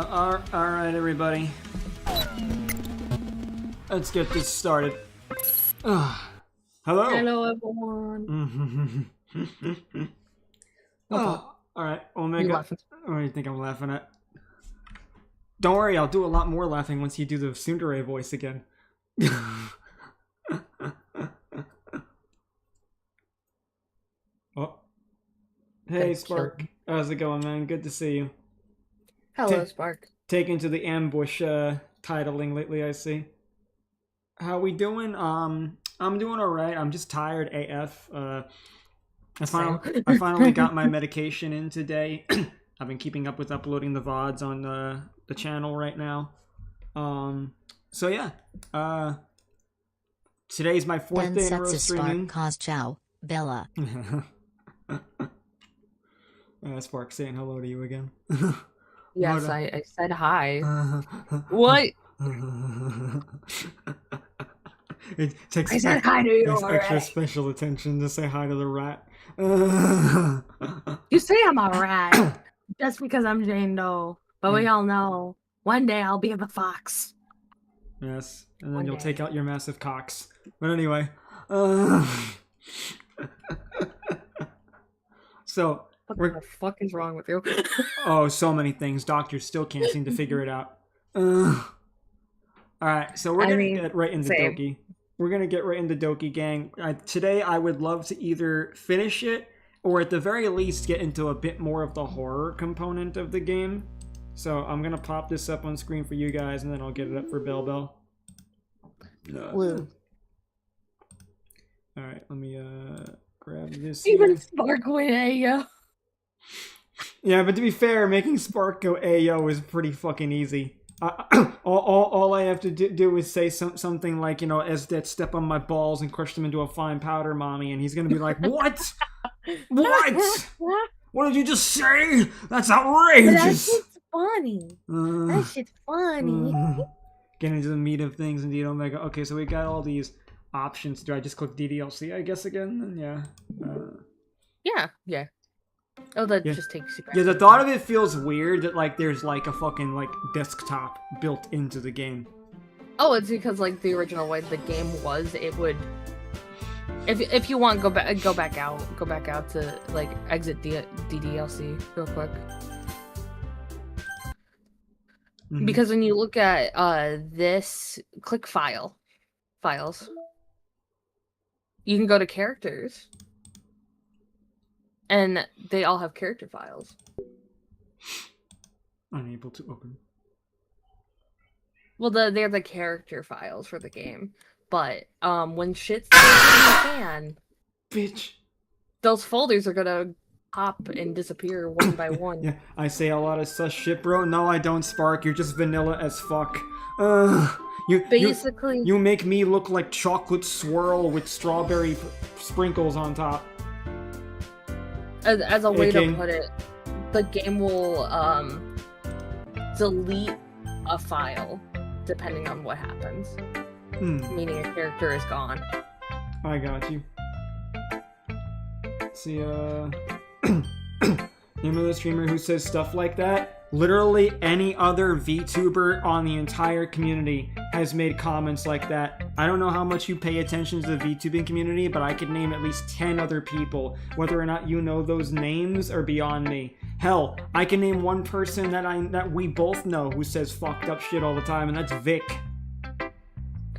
Alright, everybody. Let's get this started. Hello? Hello, everyone. Alright, Omega. You laughing? What do you think I'm laughing at? Don't worry, I'll do a lot more laughing once you do the tsundere voice again. Oh. Hey, Spark. How's it going, man? Good to see you. Hello, Spark. Taken to the ambush titling lately, I see. How we doing? I'm doing alright. I'm just tired AF. I finally got my medication in today. I've been keeping up with uploading the VODs on the channel right now. So yeah. Today's my fourth day in a row streaming. Spark cause ciao, Bella. Spark saying hello to you again. Yes, I said hi. What? It takes I said hi to you extra special attention to say hi to the rat. You say I'm a rat just because I'm Jane Doe, but we all know one day I'll be the fox. Yes, and then One you'll day. take out your massive cocks. But anyway, so What we're the fuck is wrong with you? oh, so many things. Doctors still can't seem to figure it out. All right, so we're gonna get right into Same. Doki. We're gonna get right into Doki, gang. Today, I would love to either finish it or, at the very least, get into a bit more of the horror component of the game. So I'm gonna pop this up on screen for you guys, and then I'll get it up for Bell. Woo. All right, let me grab this. Even Here. Spark went Ayo. Yeah, but to be fair, making Spark go Ayo is pretty fucking easy. All I have to do is say something like, you know, as that step on my balls and crush them into a fine powder, mommy, and he's gonna be like, what? What? What did you just say? That's That outrageous! shit's funny. That shit's funny. Get into the meat of things, indeed, Omega. Okay, so we got all these options. Do I just click DDLC, I guess, again? And yeah. Yeah. Oh, that Yeah. just takes you back. Yeah, the thought of it feels weird that, like, there's, like, a fucking, like, desktop built into the game. Oh, it's because like the original way the game was, it would. If you want, go back out to like exit DDLC real quick. Mhm. Because when you look at this, click files, you can go to characters, and they all have character files. Unable to open. Well, they're the character files for the game, but when shit's hitting the fan, Bitch. those folders are gonna pop and disappear one by one. Yeah, I say a lot of sus shit, bro. No, I don't, Spark. You're just vanilla as fuck. Basically, You make me look like chocolate swirl with strawberry sprinkles on top. as a way Okay. to put it, the game will delete a file depending on what happens. Meaning a character is gone. I got you. See, name of the streamer who says stuff like that? Literally any other VTuber on the entire community has made comments like that. I don't know how much you pay attention to the VTubing community, but I could name at least 10 other people. Whether or not you know those names are beyond me. Hell, I can name one person that we both know who says fucked up shit all the time, and that's Vic.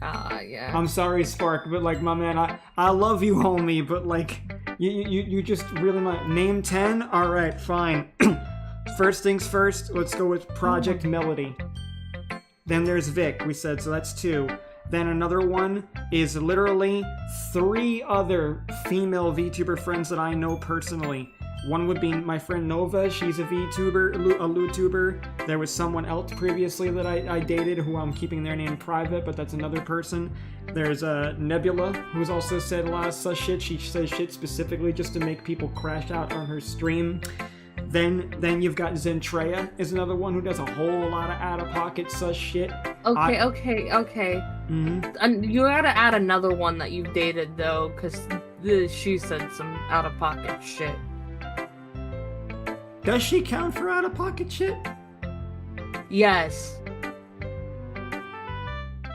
Yeah. I'm sorry, Spark, but like, my man, I love you, homie, but like, you just really might name 10. All right, fine. First things first, let's go with Project Melody. Then there's Vic, we said, so that's 2. Then another one is literally 3 other female VTuber friends that I know personally. One would be my friend Nova, she's a VTuber, a LuTuber. There was someone else previously that I dated who I'm keeping their name private, but that's another person. There's Nebula, who's also said a lot of such shit. She says shit specifically just to make people crash out on her stream. Then you've got Zentreya, is another one who does a whole lot of out-of-pocket sus shit. Okay. And you gotta add another one that you've dated though, because she said some out-of-pocket shit. Does she count for out-of-pocket shit? Yes.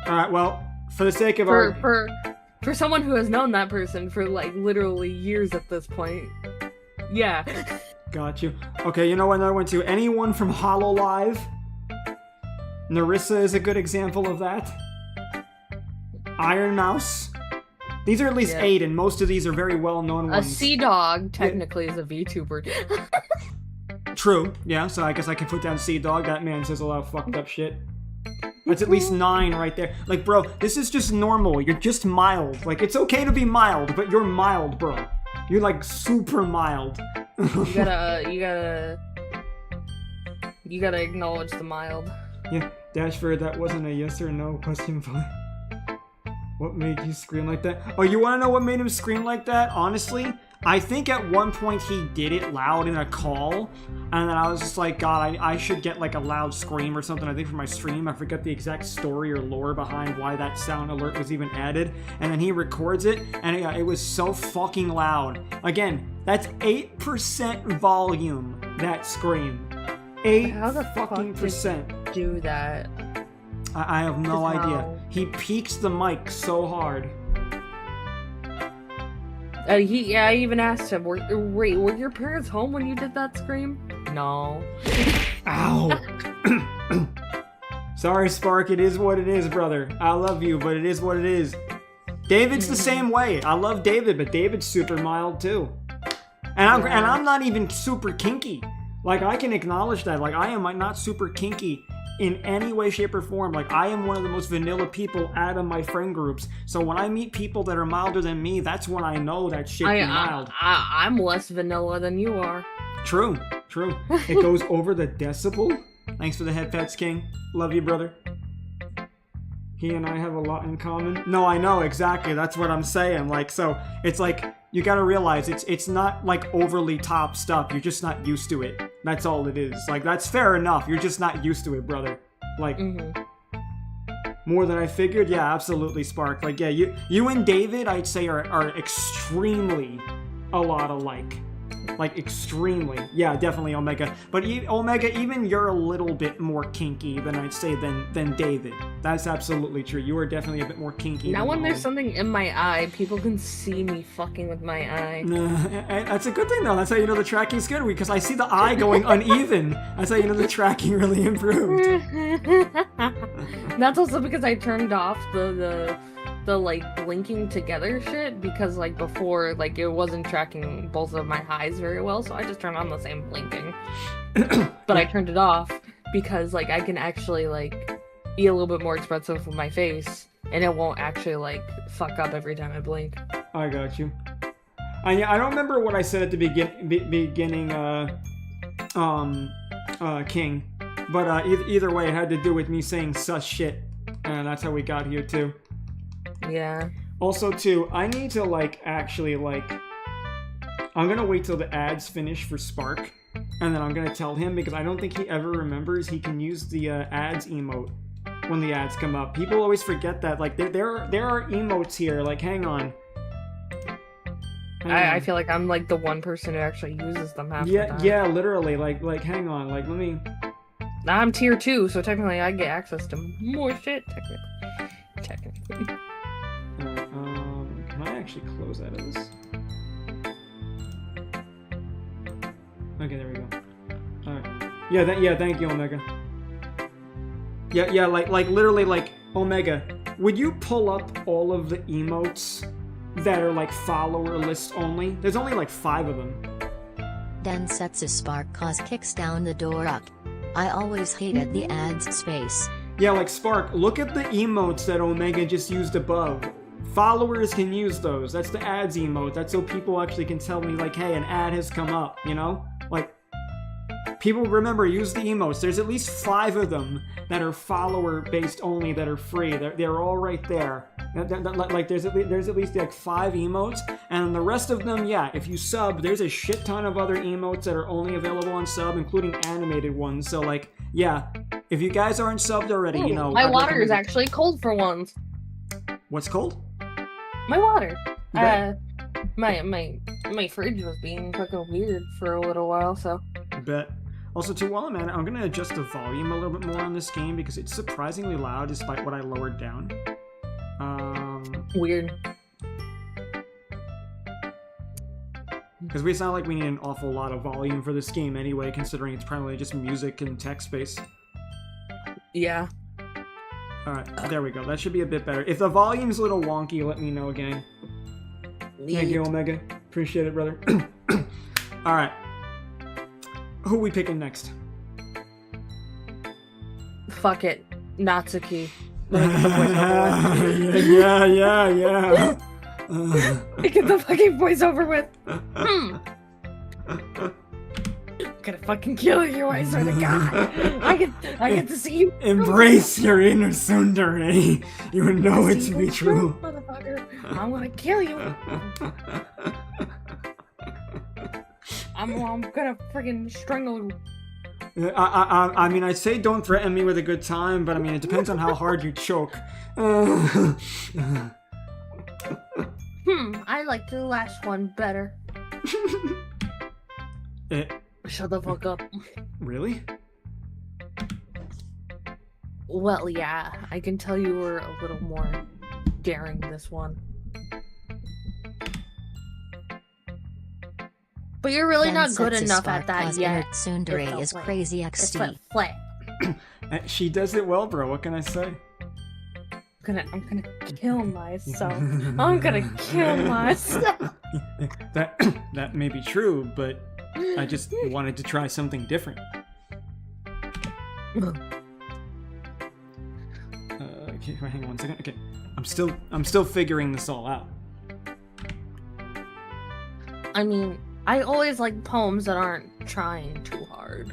All right. Well, for the sake of For someone who has known that person for like literally years at this point. Yeah. got you. Okay, you know what another one too? Anyone from Hololive? Narissa is a good example of that. Iron Mouse. These are at least 8, and most of these are very well-known A ones. Sea Dog technically is a VTuber. True. Yeah, so I guess I can put down Sea Dog. That man says a lot of fucked up shit. That's at least 9 right there. Like, bro, this is just normal. You're just mild. Like, it's okay to be mild, but you're mild, bro. You're like super mild. You gotta acknowledge the mild. Yeah, Dashford, that wasn't a yes or no question. What made you scream like that? Oh, you want to know what made him scream like that? Honestly, I think at one point he did it loud in a call, and then I was just like, God, I should get like a loud scream or something, I think, for my stream. I forget the exact story or lore behind why that sound alert was even added. And then he records it, and it was so fucking loud. Again, that's 8% volume, that scream. 8 How the fucking percent. Do that. I have no Just idea. how? He peaks the mic so hard. I even asked him, were your parents home when you did that scream? No. Ow! Sorry, Spark, it is what it is, brother. I love you, but it is what it is. David's the same way. I love David, but David's super mild too. And I'm not even super kinky. Like, I can acknowledge that. Like, I am not super kinky in any way, shape, or form. Like, I am one of the most vanilla people out of my friend groups. So when I meet people that are milder than me, that's when I know that shit be mild. I'm less vanilla than you are. True. It goes over the decibel. Thanks for the head pets, King. Love you, brother. He and I have a lot in common. No, I know, exactly. That's what I'm saying. Like, so it's like, you gotta realize it's not like overly top stuff. You're just not used to it. That's all it is. Like, that's fair enough. You're just not used to it, brother. Like, more than I figured. Yeah, absolutely, Spark. Like, yeah, you and David, I'd say, are extremely a lot alike. Like, extremely. Yeah, definitely Omega. But Omega, even you're a little bit more kinky than I'd say than David. That's absolutely true. You are definitely a bit more kinky. Now when there's something in my eye, people can see me fucking with my eye. That's a good thing, though. That's how you know the tracking's good, because I see the eye going uneven. That's how you know the tracking really improved. That's also because I turned off the like blinking together shit, because like before, like it wasn't tracking both of my highs very well, so I just turned on the same blinking. But I turned it off because like I can actually like be a little bit more expressive with my face, and it won't actually like fuck up every time I blink. I got you. I don't remember what I said at the beginning, King, but either way, it had to do with me saying sus shit, and that's how we got here too. Yeah. Also, too, I need to, like, actually, like... I'm gonna wait till the ads finish for Spark, and then I'm gonna tell him, because I don't think he ever remembers he can use the ads emote when the ads come up. People always forget that. Like, there are emotes here. Like, hang on. I feel like I'm, like, the one person who actually uses them half the time. Yeah, literally. Like, hang on. Like, let me... I'm tier 2, so technically I get access to more shit, technically. Can I actually close out of this? Okay, there we go. Alright. Yeah, thank you, Omega. Yeah, like literally, like, Omega, would you pull up all of the emotes that are, like, follower list only? There's only, like, 5 of them. Then sets a spark cause kicks down the door up. I always hated the ads space. Yeah, like, Spark, look at the emotes that Omega just used above. Followers can use those. That's the ads emote. That's so people actually can tell me, like, hey, an ad has come up, you know? Like, people, remember, use the emotes. There's at least 5 of them that are follower-based only that are free. They're all right there. Like, there's at least, like, 5 emotes, and the rest of them, yeah, if you sub, there's a shit ton of other emotes that are only available on sub, including animated ones. So, like, yeah, if you guys aren't subbed already, you know... My water is actually cold for once. What's cold? My water. Bet. My fridge was being fucking weird for a little while, so. Bet. Also, too, while I'm at it, I'm gonna adjust the volume a little bit more on this game because it's surprisingly loud despite what I lowered down. Weird. Because we sound like we need an awful lot of volume for this game anyway, considering it's primarily just music and text-based. Yeah. Alright, there we go. That should be a bit better. If the volume's a little wonky, let me know again. Thank you, Omega. Appreciate it, brother. Alright. Who are we picking next? Fuck it. Natsuki. Let me get the voiceover with. Get the fucking voiceover with. Gonna fucking kill you, I swear to God. I get to see you. Embrace your inner tsundere. You know it to be true. Motherfucker. I'm gonna kill you. I'm gonna friggin' strangle you. I mean, I'd say don't threaten me with a good time, but I mean, it depends on how hard you choke. I like the last one better. Shut the fuck up. Really? Well, yeah, I can tell you were a little more daring this one. But you're really not good enough at that yet. Tsundere is crazy XD. She does it well, bro. What can I say? I'm gonna kill myself. I'm gonna kill myself. That may be true, but I just wanted to try something different. Okay, hang on 1 second. Okay, I'm still figuring this all out. I mean, I always like poems that aren't trying too hard.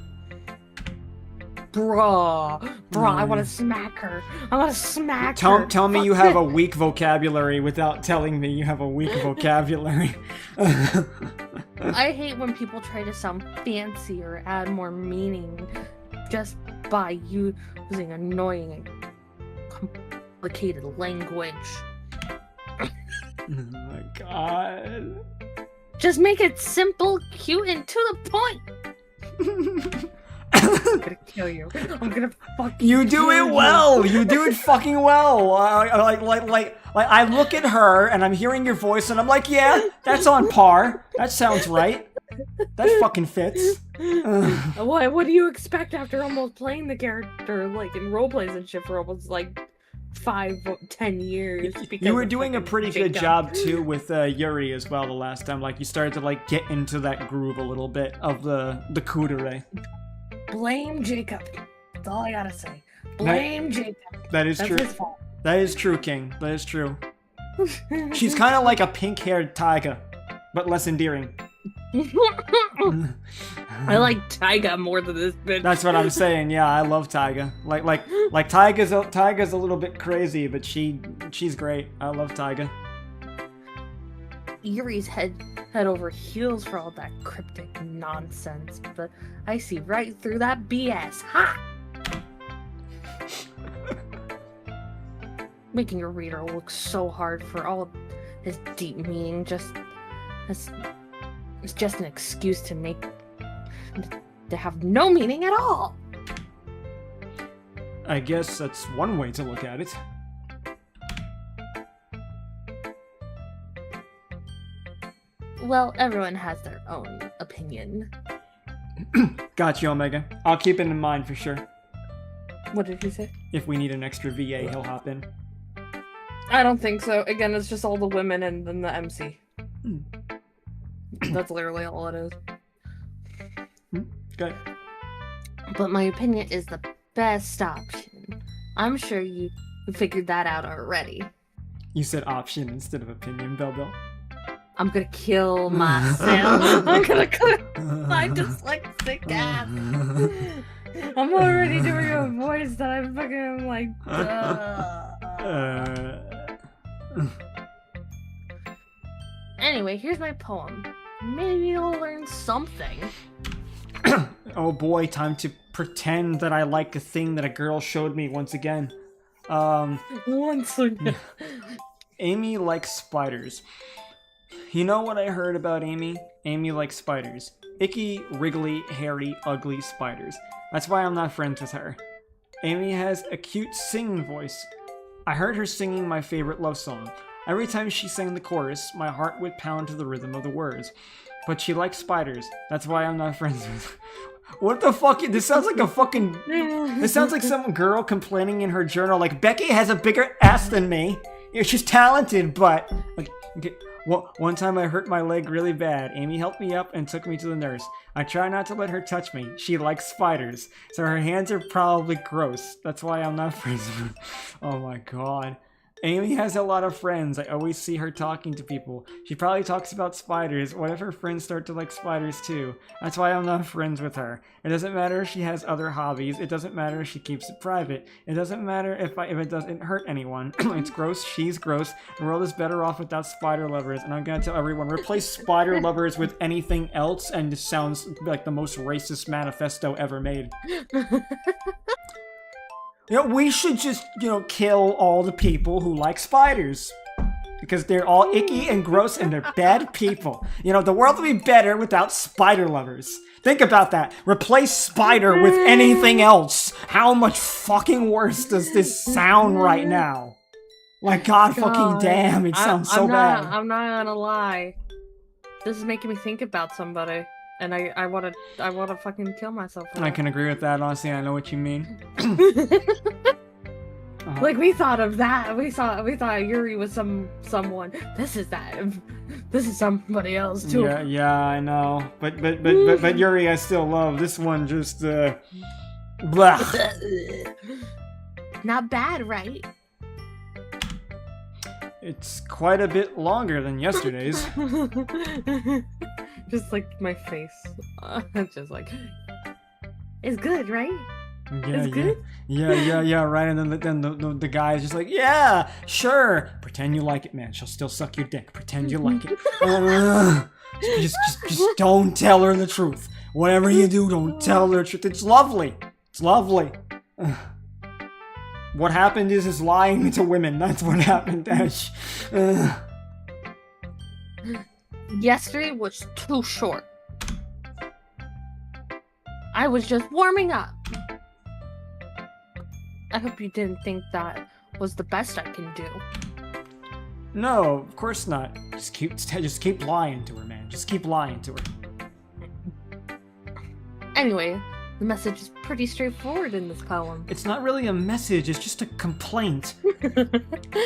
Bruh, I want to smack her. I want to smack her. Tell me you have a weak vocabulary without telling me you have a weak vocabulary. I hate when people try to sound fancy or add more meaning just by using annoying and complicated language. Oh my god. Just make it simple, cute, and to the point. I'm gonna kill you. I'm gonna fucking You do it well. You do it fucking well. Like I look at her and I'm hearing your voice and I'm like, yeah, that's on par. That sounds right. That fucking fits. What do you expect after almost playing the character like in roleplays and shit for almost like 5-10 years? You were doing a pretty good job too with Yuri as well the last time. Like you started to like get into that groove a little bit of the kudere. Blame Jacob. That's all I gotta say. Blame Jacob. That's true. His fault. That is true, King. That is true. She's kind of like a pink-haired Taiga, but less endearing. I like Taiga more than this bitch. That's what I'm saying. Yeah, I love Taiga. Like Taiga's a little bit crazy, but she's great. I love Taiga. Yuri's head over heels for all that cryptic nonsense, but I see right through that BS. Ha! Making a reader look so hard for all his deep meaning it's just an excuse to have no meaning at all. I guess that's one way to look at it. Well, everyone has their own opinion. Got you, Omega. I'll keep it in mind for sure. What did you say? If we need an extra VA, he'll hop in. I don't think so. Again, it's just all the women and then the MC. That's literally all it is. Good. But my opinion is the best option. I'm sure you figured that out already. You said option instead of opinion, Bell Bell. I'm gonna kill myself. I'm gonna kill my dyslexic ass. I'm already doing a voice that I'm fucking like. Anyway, here's my poem. Maybe you'll learn something. Oh boy, time to pretend that I like a thing that a girl showed me once again. Once again. Amy likes spiders. You know what I heard about Amy? Amy likes spiders. Icky, wriggly, hairy, ugly spiders. That's why I'm not friends with her. Amy has a cute singing voice. I heard her singing my favorite love song. Every time she sang the chorus, my heart would pound to the rhythm of the words. But she likes spiders. That's why I'm not friends with her. What the fuck? This sounds like a fucking... This sounds like some girl complaining in her journal, like, Becky has a bigger ass than me. Yeah, she's talented, but... Like, okay. One time I hurt my leg really bad. Amy helped me up and took me to the nurse. I try not to let her touch me. She likes spiders, so her hands are probably gross. That's why I'm not friends with her. Oh my god. Amy has a lot of friends. I always see her talking to people. She probably talks about spiders. What if her friends start to like spiders too? That's why I'm not friends with her. It doesn't matter if she has other hobbies. It doesn't matter if she keeps it private. It doesn't matter if it doesn't hurt anyone. It's gross. She's gross. The world is better off without spider lovers. And I'm gonna tell everyone, replace spider lovers with anything else, and it sounds like the most racist manifesto ever made. You know, we should just, kill all the people who like spiders. Because they're all icky and gross and they're bad people. The world would be better without spider lovers. Think about that. Replace spider with anything else. How much fucking worse does this sound right now? Like, God fucking damn, it sounds so bad. I'm not gonna lie. This is making me think about somebody. And I wanna fucking kill myself. I can agree with that, honestly. I know what you mean. Like, we thought of that. We thought Yuri was someone. This is somebody else too. Yeah, I know. But Yuri, I still love. This one just blah. Not bad, right? It's quite a bit longer than yesterday's. Just like my face. Just like, it's good, right? Yeah, it's good? Yeah, right. And then the guy is just like, yeah, sure. Pretend you like it, man. She'll still suck your dick. Pretend you like it. Just don't tell her the truth. Whatever you do, don't tell her the truth. It's lovely. It's lovely. What happened is lying to women. That's what happened, Ash. Yesterday was too short. I was just warming up. I hope you didn't think that was the best I can do. No, of course not. Just keep lying to her, man. Just keep lying to her. Anyway, the message is pretty straightforward in this poem. It's not really a message, it's just a complaint.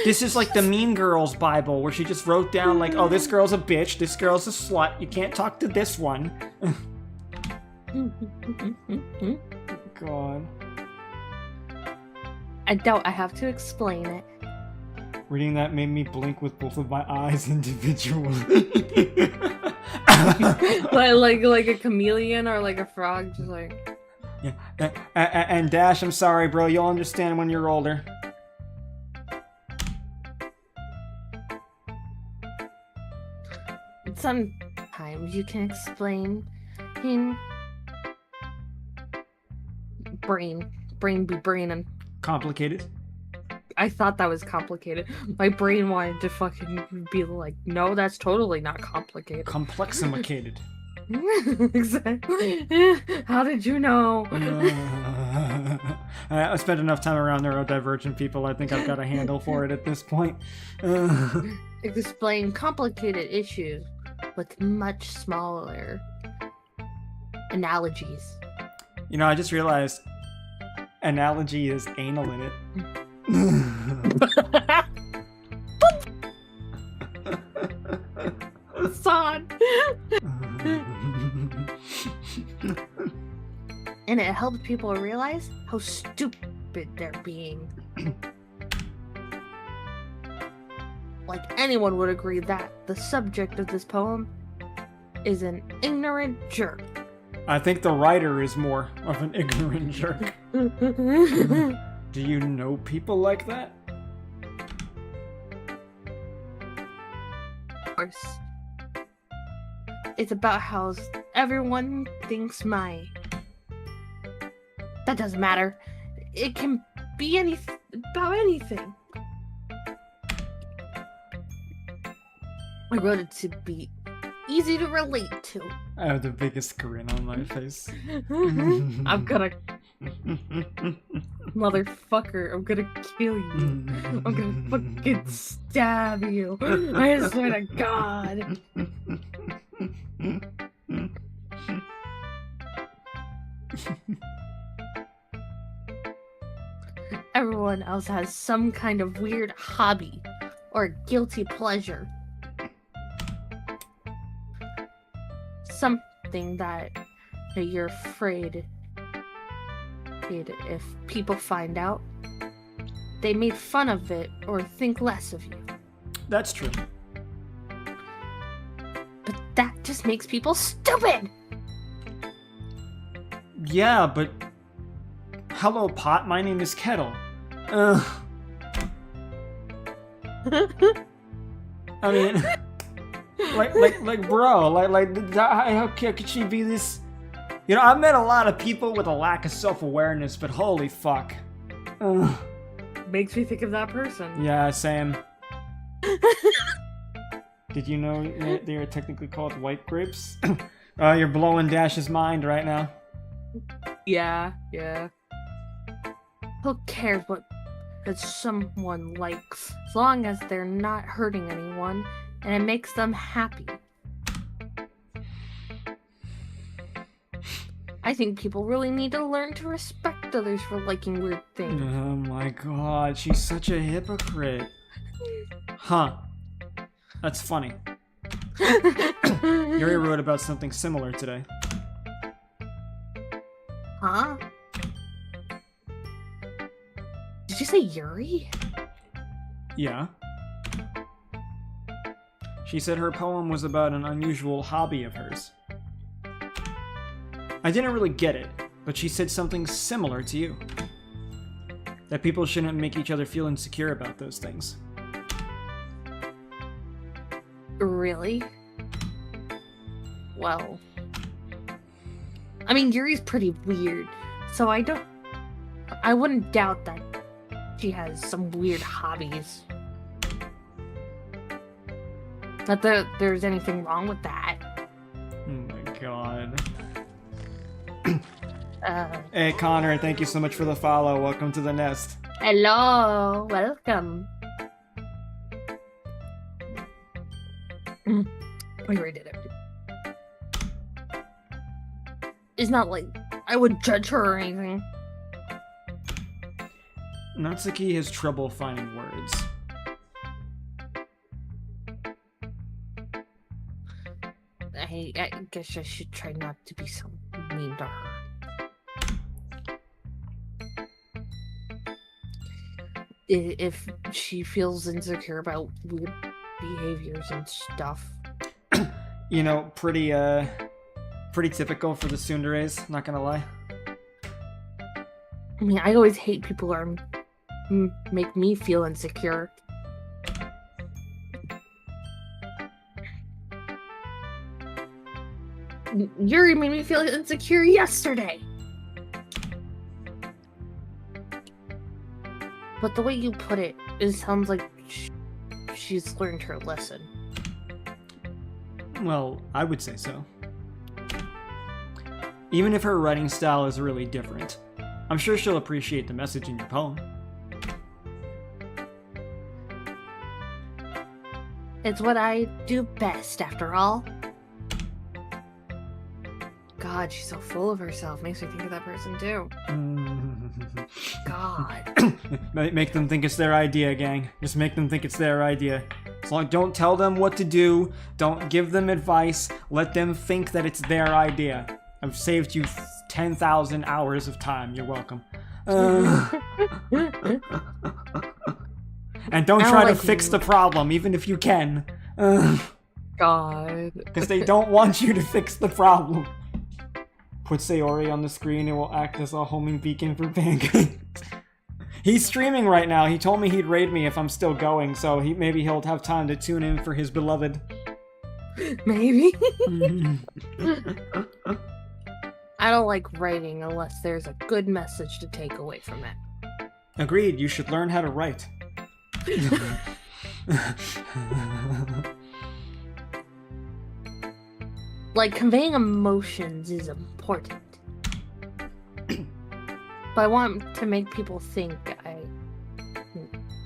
This is like the Mean Girls Bible, where she just wrote down like, oh, this girl's a bitch, this girl's a slut, you can't talk to this one. God. I doubt I have to explain it. Reading that made me blink with both of my eyes individually. like a chameleon or like a frog, just like... Yeah, and Dash, I'm sorry, bro. You'll understand when you're older. Sometimes you can explain in brain be braining. Complicated? I thought that was complicated. My brain wanted to fucking be like, no, that's totally not complicated. Compleximacated. Exactly. How did you know? I spent enough time around neurodivergent people. I think I've got a handle for it at this point. Explain complicated issues with much smaller analogies. I just realized analogy is anal in it. Son. And it helps people realize how stupid they're being. Like, anyone would agree that the subject of this poem is an ignorant jerk. I think the writer is more of an ignorant jerk. Do you know people like that? Of course. It's about how everyone thinks my... That doesn't matter. It can be about anything. I wrote it to be easy to relate to. I have the biggest grin on my face. I'm gonna... Motherfucker, I'm gonna kill you. I'm gonna fucking stab you. I swear to God. Everyone else has some kind of weird hobby or guilty pleasure. Something that you're afraid if people find out, they made fun of it or think less of you. That's true. But that just makes people stupid! Yeah, but... Hello, Pot. My name is Kettle. Ugh. I mean... bro, how could she be this... You know, I've met a lot of people with a lack of self-awareness, but holy fuck. Ugh. Makes me think of that person. Yeah, same. Did you know they are technically called white grapes? You're blowing Dash's mind right now. Yeah. Who cares what someone likes, as long as they're not hurting anyone and it makes them happy. I think people really need to learn to respect others for liking weird things. Oh my god, she's such a hypocrite. Huh. That's funny. Yuri wrote about something similar today. Huh? Did you say Yuri? Yeah. She said her poem was about an unusual hobby of hers. I didn't really get it, but she said something similar to you. That people shouldn't make each other feel insecure about those things. Really? Well... I mean, Yuri's pretty weird, so I wouldn't doubt that she has some weird hobbies. Not that there's anything wrong with that. Oh my god. Hey Connor, thank you so much for the follow. Welcome to the nest. Hello, welcome. We already did it. It's not like I would judge her or anything. Natsuki has trouble finding words. I guess I should try not to be so mean to her. If she feels insecure about weird behaviors and stuff. You know, pretty typical for the tsunderes, not gonna lie. I mean, I always hate people who are make me feel insecure. Yuri made me feel insecure yesterday. But the way you put it, it sounds like she's learned her lesson. Well, I would say so. Even if her writing style is really different, I'm sure she'll appreciate the message in your poem. It's what I do best, after all. God, she's so full of herself. Makes me think of that person, too. God. Make them think it's their idea, gang. Just make them think it's their idea. As long, don't tell them what to do. Don't give them advice. Let them think that it's their idea. I've saved you 10,000 hours of time. You're welcome. And don't try to fix the problem, even if you can. God. Because they don't want you to fix the problem. Put Sayori on the screen, it will act as a homing beacon for pancakes. He's streaming right now. He told me he'd raid me if I'm still going, so maybe he'll have time to tune in for his beloved. Maybe. I don't like writing unless there's a good message to take away from it. Agreed, you should learn how to write. Like, conveying emotions is important. But I want to make people think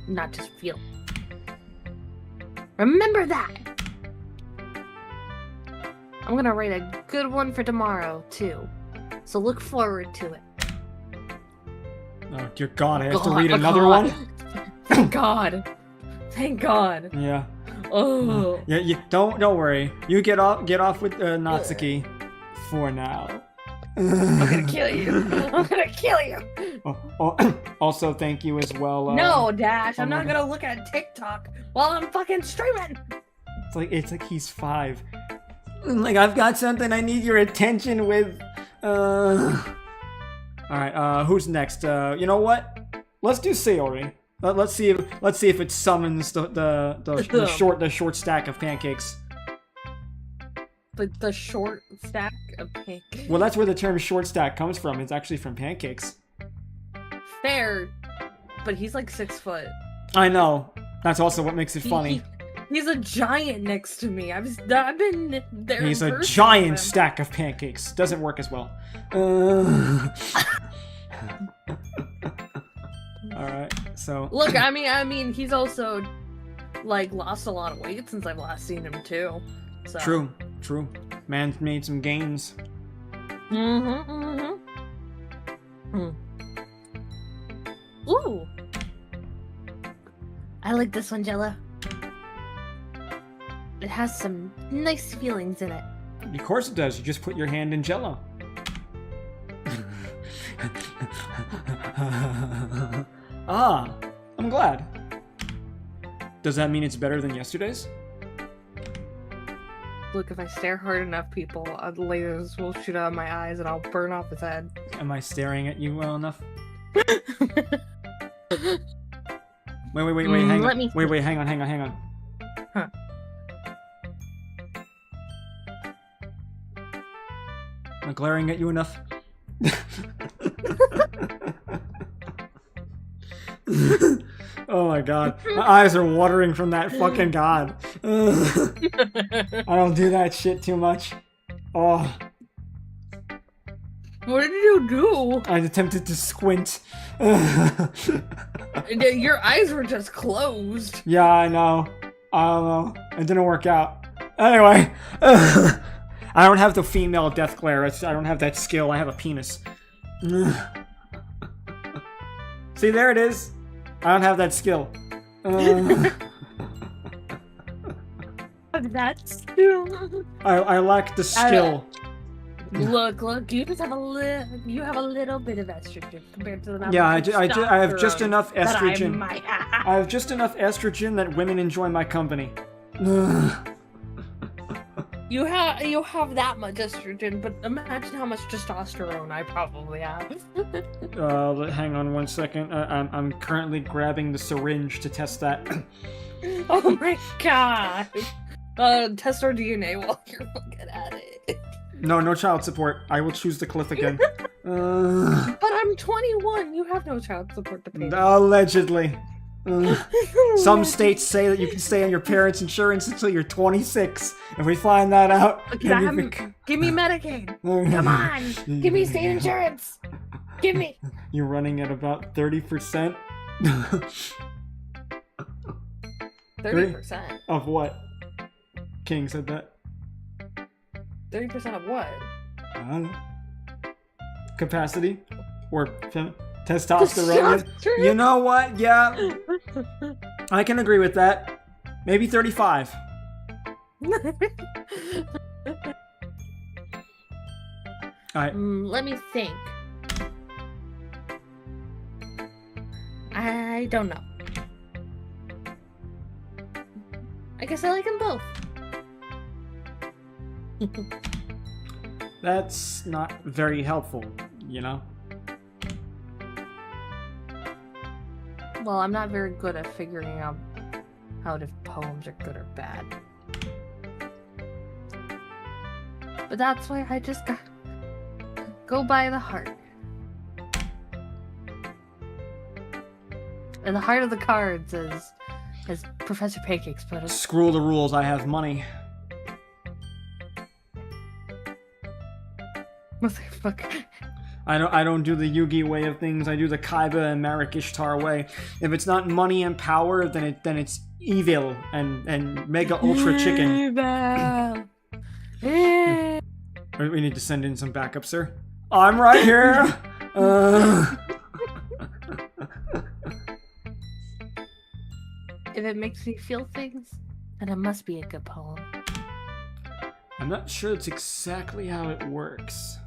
not just feel. Remember that! I'm gonna write a good one for tomorrow, too. So look forward to it. Oh, dear God, I have to read another one? Thank God. Thank God. Yeah. Oh. Yeah, don't worry. You get off with Natsuki for now. I'm gonna kill you. I'm gonna kill you. Also, thank you as well. No, Dash. I'm not gonna look at TikTok while I'm fucking streaming. It's like he's 5. Like, I've got something I need your attention with. Alright, who's next? You know what? Let's do Sayori. Let's see if it summons the short stack of pancakes. The short stack of pancakes. Well, that's where the term short stack comes from. It's actually from pancakes. Fair, but he's like 6 foot. I know. That's also what makes it funny. He's a giant next to me. I've been there. He's a giant stack of pancakes. Doesn't work as well. Alright, so... Look, I mean, he's also, like, lost a lot of weight since I've last seen him, too. So. True. Man's made some gains. Ooh! I like this one, Jello. It has some nice feelings in it. Of course it does. You just put your hand in Jello. Ah, I'm glad. Does that mean it's better than yesterday's? Look, if I stare hard enough, people, lasers will shoot out of my eyes and I'll burn off his head. Am I staring at you well enough? Wait, hang on. Wait, hang on. Huh. Am I glaring at you enough? Oh my god. My eyes are watering from that fucking god. I don't do that shit too much. Oh. What did you do? I attempted to squint. Your eyes were just closed. Yeah, I know. I don't know. It didn't work out. Anyway. I don't have the female death glare. I don't have that skill. I have a penis. See, there it is. I don't have that skill. That's true. I lack the skill. Look, you just have a little bit of estrogen compared to the amount Yeah, of I have just enough estrogen. I I have just enough estrogen that women enjoy my company. You have that much estrogen, but imagine how much testosterone I probably have. Hang on one second. I'm currently grabbing the syringe to test that. Oh my god! Test our DNA while you're looking at it. No child support. I will choose the cliff again. But I'm 21. You have no child support to pay. Allegedly. Some states say that you can stay on your parents' insurance until you're 26. If we find that out, Give me Medicaid. Come on, give me state insurance. Give me. You're running at about 30%. 30%. Of what? King said that. 30% of what? I don't know. Capacity or testosterone. You know what? Yeah, I can agree with that. Maybe 35. Alright. Let me think. I don't know. I guess I like them both. That's not very helpful, you know? Well, I'm not very good at figuring out how if poems are good or bad. But that's why I just go by the heart. And the heart of the cards is, as Professor Pancakes put it. Screw the rules, I have money. Motherfucker. I don't do the Yugi way of things. I do the Kaiba and Marik Ishtar way. If it's not money and power, then it's evil and mega ultra chicken. We need to send in some backup, sir. I'm right here. If it makes me feel things, then it must be a good poem. I'm not sure that's exactly how it works.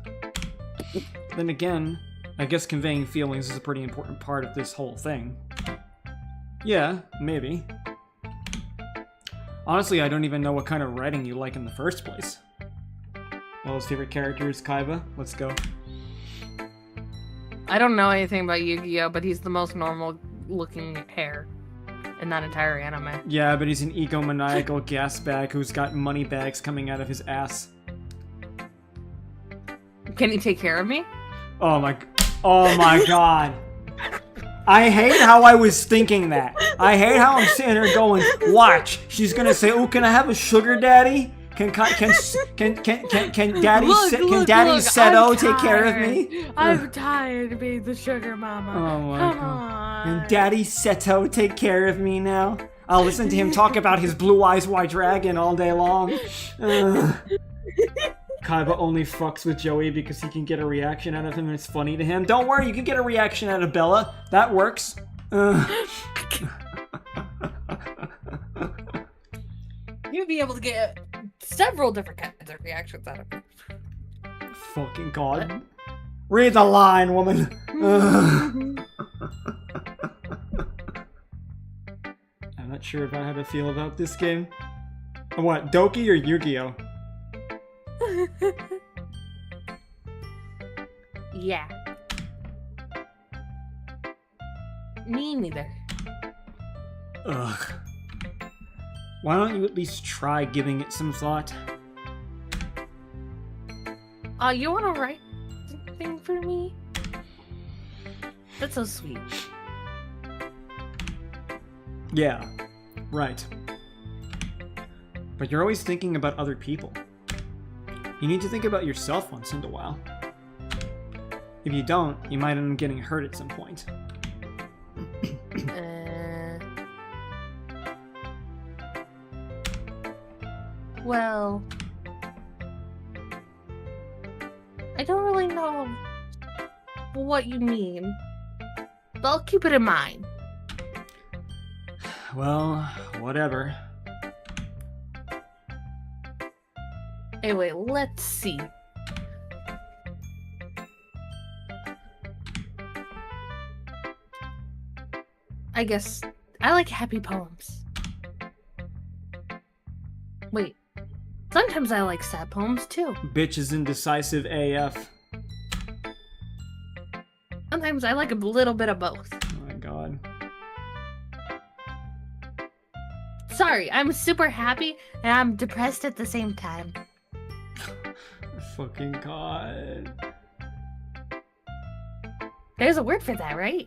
Then again, I guess conveying feelings is a pretty important part of this whole thing. Yeah, maybe. Honestly, I don't even know what kind of writing you like in the first place. Ella's favorite character is Kaiba. Let's go. I don't know anything about Yu-Gi-Oh, but he's the most normal looking hair in that entire anime. Yeah, but he's an egomaniacal gas bag who's got money bags coming out of his ass. Can he take care of me? Oh my god. I hate how I was thinking that. I hate how I'm sitting here going, watch, she's gonna say, oh, can I have a sugar daddy? Can daddy Seto take care of me? I'm tired of being the sugar mama. Oh my Come god. on. Can Daddy Seto take care of me now? I'll listen to him talk about his blue eyes white dragon all day long. Kaiba only fucks with Joey because he can get a reaction out of him and it's funny to him. Don't worry, you can get a reaction out of Bella. That works. You'd be able to get several different kinds of reactions out of it. Fucking god. Read the line, woman. I'm not sure about how to feel about this game. What, Doki or Yu-Gi-Oh? Yeah. Me neither. Ugh. Why don't you at least try giving it some thought? You wanna write something for me? That's so sweet. Yeah, right. But you're always thinking about other people. You need to think about yourself once in a while. If you don't, you might end up getting hurt at some point. Well, I don't really know what you mean, but I'll keep it in mind. Well, whatever. Anyway, let's see. I guess I like happy poems. Wait, sometimes I like sad poems too. Bitch is indecisive AF. Sometimes I like a little bit of both. Oh my god. Sorry, I'm super happy and I'm depressed at the same time. Fucking god. There's a word for that, right?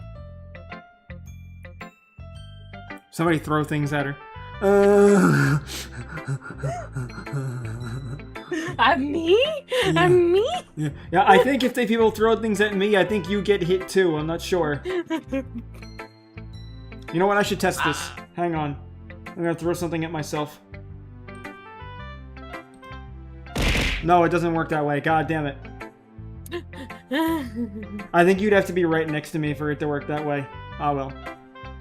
Somebody throw things at her. Me? Yeah. Me? Yeah, I think if people throw things at me, I think you get hit too. I'm not sure. You know what? I should test this. Hang on. I'm gonna throw something at myself. No, it doesn't work that way. God damn it. I think you'd have to be right next to me for it to work that way. Ah, well.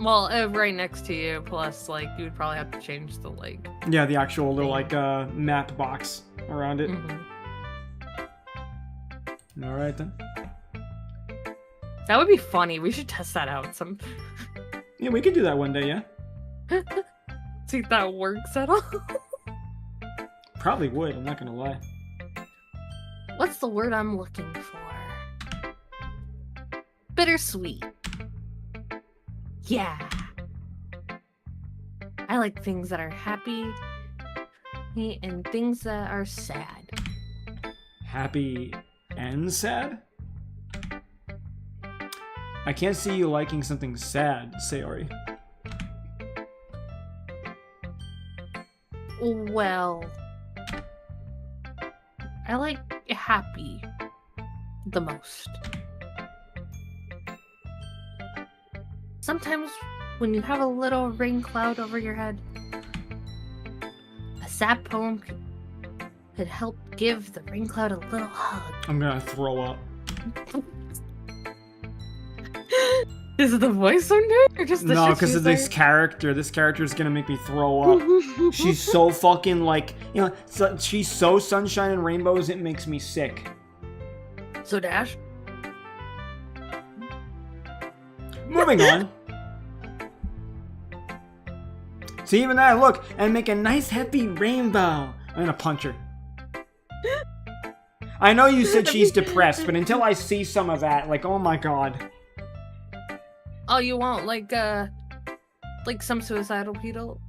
Well, right next to you, plus, like, you would probably have to change the, like... Yeah, the actual little, like, map box around it. Alright, then. That would be funny. We should test that out some... Yeah, we could do that one day, yeah? See if that works at all. Probably would, I'm not gonna lie. What's the word I'm looking for? Bittersweet. Yeah. I like things that are happy and things that are sad. Happy and sad? I can't see you liking something sad, Sayori. Well, I like happy. the most. Sometimes when you have a little rain cloud over your head, a sad poem could help give the rain cloud a little hug. I'm gonna throw up. Is it the voice I'm doing, or just the No, shit because she's of this saying? character. This character is gonna make me throw up. She's so fucking like, she's so sunshine and rainbows, it makes me sick. So Dash? Moving on. See, even that, look, and make a nice happy rainbow. I'm gonna punch her. I know you said she's depressed, but until I see some of that, like, oh my god. Oh, you want like some suicidal people?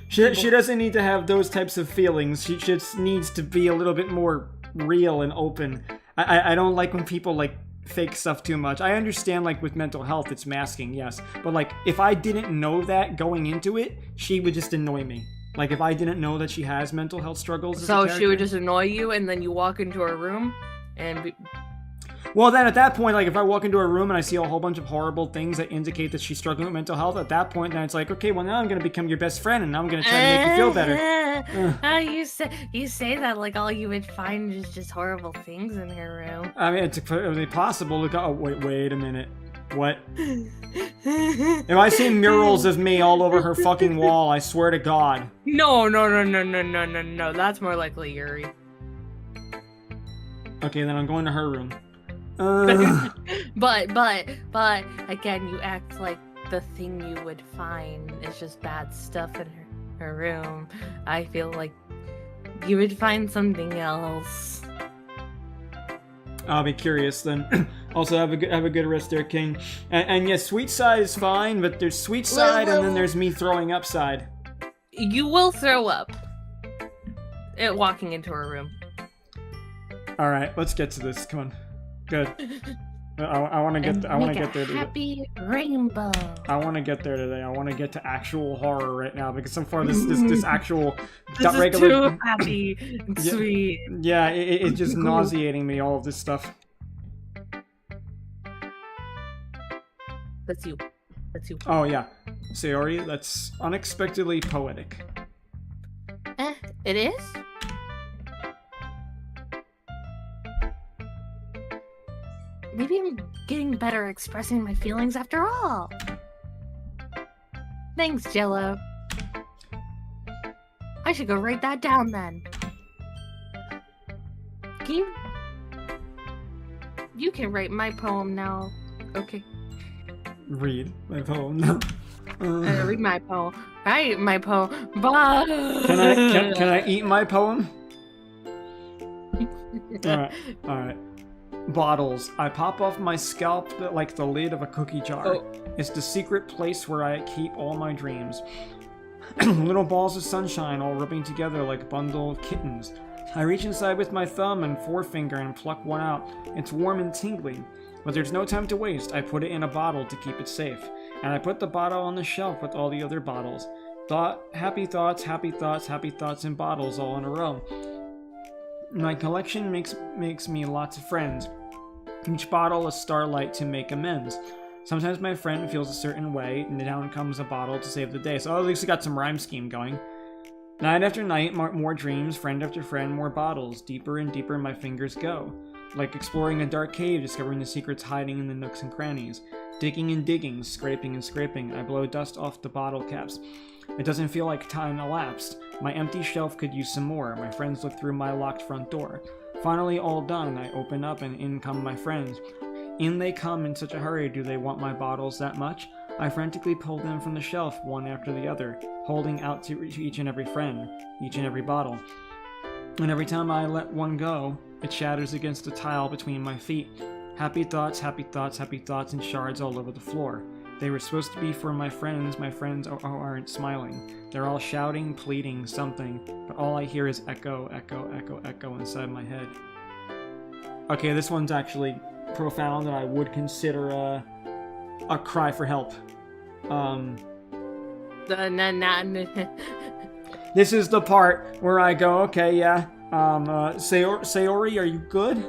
She doesn't need to have those types of feelings. She just needs to be a little bit more real and open. I don't like when people like fake stuff too much. I understand like with mental health it's masking, yes. But like if I didn't know that going into it, she would just annoy me. Like if I didn't know that she has mental health struggles as a So character, she would just annoy you and then you walk into her room and be... Well, then at that point, like if I walk into a room and I see a whole bunch of horrible things that indicate that she's struggling with mental health, at that point, then it's like, okay, well now I'm gonna become your best friend and now I'm gonna try to make you feel better. Oh, you say that like all you would find is just horrible things in her room. I mean, it's possible. Look, oh wait a minute. What? If I see murals of me all over her fucking wall, I swear to God. No. That's more likely Yuri. Okay, then I'm going to her room. But again, you act like the thing you would find is just bad stuff in her room. I feel like you would find something else. I'll be curious then. Also, have a good rest there, King. And yes, sweet side is fine, but there's sweet side and then there's me throwing up side. You will throw up at walking into her room. All right, let's get to this. Come on. Good. I want to get. I want to get there today. Happy rainbow. I want to get there today. I want to get to actual horror right now because so far this actual This regular is too happy and Yeah. sweet. Yeah, it's just nauseating me, all of this stuff. That's you. Oh yeah, Sayori, that's unexpectedly poetic. It is? Maybe I'm getting better at expressing my feelings after all. Thanks, Jello. I should go write that down then. Can you can write my poem now. Okay. Read my poem now. Read my poem. Write my poem. Bye. Can I eat my poem? All right. Bottles. I pop off my scalp like the lid of a cookie jar. Oh. It's the secret place where I keep all my dreams. Little balls of sunshine all rubbing together like a bundle of kittens. I reach inside with my thumb and forefinger and pluck one out. It's warm and tingling. But there's no time to waste. I put it in a bottle to keep it safe. And I put the bottle on the shelf with all the other bottles. Happy thoughts, happy thoughts, happy thoughts in bottles all in a row. My collection makes me lots of friends. Each bottle a starlight to make amends. Sometimes my friend feels a certain way, and down comes a bottle to save the day. So at least I got some rhyme scheme going. Night after night, more dreams, friend after friend, more bottles. Deeper and deeper my fingers go. Like exploring a dark cave, discovering the secrets hiding in the nooks and crannies. Digging and digging, scraping and scraping, I blow dust off the bottle caps. It doesn't feel like time elapsed. My empty shelf could use some more. My friends look through my locked front door. Finally all done, I open up and in come my friends. In they come in such a hurry. Do they want my bottles that much? I frantically pull them from the shelf, one after the other, holding out to each and every friend, each and every bottle. And every time I let one go, it shatters against the tile between my feet. Happy thoughts, happy thoughts, happy thoughts in shards all over the floor. They were supposed to be for my friends aren't smiling. They're all shouting, pleading, something, but all I hear is echo, echo, echo, echo inside my head. Okay, this one's actually profound and I would consider a cry for help. This is the part where I go, okay, yeah, Sayori, are you good?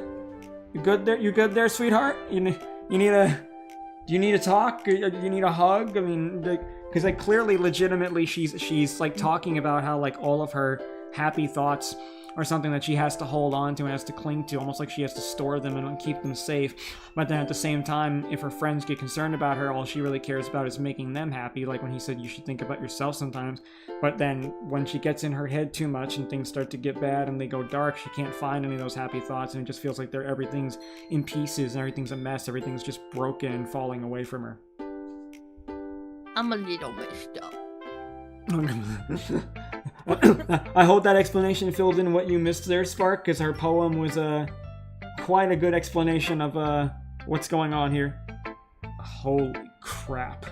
You good there? You good there, sweetheart? You need a... Do you need a talk? Do you need a hug? I mean, because like clearly, legitimately, she's like talking about how like all of her happy thoughts are something that she has to hold on to and has to cling to, almost like she has to store them and keep them safe. But then at the same time, if her friends get concerned about her, all she really cares about is making them happy, like when he said you should think about yourself sometimes. But then when she gets in her head too much and things start to get bad and they go dark, she can't find any of those happy thoughts, and it just feels like everything's in pieces and everything's a mess, everything's just broken and falling away from her. I'm a little messed up. I hope that explanation filled in what you missed there, Spark, because her poem was quite a good explanation of what's going on here. Holy crap.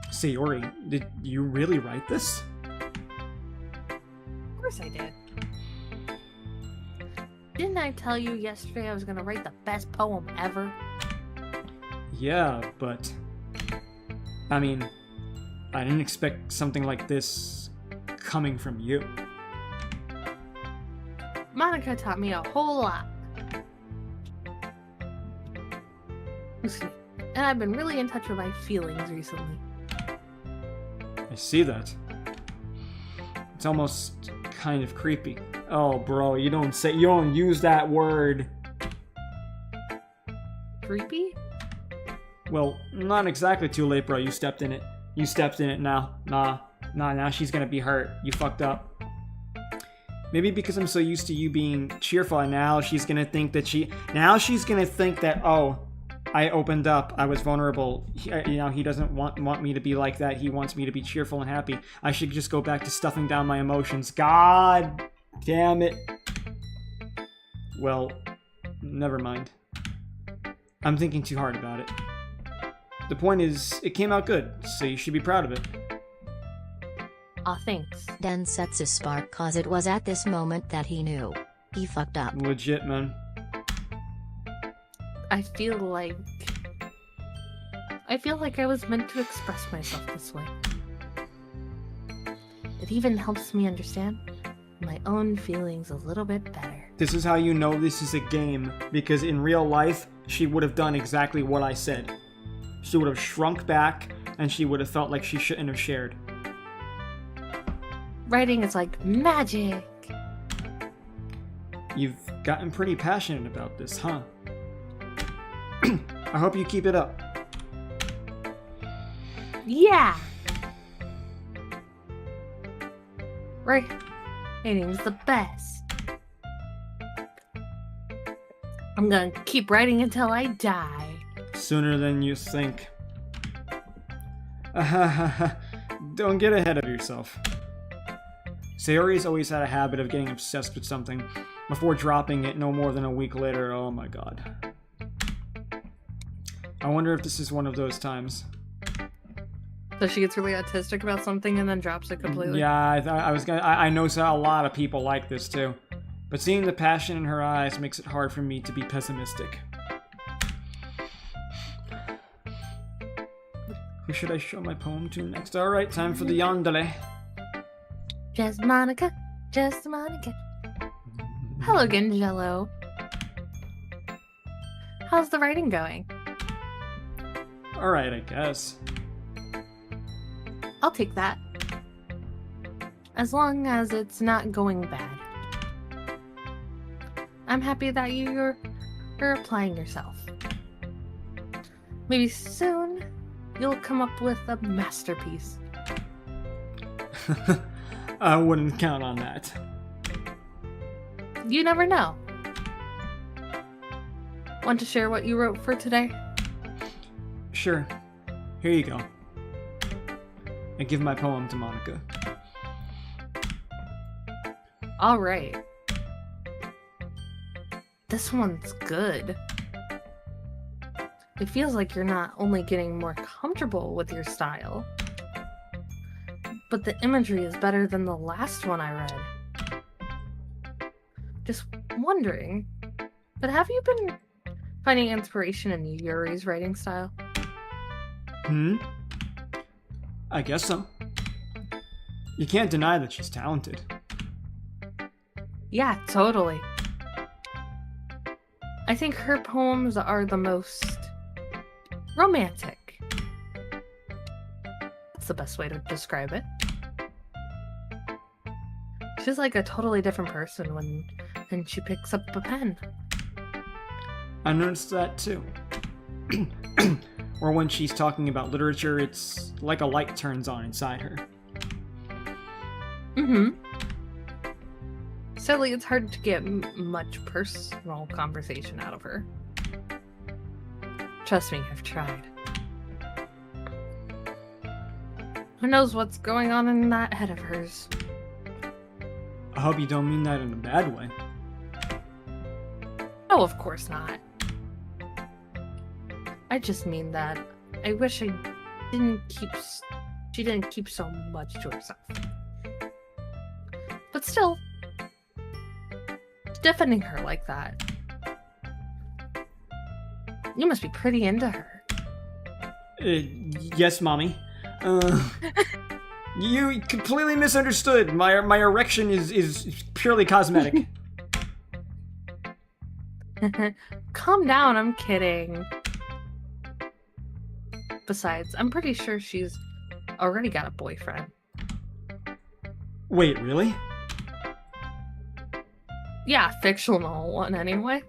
Sayori, did you really write this? Of course I did. Didn't I tell you yesterday I was gonna write the best poem ever? Yeah, but... I mean, I didn't expect something like this coming from you. Monica taught me a whole lot. Excuse me. And I've been really in touch with my feelings recently. I see that. It's almost kind of creepy. Oh, bro, you don't use that word. Creepy? Well, not exactly too late, bro. You stepped in it. You stepped in it now. Nah, now she's gonna be hurt. You fucked up. Maybe because I'm so used to you being cheerful, and now she's gonna think that, oh, I opened up, I was vulnerable. He doesn't want me to be like that. He wants me to be cheerful and happy. I should just go back to stuffing down my emotions. God damn it. Well, never mind. I'm thinking too hard about it. The point is, it came out good, so you should be proud of it. Aw, thanks. Den sets a spark cause it was at this moment that he knew. He fucked up. Legit, man. I feel like I was meant to express myself this way. It even helps me understand my own feelings a little bit better. This is how you know this is a game, because in real life, she would have done exactly what I said. She would have shrunk back, and she would have felt like she shouldn't have shared. Writing is like magic. You've gotten pretty passionate about this, huh? I hope you keep it up. Yeah! Writing's the best. I'm gonna keep writing until I die. Sooner than you think. Don't get ahead of yourself. Sayori's always had a habit of getting obsessed with something before dropping it no more than a week later. Oh my god. I wonder if this is one of those times. So she gets really autistic about something and then drops it completely? Yeah, I know a lot of people like this too. But seeing the passion in her eyes makes it hard for me to be pessimistic. Who should I show my poem to next? Alright, time for the yandere. Just Monica. Hello again, Jello. How's the writing going? Alright, I guess. I'll take that. As long as it's not going bad. I'm happy that you're applying yourself. Maybe soon you'll come up with a masterpiece. I wouldn't count on that. You never know. Want to share what you wrote for today? Sure. Here you go. I give my poem to Monica. Alright. This one's good. It feels like you're not only getting more comfortable with your style, but the imagery is better than the last one I read. Just wondering, but have you been finding inspiration in Yuri's writing style? I guess so. You can't deny that she's talented. Yeah, totally. I think her poems are the most romantic. That's the best way to describe it. She's like a totally different person when she picks up a pen. I noticed that too. Or when she's talking about literature, it's like a light turns on inside her. Mm-hmm. Sadly, it's hard to get much personal conversation out of her. Trust me, I've tried. Who knows what's going on in that head of hers? I hope you don't mean that in a bad way. Oh, of course not. I just mean that I wish she didn't keep so much to herself. But still, defending her like that. You must be pretty into her. Yes, Mommy. You completely misunderstood. My erection is purely cosmetic. Calm down, I'm kidding. Besides, I'm pretty sure she's already got a boyfriend. Wait, really? Yeah, fictional one anyway.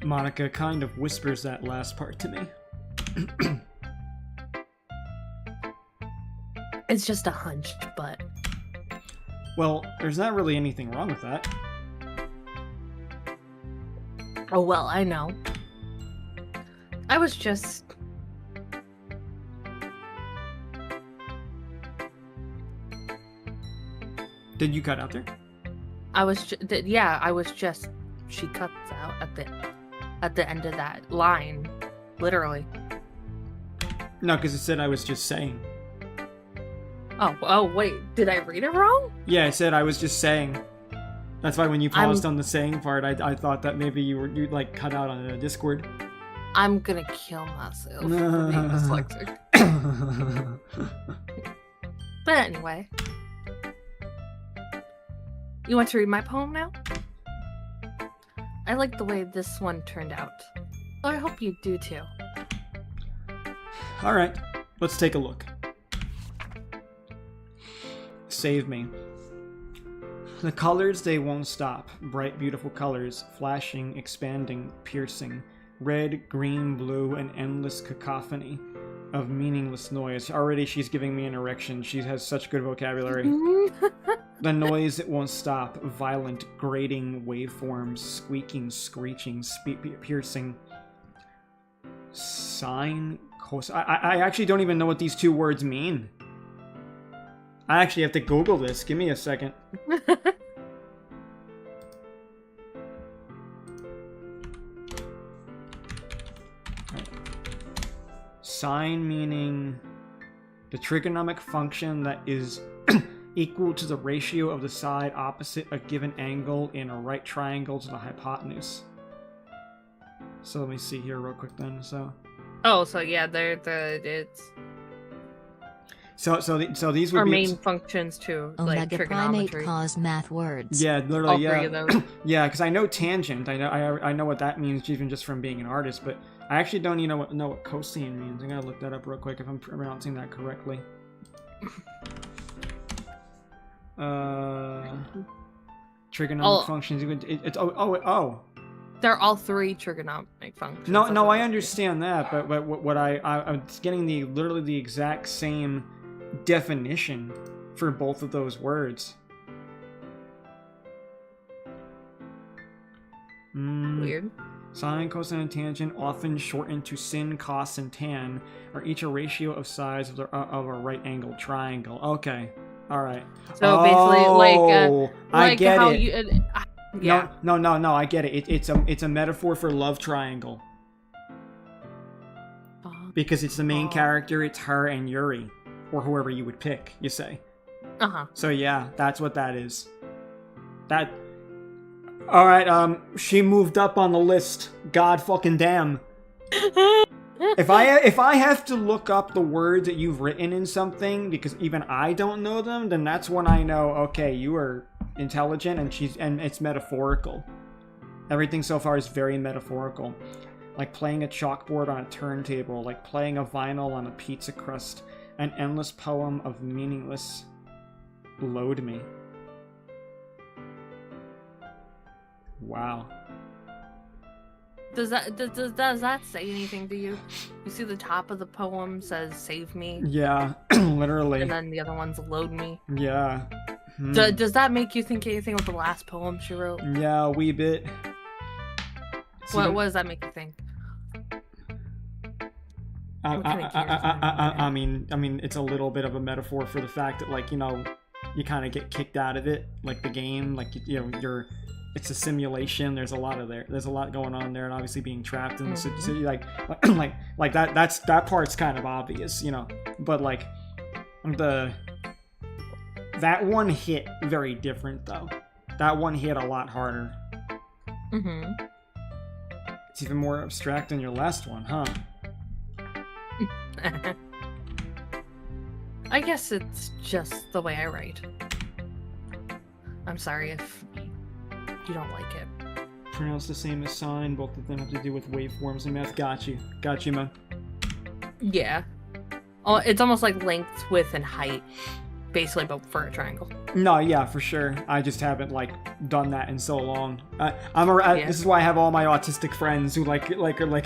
Monica kind of whispers that last part to me. It's just a hunch, but... Well, there's not really anything wrong with that. Oh, well, I know. I was just... Did you cut out there? I was just... She cuts out at the end of that line. Literally. No, because it said I was just saying. Oh, wait. Did I read it wrong? Yeah, I said I was just saying. That's why when you paused on the saying part, I thought that maybe you'd like cut out on Discord. I'm gonna kill myself for being dyslexic. But anyway. You want to read my poem now? I like the way this one turned out. So I hope you do too. Alright, let's take a look. Save me. The colors, they won't stop. Bright, beautiful colors, flashing, expanding, piercing. Red, green, blue, an endless cacophony of meaningless noise. Already she's giving me an erection. She has such good vocabulary. The noise, it won't stop. Violent, grating waveforms, squeaking, screeching, piercing. Sine, cos... I actually don't even know what these two words mean. I actually have to Google this. Give me a second. Sine meaning the trigonomic function that is equal to the ratio of the side opposite a given angle in a right triangle to the hypotenuse. So let me see here real quick then. Oh, so yeah, it's So these would our be main functions too, like Omega trigonometry. primate cause math words. Yeah, literally, All yeah. three of those. Yeah, because I know tangent. I know what that means even just from being an artist, but I actually don't even know what cosine means. I gotta look that up real quick if I'm pronouncing that correctly. Trigonomic functions. It's oh. They're all three trigonometric functions. No, I understand that, but what I'm getting literally the exact same definition for both of those words. Weird. Sine, cosine, and tangent, often shortened to sin, cos, and tan, are each a ratio of sides of a right angled triangle. Okay, all right. So basically, I get how it. Yeah. No, I get it. It's a metaphor for love triangle. Because it's the main character, it's her and Yuri. Or whoever you would pick, you say. Uh-huh. So yeah, that's what that is. Alright, she moved up on the list. God fucking damn. If I have to look up the words that you've written in something, because even I don't know them, then that's when I know, okay, you are intelligent and it's metaphorical. Everything so far is very metaphorical. Like playing a chalkboard on a turntable, like playing a vinyl on a pizza crust. An endless poem of meaningless load me. Wow. Does that say anything to you? You see the top of the poem says "Save me," Yeah, literally. and then the other one's "Load me." Yeah. Does that make you think anything with the last poem she wrote? Yeah, a wee bit. What does that make you think? I mean, it's a little bit of a metaphor for the fact that, like, you know, you kind of get kicked out of it, like the game, like it's a simulation. There's a lot going on there, and obviously being trapped in the city, like that part's kind of obvious, you know. But like that one hit very different though. That one hit a lot harder. Mm-hmm. It's even more abstract than your last one, huh? I guess it's just the way I write. I'm sorry if you don't like it. Pronounced the same as sine, both of them have to do with waveforms and math. Got you, man. Yeah. Oh, it's almost like length, width, and height, basically, but for a triangle. No, yeah, for sure. I just haven't like done that in so long. This is why I have all my autistic friends who are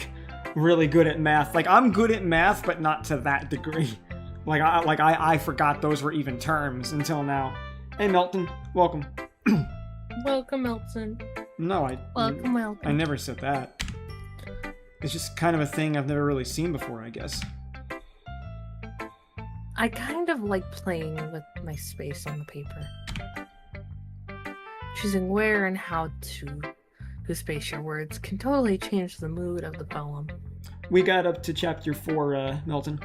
really good at math. Like, I'm good at math, but not to that degree. I forgot those were even terms until now. Hey, Melton, welcome. Welcome, Melton. No, Welcome. I never said that. It's just kind of a thing I've never really seen before, I guess. I kind of like playing with my space on the paper. Choosing where and how to space your words can totally change the mood of the poem. We got up to chapter 4, Melton,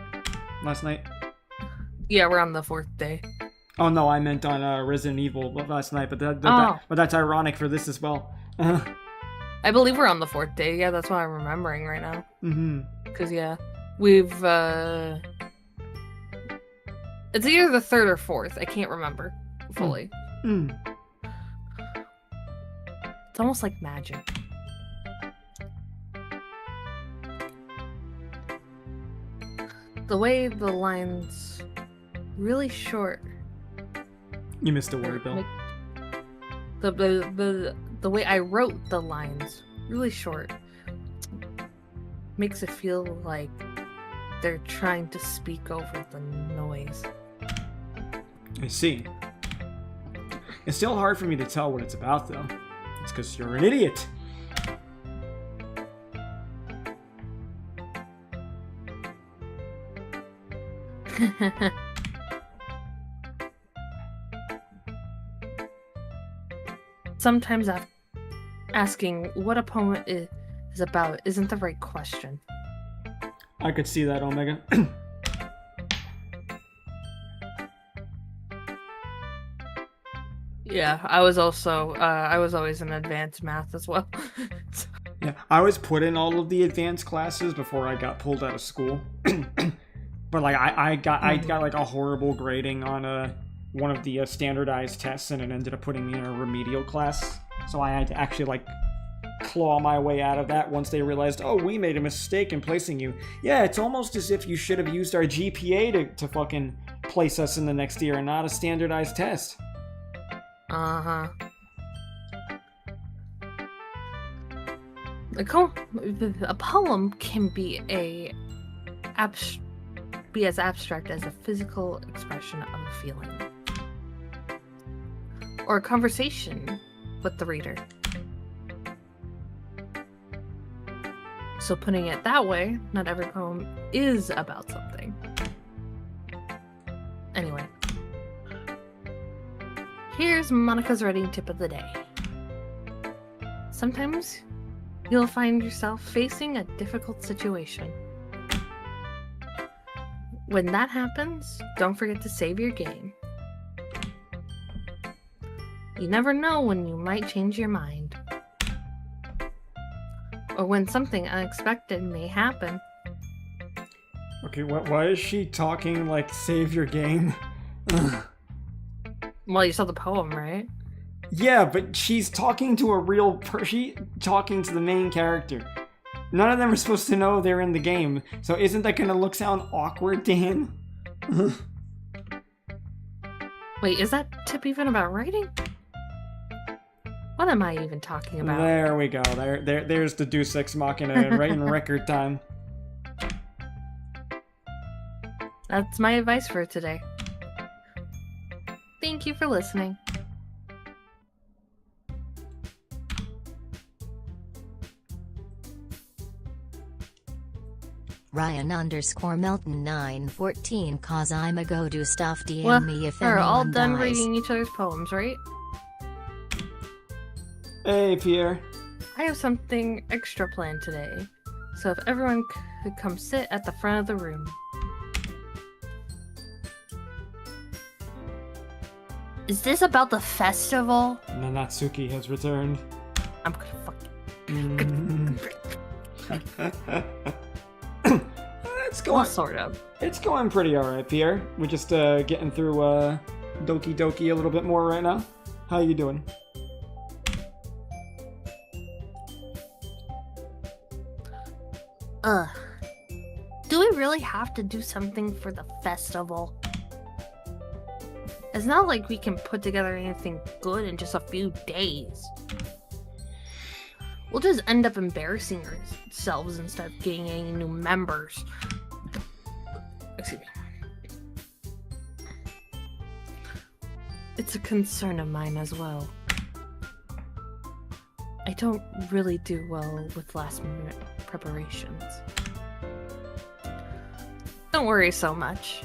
last night. Yeah, we're on the 4th day. Oh no, I meant on Resident Evil last night, but that's ironic for this as well. I believe we're on the 4th day. Yeah, that's what I'm remembering right now. Mm-hmm. Because yeah, we've it's either the 3rd or 4th. I can't remember fully. It's almost like magic. The way the lines really short. You missed a word, Bill. The way I wrote the lines really short makes it feel like they're trying to speak over the noise. I see. It's still hard for me to tell what it's about, though. It's because you're an idiot. Sometimes asking what a poem is about isn't the right question. I could see that, Omega. Yeah, I was always in advanced math as well. Yeah, I was put in all of the advanced classes before I got pulled out of school. But like I got like a horrible grading on one of the standardized tests, and it ended up putting me in a remedial class. So I had to actually like claw my way out of that once they realized, oh, we made a mistake in placing you. Yeah, it's almost as if you should have used our GPA to fucking place us in the next year and not a standardized test. Uh-huh. A poem can be as abstract as a physical expression of a feeling. Or a conversation with the reader. So putting it that way, not every poem is about something. Anyway. Here's Monica's writing tip of the day. Sometimes you'll find yourself facing a difficult situation. When that happens, don't forget to save your game. You never know when you might change your mind. Or when something unexpected may happen. Okay, why is she talking like save your game? Well, you saw the poem, right? Yeah, but she's talking to a real talking to the main character. None of them are supposed to know they're in the game, so isn't that gonna sound awkward to him? Wait, is that tip even about writing? What am I even talking about? There we go. There's the Deus Ex Machina right in record time. That's my advice for today. Thank you for listening. Ryan_Melton914 cause I'm a go do stuff DM Well, me if we're all anyone done dies. reading each other's poems, right? Hey, Pierre. I have something extra planned today, so if everyone could come sit at the front of the room. Is this about the festival? Nanatsuki has returned. I'm gonna fuck It's Well, going. sort of. It's going pretty alright, Pierre. We're just getting through Doki Doki a little bit more right now. How you doing? Do we really have to do something for the festival? It's not like we can put together anything good in just a few days. We'll just end up embarrassing ourselves instead of getting any new members. Excuse me. It's a concern of mine as well. I don't really do well with last-minute preparations. Don't worry so much.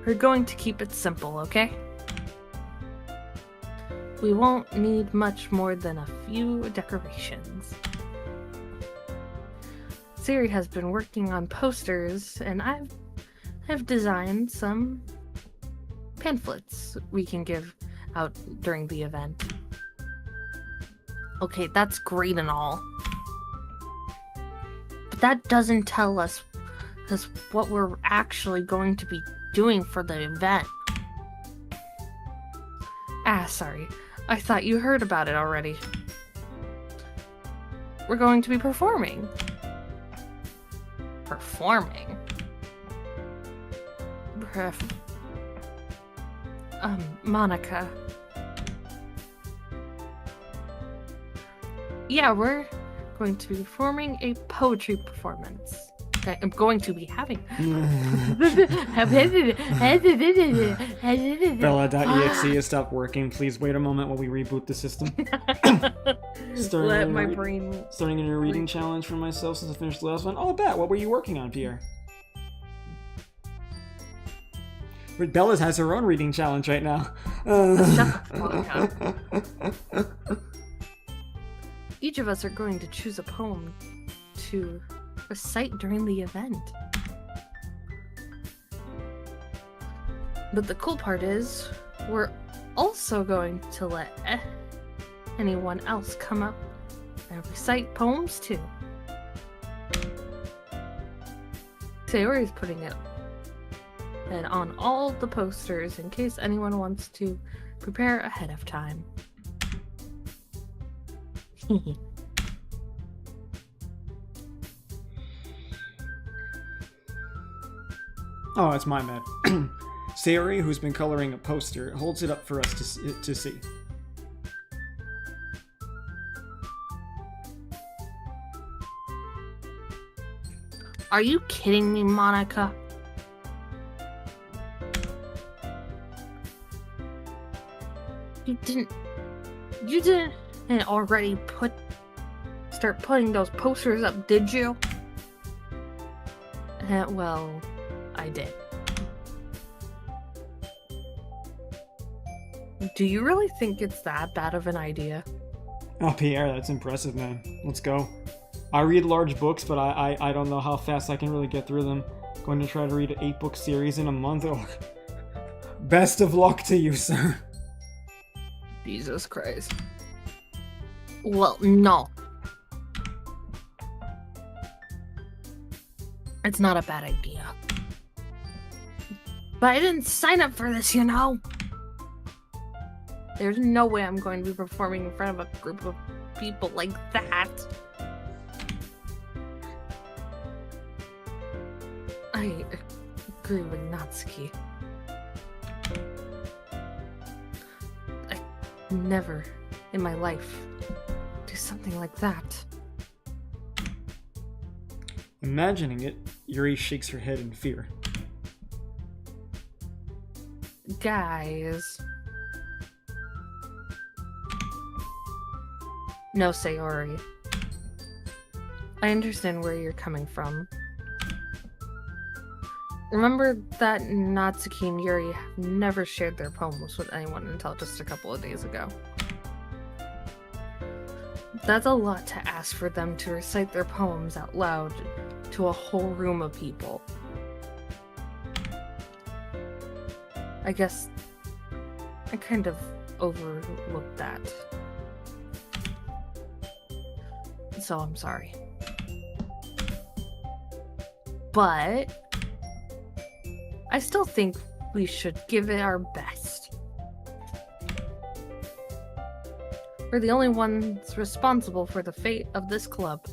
We're going to keep it simple, okay? We won't need much more than a few decorations. Siri has been working on posters, and I've designed some pamphlets we can give out during the event. Okay, that's great and all. But that doesn't tell us what we're actually going to be doing for the event. Sorry. I thought you heard about it already. We're going to be performing. Performing? Monica. Yeah, we're going to be performing a poetry performance. I'm going to be having. Bella.exe has stopped working. Please wait a moment while we reboot the system. Let my brain. Starting a new reading challenge for myself since I finished the last one. Oh, I bet. What were you working on, Pierre? But Bella's has her own reading challenge right now. Shut the fuck up. Each of us are going to choose a poem to recite during the event. But the cool part is, we're also going to let anyone else come up and recite poems too. Sayori's putting it and on all the posters in case anyone wants to prepare ahead of time. Oh, it's my bad. Sayori, who's been coloring a poster, holds it up for us to see. Are you kidding me, Monica? You didn't already start putting those posters up, did you? Well, I did. Do you really think it's that bad of an idea? Oh, Pierre, that's impressive, man. Let's go. I read large books, but I don't know how fast I can really get through them. Going to try to read an 8-book series in a month. Oh. Best of luck to you, sir. Jesus Christ. Well, no. It's not a bad idea. But I didn't sign up for this, you know? There's no way I'm going to be performing in front of a group of people like that. I agree with Natsuki. I never in my life do something like that. Imagining it, Yuri shakes her head in fear. Guys. No, Sayori. I understand where you're coming from. Remember that Natsuki and Yuri have never shared their poems with anyone until just a couple of days ago. That's a lot to ask for them to recite their poems out loud to a whole room of people. I guess I kind of overlooked that. So I'm sorry. But I still think we should give it our best. We're the only ones responsible for the fate of this club.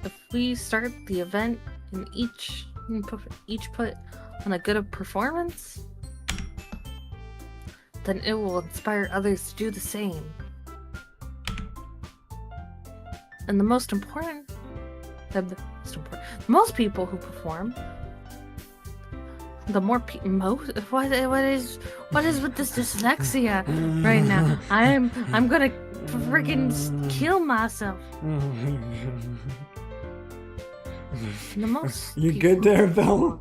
If we start the event and each put on a good performance, then it will inspire others to do the same. And the most important, most people who perform, the more what is with this dyslexia right now? I'm gonna freaking kill myself. The most You good there, Belle?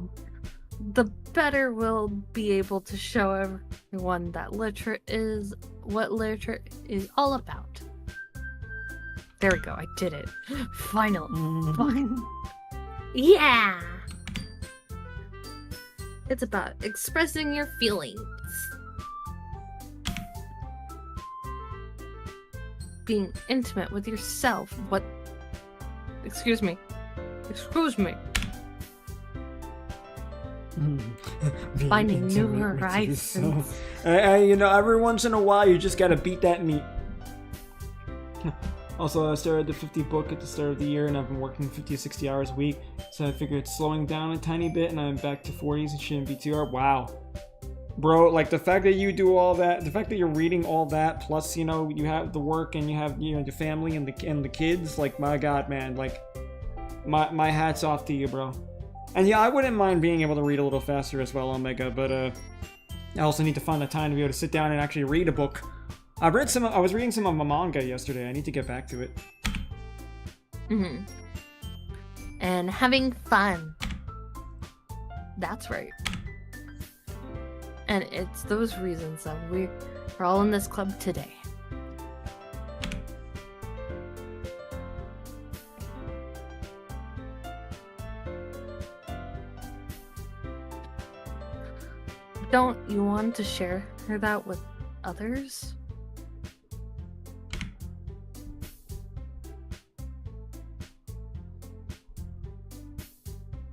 The better we'll be able to show everyone that literature is what literature is all about. There we go, I did it. Finally. Fine. Yeah! It's about expressing your feelings. Being intimate with yourself. What? Excuse me. Finding new horizons. Every once in a while you just gotta beat that meat. Also, I started the 50 book at the start of the year, and I've been working 50 to 60 hours a week, so I figured it's slowing down a tiny bit, and I'm back to 40s. It shouldn't be too hard. Wow. Bro, like, the fact that you do all that, the fact that you're reading all that, plus, you have the work, and you have, your family and the kids, like, my god, man, like, my hat's off to you, bro. And yeah, I wouldn't mind being able to read a little faster as well, Omega, but, I also need to find the time to be able to sit down and actually read a book. I was reading some of my manga yesterday. I need to get back to it. Mm-hmm. And having fun. That's right. And it's those reasons that we're all in this club today. Don't you want to share that with others?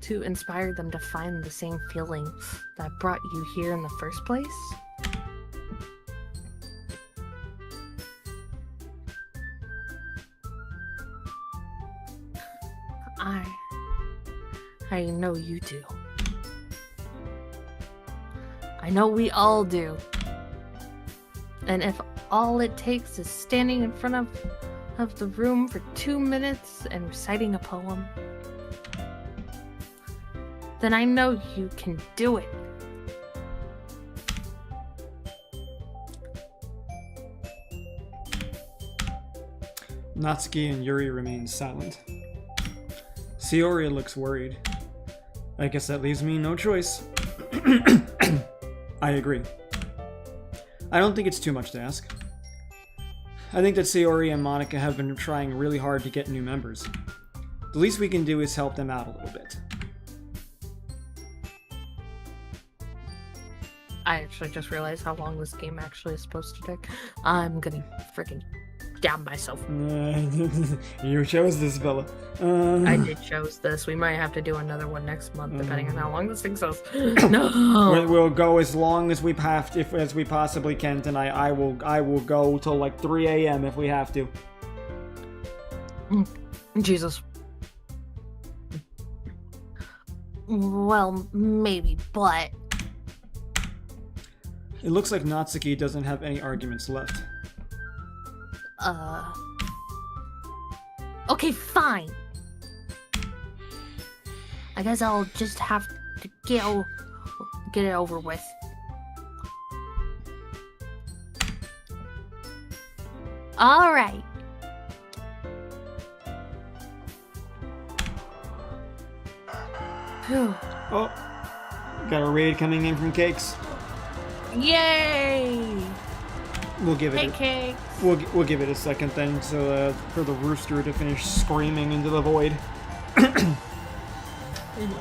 To inspire them to find the same feeling that brought you here in the first place? I know you do. I know we all do. And if all it takes is standing in front of the room for 2 minutes and reciting a poem, then I know you can do it. Natsuki and Yuri remain silent. Sayori looks worried. I guess that leaves me no choice. I agree. I don't think it's too much to ask. I think that Sayori and Monica have been trying really hard to get new members. The least we can do is help them out a little bit. I actually just realized how long this game actually is supposed to take. I'm gonna freaking stab myself. You chose this, Bella. I did chose this. We might have to do another one next month, depending on how long this thing goes. No. We'll go as long as we have to, as we possibly can tonight. I will go till like 3 a.m. if we have to. Jesus. Well, maybe, but It looks like Natsuki doesn't have any arguments left. Okay, fine. I guess I'll just have to get it over with. All right. Phew. Oh, got a raid coming in from Cakes. Yay! We'll give it. Hey, Cakes. We'll give it a second then, so for the rooster to finish screaming into the void.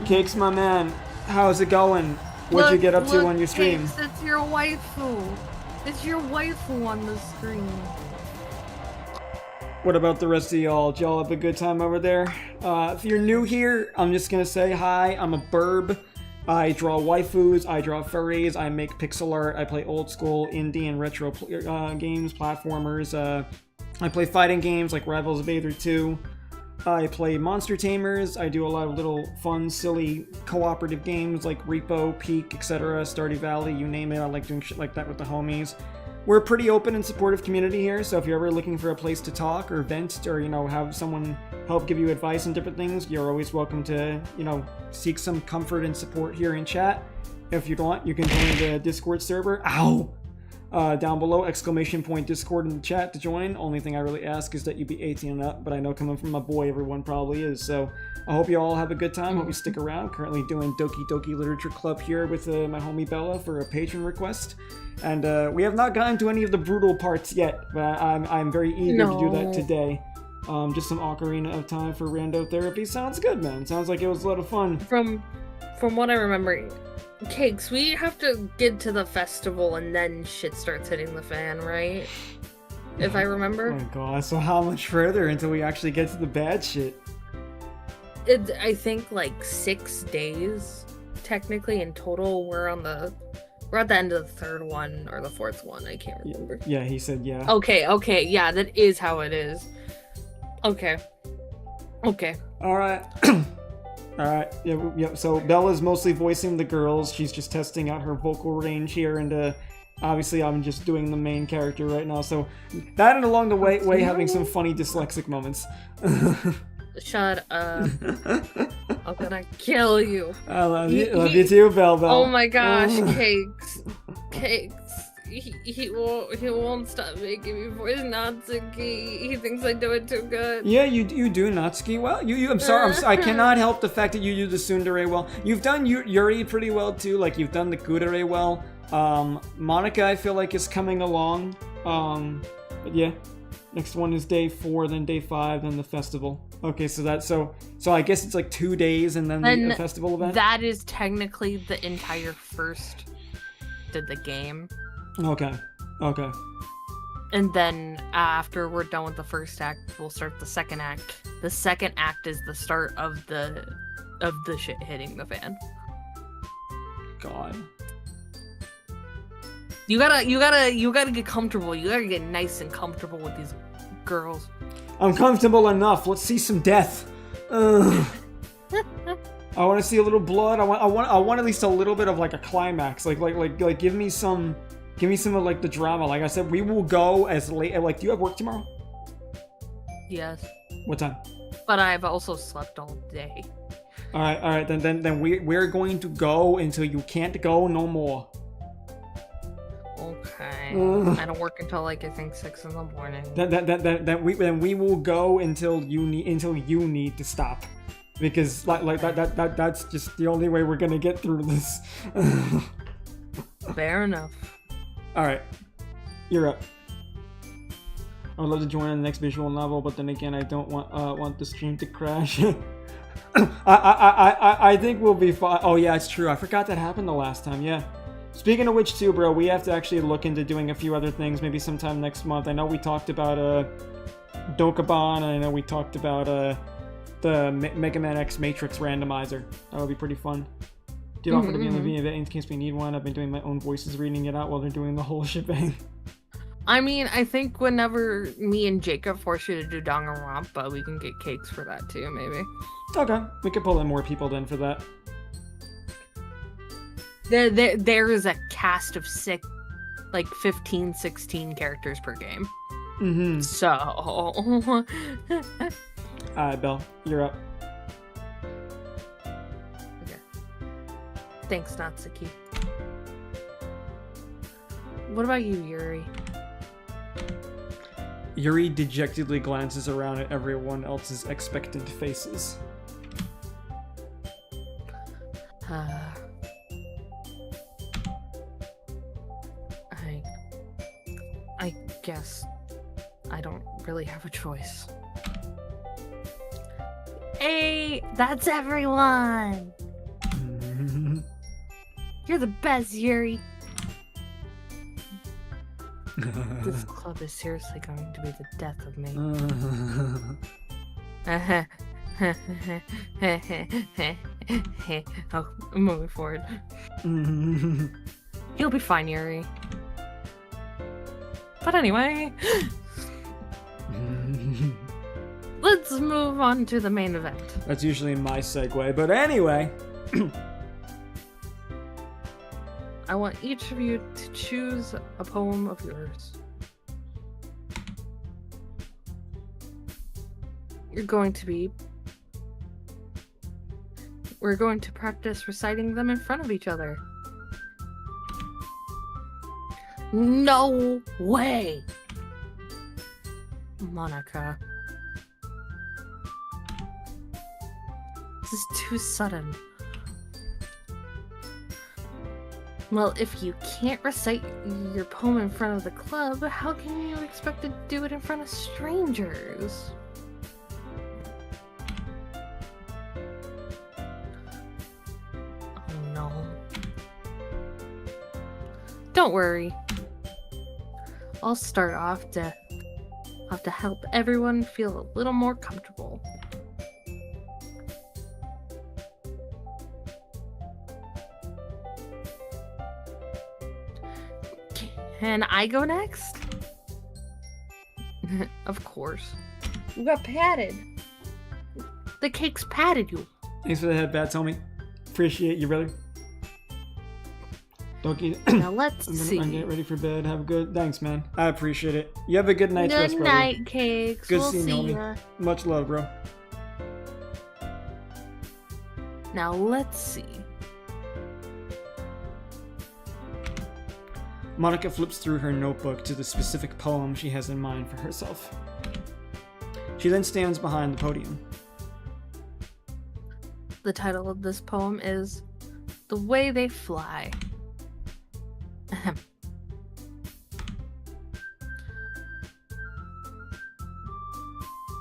Cakes, my man, how's it going? What'd you get up to on your stream? Cakes, it's your waifu. It's your waifu on the screen. What about the rest of y'all? Did y'all have a good time over there? If you're new here, I'm just gonna say hi. I'm a burb. I draw waifus, I draw furries, I make pixel art, I play old school indie and retro games, platformers. I play fighting games like Rivals of Aether 2. I play Monster Tamers. I do a lot of little fun, silly, cooperative games like Repo, Peak, etc., Stardew Valley, you name it. I like doing shit like that with the homies. We're a pretty open and supportive community here, so if you're ever looking for a place to talk or vent or, have someone help give you advice on different things, you're always welcome to, seek some comfort and support here in chat. If you want, you can join the Discord server. Ow! Down below, !Discord in the chat to join. Only thing I really ask is that you be 18 and up, but I know coming from my boy, everyone probably is, so I hope you all have a good time. Hope you stick around. Currently doing Doki Doki Literature Club here with my homie Bella for a patron request. And we have not gotten to any of the brutal parts yet, but I'm very eager to do that today. Just some Ocarina of Time for rando therapy. Sounds good, man. Sounds like it was a lot of fun. From what I remember, Cakes, we have to get to the festival and then shit starts hitting the fan, right? If I remember. Oh my god, so how much further until we actually get to the bad shit? I think like 6 days, technically, in total. We're at the end of the third one or the fourth one. I can't remember. Yeah, he said yeah. Okay, yeah, that is how it is. Okay. Alright. Alright, yeah, so Bella's mostly voicing the girls. She's just testing out her vocal range here, and obviously I'm just doing the main character right now. So that, and along the way having some funny dyslexic moments. Shut up. I'm gonna kill you. I love you. Love you too, Bell. Oh my gosh, Cakes. He won't stop making me voice Natsuki. He thinks I do it too good. Yeah, you do Natsuki well. I'm sorry. I cannot help the fact that you do the tsundere well. You've done Yuri pretty well too. Like, you've done the kudere well. Monica, I feel like, is coming along. But yeah, next one is day 4, then day 5, then the festival. Okay, so I guess it's like 2 days and then the festival event. That is technically the entire first of the game. Okay. And then after we're done with the first act, we'll start the second act. The second act is the start of the shit hitting the fan. God. You gotta get comfortable. You gotta get nice and comfortable with these girls. I'm comfortable enough. Let's see some death. I want to see a little blood. I want at least a little bit of like a climax. Like give me some of like the drama. Like I said, we will go as late. Like, do you have work tomorrow? Yes. What time? But I've also slept all day. All right. Then we're going to go until you can't go no more. Okay. I don't work until like I think 6 in the morning. Then we will go until you need to stop, because that's just the only way we're gonna get through this. Fair enough. All right, you're up. I would love to join in the next visual novel, but then again, I don't want the stream to crash. I think we'll be fine. Oh yeah, it's true. I forgot that happened the last time. Yeah. Speaking of which, too, bro, we have to actually look into doing a few other things maybe sometime next month. I know we talked about Dokabon, and I know we talked about the Mega Man X Matrix randomizer. That would be pretty fun. Did offer to be in the video in case we need one. I've been doing my own voices, reading it out while they're doing the whole shebang. I mean, I think whenever me and Jacob force you to do Danganronpa, we can get cakes for that too, maybe. Okay, we could pull in more people then for that. There is a cast of 15, 16 characters per game. Mm-hmm. So... Alright, Belle, you're up. Okay. Thanks, Natsuki. What about you, Yuri? Yuri dejectedly glances around at everyone else's expectant faces. I guess I don't really have a choice. Hey, that's everyone! You're the best, Yuri! This club is seriously going to be the death of me. Oh, I'm moving forward. You'll be fine, Yuri. But anyway, let's move on to the main event. That's usually my segue, but anyway. I want each of you to choose a poem of yours. We're going to practice reciting them in front of each other. No way! Monica. This is too sudden. Well, if you can't recite your poem in front of the club, how can you expect to do it in front of strangers? Oh no. Don't worry. I'll start off to help everyone feel a little more comfortable. Can I go next? Of course. You got patted. The cake's patted you. Thanks for the head bats, homie. Appreciate you, brother. Don't get. Now let's see. I'm getting ready for bed. Have a good. Thanks, man. I appreciate it. You have a good night's rest, Good brother. night, cakes. Good We'll seeing you, see homie. ya. Much love, bro. Now let's see. Monica flips through her notebook to the specific poem she has in mind for herself. She then stands behind the podium. The title of this poem is The Way They Fly. Ahem.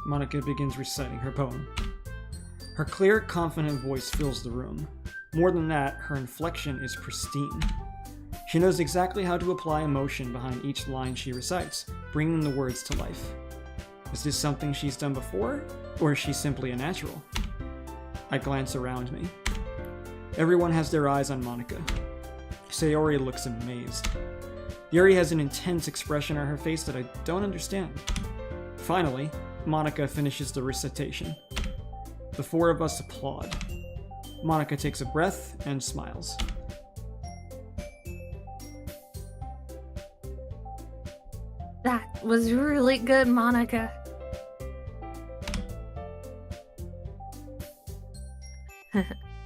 Monica begins reciting her poem. Her clear, confident voice fills the room. More than that, her inflection is pristine. She knows exactly how to apply emotion behind each line she recites, bringing the words to life. Is this something she's done before, or is she simply a natural? I glance around me. Everyone has their eyes on Monica. Sayori looks amazed. Yuri has an intense expression on her face that I don't understand. Finally, Monica finishes the recitation. The four of us applaud. Monica takes a breath and smiles. That was really good, Monica.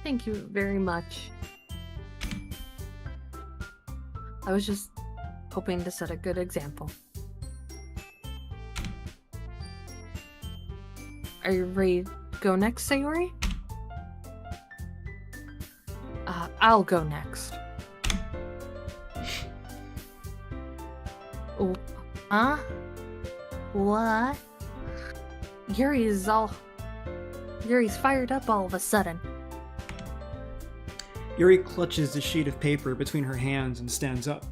Thank you very much. I was just hoping to set a good example. Are you ready to go next, Sayori? I'll go next. Oh, huh? What? Yuri's fired up all of a sudden. Yuri clutches the sheet of paper between her hands and stands up.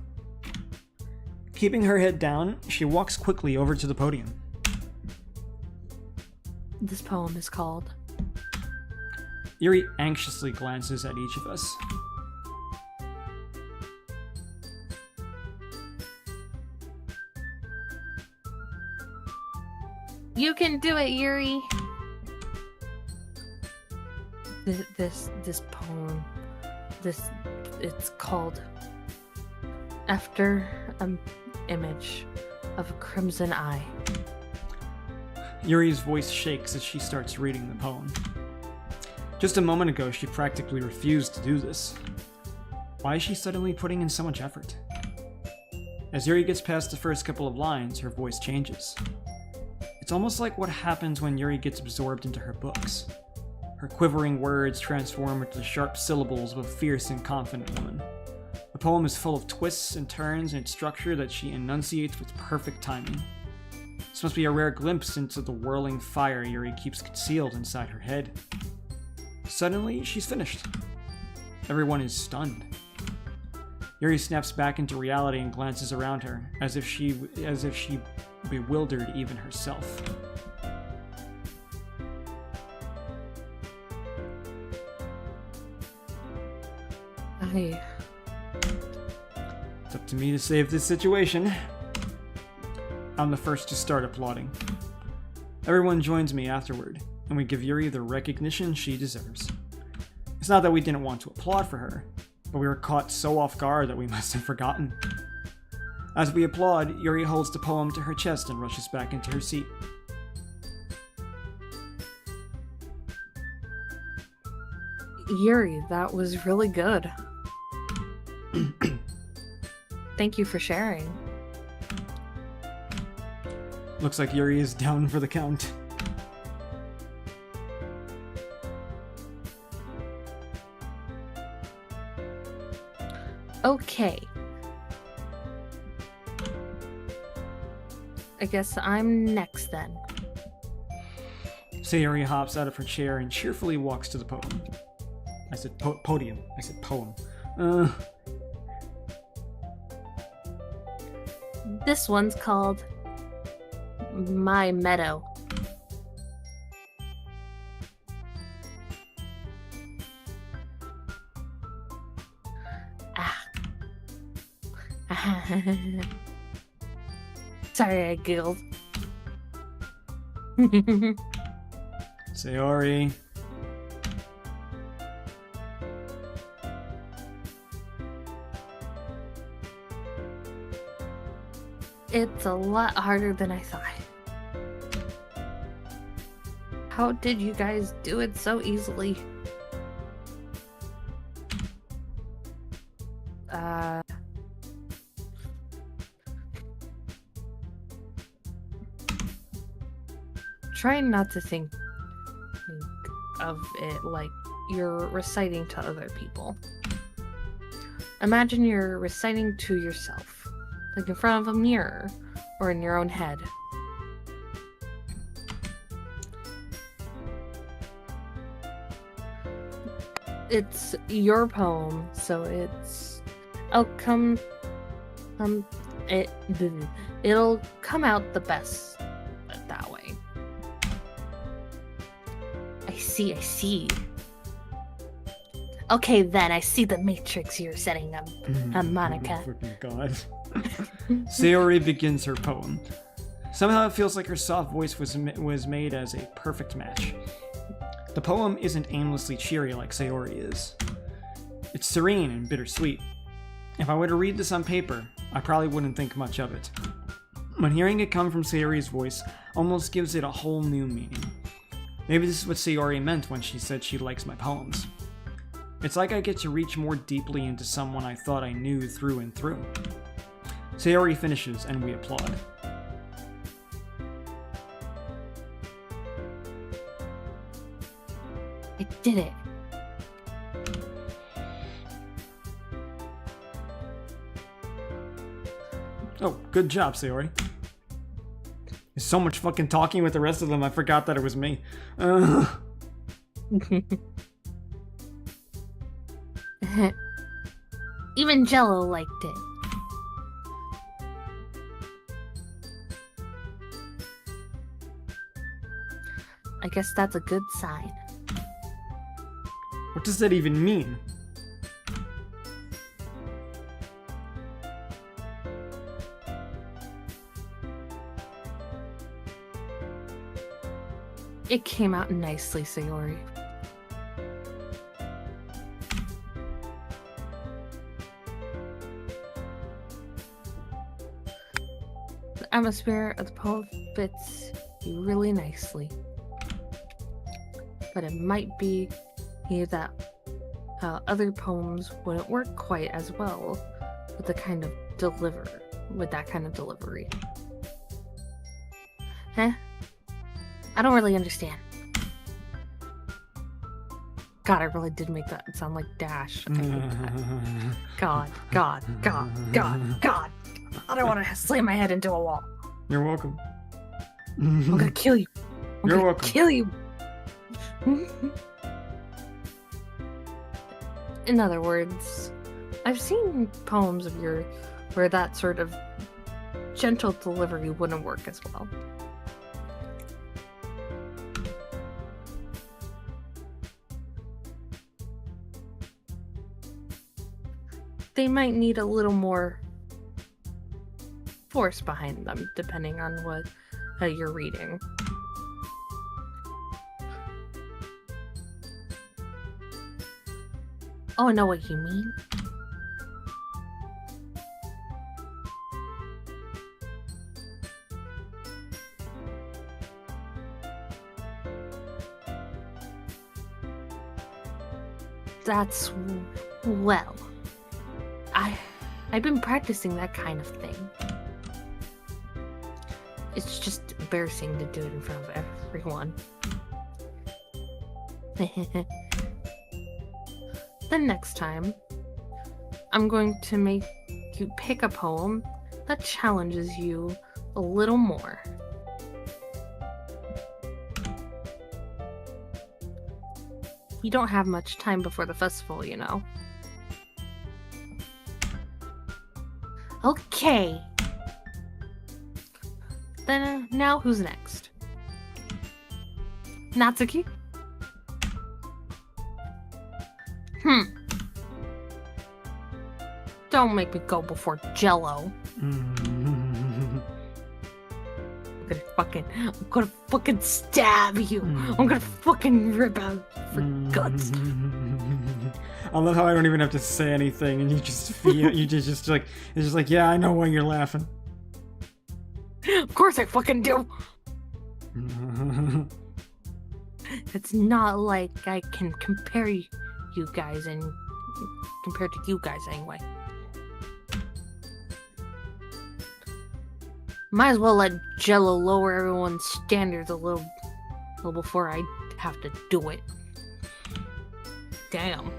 Keeping her head down, she walks quickly over to the podium. This poem is called... Yuri anxiously glances at each of us. You can do it, Yuri! This poem... It's called... After an image of a crimson eye. Yuri's voice shakes as she starts reading the poem. Just a moment ago, she practically refused to do this. Why is she suddenly putting in so much effort? As Yuri gets past the first couple of lines, her voice changes. It's almost like what happens when Yuri gets absorbed into her books. Her quivering words transform into the sharp syllables of a fierce and confident woman. The poem is full of twists and turns in its structure that she enunciates with perfect timing. This must be a rare glimpse into the whirling fire Yuri keeps concealed inside her head. Suddenly, she's finished. Everyone is stunned. Yuri snaps back into reality and glances around her, as if she bewildered even herself. It's up to me to save this situation. I'm the first to start applauding. Everyone joins me afterward, and we give Yuri the recognition she deserves. It's not that we didn't want to applaud for her, but we were caught so off guard that we must have forgotten. As we applaud, Yuri holds the poem to her chest and rushes back into her seat. Yuri, that was really good. Thank you for sharing. Looks like Yuri is down for the count. Okay. I guess I'm next then. Sayori hops out of her chair and cheerfully walks to the podium. I said podium. I said poem. This one's called My Meadow. Sorry, I giggled. Sayori. It's a lot harder than I thought. How did you guys do it so easily? Try not to think of it like you're reciting to other people. Imagine you're reciting to yourself, like in front of a mirror or in your own head. It's your poem, so it's it'll come out the best that way. I see. Okay, then I see the matrix you're setting up, Monica. Freaking God. Sayori begins her poem. Somehow it feels like her soft voice was made as a perfect match. The poem isn't aimlessly cheery like Sayori is. It's serene and bittersweet. If I were to read this on paper, I probably wouldn't think much of it. But hearing it come from Sayori's voice almost gives it a whole new meaning. Maybe this is what Sayori meant when she said she likes my poems. It's like I get to reach more deeply into someone I thought I knew through and through. Sayori finishes and we applaud. I did it. Oh, good job, Sayori. There's so much fucking talking with the rest of them, I forgot that it was me. Even Jello liked it. I guess that's a good sign. What does that even mean? It came out nicely, Sayori. The atmosphere of the poem fits you really nicely. But it might be that other poems wouldn't work quite as well with that kind of delivery. Huh? I don't really understand. God, I really did make that sound like Dash. I hate that. God. I don't want to slam my head into a wall. You're welcome. I'm gonna kill you. You're welcome. Kill you. In other words, I've seen poems of yours where that sort of gentle delivery wouldn't work as well. They might need a little more force behind them, depending on what you're reading. Oh, I know what you mean. That's... well... I've been practicing that kind of thing. It's just embarrassing to do it in front of everyone. The next time, I'm going to make you pick a poem that challenges you a little more. You don't have much time before the festival, you know. Okay. Then, now who's next? Natsuki? Don't make me go before Jello. I'm gonna fucking stab you. I'm gonna fucking rip out your guts. I love how I don't even have to say anything, and you just feel just like it's just like, yeah, I know why you're laughing. Of course I fucking do. It's not like I can compare you guys and compared to you guys anyway. Might as well let Jello lower everyone's standards a little before I have to do it. Damn.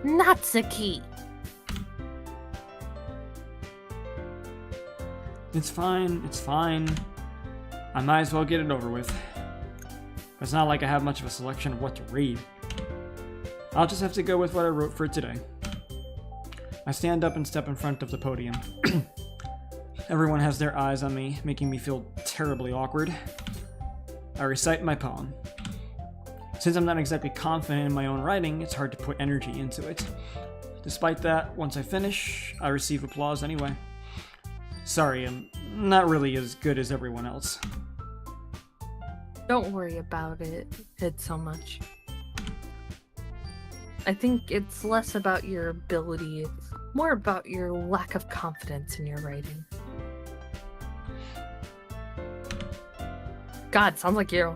Natsuki! It's fine. I might as well get it over with. It's not like I have much of a selection of what to read. I'll just have to go with what I wrote for today. I stand up and step in front of the podium. Everyone has their eyes on me, making me feel terribly awkward. I recite my poem. Since I'm not exactly confident in my own writing, it's hard to put energy into it. Despite that, once I finish, I receive applause anyway. Sorry, I'm not really as good as everyone else. Don't worry about it so much. I think it's less about your ability, more about your lack of confidence in your writing. God, sounds like you.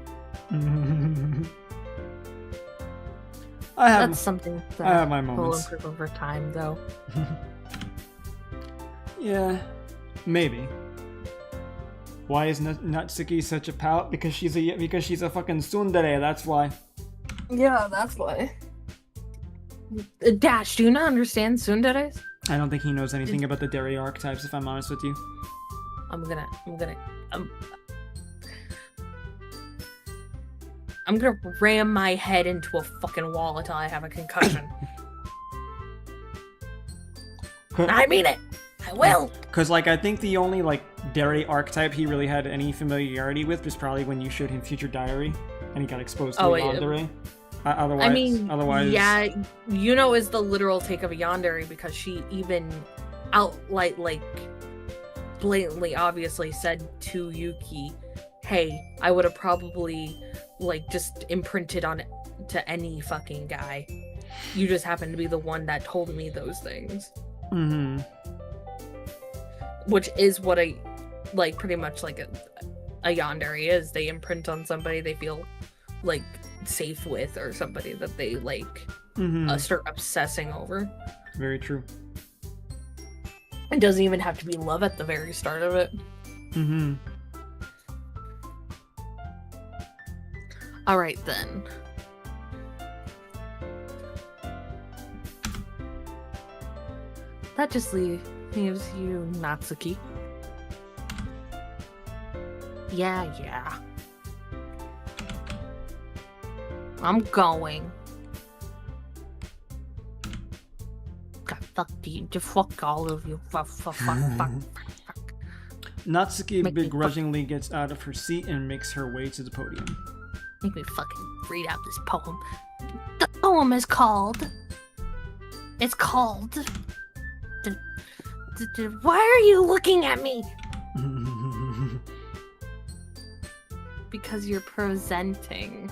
That's something that I have my will moments. improve over time, though. Yeah, maybe. Why is Natsuki such a pout? Because she's a fucking tsundere, that's why. Yeah, that's why. Dash, do you not understand tsunderes? I don't think he knows anything about the dairy archetypes, if I'm honest with you. I'm I'm gonna ram my head into a fucking wall until I have a concussion. I mean it! I will! Because, like, I think the only, like, Derry archetype he really had any familiarity with was probably when you showed him Future Diary, and he got exposed to Yandere. Otherwise... Yeah, Yuno is the literal take of a Yandere because she even blatantly, obviously said to Yuki, hey, I would have probably, like, just imprinted on it to any fucking guy. You just happen to be the one that told me those things. Mm-hmm. Which is what pretty much like a yandere is. They imprint on somebody they feel, like, safe with, or somebody that they, like, start obsessing over. Very true. It doesn't even have to be love at the very start of it. Mm-hmm. Alright, then. That just leaves you, Natsuki. Yeah. I'm going. God, fuck you. Just fuck all of you. Fuck. Natsuki begrudgingly gets out of her seat and makes her way to the podium. Make me fucking read out this poem. The poem is called... It's called... Why are you looking at me? Because you're presenting.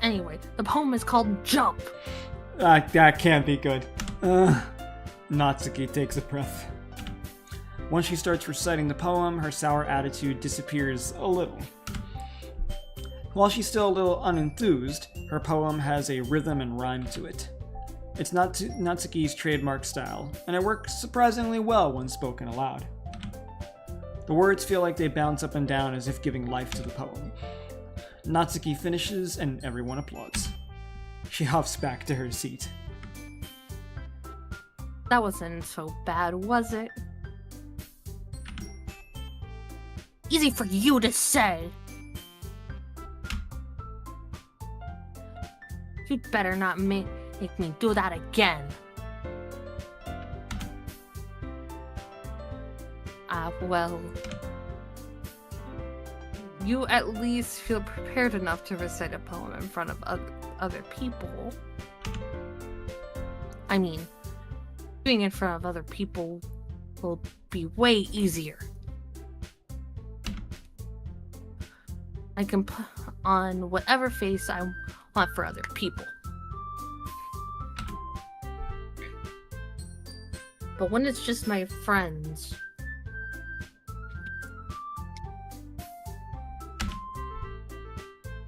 Anyway, the poem is called Jump. That can't be good. Natsuki takes a breath. Once she starts reciting the poem, her sour attitude disappears a little. While she's still a little unenthused, her poem has a rhythm and rhyme to it. It's Natsuki's trademark style, and it works surprisingly well when spoken aloud. The words feel like they bounce up and down as if giving life to the poem. Natsuki finishes and everyone applauds. She huffs back to her seat. That wasn't so bad, was it? Easy for you to say. You'd better not make me do that again. Well... You at least feel prepared enough to recite a poem in front of other people. I mean, doing it in front of other people will be way easier. I can put on whatever face I want for other people. But when it's just my friends...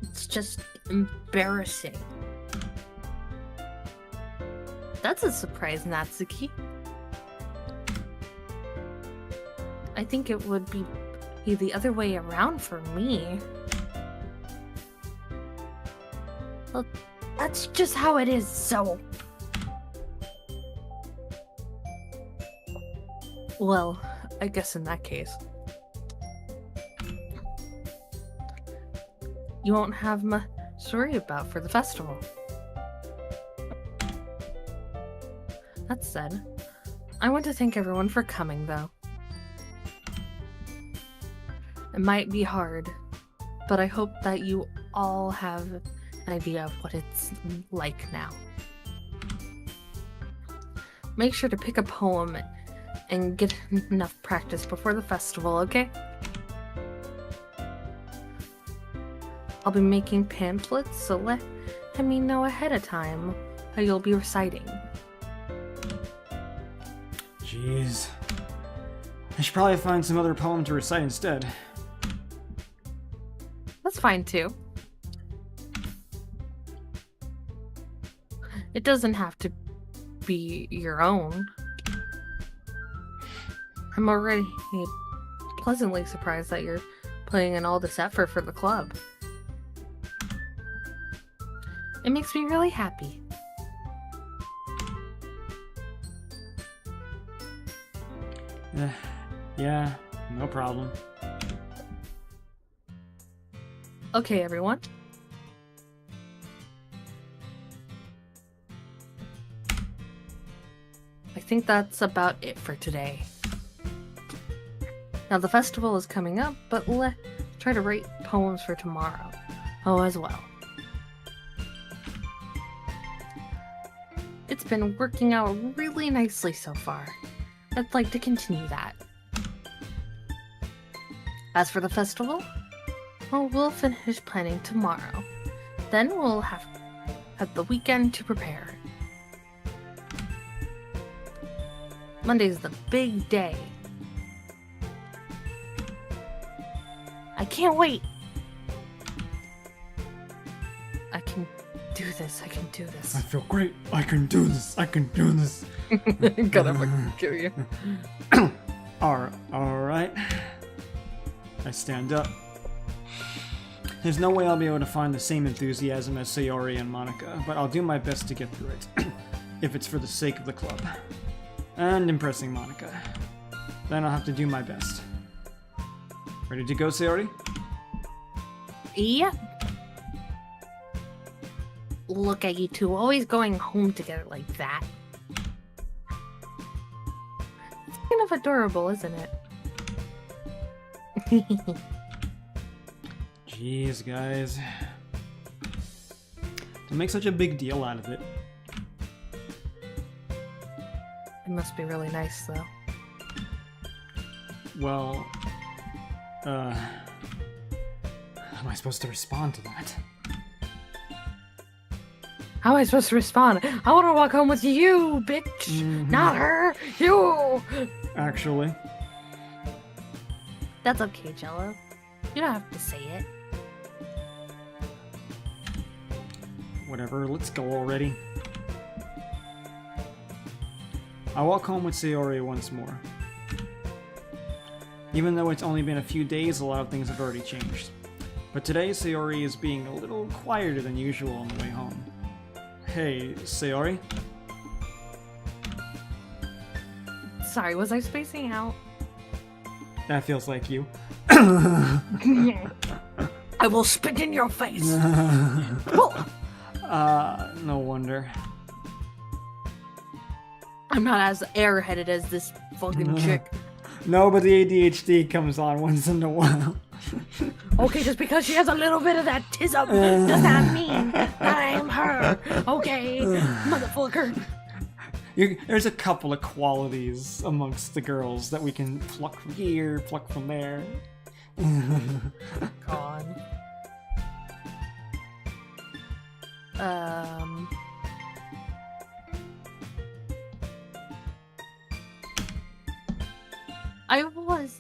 it's just embarrassing. That's a surprise, Natsuki. I think it would be the other way around for me. Well, that's just how it is, so... Well, I guess in that case... you won't have much to worry about for the festival. That said, I want to thank everyone for coming, though. It might be hard, but I hope that you all have an idea of what it's like now. Make sure to pick a poem and get enough practice before the festival, okay? I'll be making pamphlets, so let me know ahead of time how you'll be reciting. Jeez. I should probably find some other poem to recite instead. That's fine too. It doesn't have to be your own. I'm already pleasantly surprised that you're putting in all this effort for the club. It makes me really happy. Yeah, no problem. Okay, everyone. I think that's about it for today. Now the festival is coming up, but let's try to write poems for tomorrow. Oh, as well. It's been working out really nicely so far. I'd like to continue that. As for the festival, well, we'll finish planning tomorrow. Then we'll have the weekend to prepare. Monday's the big day. I can't wait! I can do this, I can do this. I feel great. I can do this. I can do this. Gotta fucking kill you. Alright. I stand up. There's no way I'll be able to find the same enthusiasm as Sayori and Monica, but I'll do my best to get through it. If it's for the sake of the club. And impressing Monica. Then I'll have to do my best. Ready to go, Sayori? Yeah. Look at you two, always going home together like that. It's kind of adorable, isn't it? Jeez, guys. To make such a big deal out of it. It must be really nice, though. Well, how am I supposed to respond to that? How am I supposed to respond? I want to walk home with you, bitch! Mm-hmm. Not her! You! Actually. That's okay, Jello. You don't have to say it. Whatever, let's go already. I walk home with Sayori once more. Even though it's only been a few days, a lot of things have already changed. But today, Sayori is being a little quieter than usual on the way home. Hey, Sayori? Sorry, was I spacing out? That feels like you. I will spit in your face! No wonder. I'm not as airheaded as this fucking chick. No, but the ADHD comes on once in a while. Okay, just because she has a little bit of that tism does not mean that I am her. Okay, motherfucker. There's a couple of qualities amongst the girls that we can pluck from here, pluck from there. God. I was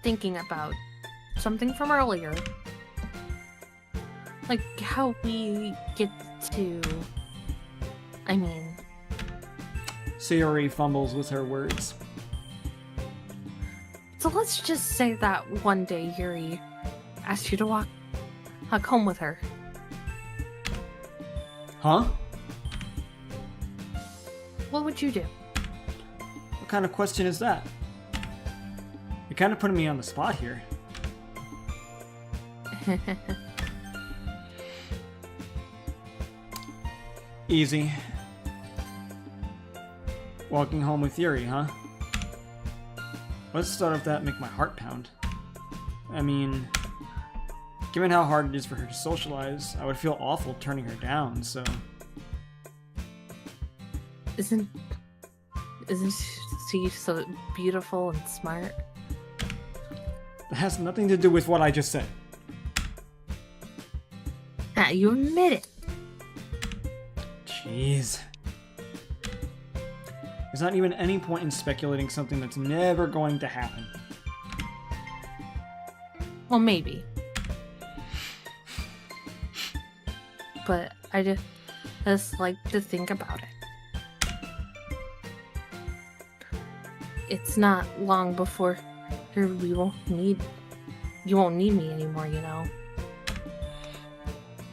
thinking about something from earlier. Like how we get to... I mean... Sayori fumbles with her words. So let's just say that one day Yuri asked you to walk home with her. Huh? What would you do? What kind of question is that? You're kind of putting me on the spot here. Easy. Walking home with Yuri, huh? Let's start with that and make my heart pound. I mean, given how hard it is for her to socialize, I would feel awful turning her down, so... Isn't she so beautiful and smart? That has nothing to do with what I just said. Ah, you admit it. Jeez. There's not even any point in speculating something that's never going to happen. Well, maybe. But I just like to think about it. It's not long before you won't need me anymore, you know.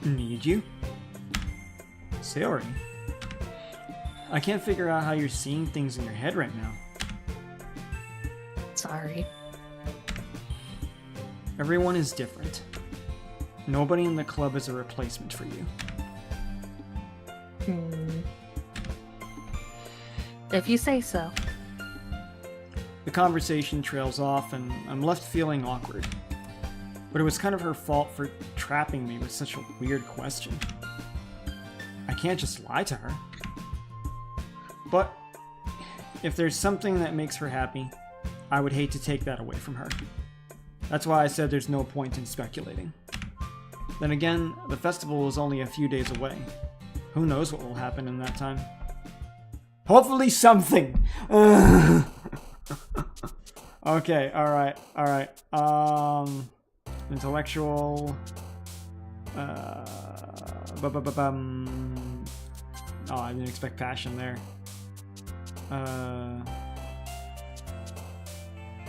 Need you? Sayori. I can't figure out how you're seeing things in your head right now. Sorry. Everyone is different. Nobody in the club is a replacement for you. If you say so. The conversation trails off, and I'm left feeling awkward. But it was kind of her fault for trapping me with such a weird question. I can't just lie to her. But if there's something that makes her happy, I would hate to take that away from her. That's why I said there's no point in speculating. Then again, the festival is only a few days away. Who knows what will happen in that time? Hopefully something! Okay, alright. Intellectual... Oh, I didn't expect passion there.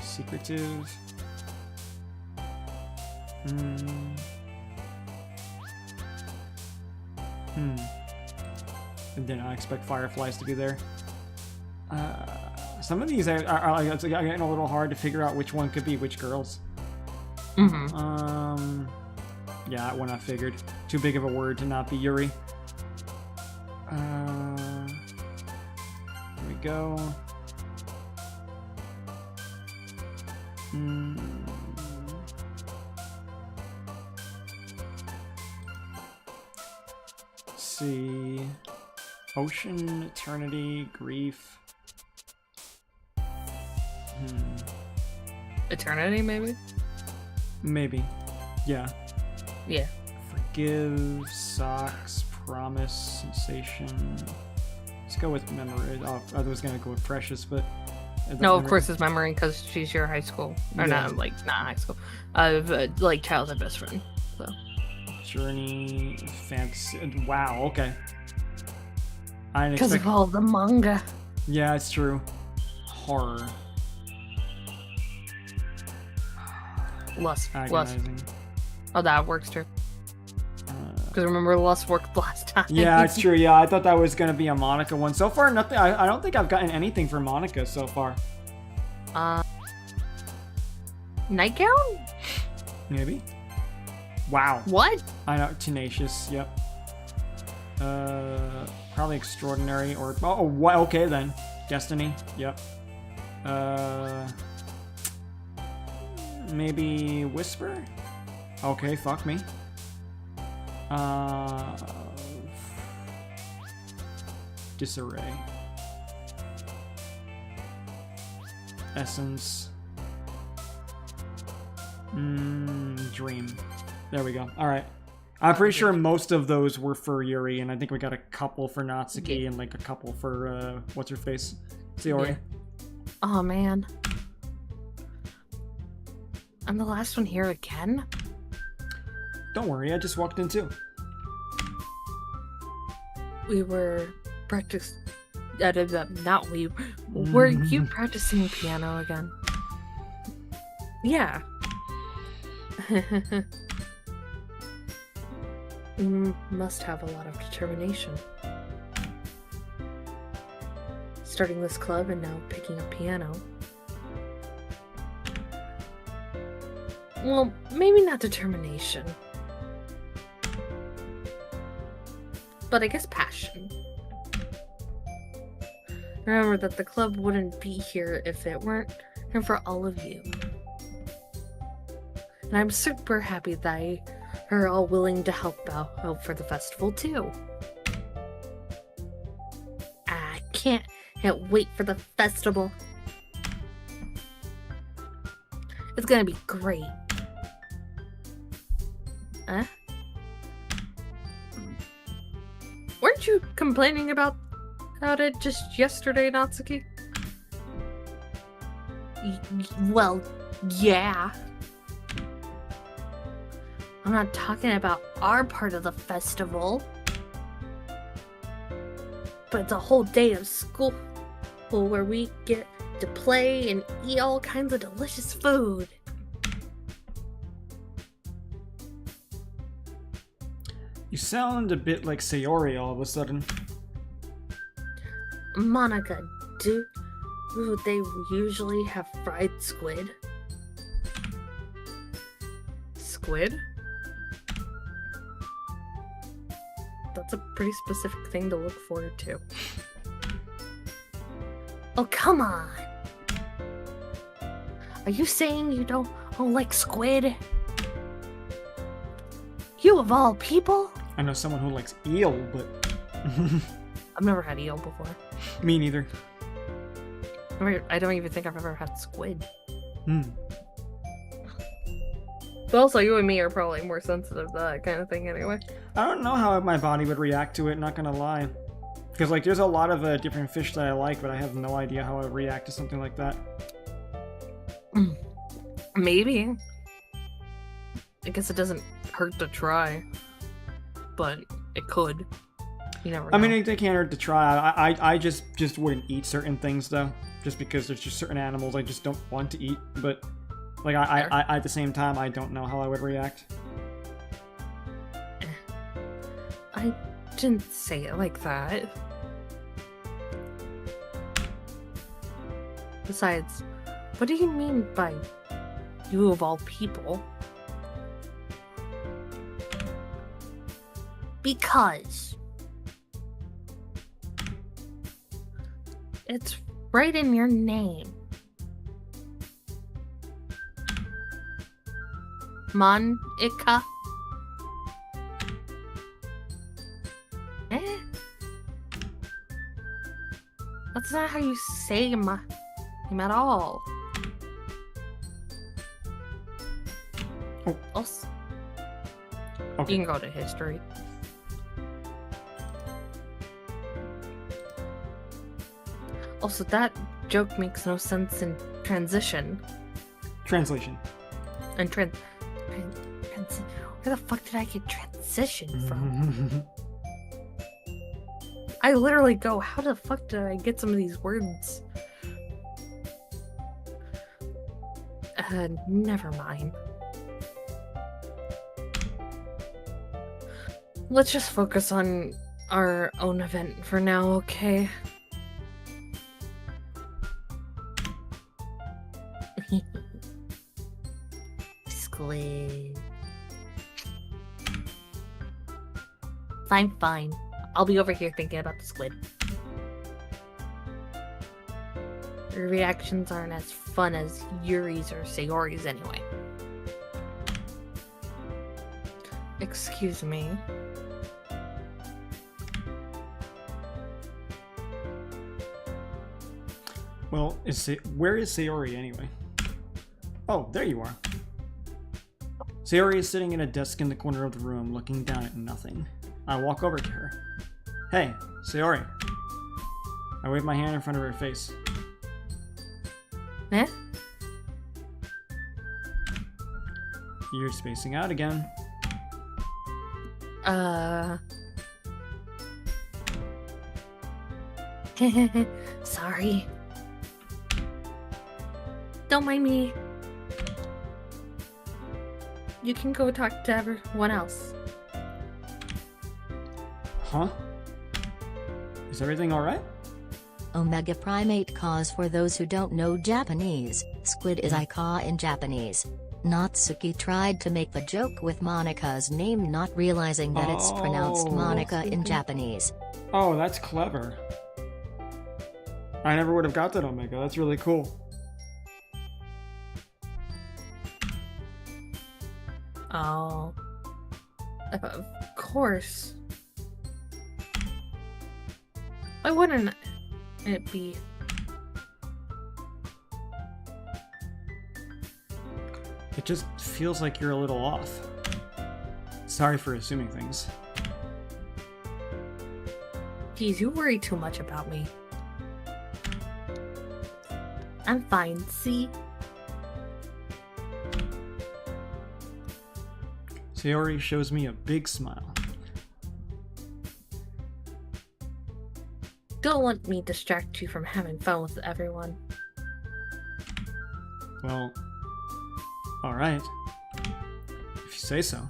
Secretive... I did not expect fireflies to be there. Some of these are getting a little hard to figure out which one could be which girls. Mm-hmm. Yeah, that one I figured. Too big of a word to not be Yuri. Here we go. Let's see. Ocean, eternity, grief. Eternity, maybe? Maybe. Yeah. Yeah. Forgive, socks, promise, sensation. Let's go with memory. Oh, I was gonna go with precious, but... No, of course it's memory, because she's your high school. Or Yeah. not high school. Childhood best friend. So. Journey, fantasy... Wow, okay. I didn't Because expect... of all the manga. Yeah, it's true. Horror. Lust. Agonizing. Oh, that works too. Because remember, Lust worked last time. Yeah, it's true. Yeah, I thought that was gonna be a Monica one. So far, nothing. I don't think I've gotten anything for Monica so far. Nightgown? Maybe. Wow. What? I know. Tenacious. Yep. Probably extraordinary or what? Okay then. Destiny. Yep. Maybe whisper. Okay. Fuck me. Disarray. Essence. Dream. There we go. Alright. I'm pretty sure most of those were for Yuri, and I think we got a couple for Natsuki and like a couple for, what's her face? Sayori. Yeah. Oh man. I'm the last one here again? Don't worry, I just walked in too. We were not we. Were you practicing piano again? Yeah. You must have a lot of determination. Starting this club and now picking up piano. Well, maybe not determination. But I guess passion. Remember that the club wouldn't be here if it weren't for all of you. And I'm super happy that I are all willing to help out for the festival too. I can't wait for the festival. It's gonna be great. Huh? Weren't you complaining about it just yesterday, Natsuki? Well, yeah. I'm not talking about our part of the festival. But it's a whole day of school where we get to play and eat all kinds of delicious food. You sound a bit like Sayori all of a sudden. Monica, do they usually have fried squid? Squid? That's a pretty specific thing to look forward to. Oh, come on! Are you saying you don't like squid? You of all people? I know someone who likes eel, but... I've never had eel before. Me neither. I don't even think I've ever had squid. Hmm. But also, you and me are probably more sensitive to that kind of thing anyway. I don't know how my body would react to it, not gonna lie. Because, like, there's a lot of different fish that I like, but I have no idea how I would react to something like that. Maybe. I guess it doesn't hurt to try. But it could. You never know. I mean, it can't hurt to try. I just wouldn't eat certain things, though. Just because there's just certain animals I just don't want to eat. But, like, I at the same time, I don't know how I would react. I didn't say it like that. Besides, what do you mean by you of all people? Because it's right in your name. Monica. That's not how you say my name at all. Oh. Also, Okay. you can go to history. Also, that joke makes no sense in transition. Translation. And where the fuck did I get transition from? I literally go, how the fuck did I get some of these words? Never mind. Let's just focus on our own event for now, okay? Squid. Fine. I'll be over here thinking about the squid. Your reactions aren't as fun as Yuri's or Sayori's anyway. Excuse me. Well, where is Sayori anyway? Oh, there you are. Sayori is sitting at a desk in the corner of the room, looking down at nothing. I walk over to her. Hey, Sayori. I wave my hand in front of her face. Eh? You're spacing out again. Sorry. Don't mind me. You can go talk to everyone else. Huh? Is everything alright? Omega Primate cause for those who don't know Japanese, squid is Ika in Japanese. Natsuki tried to make the joke with Monika's name, not realizing that it's pronounced Monica in Japanese. Oh, that's clever. I never would have got that, Omega. That's really cool. Oh. Of course. Why wouldn't it be? It just feels like you're a little off. Sorry for assuming things. Geez, you worry too much about me. I'm fine, see? Sayori shows me a big smile. Don't let me distract you from having fun with everyone. Well, alright. If you say so.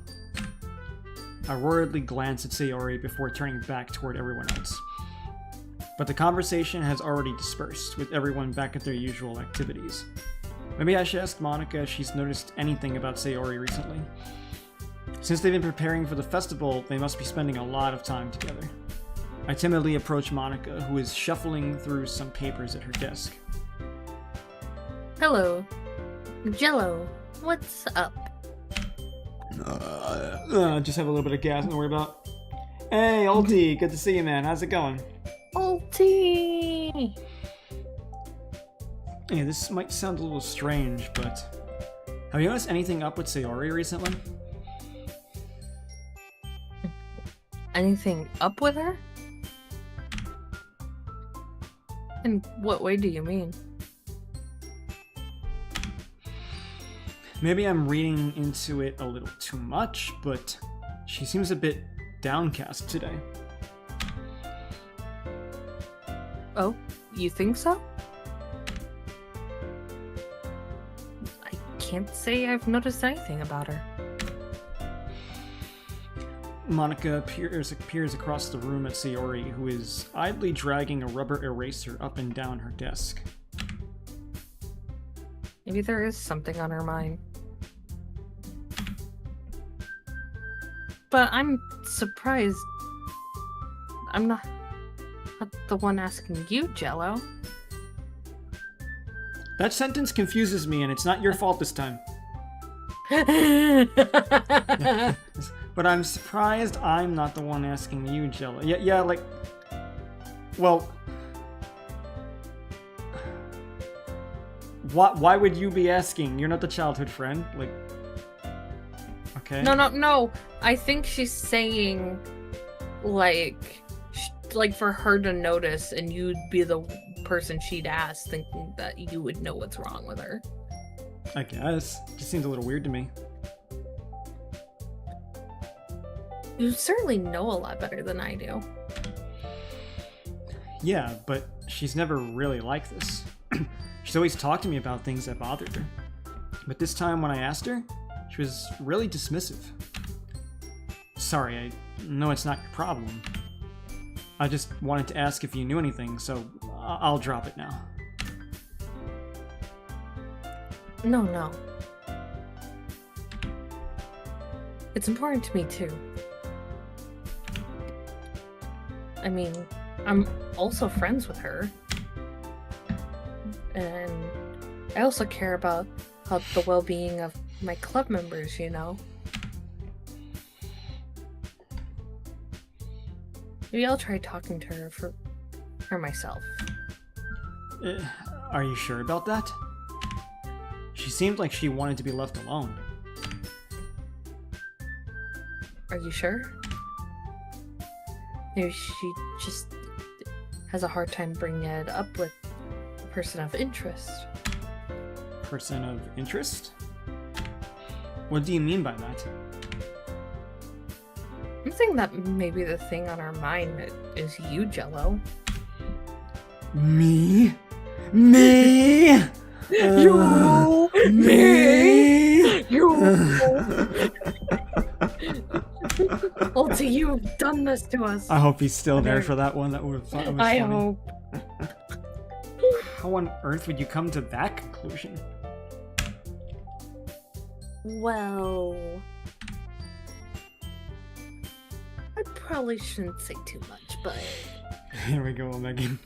I worriedly glance at Sayori before turning back toward everyone else. But the conversation has already dispersed, with everyone back at their usual activities. Maybe I should ask Monica if she's noticed anything about Sayori recently. Since they've been preparing for the festival, they must be spending a lot of time together. I timidly approach Monica, who is shuffling through some papers at her desk. Hello. Jello, what's up? Just have a little bit of gas, don't worry about. Hey, Ulti, good to see you, man. How's it going? Ulti! Hey, this might sound a little strange, but have you noticed anything up with Sayori recently? Anything up with her? In what way do you mean? Maybe I'm reading into it a little too much, but she seems a bit downcast today. Oh, you think so? I can't say I've noticed anything about her. Monica peers across the room at Sayori, who is idly dragging a rubber eraser up and down her desk. Maybe there is something on her mind. But I'm surprised I'm not the one asking you, Jello. That sentence confuses me, and it's not your fault this time. But I'm surprised I'm not the one asking you, Jello. Yeah, like... Well... Why would you be asking? You're not the childhood friend. Like... Okay. No. I think she's saying, like for her to notice, and you'd be the person she'd ask, thinking that you would know what's wrong with her. I guess. Just seems a little weird to me. You certainly know a lot better than I do. Yeah, but she's never really like this. She's always talked to me about things that bothered her. But this time when I asked her, she was really dismissive. Sorry, I know it's not your problem. I just wanted to ask if you knew anything, so I'll drop it now. No. It's important to me, too. I mean, I'm also friends with her. And I also care about the well-being of my club members, you know? Maybe I'll try talking to her for myself. Are you sure about that? She seemed like she wanted to be left alone. Are you sure? Maybe she just has a hard time bringing it up with a person of interest. Person of interest? What do you mean by that? I'm thinking that maybe the thing on our mind is you, Jello. Me? Me? You! Me? You! Ulti, you've done this to us. I hope he's still there for that one. That would have thought it was I funny. hope. How on earth would you come to that conclusion? Well, I probably shouldn't say too much, but... Here we go, Megan.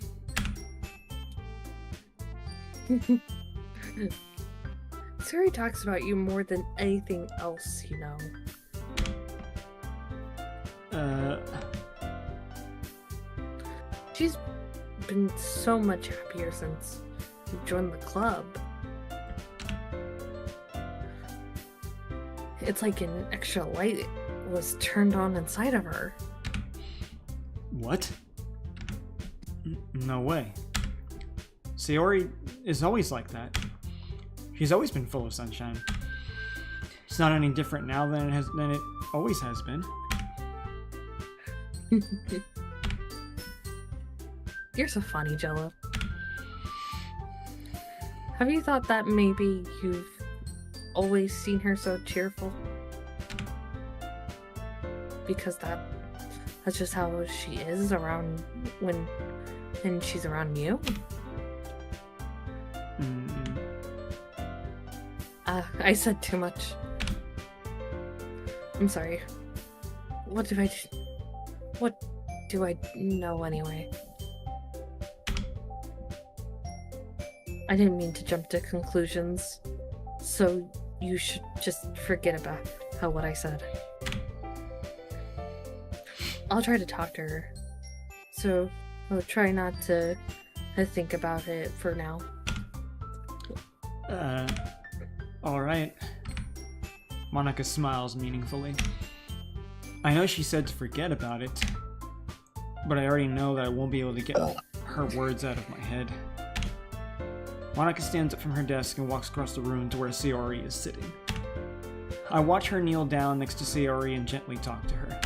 Suri talks about you more than anything else, you know. She's been so much happier since you joined the club. It's like an extra light was turned on inside of her. What? No way. Sayori is always like that. She's always been full of sunshine. It's not any different now than it always has been. You're so funny, Jello. Have you thought that maybe you've always seen her so cheerful? Because that's just how she is around when she's around you? I said too much. I'm sorry. What do I know anyway? I didn't mean to jump to conclusions, so you should just forget about what I said. I'll try to talk to her, so I'll try not to think about it for now. Alright. Monica smiles meaningfully. I know she said to forget about it, but I already know that I won't be able to get her words out of my head. Monica stands up from her desk and walks across the room to where Sayori is sitting. I watch her kneel down next to Sayori and gently talk to her.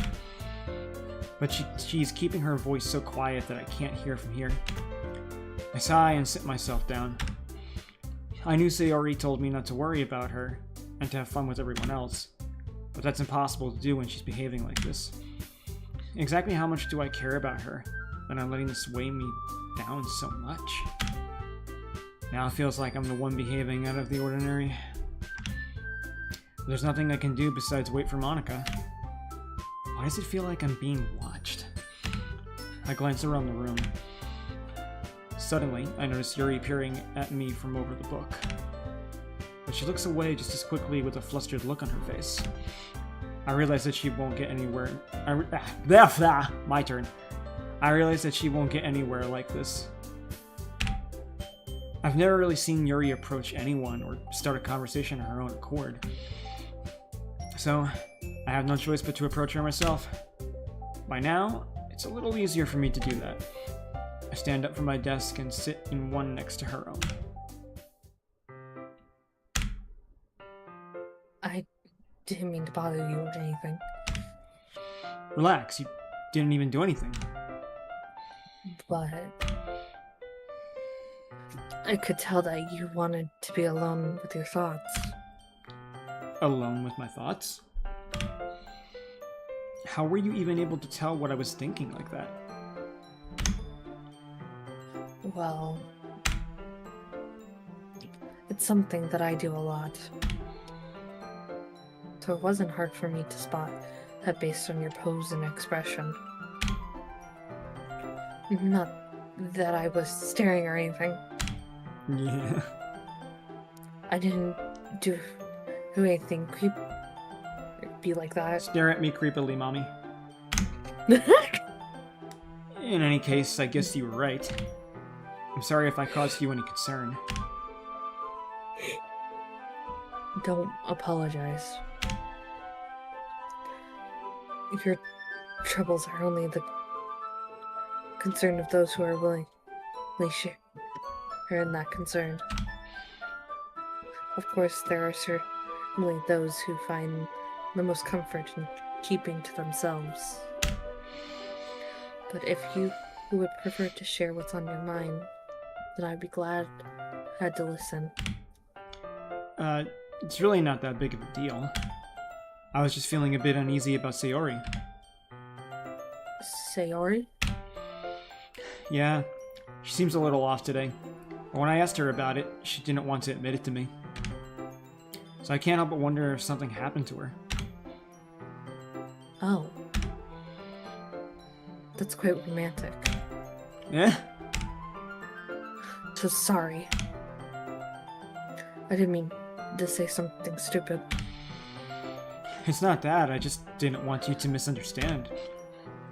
But she's keeping her voice so quiet that I can't hear from here. I sigh and sit myself down. I knew Sayori told me not to worry about her and to have fun with everyone else, but that's impossible to do when she's behaving like this. Exactly how much do I care about her that I'm letting this weigh me down so much? Now it feels like I'm the one behaving out of the ordinary. There's nothing I can do besides wait for Monica. Why does it feel like I'm being watched? I glance around the room. Suddenly, I notice Yuri peering at me from over the book. But she looks away just as quickly with a flustered look on her face. I realize that she won't get anywhere. My turn. I realize that she won't get anywhere like this. I've never really seen Yuri approach anyone or start a conversation on her own accord. So, I have no choice but to approach her myself. By now, it's a little easier for me to do that. I stand up from my desk and sit in one next to her own. I didn't mean to bother you or anything. Relax, you didn't even do anything. But I could tell that you wanted to be alone with your thoughts. Alone with my thoughts? How were you even able to tell what I was thinking like that? Well, it's something that I do a lot. So it wasn't hard for me to spot that based on your pose and expression. Not that I was staring or anything. Yeah. I didn't do anything creepy like that. Stare at me creepily, mommy. In any case, I guess you were right. I'm sorry if I caused you any concern. Don't apologize. Your troubles are only the concern of those who are willingly share in that concern. Of course, there are certainly those who find the most comfort in keeping to themselves. But if you would prefer to share what's on your mind, then I'd be glad to listen. It's really not that big of a deal. I was just feeling a bit uneasy about Sayori. Sayori? Yeah, she seems a little off today. But when I asked her about it, she didn't want to admit it to me. So I can't help but wonder if something happened to her. Oh. That's quite romantic. Yeah? So sorry. I didn't mean to say something stupid. It's not that, I just didn't want you to misunderstand.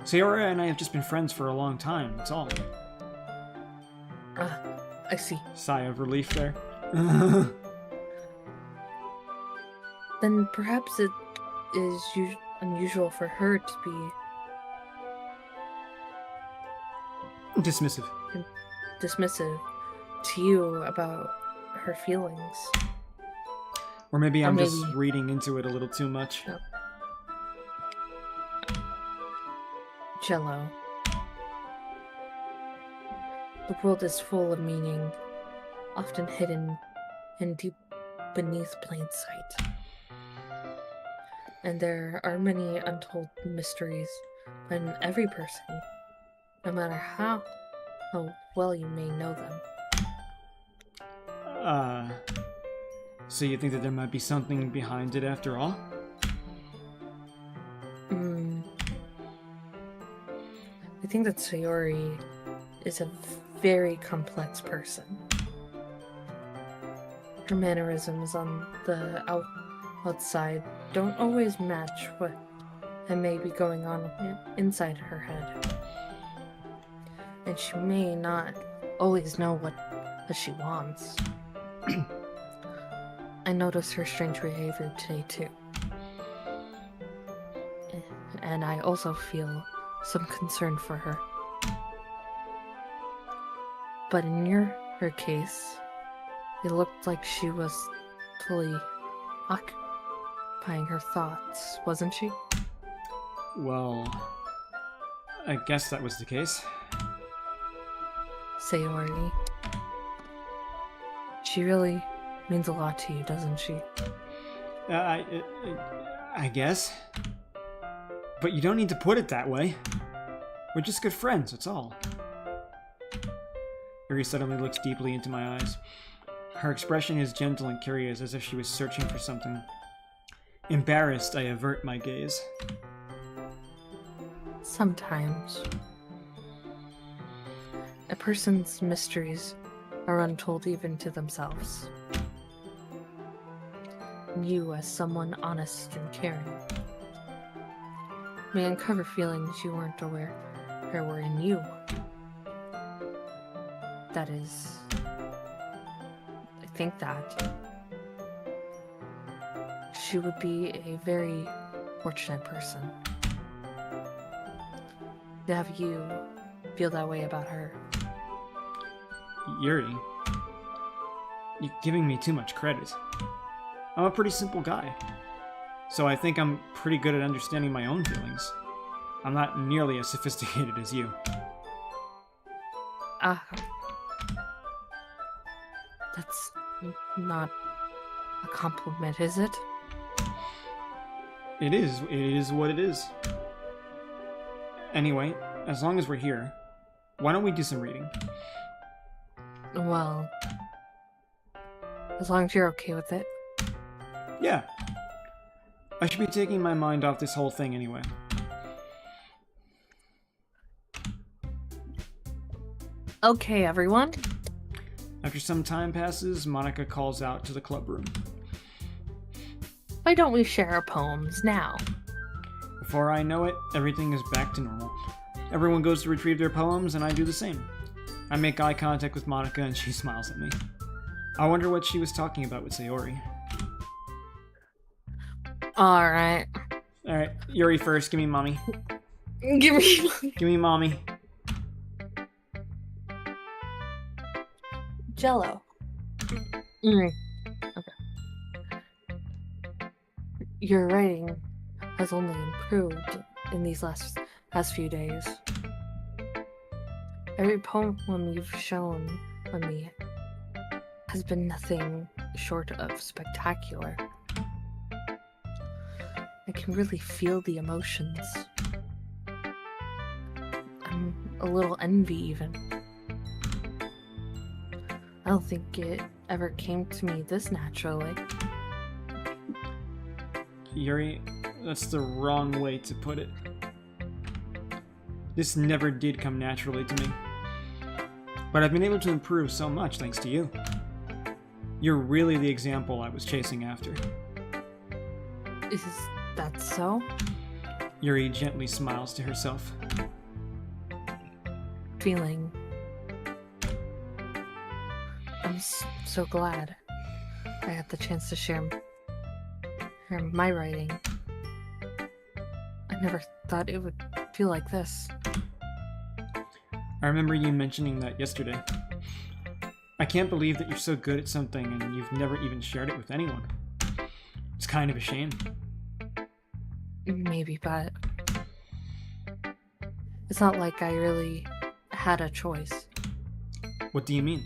Sayori and I have just been friends for a long time, that's all. I see. Sigh of relief there. Then perhaps it is unusual for her to be Dismissive. dismissive to you about her feelings. Or maybe I'm just maybe- reading into it a little too much. No. Jello. The world is full of meaning, often hidden and deep beneath plain sight. And there are many untold mysteries in every person, no matter how well you may know them. So you think that there might be something behind it after all? think that Sayori is a very complex person. Her mannerisms on the outside don't always match what may be going on inside her head. And she may not always know what she wants. I noticed her strange behavior today too. And I also feel some concern for her. But in her case, it looked like she was fully occupying her thoughts, wasn't she? Well, I guess that was the case. Sayori. She really means a lot to you, doesn't she? I guess. But you don't need to put it that way. We're just good friends, that's all. Yuri suddenly looks deeply into my eyes. Her expression is gentle and curious, as if she was searching for something. Embarrassed, I avert my gaze. Sometimes. A person's mysteries are untold even to themselves. You, as someone honest and caring, may uncover feelings you weren't aware there were in you. That is, I think that she would be a very fortunate person to have you feel that way about her. Yuri, you're giving me too much credit. I'm a pretty simple guy, so I think I'm pretty good at understanding my own feelings. I'm not nearly as sophisticated as you. That's not a compliment, is it? It is what it is. Anyway, as long as we're here, why don't we do some reading? Well, as long as you're okay with it. Yeah. I should be taking my mind off this whole thing anyway. Okay, everyone. After some time passes, Monica calls out to the club room. Why don't we share our poems now? Before I know it, everything is back to normal. Everyone goes to retrieve their poems, and I do the same. I make eye contact with Monica, and she smiles at me. I wonder what she was talking about with Sayori. Alright. Alright, Yuri first. Give me mommy. Give me. Give me mommy. Jello. Okay. Your writing has only improved in these last few days. Every poem you've shown me has been nothing short of spectacular. I can really feel the emotions. I'm a little envy even. I don't think it ever came to me this naturally. Yuri, that's the wrong way to put it. This never did come naturally to me. But I've been able to improve so much thanks to you. You're really the example I was chasing after. Is that so? Yuri gently smiles to herself. Feeling. I'm so glad I had the chance to share my writing. I never thought it would feel like this. I remember you mentioning that yesterday. I can't believe that you're so good at something and you've never even shared it with anyone. It's kind of a shame. Maybe, but it's not like I really had a choice. What do you mean?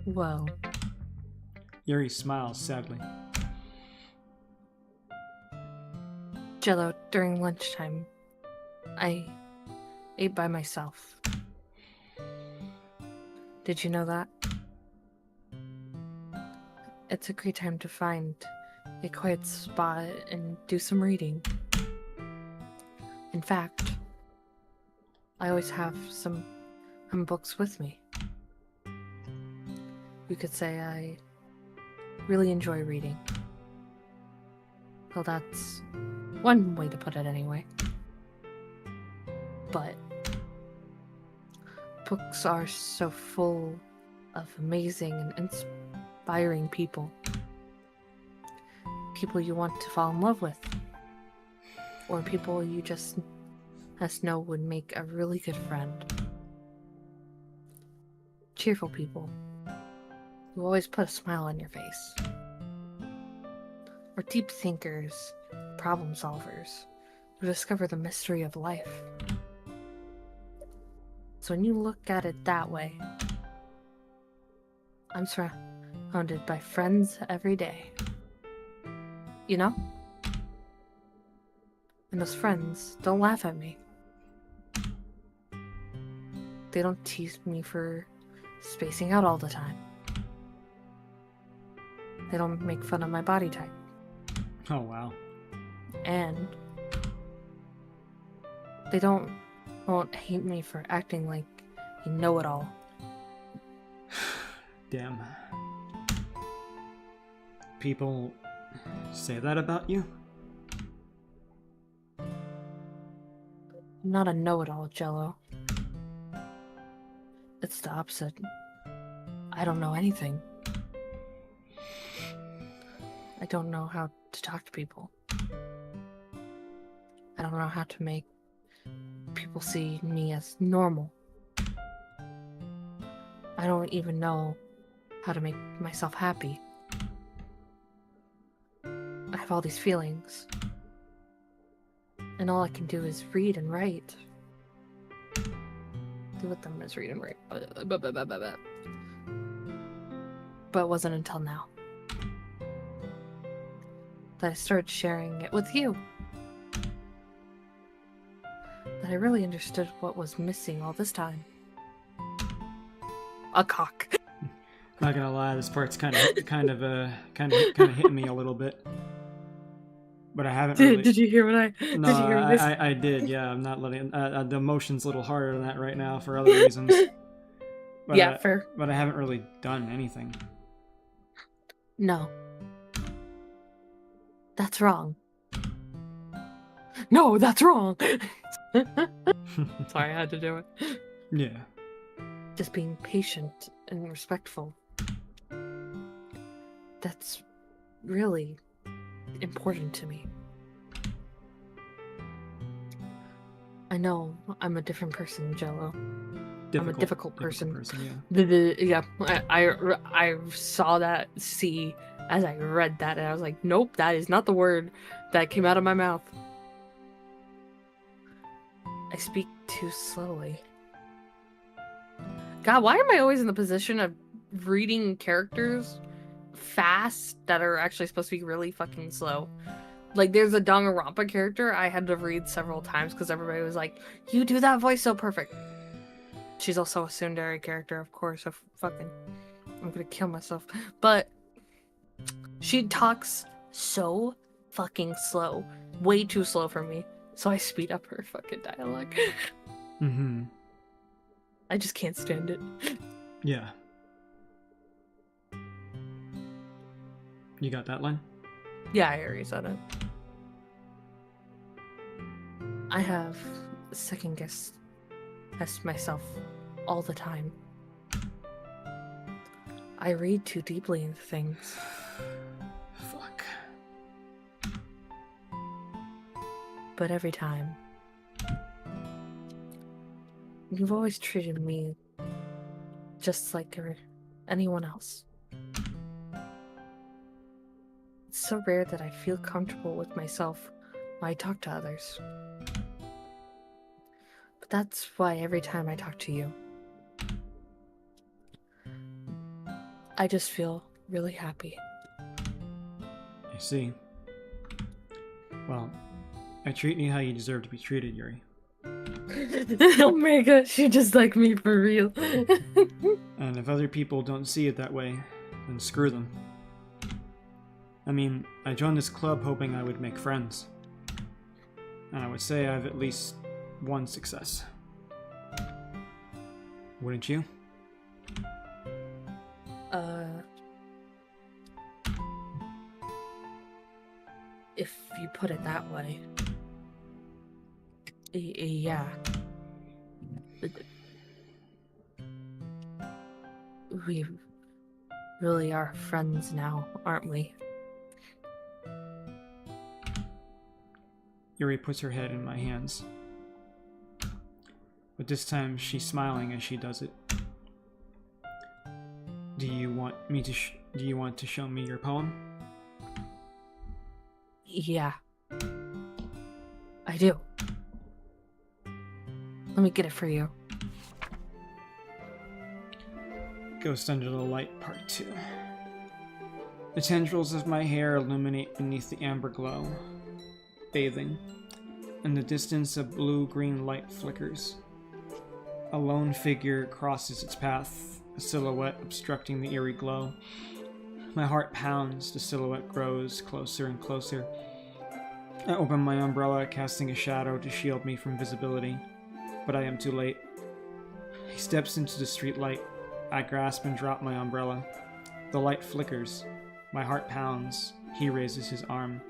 Well, Yuri smiles sadly. Jello, during lunchtime, I ate by myself. Did you know that? It's a great time to find a quiet spot and do some reading. In fact, I always have some books with me. You could say I really enjoy reading. Well, that's one way to put it anyway. But books are so full of amazing and inspiring people. People you want to fall in love with. Or people you just know would make a really good friend. Cheerful people who always put a smile on your face. Or deep thinkers, problem solvers who discover the mystery of life. So when you look at it that way, I'm surrounded by friends every day. You know? And those friends don't laugh at me. They don't tease me for spacing out all the time. They don't make fun of my body type. Oh, wow. And they won't hate me for acting like you know it all. Damn. People say that about you? I'm not a know-it-all, Jello. It's the opposite. I don't know anything. I don't know how to talk to people. I don't know how to make people see me as normal. I don't even know how to make myself happy. I have all these feelings. And all I can do is read and write. Do with them is read and write. But it wasn't until now that I started sharing it with you. That I really understood what was missing all this time. A cock. Not gonna lie, this part's kind of hitting me a little bit. But I haven't really... Did you hear what I... No, did you hear this? I did, yeah. I'm not letting... the emotion's a little harder than that right now for other reasons. But, Yeah, fair. But I haven't really done anything. No. That's wrong. No, that's wrong! Sorry, I had to do it. Yeah. Just being patient and respectful. That's really important to me. I know I'm a different person, Jello. I'm a difficult person. Yeah. I saw that C as I read that, and I was like, nope, that is not the word that came out of my mouth. I speak too slowly. God, why am I always in the position of reading characters fast that are actually supposed to be really fucking slow? Like, there's a Danganronpa character I had to read several times because everybody was like, you do that voice so perfect. She's also a tsundere character, of course. I'm gonna kill myself. But she talks so fucking slow. Way too slow for me. So I speed up her fucking dialogue. Mm-hmm. I just can't stand it. Yeah. You got that line? Yeah, I already said it. I have second-guessed myself all the time. I read too deeply into things. Fuck. But every time, you've always treated me just like anyone else. It's so rare that I feel comfortable with myself when I talk to others. But that's why every time I talk to you, I just feel really happy. I see. Well, I treat you how you deserve to be treated, Yuri. Oh my gosh, you just like me for real. And if other people don't see it that way, then screw them. I mean, I joined this club hoping I would make friends. And I would say I have at least one success. Wouldn't you? If you put it that way. Yeah. We really are friends now, aren't we? Yuri puts her head in my hands. But this time she's smiling as she does it. Do you want to show me your poem? Yeah. I do. Let me get it for you. Ghost Under the Light, Part 2. The tendrils of my hair illuminate beneath the amber glow, bathing. In the distance, a blue-green light flickers. A lone figure crosses its path, a silhouette obstructing the eerie glow. My heart pounds, the silhouette grows closer and closer. I open my umbrella, casting a shadow to shield me from visibility, but I am too late. He steps into the streetlight. I grasp and drop my umbrella. The light flickers. My heart pounds. He raises his arm.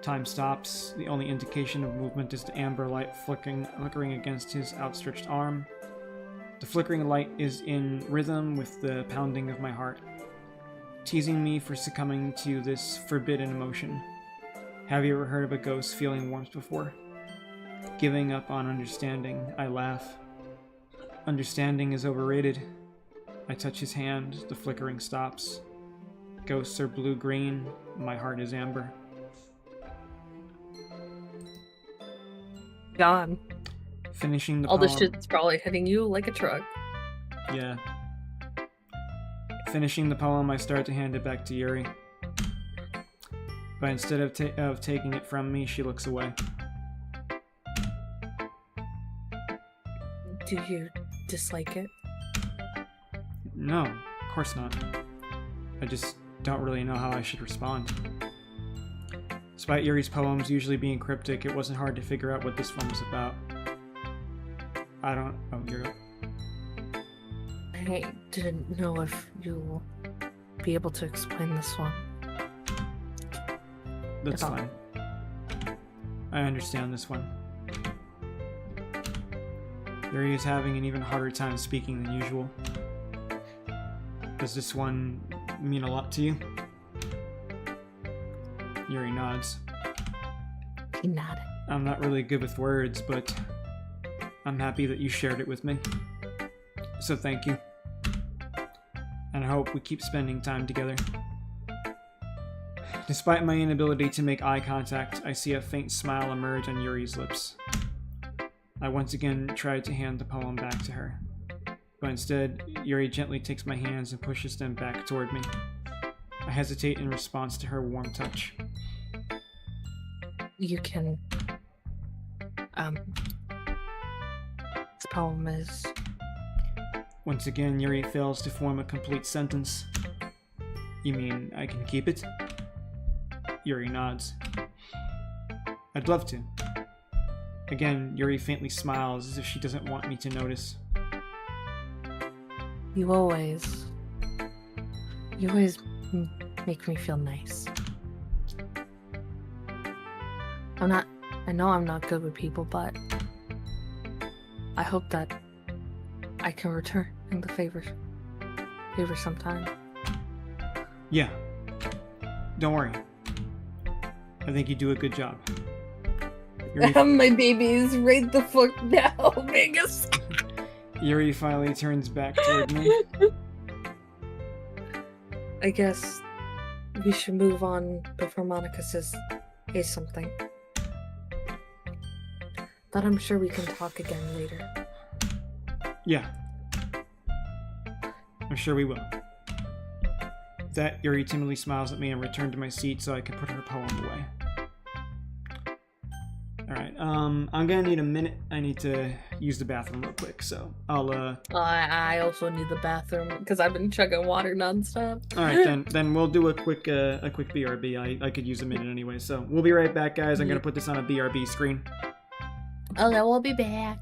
Time stops. The only indication of movement is the amber light flickering against his outstretched arm. The flickering light is in rhythm with the pounding of my heart, teasing me for succumbing to this forbidden emotion. Have you ever heard of a ghost feeling warmth before? Giving up on understanding, I laugh. Understanding is overrated. I touch his hand, the flickering stops. Ghosts are blue-green, my heart is amber. Gone. Finishing the All poem. this shit's probably hitting you like a truck. Yeah. Finishing the poem, I start to hand it back to Yuri. But instead of taking it from me, she looks away. Do you dislike it? No, of course not. I just don't really know how I should respond. Despite Yuri's poems usually being cryptic, it wasn't hard to figure out what this one was about. Oh, Yuri. I didn't know if you'll be able to explain this one. That's If I'll- fine. I understand this one. Yuri is having an even harder time speaking than usual. Does this one mean a lot to you? Yuri nods. He nodded. I'm not really good with words, but I'm happy that you shared it with me. So thank you. And I hope we keep spending time together. Despite my inability to make eye contact, I see a faint smile emerge on Yuri's lips. I once again tried to hand the poem back to her, but instead, Yuri gently takes my hands and pushes them back toward me. I hesitate in response to her warm touch. You can... This poem is... Once again, Yuri fails to form a complete sentence. You mean I can keep it? Yuri nods. I'd love to. Again, Yuri faintly smiles as if she doesn't want me to notice. You always make me feel nice. I know I'm not good with people, but I hope that I can return the favor sometime. Yeah. Don't worry. I think you do a good job. Yuri, My babies right the fuck now, Vegas. Yuri finally turns back toward me. I guess we should move on before Monica says something. But I'm sure we can talk again later. Yeah. I'm sure we will. With that, Yuri timidly smiles at me and returned to my seat so I could put her poem away. Alright, I'm gonna need a minute. I need to use the bathroom real quick, so I'll, I also need the bathroom because I've been chugging water nonstop. Alright, then we'll do a quick BRB. I could use a minute anyway, so we'll be right back, guys. I'm gonna put this on a BRB screen. Okay, we'll be back.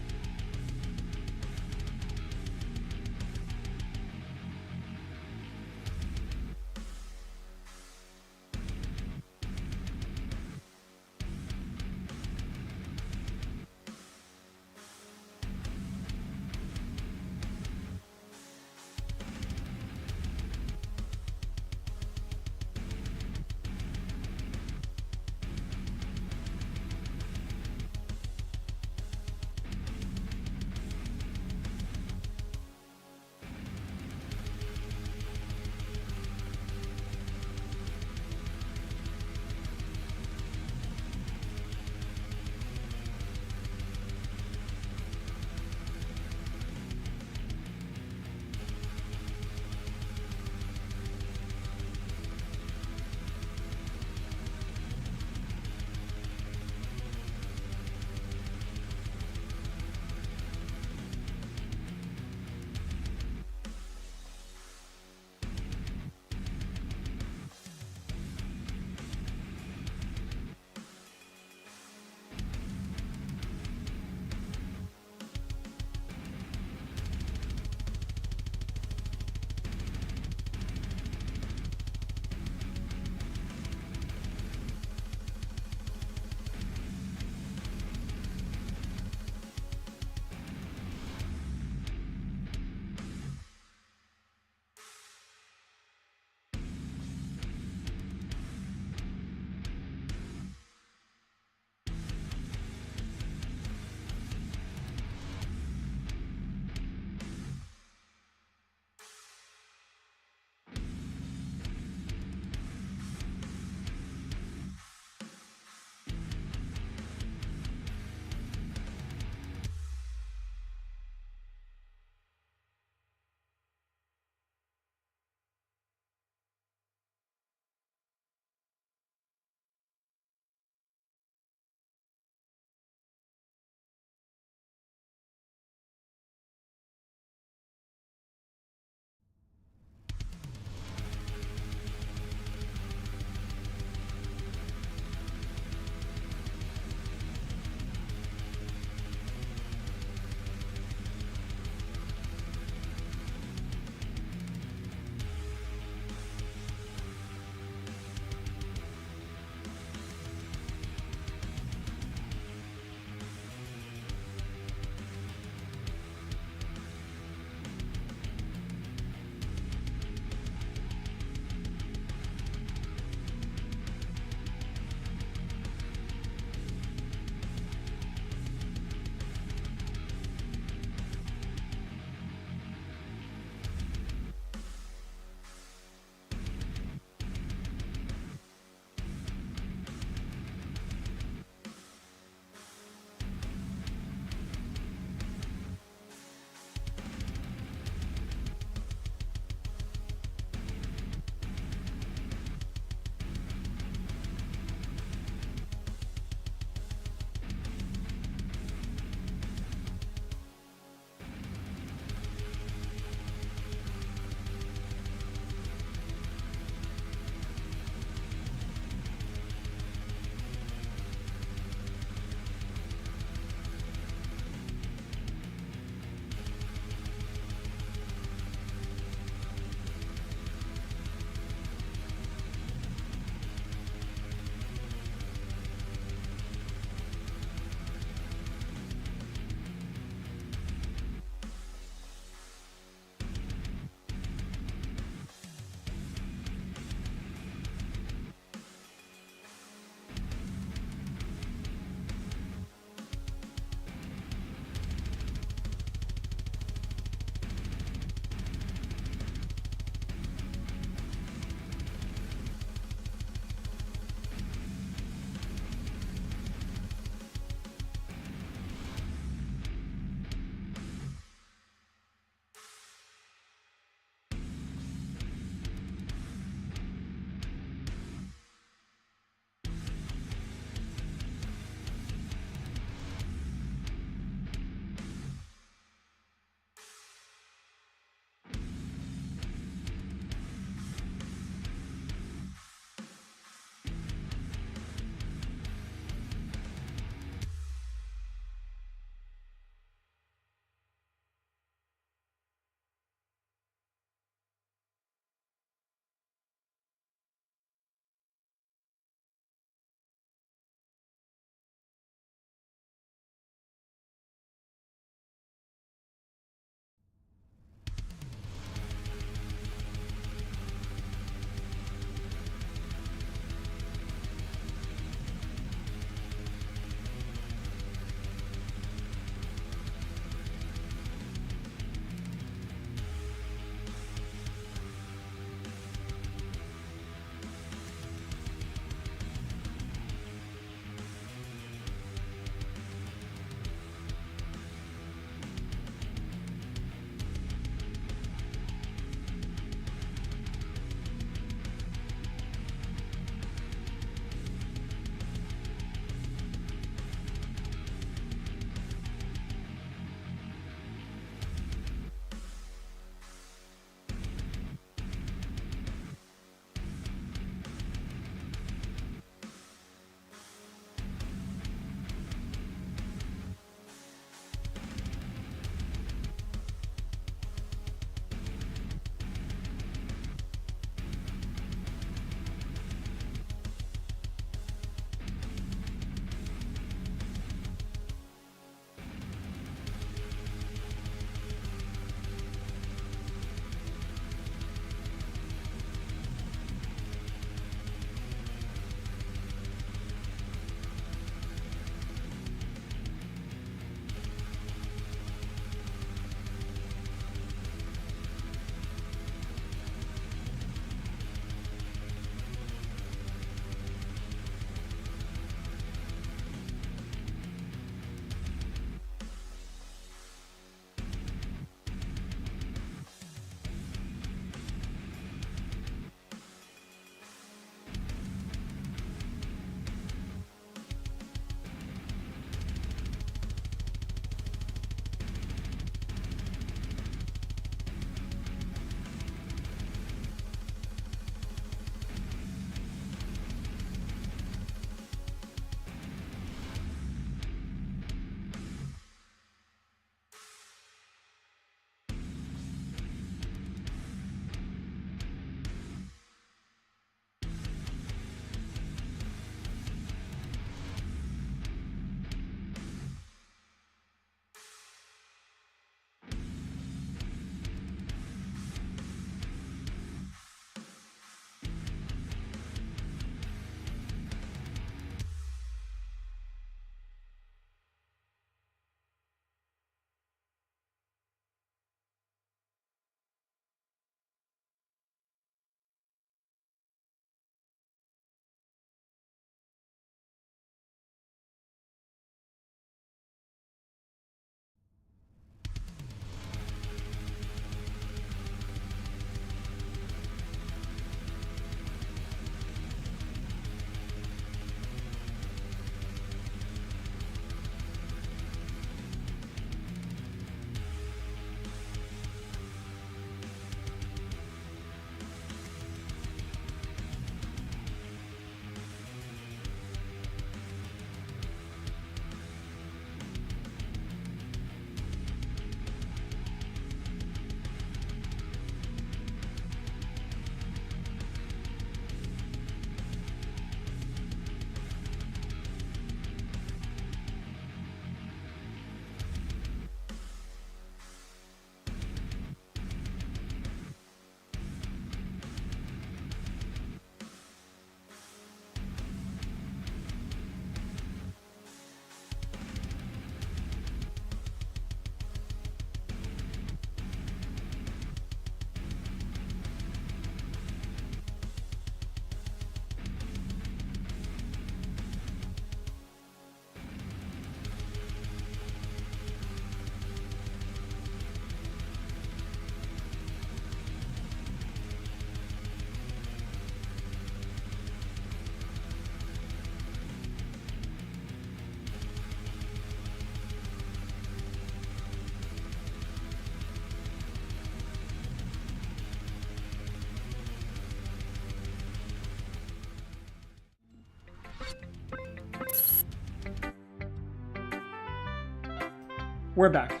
we're back.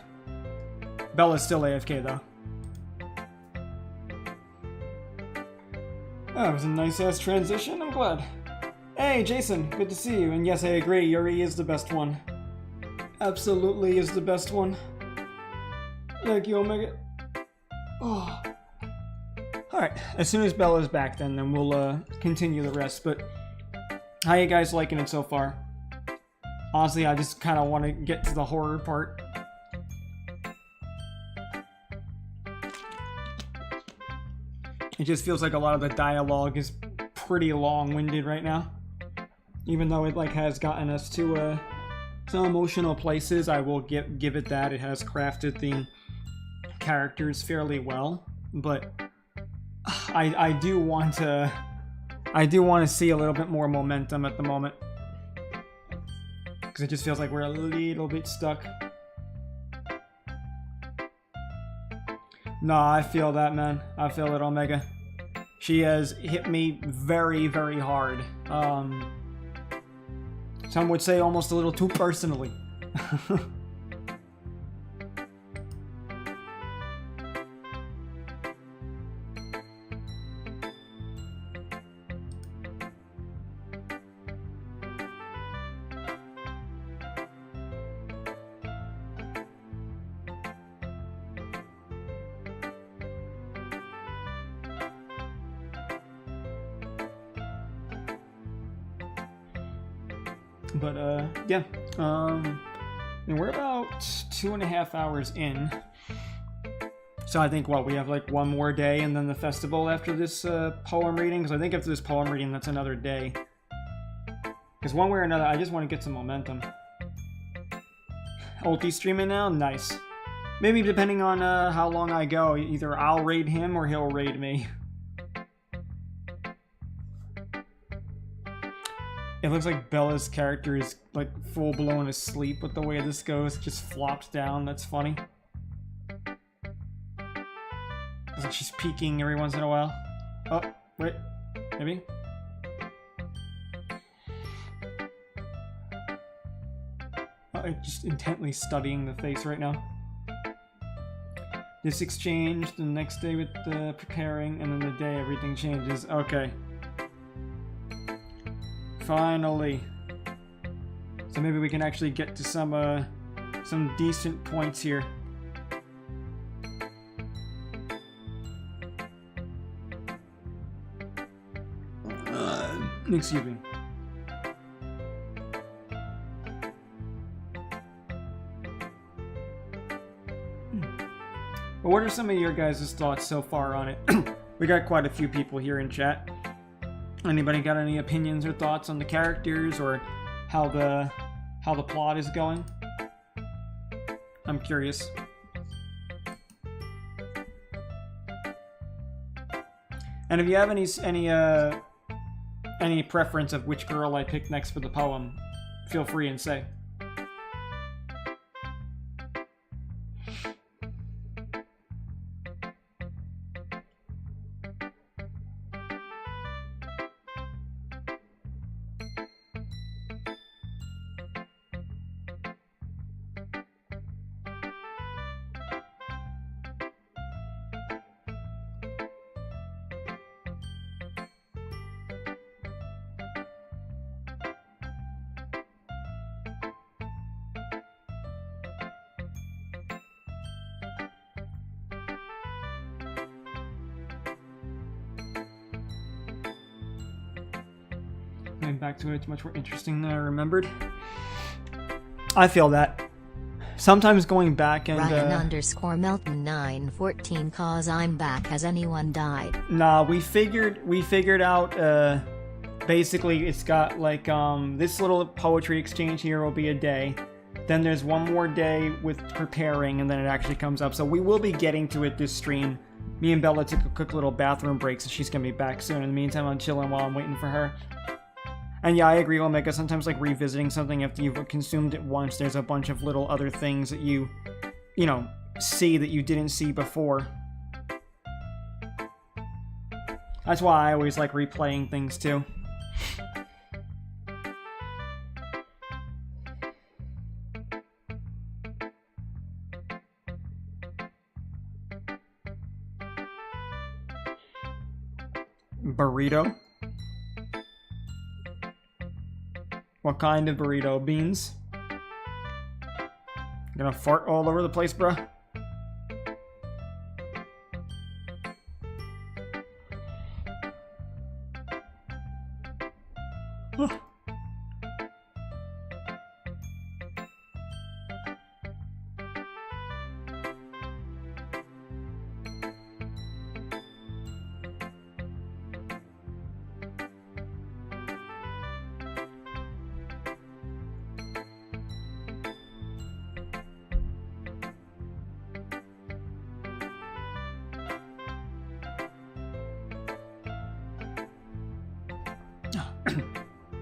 Bella's still AFK though. Oh, that was a nice-ass transition, I'm glad. Hey, Jason, good to see you. And yes, I agree, Yuri is the best one. Absolutely is the best one. Thank you, Omega. Oh. Alright, as soon as Bella's back then we'll continue the rest, but how you guys liking it so far? Honestly, I just kind of want to get to the horror part. It just feels like a lot of the dialogue is pretty long-winded right now. Even though it like has gotten us to some emotional places, I will give it that. It has crafted the characters fairly well, but I do want to see a little bit more momentum at the moment. Because it just feels like we're a little bit stuck. Nah, I feel that, man. I feel it, Omega. She has hit me very, very hard. Some would say almost a little too personally. But, yeah. And we're about 2.5 hours in. So I think, what, we have like one more day and then the festival after this poem reading? Because I think after this poem reading, that's another day. Because one way or another, I just want to get some momentum. Ulti streaming now? Nice. Maybe depending on how long I go, either I'll raid him or he'll raid me. It looks like Bella's character is like full-blown asleep with the way this goes. Just flops down. That's funny. It's like she's peeking every once in a while. Oh, wait. Maybe? Oh, I'm just intently studying the face right now. This exchange, the next day with the preparing, and then the day everything changes. Okay. Finally. So maybe we can actually get to some decent points here. Excuse me. Well, what are some of your guys' thoughts so far on it? We got quite a few people here in chat. Anybody got any opinions or thoughts on the characters or how the plot is going? I'm curious. And if you have any preference of which girl I pick next for the poem, feel free and say. Going back to it, it's much more interesting than I remembered. I feel that. Sometimes going back and Ryan_Melton914 cause I'm back. Has anyone died? Nah, we figured out basically it's got like this little poetry exchange here will be a day. Then there's one more day with preparing and then it actually comes up. So we will be getting to it this stream. Me and Bella took a quick little bathroom break, so she's gonna be back soon. In the meantime, I'm chilling while I'm waiting for her. And yeah, I agree, Omega. Sometimes, like, revisiting something after you've consumed it once, there's a bunch of little other things that you know, see that you didn't see before. That's why I always like replaying things, too. burrito. What kind of burrito? Beans? Gonna fart all over the place, bruh?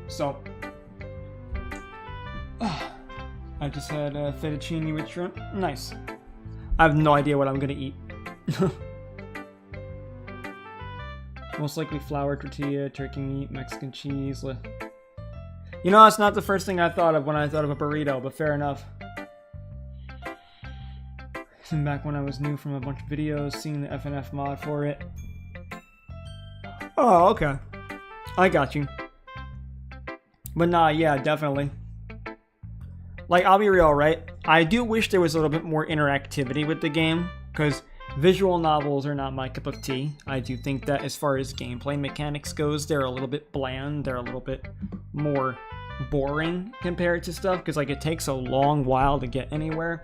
So, I just had fettuccine with shrimp. Nice. I have no idea what I'm gonna eat. Most likely flour tortilla, turkey meat, Mexican cheese. You know, that's not the first thing I thought of when I thought of a burrito, but fair enough. And back when I was new from a bunch of videos, seeing the FNF mod for it. Oh, okay. I got you. But nah, yeah, definitely. Like, I'll be real, right? I do wish there was a little bit more interactivity with the game, because visual novels are not my cup of tea. I do think that as far as gameplay mechanics goes, they're a little bit bland. They're a little bit more boring compared to stuff, because, like, it takes a long while to get anywhere.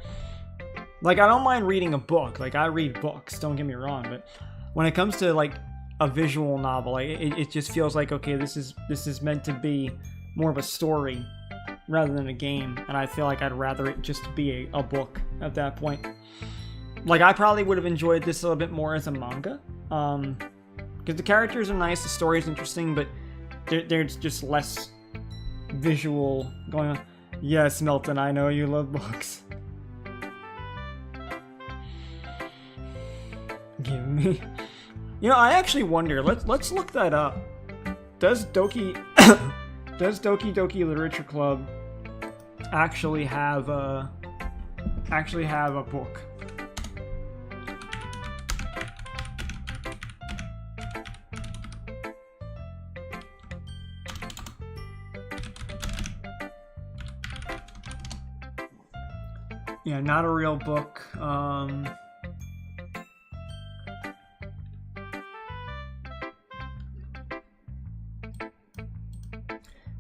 Like, I don't mind reading a book. Like, I read books, don't get me wrong, but when it comes to, like, a visual novel, like, it just feels like, okay, this is meant to be more of a story rather than a game, and I feel like I'd rather it just be a book at that point. Like, I probably would have enjoyed this a little bit more as a manga, because the characters are nice, the story is interesting, but there's just less visual going on. Yes, Milton, I know you love books. Give me. You know, I actually wonder. Let's look that up. Does Doki Doki Literature Club actually have a book? Yeah, not a real book.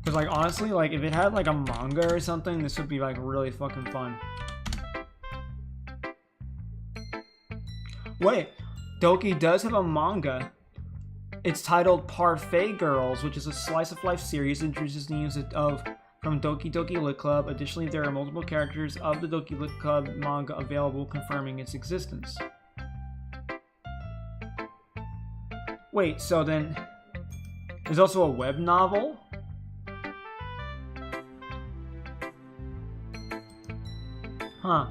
Because, like, honestly, like, if it had, like, a manga or something, this would be, like, really fucking fun. Wait, Doki does have a manga. It's titled Parfait Girls, which is a slice-of-life series that introduces news from Doki Doki Lit Club. Additionally, there are multiple characters of the Doki Lit Club manga available, confirming its existence. Wait, so then... There's also a web novel? Huh.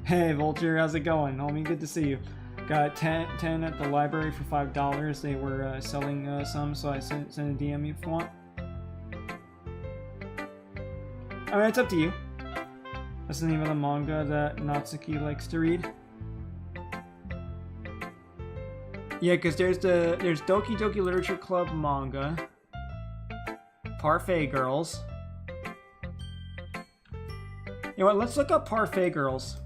Hey, Vulture, how's it going? Homie, good to see you. Got 10 at the library for $5. They were selling some, so I sent a DM if you want. I mean, it's up to you. That's the name of the manga that Natsuki likes to read. Yeah, because there's Doki Doki Literature Club manga, Parfait Girls. You know what? Let's look up Parfait Girls.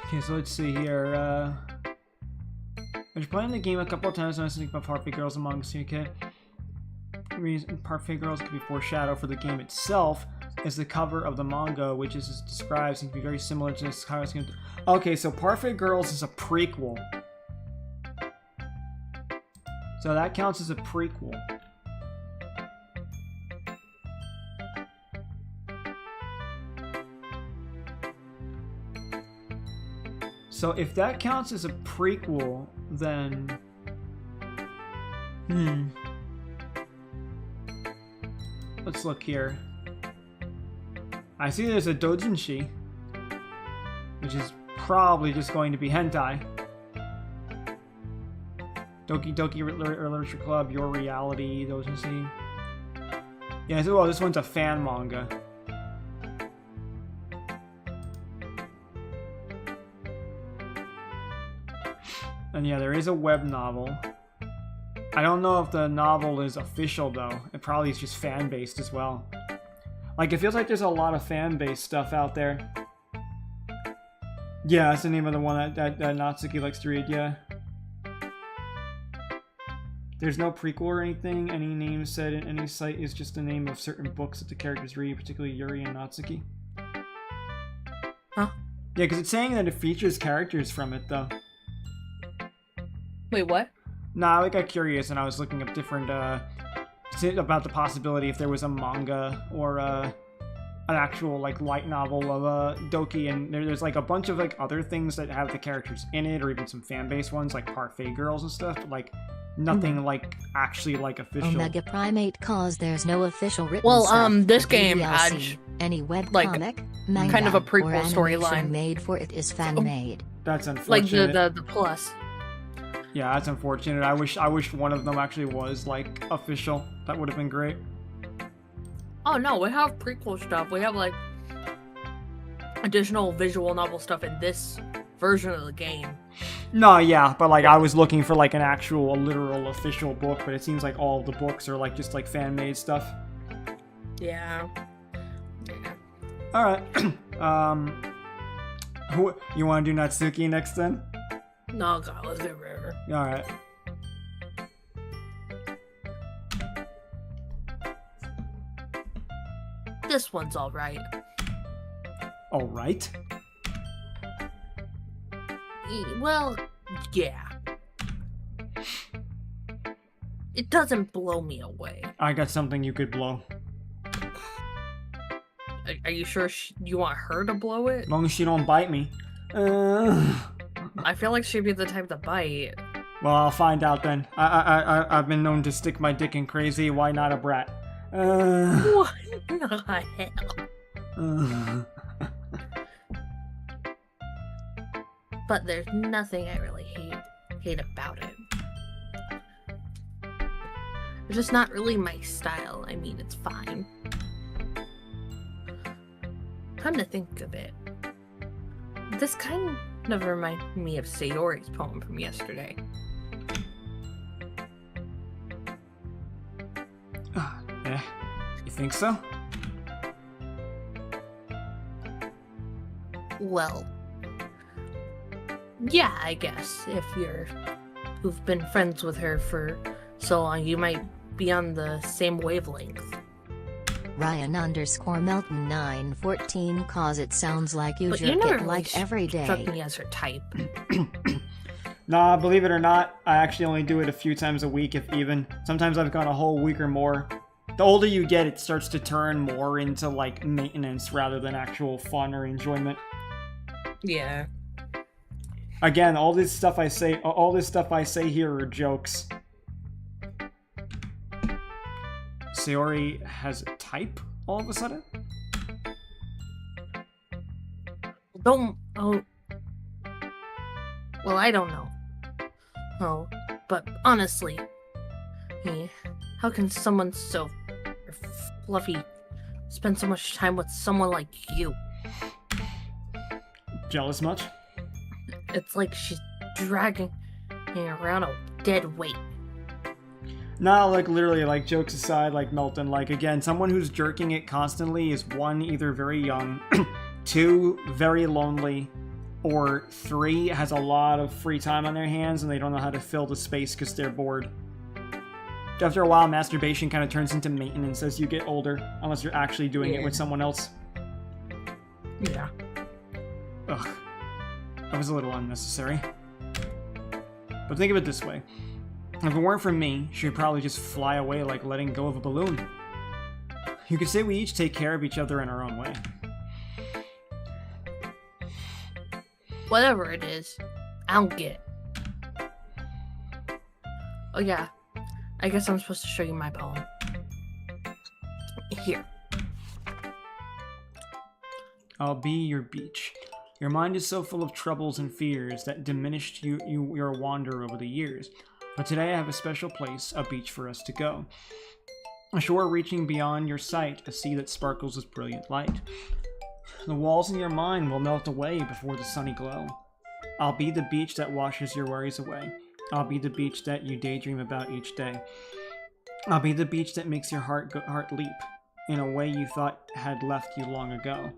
Okay, so let's see here. I've played the game a couple of times when I was thinking about Parfait Girls and manga, okay? The reason Parfait Girls could be foreshadow for the game itself is the cover of the manga, which is described seems to be very similar to this cover scheme. Okay, so Parfait Girls is a prequel. So that counts as a prequel. So if that counts as a prequel, then... Let's look here. I see there's a doujinshi, which is probably just going to be hentai. Doki Doki Literature Club, Your Reality, doujinshi. Yeah, so, well, this one's a fan manga. And yeah, there is a web novel. I don't know if the novel is official, though. It probably is just fan-based as well. Like, it feels like there's a lot of fan-based stuff out there. Yeah, that's the name of the one that Natsuki likes to read, yeah. There's no prequel or anything. Any name said in any site is just the name of certain books that the characters read, particularly Yuri and Natsuki. Huh? Yeah, because it's saying that it features characters from it, though. Wait, what? Nah, I got curious and I was looking up different, about the possibility if there was a manga or, an actual, like, light novel of, Doki, and there's, like, a bunch of, like, other things that have the characters in it, or even some fan-based ones, like Parfait Girls and stuff, but, like, nothing, like, actually, like, official. Omega Primate cause there's no official written Well, stuff this for game DLC. had, Any webcomic, like, manga, kind of a or prequel animation storyline. made for it is fan-made. That's Like, unfortunate. the plus. Yeah, that's unfortunate. I wish one of them actually was, like, official. That would have been great. Oh, no, we have prequel stuff. We have, like, additional visual novel stuff in this version of the game. No, yeah, but, like, I was looking for, like, an actual, literal, official book, but it seems like all of the books are, like, just, like, fan-made stuff. Yeah. Alright. Who, you want to do Natsuki next, then? No, God, let's do River. Alright. This one's alright. Alright? Well, yeah. It doesn't blow me away. I got something you could blow. Are you sure you want her to blow it? As long as she don't bite me. I feel like she'd be the type to bite. Well, I'll find out then. I've been known to stick my dick in crazy. Why not a brat? What the hell? But there's nothing I really hate about it. It's just not really my style. I mean, it's fine. Come to think of it, this kind of reminded me of Sayori's poem from yesterday. Yeah, you think so? Well, yeah, I guess. If who've been friends with her for so long, you might be on the same wavelength. Ryan_Melton 914 cause it sounds like you But jerk you never it like really every struck day. me as her type. Nah, believe it or not, I actually only do it a few times a week, if even. Sometimes I've gone a whole week or more. The older you get, it starts to turn more into, like, maintenance rather than actual fun or enjoyment. Yeah. Again, all this stuff I say here are jokes. Sayori has a type all of a sudden? Oh. Well, I don't know. Oh, but honestly, how can someone so fluffy spend so much time with someone like you? Jealous much? It's like she's dragging around a dead weight. Nah, like, literally, like, jokes aside, like, Melton, like, again, someone who's jerking it constantly is, 1, either very young, 2, very lonely, or 3, has a lot of free time on their hands and they don't know how to fill the space because they're bored. After a while, masturbation kind of turns into maintenance as you get older, unless you're actually doing it with someone else. Yeah. Ugh. That was a little unnecessary. But think of it this way. If it weren't for me, she'd probably just fly away like letting go of a balloon. You could say we each take care of each other in our own way. Whatever it is, I don't get it. Oh yeah, I guess I'm supposed to show you my poem. Here. I'll be your beach. Your mind is so full of troubles and fears that diminished your wander over the years. But today I have a special place, a beach for us to go. A shore reaching beyond your sight, a sea that sparkles with brilliant light. The walls in your mind will melt away before the sunny glow. I'll be the beach that washes your worries away. I'll be the beach that you daydream about each day. I'll be the beach that makes your heart leap in a way you thought had left you long ago.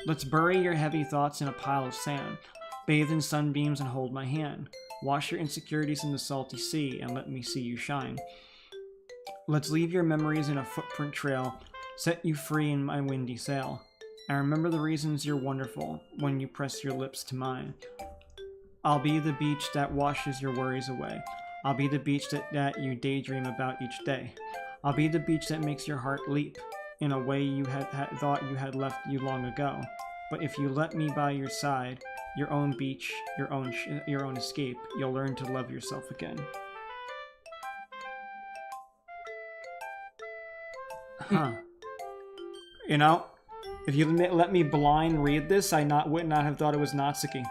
Let's bury your heavy thoughts in a pile of sand. Bathe in sunbeams and hold my hand. Wash your insecurities in the salty sea and let me see you shine. Let's leave your memories in a footprint trail, set you free in my windy sail. I remember the reasons you're wonderful when you press your lips to mine. I'll be the beach that washes your worries away. I'll be the beach that you daydream about each day. I'll be the beach that makes your heart leap in a way you had thought you had left you long ago. But if you let me by your side, your own beach, your own escape, you'll learn to love yourself again. Huh. You know, if you let me blind read this, I would not have thought it was Natsuki.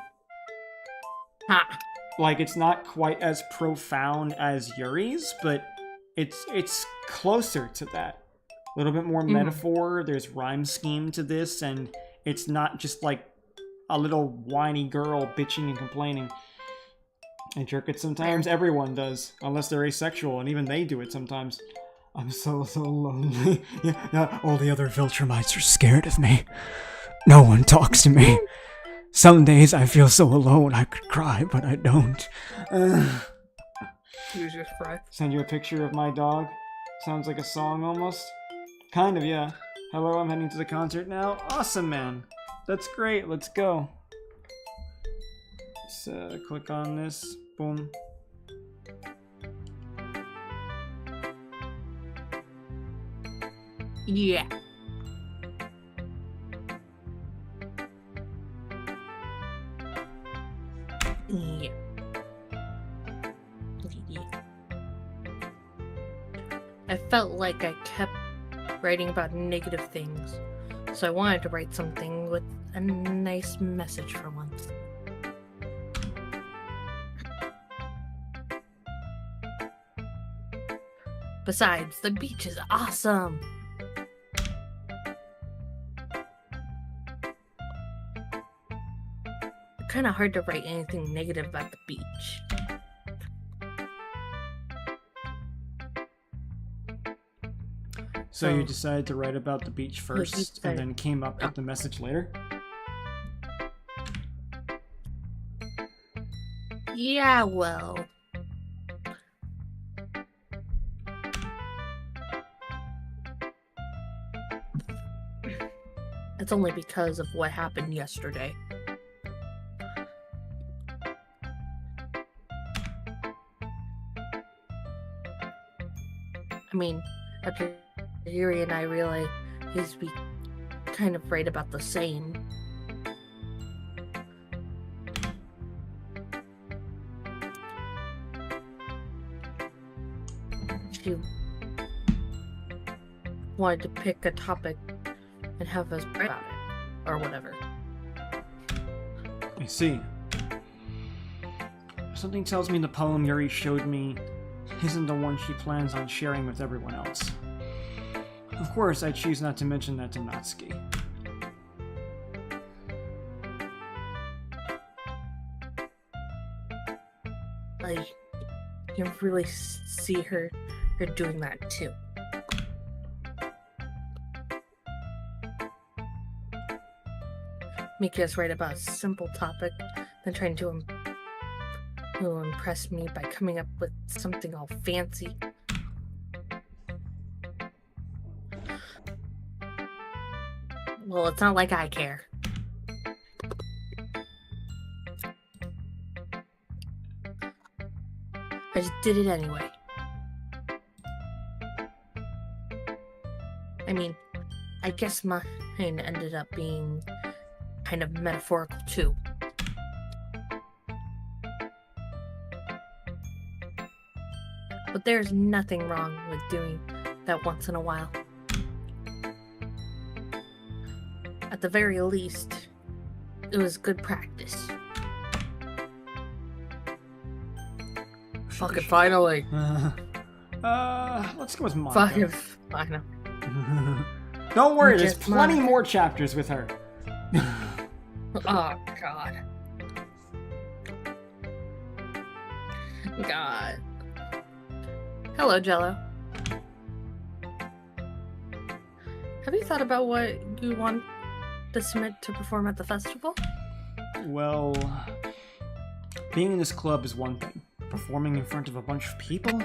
Ha! Like, it's not quite as profound as Yuri's, but it's closer to that. A little bit more metaphor, there's rhyme scheme to this, and it's not just like a little whiny girl bitching and complaining. I jerk it sometimes, everyone does, unless they're asexual, and even they do it sometimes. I'm so lonely. Yeah, all the other Viltrumites are scared of me. No one talks to me. Some days I feel so alone I could cry, but I don't. Use your breath. Send you a picture of my dog. Sounds like a song almost. Kind of, yeah. Hello, I'm heading to the concert now. Awesome, man. That's great. Let's go. Let's click on this. Boom. Yeah. Yeah. I felt like I kept writing about negative things, so I wanted to write something with a nice message for once. Besides, the beach is awesome! Kind of hard to write anything negative about the beach. So you decided to write about the beach first, and then came up with the message later? Yeah, well... It's only because of what happened yesterday. I mean, after Yuri and I realized we kind of write about the same. She wanted to pick a topic and have us write about it, or whatever. I see. Something tells me the poem Yuri showed me isn't the one she plans on sharing with everyone else. Of course, I choose not to mention that to Natsuki. Like, you really see her doing that too. Make us write about a simple topic, then trying to impress me by coming up with something all fancy. Well, it's not like I care. I just did it anyway. I mean, I guess mine ended up being kind of metaphorical too. But there's nothing wrong with doing that once in a while. at the very least, it was good practice. Fucking finally. Let's go with Fucking Monica. final. Don't worry, there's Just plenty Monica. more chapters with her. Oh, God. God. Hello, Jello. Have you thought about what you want to submit to perform at the festival? Well, being in this club is one thing. Performing in front of a bunch of people?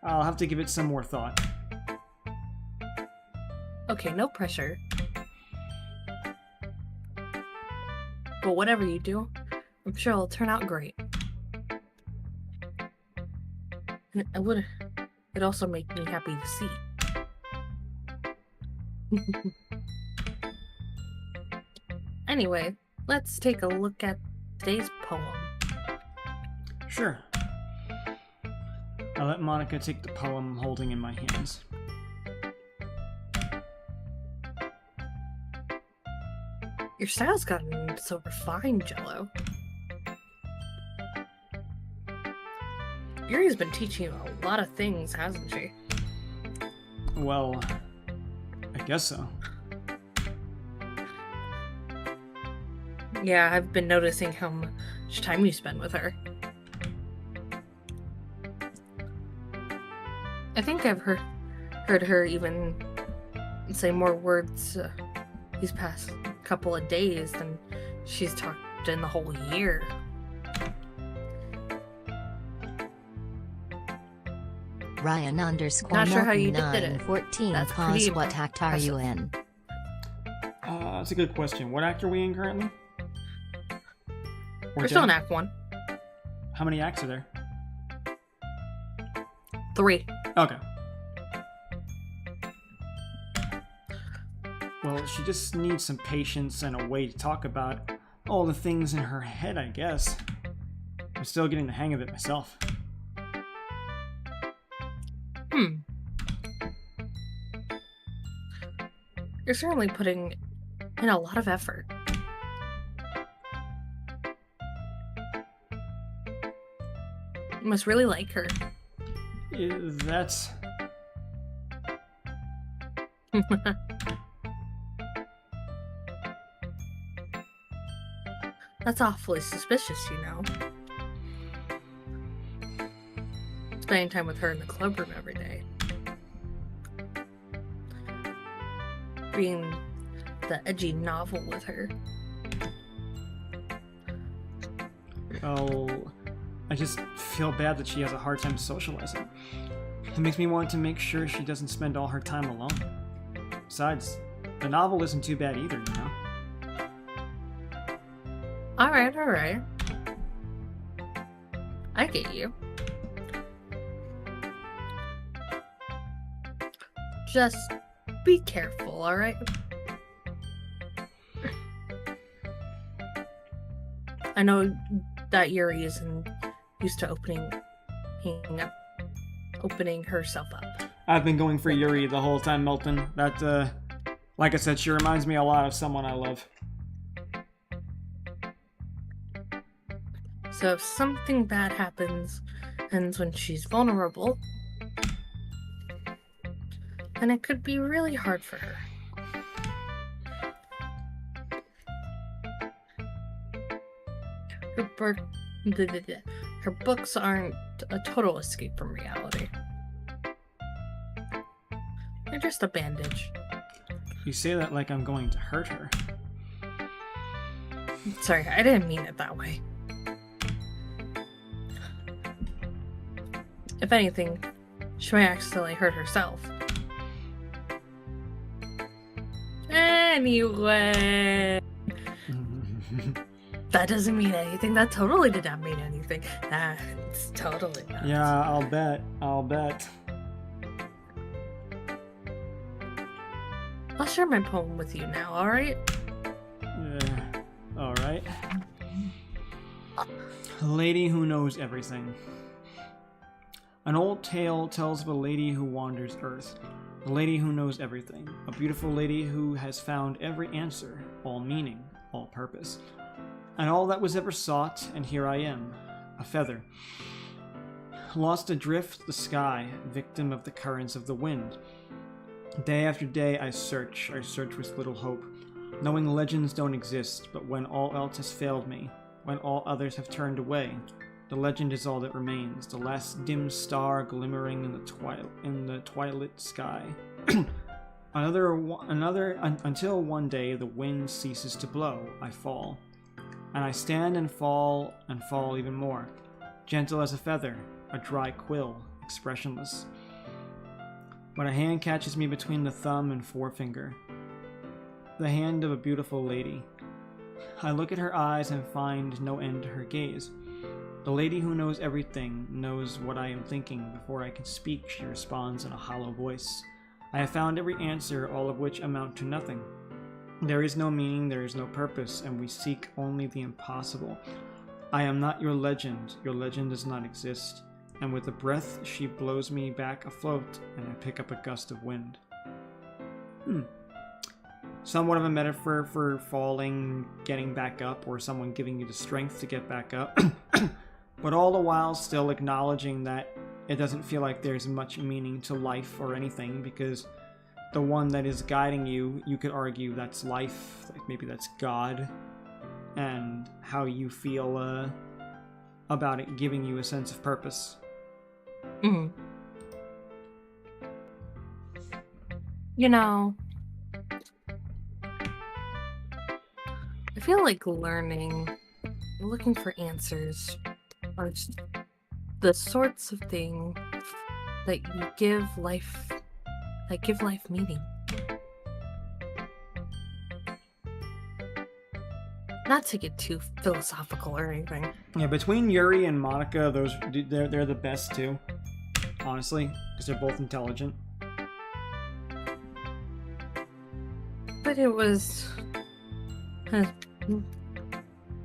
I'll have to give it some more thought. Okay, no pressure. But whatever you do, I'm sure it'll turn out great. And it'd also make me happy to see. Anyway, let's take a look at today's poem. Sure. I'll let Monica take the poem I'm holding in my hands. Your style's gotten so refined, Jello. Yuri's been teaching you a lot of things, hasn't she? Well, I guess so. Yeah, I've been noticing how much time you spend with her. I think I've heard her even say more words these past couple of days than she's talked in the whole year. Ryan underscore Not sure how you did it. 914 That's cause pretty what act are you impressive. in? That's a good question. What act are we in currently? We're still in Act 1. How many acts are there? 3. Okay. Well, she just needs some patience and a way to talk about all the things in her head, I guess. I'm still getting the hang of it myself. You're certainly putting in a lot of effort. You must really like her. That's... That's awfully suspicious, you know. Spending time with her in the club room every day. Reading the edgy novel with her. Oh, I just feel bad that she has a hard time socializing. It makes me want to make sure she doesn't spend all her time alone. Besides, the novel isn't too bad either, you know? Alright. I get you. Just be careful, alright? I know that Yuri isn't used to opening herself up. I've been going for Yuri the whole time, Milton. That, like I said, she reminds me a lot of someone I love. So if something bad happens when she's vulnerable, then it could be really hard for her. Her books aren't a total escape from reality. They're just a bandage. You say that like I'm going to hurt her. Sorry, I didn't mean it that way. If anything, she might accidentally hurt herself. Anyway, that doesn't mean anything. That totally did not mean anything. That's totally not. Yeah, I'll bet. I'll share my poem with you now, alright? Alright. A lady who knows everything. An old tale tells of a lady who wanders Earth, The lady who knows everything. A beautiful lady who has found every answer, all meaning, all purpose. And all that was ever sought, and here I am, a feather. Lost adrift the sky, victim of the currents of the wind. Day after day I search with little hope, knowing legends don't exist, but when all else has failed me, when all others have turned away, the legend is all that remains, the last dim star glimmering in the twilight sky. Until one day the wind ceases to blow, I fall. And I stand and fall even more, gentle as a feather, a dry quill, expressionless. But a hand catches me between the thumb and forefinger. The hand of a beautiful lady. I look at her eyes and find no end to her gaze. The lady who knows everything knows what I am thinking before I can speak, she responds in a hollow voice. I have found every answer, all of which amount to nothing. There is no meaning, there is no purpose, and we seek only the impossible. I am not your legend does not exist. And with a breath, she blows me back afloat, and I pick up a gust of wind. Somewhat of a metaphor for falling, getting back up, or someone giving you the strength to get back up. But all the while still acknowledging that it doesn't feel like there's much meaning to life or anything, because the one that is guiding you, you could argue that's life, like maybe that's God, and how you feel about it giving you a sense of purpose. Mm-hmm. You know, I feel like looking for answers are just the sorts of thing that give life meaning. Not to get too philosophical or anything. Yeah, between Yuri and Monica, they're the best too, honestly, because they're both intelligent. But it was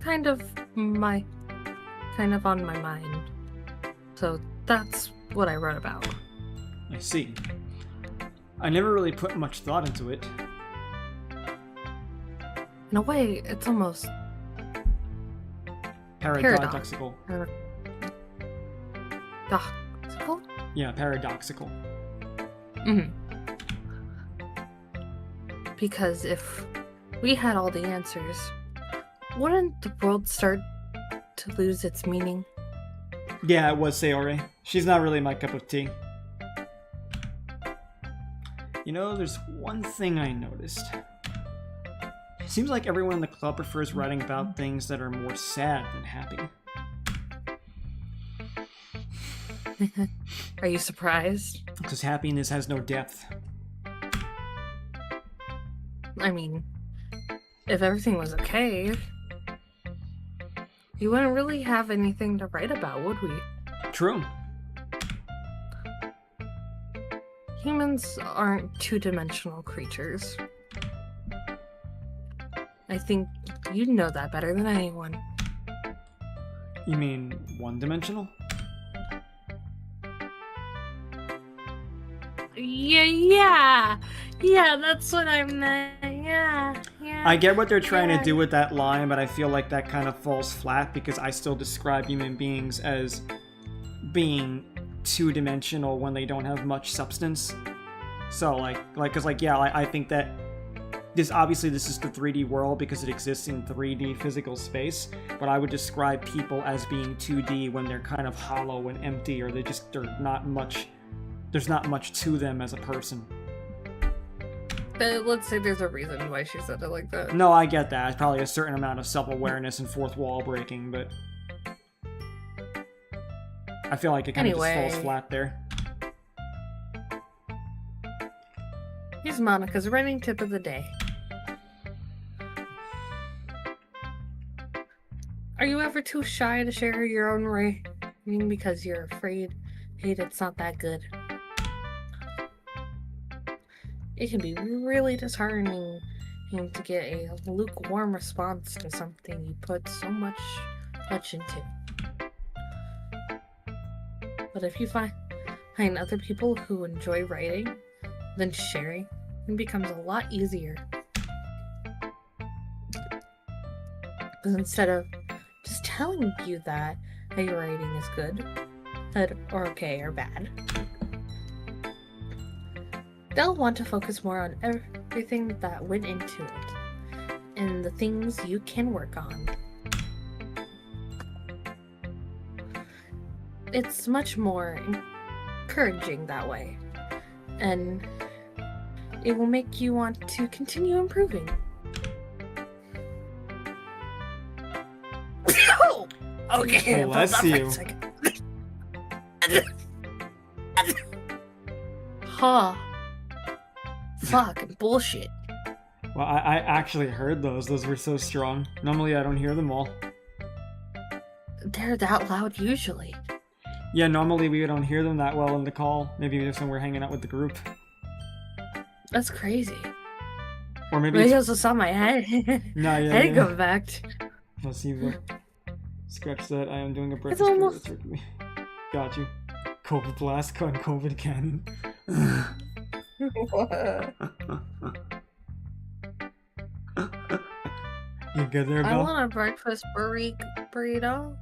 kind of on my mind. So that's what I wrote about. I see. I never really put much thought into it. In a way, it's almost Paradoxical. Paradoxical? Yeah, paradoxical. Mm-hmm. Because if we had all the answers, wouldn't the world start to lose its meaning? Yeah, it was Sayori. She's not really my cup of tea. You know, there's one thing I noticed. It seems like everyone in the club prefers writing about things that are more sad than happy. Are you surprised? Because happiness has no depth. I mean, if everything was okay, you wouldn't really have anything to write about, would we? True. Humans aren't two-dimensional creatures. I think you know that better than anyone. You mean one-dimensional? Yeah, that's what I meant. Yeah. I get what they're trying to do with that line, but I feel like that kind of falls flat because I still describe human beings as being two-dimensional when they don't have much substance. So, I think that this is the 3D world because it exists in 3D physical space, but I would describe people as being 2D when they're kind of hollow and empty, or there's not much to them as a person. But let's say there's a reason why she said it like that. No, I get that. It's probably a certain amount of self-awareness and fourth wall breaking, but I feel like it kind of just falls flat there. Here's Monica's running tip of the day. Are you ever too shy to share your own writing because you're afraid it's not that good? It can be really disheartening to get a lukewarm response to something you put so much into. But if you find other people who enjoy writing, then sharing becomes a lot easier. Because instead of just telling you that your writing is good, or okay, or bad, they'll want to focus more on everything that went into it and the things you can work on. It's much more encouraging that way, and it will make you want to continue improving. Okay, Bless you. Huh. Fuck, bullshit. Well, I actually heard those. Those were so strong. Normally I don't hear them all. They're that loud usually. Yeah, normally we don't hear them that well in the call. Maybe just when we're hanging out with the group. That's crazy. Or maybe Maybe it's... it was on my head. No, yeah, Head yeah. go back. Let's see the... Scratch that. I am doing a breakfast almost- turkey. Got you. COVID blast on COVID cannon. You good there, I Belle? want a breakfast burrito.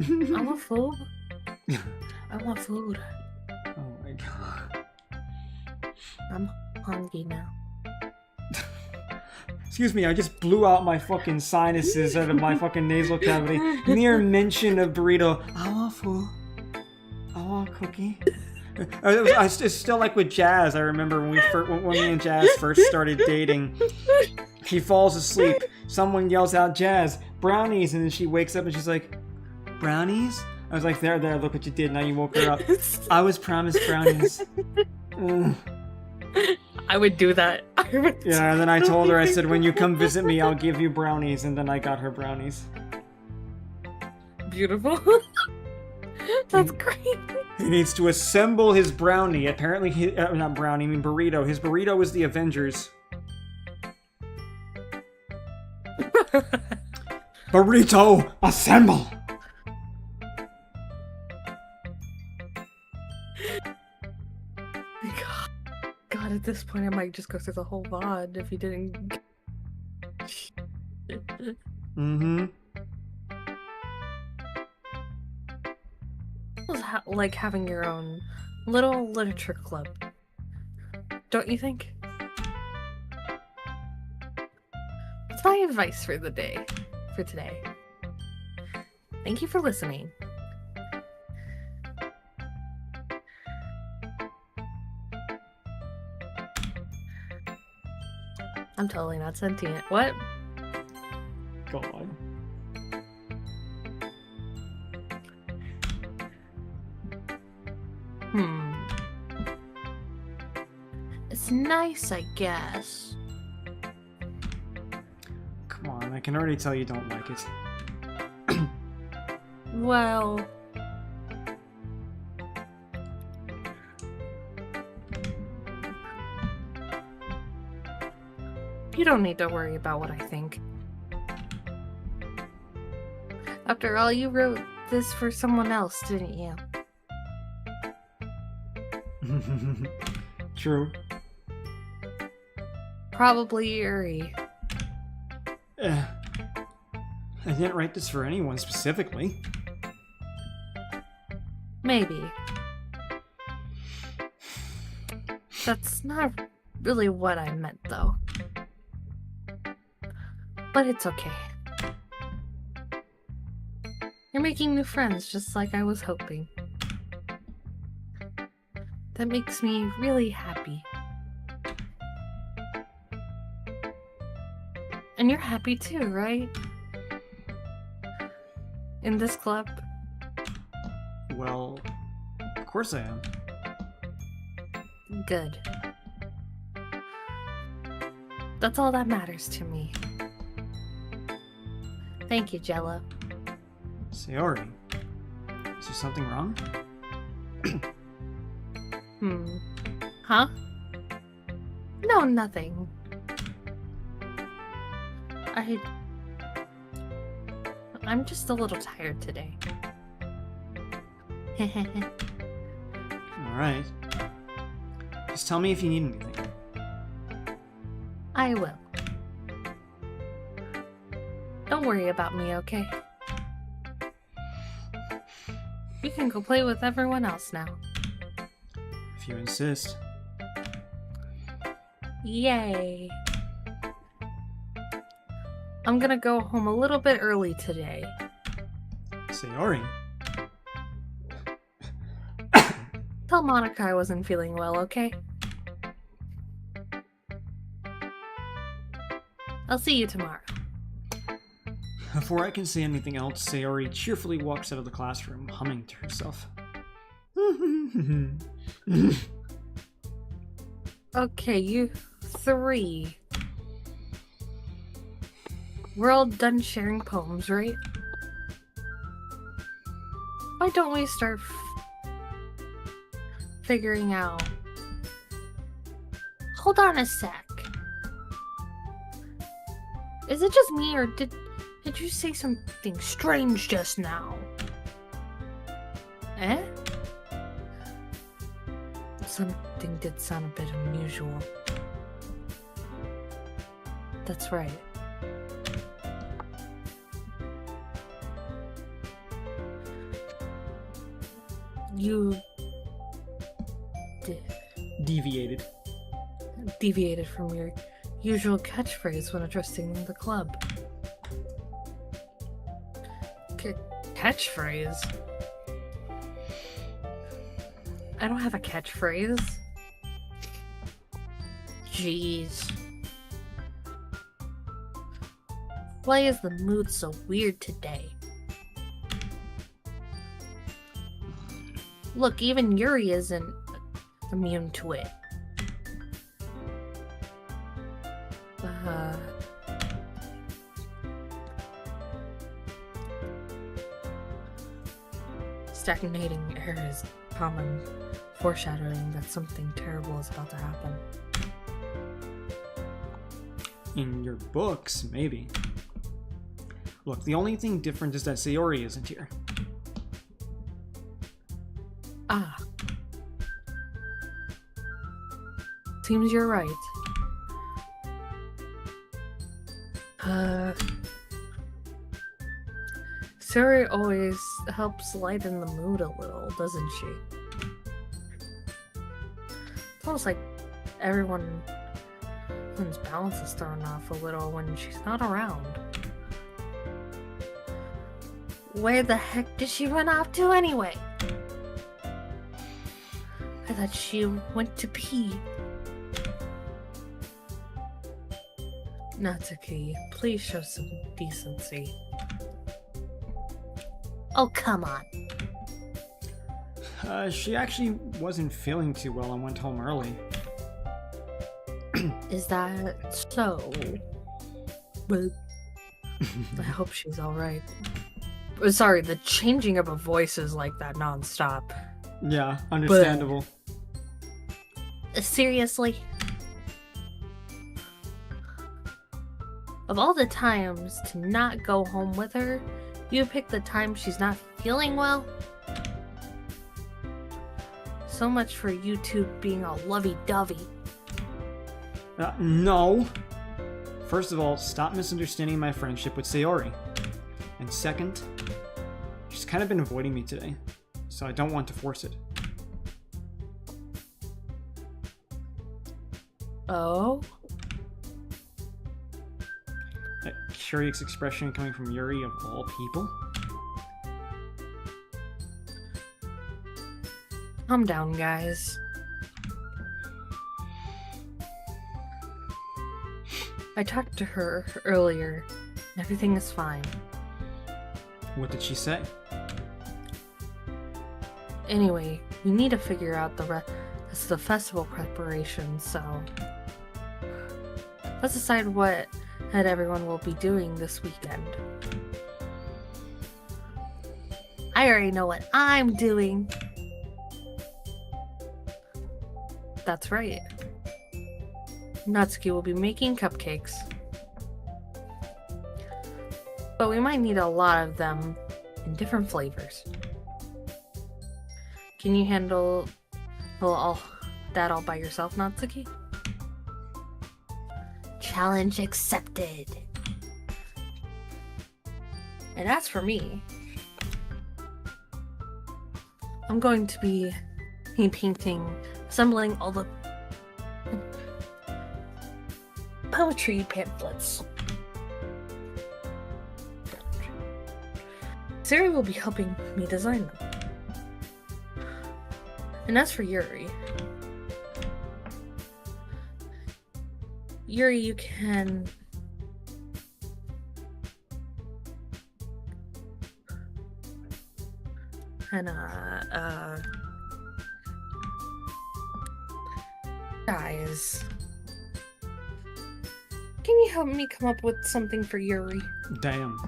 I want food. I want food. Oh my god. I'm hungry now. Excuse me, I just blew out my fucking sinuses out of my fucking nasal cavity. Mere mention of burrito. I want food. I want a cookie. It's still like with Jazz. I remember when me and Jazz first started dating. She falls asleep. Someone yells out, "Jazz, brownies!" And then she wakes up and she's like, "Brownies?" I was like, there, look what you did. Now you woke her up. I was promised brownies. Ugh. I would do that. Yeah, and then I told her, I said, when you come visit me, I'll give you brownies. And then I got her brownies. Beautiful. That's great. He needs to assemble his brownie. Apparently, not brownie, I mean burrito. His burrito is the Avengers. Burrito, assemble! God, at this point, I might just go through the whole VOD if he didn't. Mm-hmm. It was like having your own little literature club. Don't you think? That's my advice for the day. For today. Thank you for listening. I'm totally not sentient. What? God. It's nice, I guess. Come on, I can already tell you don't like it. Well... You don't need to worry about what I think. After all, you wrote this for someone else, didn't you? True. Probably Yuri. I didn't write this for anyone specifically. Maybe. That's not really what I meant, though. But it's okay. You're making new friends just like I was hoping. That makes me really happy. And you're happy too, right? In this club? Well, of course I am. Good. That's all that matters to me. Thank you, Jello. Sayori, is there something wrong? Huh? No, nothing. I'm just a little tired today. Alright. Just tell me if you need anything. I will. Don't worry about me, okay? You can go play with everyone else now. If you insist. Yay. I'm gonna go home a little bit early today. Sayori. Tell Monica I wasn't feeling well, okay? I'll see you tomorrow. Before I can say anything else, Sayori cheerfully walks out of the classroom, humming to herself. Okay, you three. We're all done sharing poems, right? Why don't we start figuring out... Hold on a sec. Is it just me, or did you say something strange just now? Eh? Something did sound a bit unusual. That's right. You Deviated. deviated from your usual catchphrase when addressing the club. Catchphrase? I don't have a catchphrase. Jeez. Why is the mood so weird today? Look, even Yuri isn't immune to it. Stagnating air is common, foreshadowing that something terrible is about to happen. In your books, maybe. Look, the only thing different is that Sayori isn't here. Ah. Seems you're right. Suri always helps lighten the mood a little, doesn't she? It's almost like everyone's balance is thrown off a little when she's not around. Where the heck did she run off to anyway? I thought she went to pee. Natsuki, please show some decency. Oh, come on. She actually wasn't feeling too well and went home early. Is that so? But I hope she's alright. Sorry, the changing of a voice is like that non-stop. Yeah, understandable. Seriously? Of all the times to not go home with her, you pick the time she's not feeling well? So much for you two being all lovey-dovey. No. First of all, stop misunderstanding my friendship with Sayori. And second, she's kind of been avoiding me today, so I don't want to force it. Oh? That curious expression coming from Yuri of all people? Calm down, guys. I talked to her earlier. Everything is fine. What did she say? Anyway, we need to figure out the rest of the festival preparations, so... Let's decide what everyone will be doing this weekend. I already know what I'm doing! That's right. Natsuki will be making cupcakes. But we might need a lot of them in different flavors. Can you handle all that all by yourself, Natsuki? Challenge accepted. And as for me, I'm going to be painting, assembling all the poetry pamphlets. Siri will be helping me design them. And as for Yuri, you can guys, can you help me come up with something for Yuri? Damn.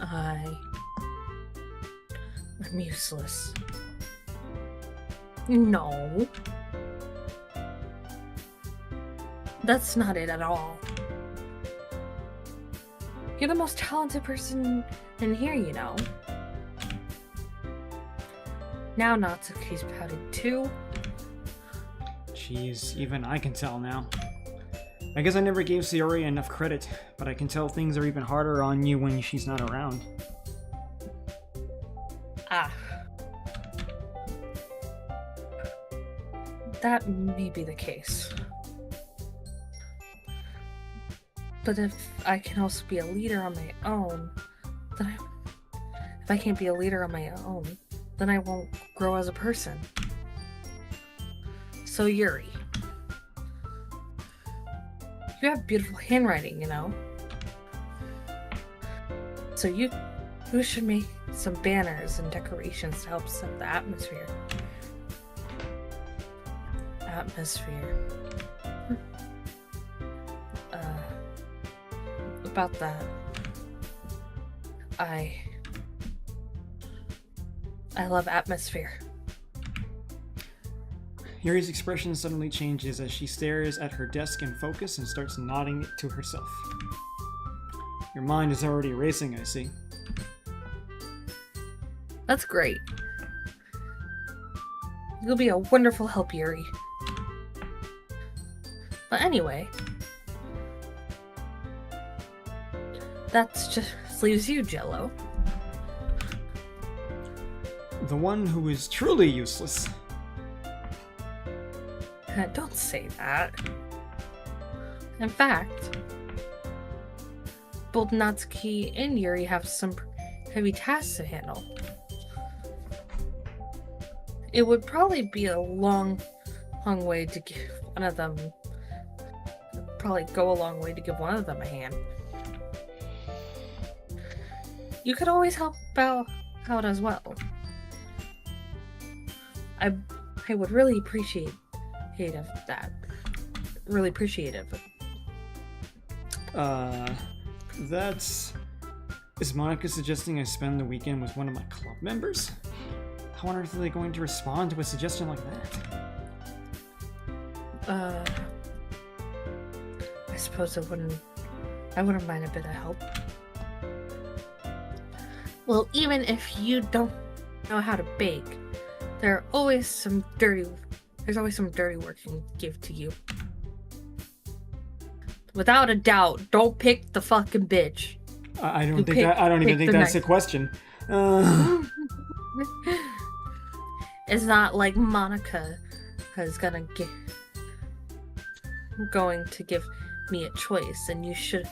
I'm useless. No. That's not it at all. You're the most talented person in here, you know. Now Natsuki's pouting too. Jeez, even I can tell now. I guess I never gave Sayori enough credit, but I can tell things are even harder on you when she's not around. Ah. That may be the case. But if I can also be a leader on my own, then if I can't be a leader on my own, then I won't grow as a person. So Yuri, you have beautiful handwriting, you know. So you should make some banners and decorations to help set the atmosphere. About that, I love atmosphere. Yuri's expression suddenly changes as she stares at her desk in focus and starts nodding to herself. Your mind is already racing, I see. That's great. You'll be a wonderful help, Yuri. But anyway, that's just leaves you, Jello. The one who is truly useless. Don't say that. In fact, both Natsuki and Yuri have some heavy tasks to handle. It would probably be a long way to give one of them. Probably go a long way to give one of them a hand. You could always help out as well. I would really appreciate that. Really appreciative. Is Monica suggesting I spend the weekend with one of my club members? How on earth are they going to respond to a suggestion like that? I suppose I wouldn't mind a bit of help. Well, even if you don't know how to bake, there's always some dirty work can give to you. Without a doubt, don't pick the fucking bitch. I don't even think that's a question. It's not like Monica is going to give me a choice, and you should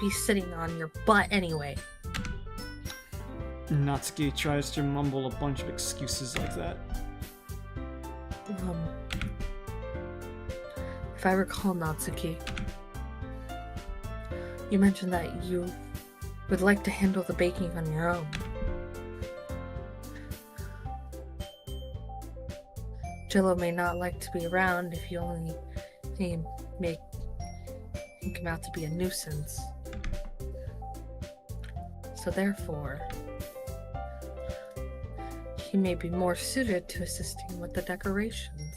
be sitting on your butt anyway. Natsuki tries to mumble a bunch of excuses like that. If I recall, Natsuki, you mentioned that you would like to handle the baking on your own. Jello may not like to be around if you only make him out to be a nuisance. So therefore, he may be more suited to assisting with the decorations.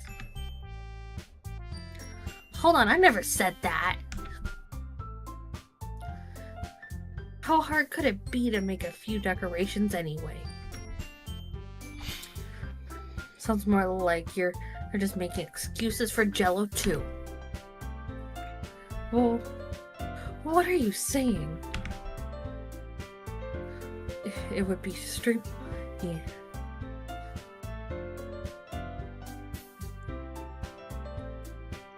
Hold on, I never said that. How hard could it be to make a few decorations anyway? Sounds more like you're are just making excuses for Jello too. Well, what are you saying? It would be stream. Yeah.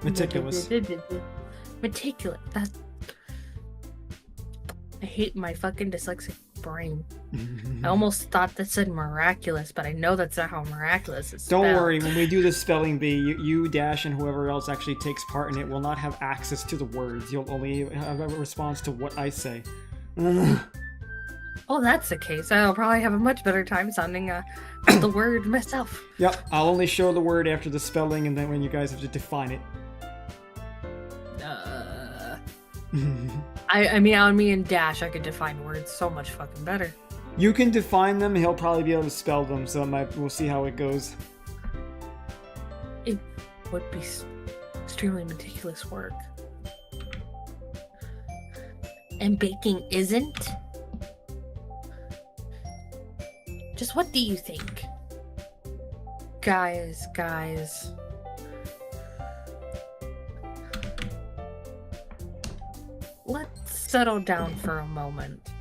Meticulous. Meticulous. That's. I hate my fucking dyslexic brain. I almost thought that said miraculous, but I know that's not how miraculous is spelled. Don't worry, when we do the spelling bee, you, Dash, and whoever else actually takes part in it will not have access to the words. You'll only have a response to what I say. Oh, that's the case. I'll probably have a much better time sounding the word myself. Yep, I'll only show the word after the spelling, and then when you guys have to define it. I mean, on me and Dash, I could define words so much fucking better. You can define them, he'll probably be able to spell them, so we'll see how it goes. It would be extremely meticulous work. And baking isn't? Just what do you think? Guys. Let's settle down for a moment.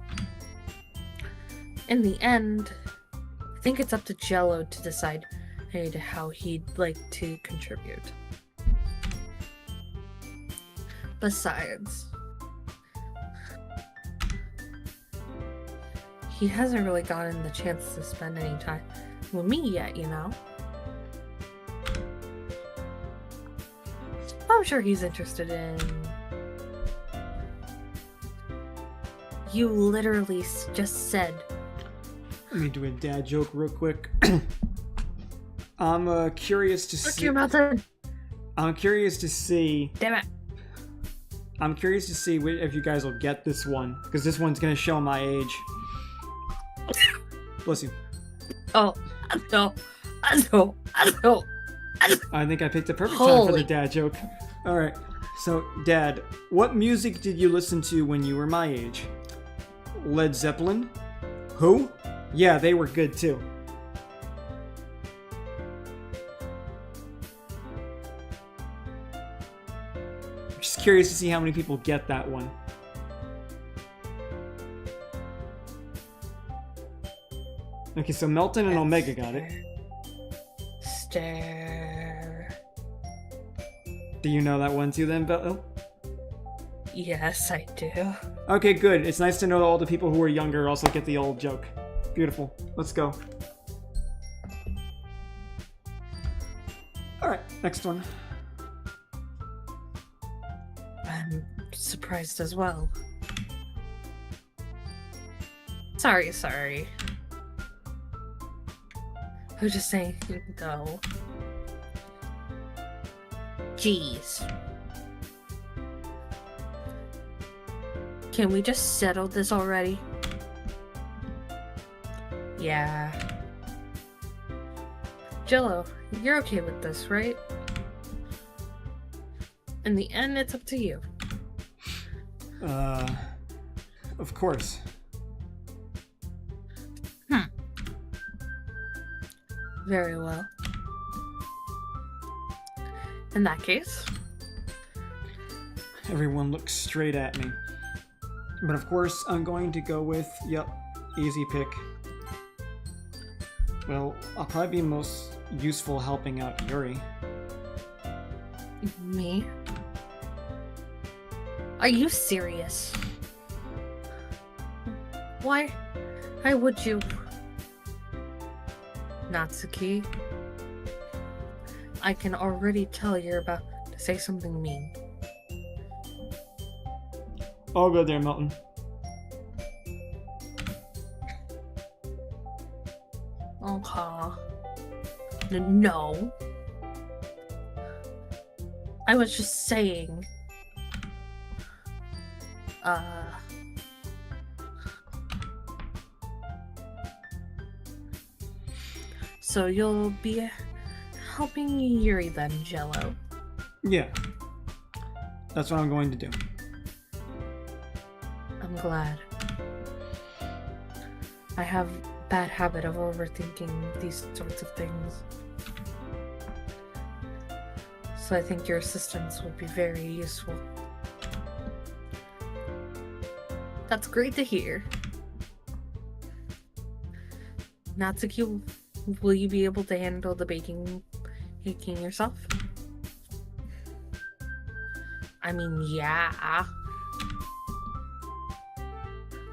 In the end, I think it's up to Jello to decide how he'd like to contribute. Besides, he hasn't really gotten the chance to spend any time with me yet, you know? I'm sure he's interested in... You literally just said... Let me do a dad joke real quick. I'm curious to see... Look your mouth in! I'm curious to see... Damn it! I'm curious to see if you guys will get this one, because this one's gonna show my age. Bless you. Oh, no. I think I picked the perfect time for the dad joke. Alright, so, Dad, what music did you listen to when you were my age? Led Zeppelin? Who? Yeah, they were good too. I'm just curious to see how many people get that one. Okay, so Melton and Omega got it. Stare. Do you know that one too then, Belle? Yes, I do. Okay, good. It's nice to know that all the people who are younger also get the old joke. Beautiful. Let's go. Alright, next one. I'm surprised as well. Sorry. I was just saying, though. Jeez. Can we just settle this already? Yeah. Jello, you're okay with this, right? In the end, it's up to you. Of course. Very well. In that case... Everyone looks straight at me. But of course, I'm going to go with, yep, easy pick. Well, I'll probably be most useful helping out Yuri. Me? Are you serious? Why would you? Natsuki, I can already tell you're about to say something mean. I'll go there, Melton. No. I was just saying. So you'll be helping Yuri then, Jello? Yeah. That's what I'm going to do. I'm glad. I have a bad habit of overthinking these sorts of things. So I think your assistance would be very useful. That's great to hear. Natsuki, will you be able to handle the baking yourself? I mean, yeah.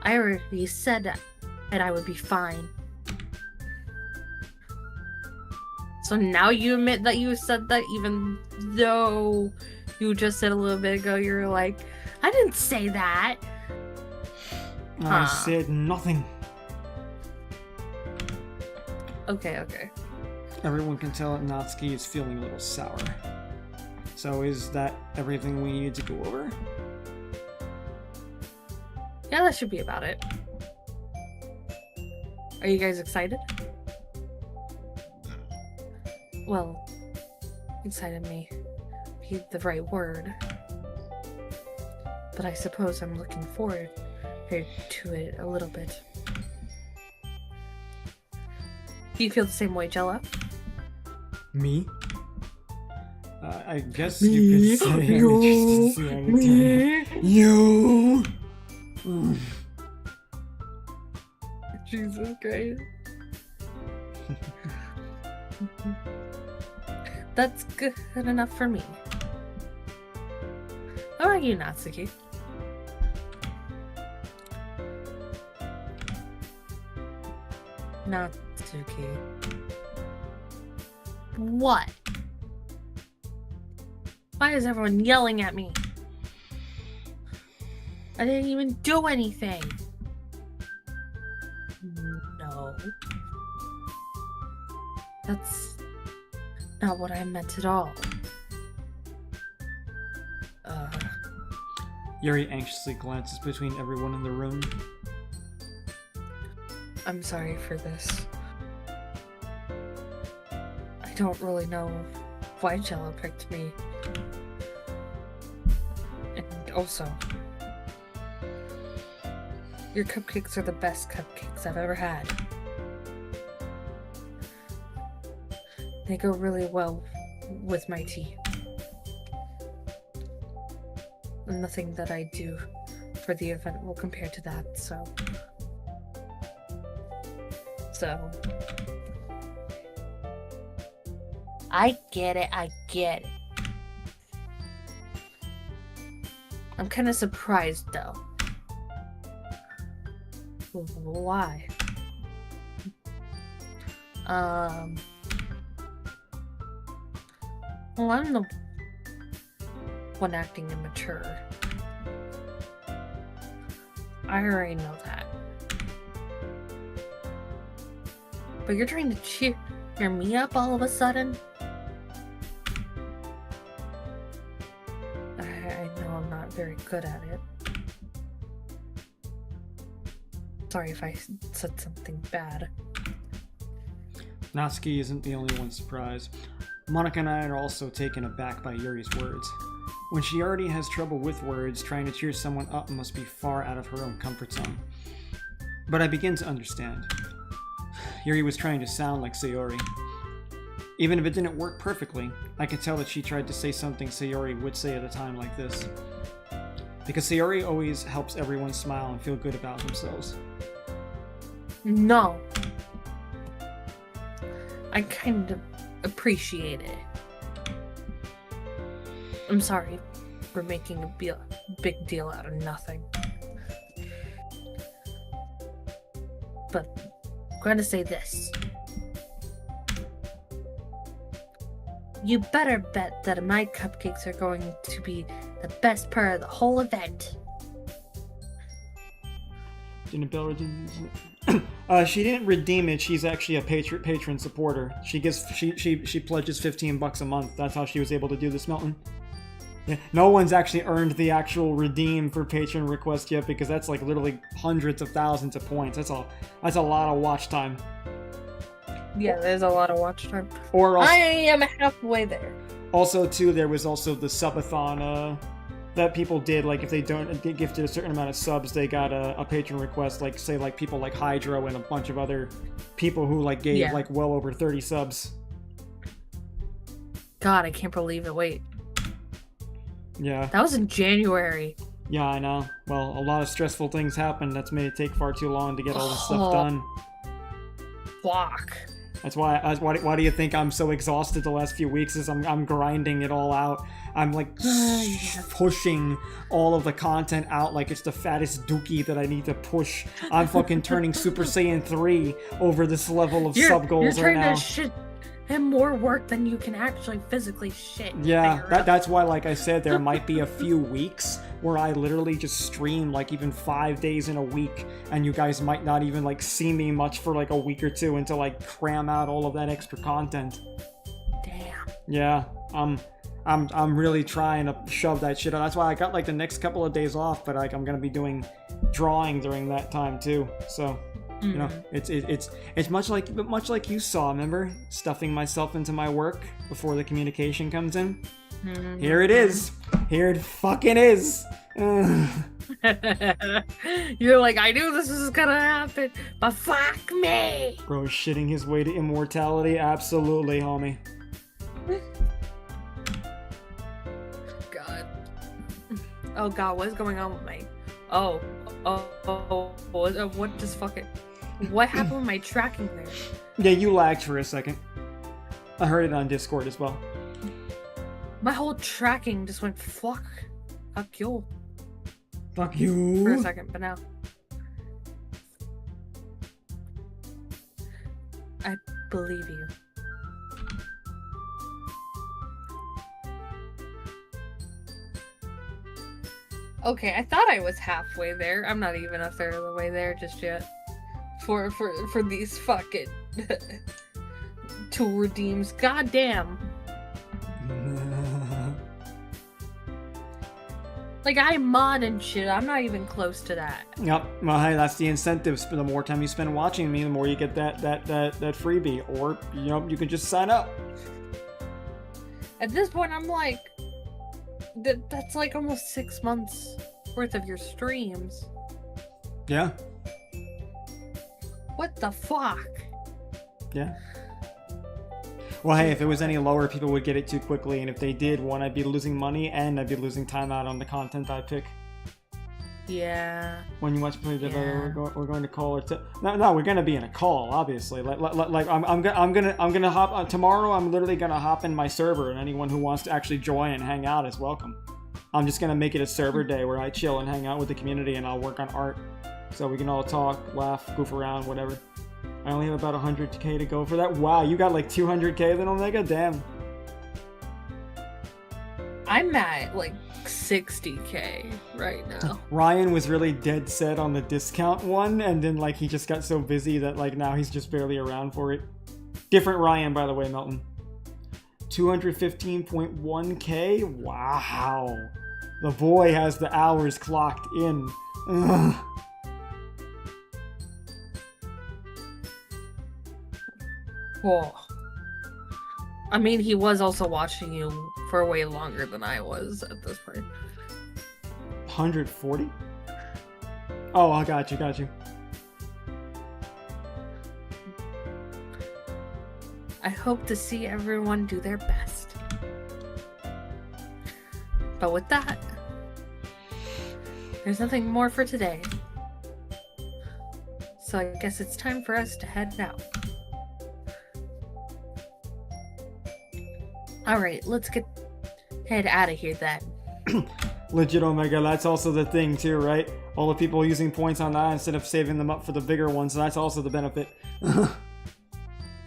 I already said that I would be fine. So now you admit that you said that, even though you just said a little bit ago you were like, I didn't say that. I said nothing. Okay. Everyone can tell that Natsuki is feeling a little sour. So is that everything we needed to go over? Yeah, that should be about it. Are you guys excited? Well, excited may be the right word. But I suppose I'm looking forward to it a little bit. Do you feel the same way, Jello? Me? I guess you could say you. Jesus Christ. That's good enough for me. How about you, Natsuki? Natsuki. What? Why is everyone yelling at me? I didn't even do anything. No. That's not what I meant at all. Yuri anxiously glances between everyone in the room. I'm sorry for this. I don't really know why Jello picked me. And also, your cupcakes are the best cupcakes I've ever had. They go really well with my tea. And nothing that I do for the event will compare to that, so... I get it. I'm kind of surprised, though. Why? Well, I'm the one acting immature. I already know that. But you're trying to cheer me up all of a sudden? I know I'm not very good at it. Sorry if I said something bad. Natsuki isn't the only one surprised. Monica and I are also taken aback by Yuri's words. When she already has trouble with words, trying to cheer someone up must be far out of her own comfort zone. But I begin to understand. Yuri was trying to sound like Sayori. Even if it didn't work perfectly, I could tell that she tried to say something Sayori would say at a time like this. Because Sayori always helps everyone smile and feel good about themselves. No. I kind of appreciate it. I'm sorry for making a big deal out of nothing. But I'm going to say this. You better bet that my cupcakes are going to be the best part of the whole event. Didn't Bella she didn't redeem it. She's actually a patron supporter. She pledges $15 a month. That's how she was able to do this, Melton. Yeah, no one's actually earned the actual redeem for patron request yet, because that's like literally hundreds of thousands of points. That's a lot of watch time. Yeah, there's a lot of watch time. Or also, I am halfway there. Also, too, there was also the subathon that people did. Like, if they get gifted a certain amount of subs, they got a patron request. Like, say, like people like Hydro and a bunch of other people who like gave like well over 30 subs. God, I can't believe it. Wait, Yeah. that was in January. Yeah, I know. Well, a lot of stressful things happened. That's made it take far too long to get all this stuff done. Fuck. That's why. Why do you think I'm so exhausted the last few weeks? Is I'm grinding it all out. I'm like pushing all of the content out like it's the fattest dookie that I need to push. I'm fucking turning Super Saiyan 3 over this level of sub goals you're right trying now. to shit him more work than you can actually physically shit. Yeah, that's why, like I said, there might be a few weeks where I literally just stream like even 5 days in a week, and you guys might not even like see me much for like a week or two until I cram out all of that extra content. Damn. Yeah, I'm really trying to shove that shit out. That's why I got like the next couple of days off, but like I'm gonna be doing drawing during that time too. So. You know, it's much like you saw. Remember, stuffing myself into my work before the communication comes in. Here it is. Here it fucking is. You're like, I knew this was gonna happen, but fuck me. Bro, shitting his way to immortality. Absolutely, homie. God. Oh God, what is going on with my? What just fucking? What happened with my tracking there? Yeah, you lagged for a second. I heard it on Discord as well. My whole tracking just went fuck you. Fuck you. For a second, but now. I believe you. Okay, I thought I was halfway there. I'm not even a third of the way there just yet. For these fucking tool redeems. Goddamn. Like, I mod and shit. I'm not even close to that. Yep. Well, hey, that's the incentives. The more time you spend watching me, the more you get that freebie. Or, you know, you can just sign up. At this point, I'm like, that's like almost 6 months worth of your streams. Yeah. What the fuck? Yeah. Well, hey, if it was any lower, people would get it too quickly, and if they did, one, I'd be losing money, and I'd be losing time out on the content I pick. Yeah. When you watch play, we're going to call it. No, we're gonna be in a call, obviously. Like I'm gonna hop on tomorrow. I'm literally gonna hop in my server, and anyone who wants to actually join and hang out is welcome. I'm just gonna make it a server day where I chill and hang out with the community, and I'll work on art, so we can all talk, laugh, goof around, whatever. I only have about 100k to go for that. Wow, you got like 200k then, Omega? Damn. I'm at like 60k right now. Ryan was really dead set on the discount one, and then like he just got so busy that like now he's just barely around for it. Different Ryan, by the way, Melton. 215.1k? Wow. The boy has the hours clocked in. Ugh. Whoa. I mean, he was also watching you for way longer than I was at this point. 140? Oh, I got you. I hope to see everyone do their best. But with that, there's nothing more for today. So I guess it's time for us to head out. Alright, let's head out of here then. Legit, Omega, that's also the thing too, right? All the people using points on that instead of saving them up for the bigger ones, that's also the benefit.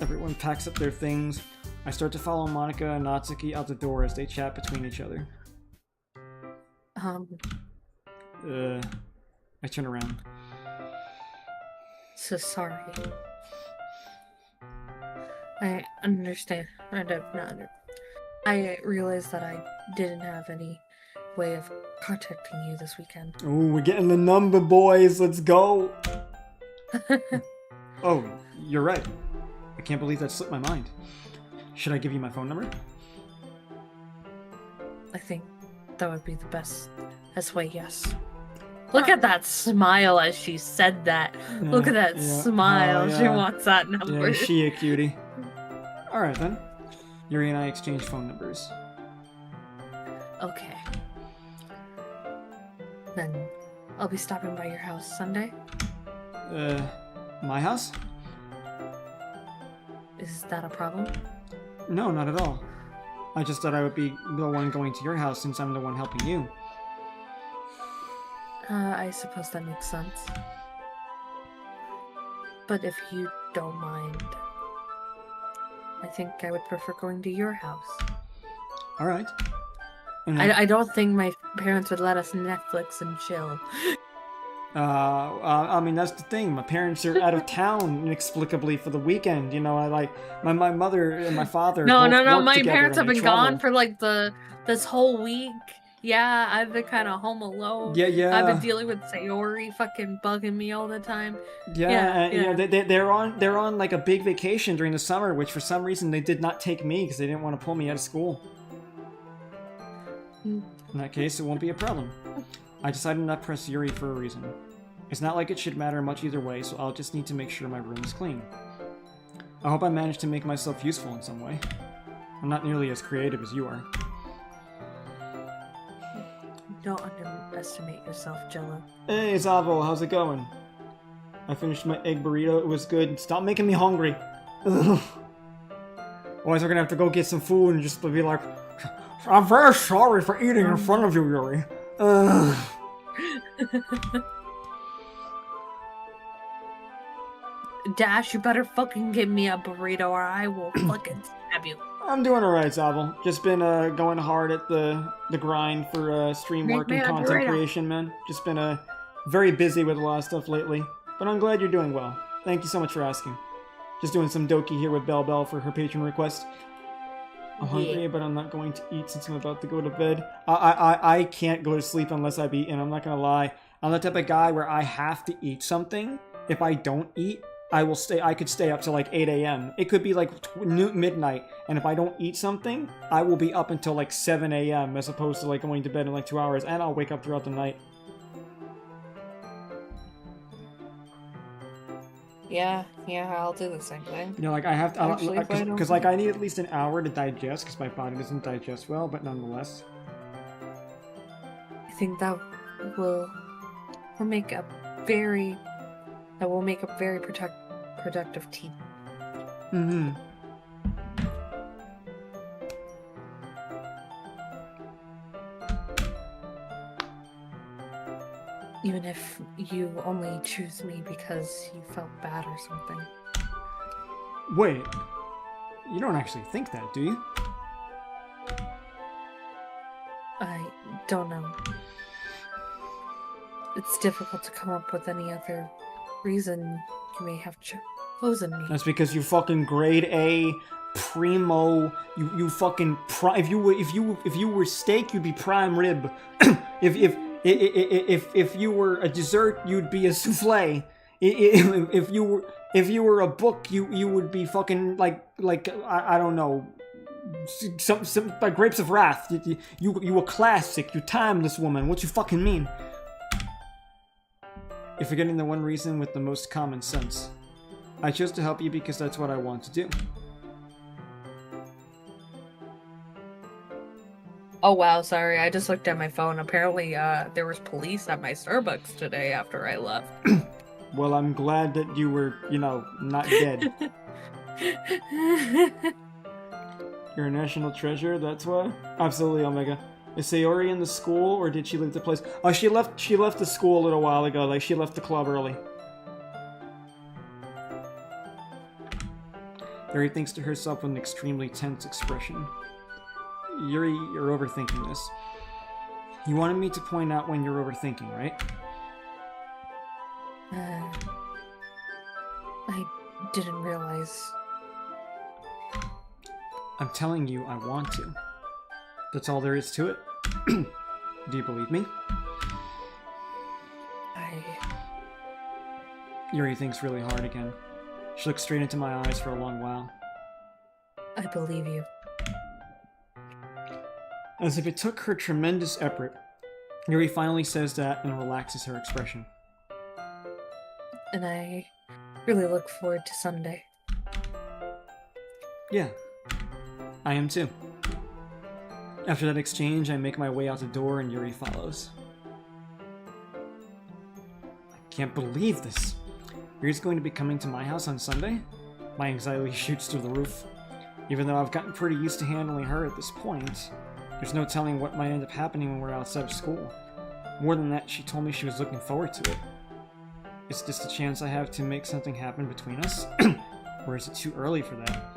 Everyone packs up their things. I start to follow Monica and Natsuki out the door as they chat between each other. I turn around. So sorry. I understand. I realized that I didn't have any way of contacting you this weekend. Ooh, we're getting the number, boys. Let's go. Oh, you're right. I can't believe that slipped my mind. Should I give you my phone number? I think that would be the best way, yes. Look at that smile as she said that. Yeah, Look at that smile. Oh, yeah. She wants that number. Yeah, she a cutie. Alright then. Yuri and I exchanged phone numbers. Okay. Then I'll be stopping by your house Sunday. My house? Is that a problem? No, not at all. I just thought I would be the one going to your house since I'm the one helping you. I suppose that makes sense. But if you don't mind, I think I would prefer going to your house. Alright. I don't think my parents would let us Netflix and chill. I mean, that's the thing. My parents are out of town inexplicably for the weekend. You know, I like my mother and my father. No. both work My together parents and have they been gone travel. for like this whole week. Yeah, I've been kind of home alone. Yeah. I've been dealing with Sayori fucking bugging me all the time. Yeah. Yeah. They're on like a big vacation during the summer, which for some reason they did not take me because they didn't want to pull me out of school. Hmm. In that case, it won't be a problem. I decided not to press Yuri for a reason. It's not like it should matter much either way, so I'll just need to make sure my room is clean. I hope I managed to make myself useful in some way. I'm not nearly as creative as you are. Don't underestimate yourself, Jello. Hey, Zavo, how's it going? I finished my egg burrito. It was good. Stop making me hungry. Ugh. Otherwise, we're gonna have to go get some food and just be like, I'm very sorry for eating in front of you, Yuri. Ugh. Dash, you better fucking give me a burrito or I will fucking stab you. I'm doing alright, Zabel. Just been going hard at the grind for stream Make work me and a content burrito. creation, man. Just been very busy with a lot of stuff lately. But I'm glad you're doing well. Thank you so much for asking. Just doing some doki here with Bell Bell for her patron request. I'm hungry, Yeah. but I'm not going to eat since I'm about to go to bed. I can't go to sleep unless I've eaten. I'm not gonna lie. I'm the type of guy where I have to eat something. If I don't eat, I could stay up till like 8 a.m. It could be like midnight, and if I don't eat something, I will be up until like 7 a.m. as opposed to like going to bed in like 2 hours, and I'll wake up throughout the night. Yeah, I'll do the same thing. You know, like I have to, Actually, if I don't- because like I need at least an hour to digest, because my body doesn't digest well, but nonetheless. I think that will make a very productive team. Mm-hmm. Even if you only choose me because you felt bad or something. Wait, you don't actually think that, do you? I don't know. It's difficult to come up with any other reason you may have chosen me. That's because you fucking grade A, primo. You fucking if you were steak, you'd be prime rib. if you were a dessert, you'd be a souffle. If you were a book, you would be fucking like I don't know. Some like Grapes of Wrath. You a classic. You timeless woman. What you fucking mean? You're forgetting the one reason with the most common sense. I chose to help you because that's what I want to do. Oh wow, sorry. I just looked at my phone. Apparently, there was police at my Starbucks today after I left. Well, I'm glad that you were, not dead. You're a national treasure, that's why? Absolutely, Omega. Is Sayori in the school, or did she leave the place? Oh, she left the school a little while ago. Like, she left the club early. Yuri thinks to herself with an extremely tense expression. Yuri, you're overthinking this. You wanted me to point out when you're overthinking, right? I didn't realize. I'm telling you, I want to. That's all there is to it. Do you believe me? Yuri thinks really hard again. She looks straight into my eyes for a long while. I believe you. As if it took her tremendous effort, Yuri finally says that and relaxes her expression. And I really look forward to Sunday. Yeah. I am too. After that exchange, I make my way out the door and Yuri follows. I can't believe this. Yuri's going to be coming to my house on Sunday? My anxiety shoots through the roof. Even though I've gotten pretty used to handling her at this point, there's no telling what might end up happening when we're outside of school. More than that, she told me she was looking forward to it. Is this a chance I have to make something happen between us? Or is it too early for that?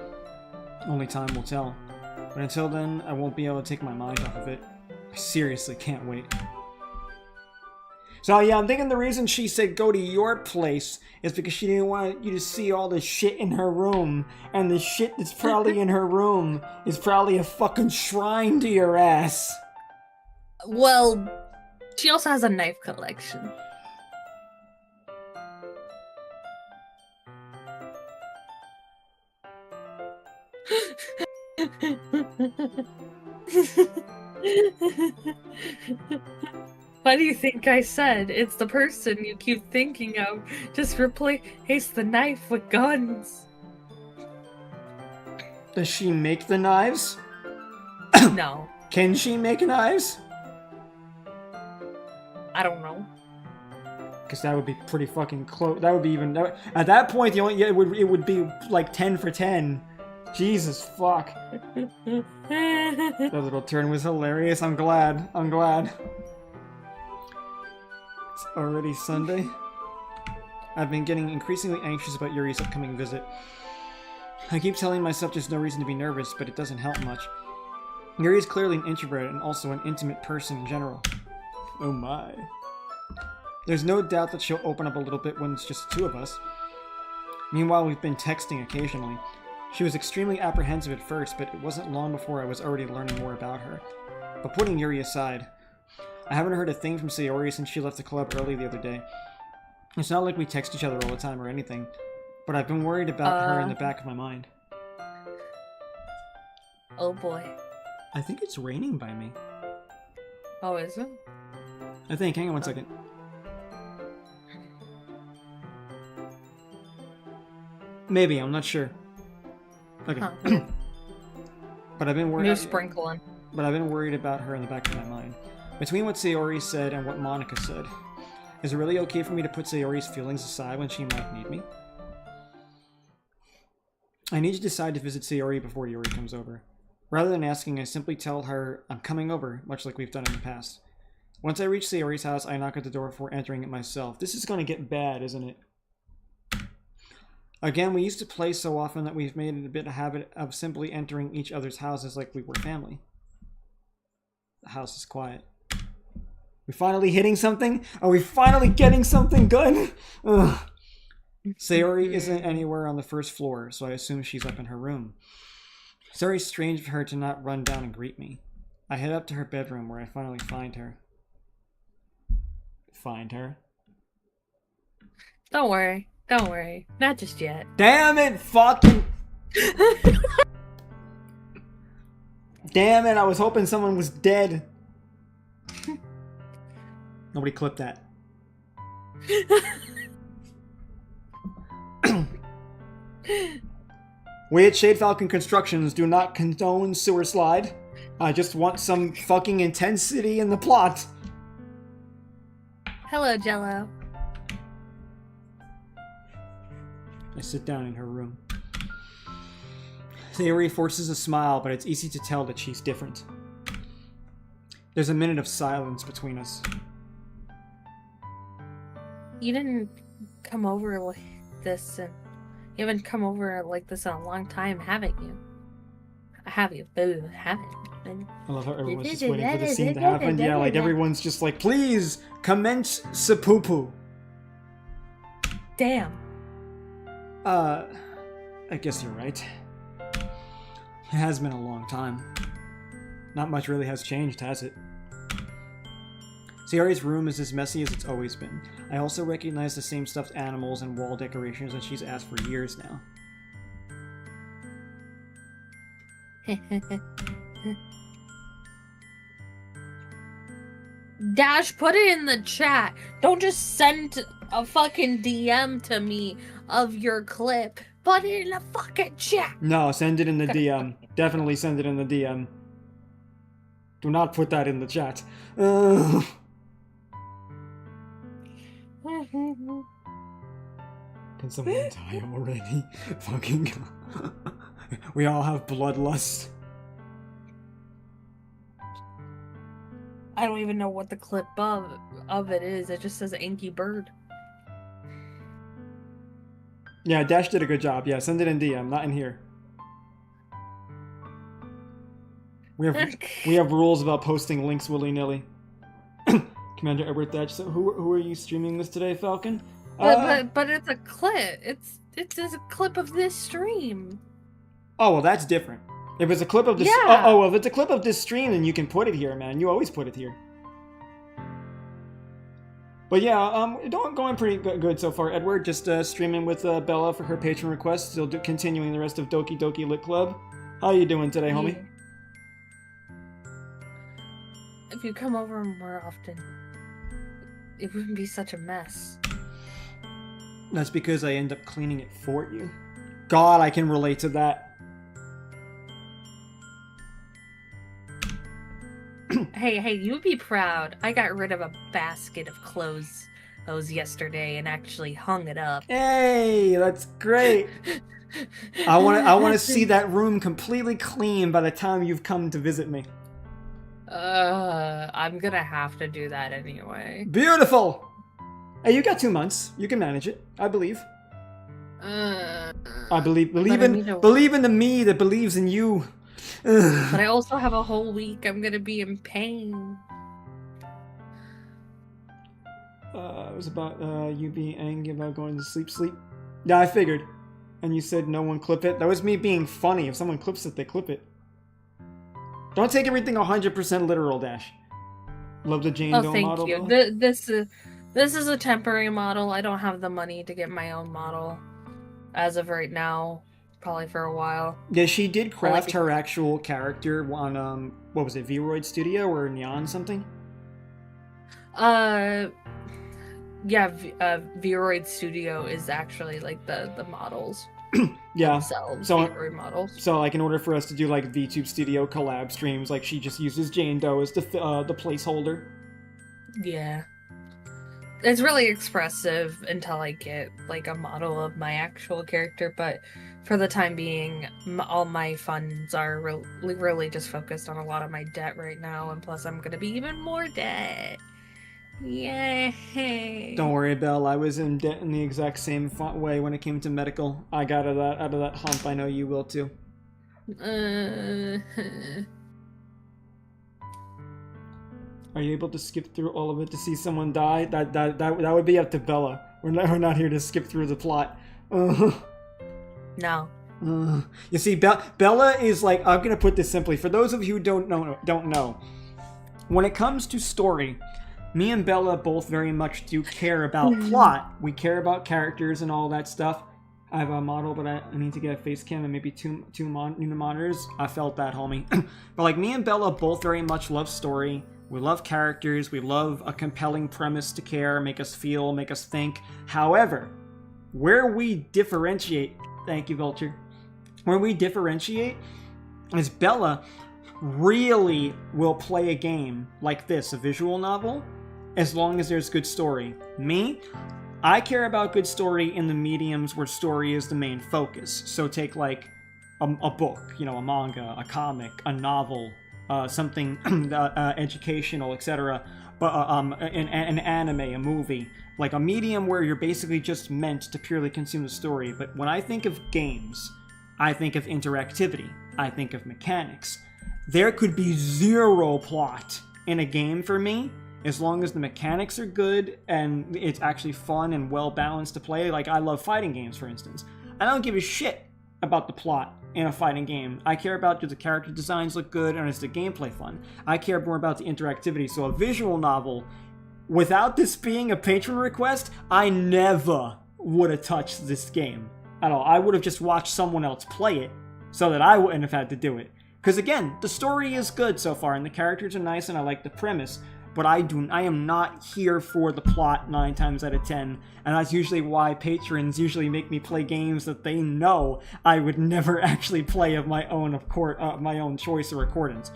Only time will tell. But until then, I won't be able to take my mind off of it. I seriously can't wait. So yeah, I'm thinking the reason she said go to your place is because she didn't want you to see all the shit in her room. And the shit that's probably in her room is probably a fucking shrine to your ass. Well, she also has a knife collection. What do you think I said? It's the person you keep thinking of. Just replace the knife with guns. Does she make the knives? No. Can she make knives? I don't know. Because that would be pretty fucking close. That would be even... At that point, it would be like 10 for 10. Jesus fuck. That little turn was hilarious. I'm glad. It's already Sunday. I've been getting increasingly anxious about Yuri's upcoming visit. I keep telling myself there's no reason to be nervous, but it doesn't help much. Yuri is clearly an introvert and also an intimate person in general. Oh my. There's no doubt that she'll open up a little bit when it's just the two of us. Meanwhile, we've been texting occasionally. She was extremely apprehensive at first, but it wasn't long before I was already learning more about her. But putting Yuri aside, I haven't heard a thing from Sayori since she left the club early the other day. It's not like we text each other all the time or anything, but I've been worried about her in the back of my mind. Oh boy. I think it's raining by me. Oh, is it? I think. Hang on one second. Maybe, I'm not sure. Okay. Huh. But I've been worried. New sprinkling. But I've been worried about her in the back of my mind. Between what Sayori said and what Monica said, is it really okay for me to put Sayori's feelings aside when she might need me? I need to decide to visit Sayori before Yuri comes over. Rather than asking, I simply tell her I'm coming over, much like we've done in the past. Once I reach Sayori's house, I knock at the door before entering it myself. This is going to get bad, isn't it? Again, we used to play so often that we've made it a bit of a habit of simply entering each other's houses like we were family. The house is quiet. We finally hitting something? Are we finally getting something good? Ugh. Sayori isn't anywhere on the first floor, so I assume she's up in her room. It's very strange for her to not run down and greet me. I head up to her bedroom where I finally find her. Find her? Don't worry. Don't worry. Not just yet. Damn it, fucking... Damn it, I was hoping someone was dead. Nobody clipped that. We at Shadefalcon Constructions do not condone sewer slide. I just want some fucking intensity in the plot. Hello, Jello. I sit down in her room. Sayori forces a smile, but it's easy to tell that she's different. There's a minute of silence between us. You didn't come over like this, and you haven't come over like this in a long time, haven't you? Have you? Boo, haven't. I love how everyone's just waiting for the scene to happen. Yeah, like everyone's just like, please, commence seppuku. Damn. I guess you're right. It has been a long time. Not much really has changed, has it? Sayori's room is as messy as it's always been. I also recognize the same stuffed animals and wall decorations that she's asked for years now. Dash, put it in the chat. Don't just send a fucking DM to me of your clip. Put it in the fucking chat. No, send it in the DM. Definitely send it in the DM. Do not put that in the chat. Can someone die already? Fucking. We all have bloodlust. I don't even know what the clip of it is. It just says Anky Bird. Yeah, Dash did a good job. Yeah, send it in DM, not in here. We have rules about posting links willy-nilly. Commander Edward Thatch. So who are you streaming this today, Falcon? But it's a clip. It's a clip of this stream. Oh well, that's different. If it's a clip of this, Yeah. well, if it's a clip of this stream, then you can put it here, man. You always put it here. But yeah, going pretty good so far. Edward just streaming with Bella for her patron request. Still continuing the rest of Doki Doki Lit Club. How you doing today, homie? Yeah. If you come over more often, it wouldn't be such a mess. That's because I end up cleaning it for you. God, I can relate to that. Hey, you'd be proud. I got rid of a basket of clothes yesterday and actually hung it up. Hey, that's great. I want to see that room completely clean by the time you've come to visit me. I'm gonna have to do that anyway. Beautiful. Hey, you got 2 months. You can manage it. I believe. I believe in the me that believes in you. But I also have a whole week. I'm gonna be in pain. It was about you being angry about going to sleep. Yeah, I figured. And you said no one clip it. That was me being funny. If someone clips it, they clip it. Don't take everything 100% literal, Dash. Love the Jane Doe model. Oh, thank you. This is a temporary model. I don't have the money to get my own model as of right now. Probably for a while. Yeah, she did craft her actual character on what was it, Vroid Studio or Neon something? Yeah, Vroid Studio is actually like the models. Yeah. Themselves, So Vroid models. So like in order for us to do like VTube Studio collab streams, like she just uses Jane Doe as the placeholder. Yeah. It's really expressive until I get like a model of my actual character, but for the time being, all my funds are really just focused on a lot of my debt right now, and plus I'm gonna be even more debt. Yay! Don't worry, Belle. I was in debt in the exact same way when it came to medical. I got out of that hump. I know you will too. Are you able to skip through all of it to see someone die? That would be up to Bella. We're not here to skip through the plot. No. You see, Bella is like, I'm gonna put this simply. For those of you who don't know, when it comes to story, me and Bella both very much do care about plot. We care about characters and all that stuff. I have a model, but I need to get a face cam and maybe two new monitors. I felt that, homie. But like me and Bella both very much love story. We love characters. We love a compelling premise to care, make us feel, make us think. However, where we differentiate, thank you, Vulture. Where we differentiate is Bella really will play a game like this, a visual novel, as long as there's good story. Me, I care about good story in the mediums where story is the main focus. So take like a book, a manga, a comic, a novel, something educational, etc. But an anime, a movie, like a medium where you're basically just meant to purely consume the story. But when I think of games, I think of interactivity. I think of mechanics. There could be zero plot in a game for me, as long as the mechanics are good and it's actually fun and well balanced to play. Like, I love fighting games, for instance. I don't give a shit about the plot in a fighting game. I care about, do the character designs look good and is the gameplay fun. I care more about the interactivity. So a visual novel, without this being a patron request, I never would have touched this game at all. I would have just watched someone else play it so that I wouldn't have had to do it. Because again, the story is good so far and the characters are nice and I like the premise. but I am not here for the plot 9 times out of 10, and that's usually why patrons usually make me play games that they know I would never actually play of my own my own choice or accordance.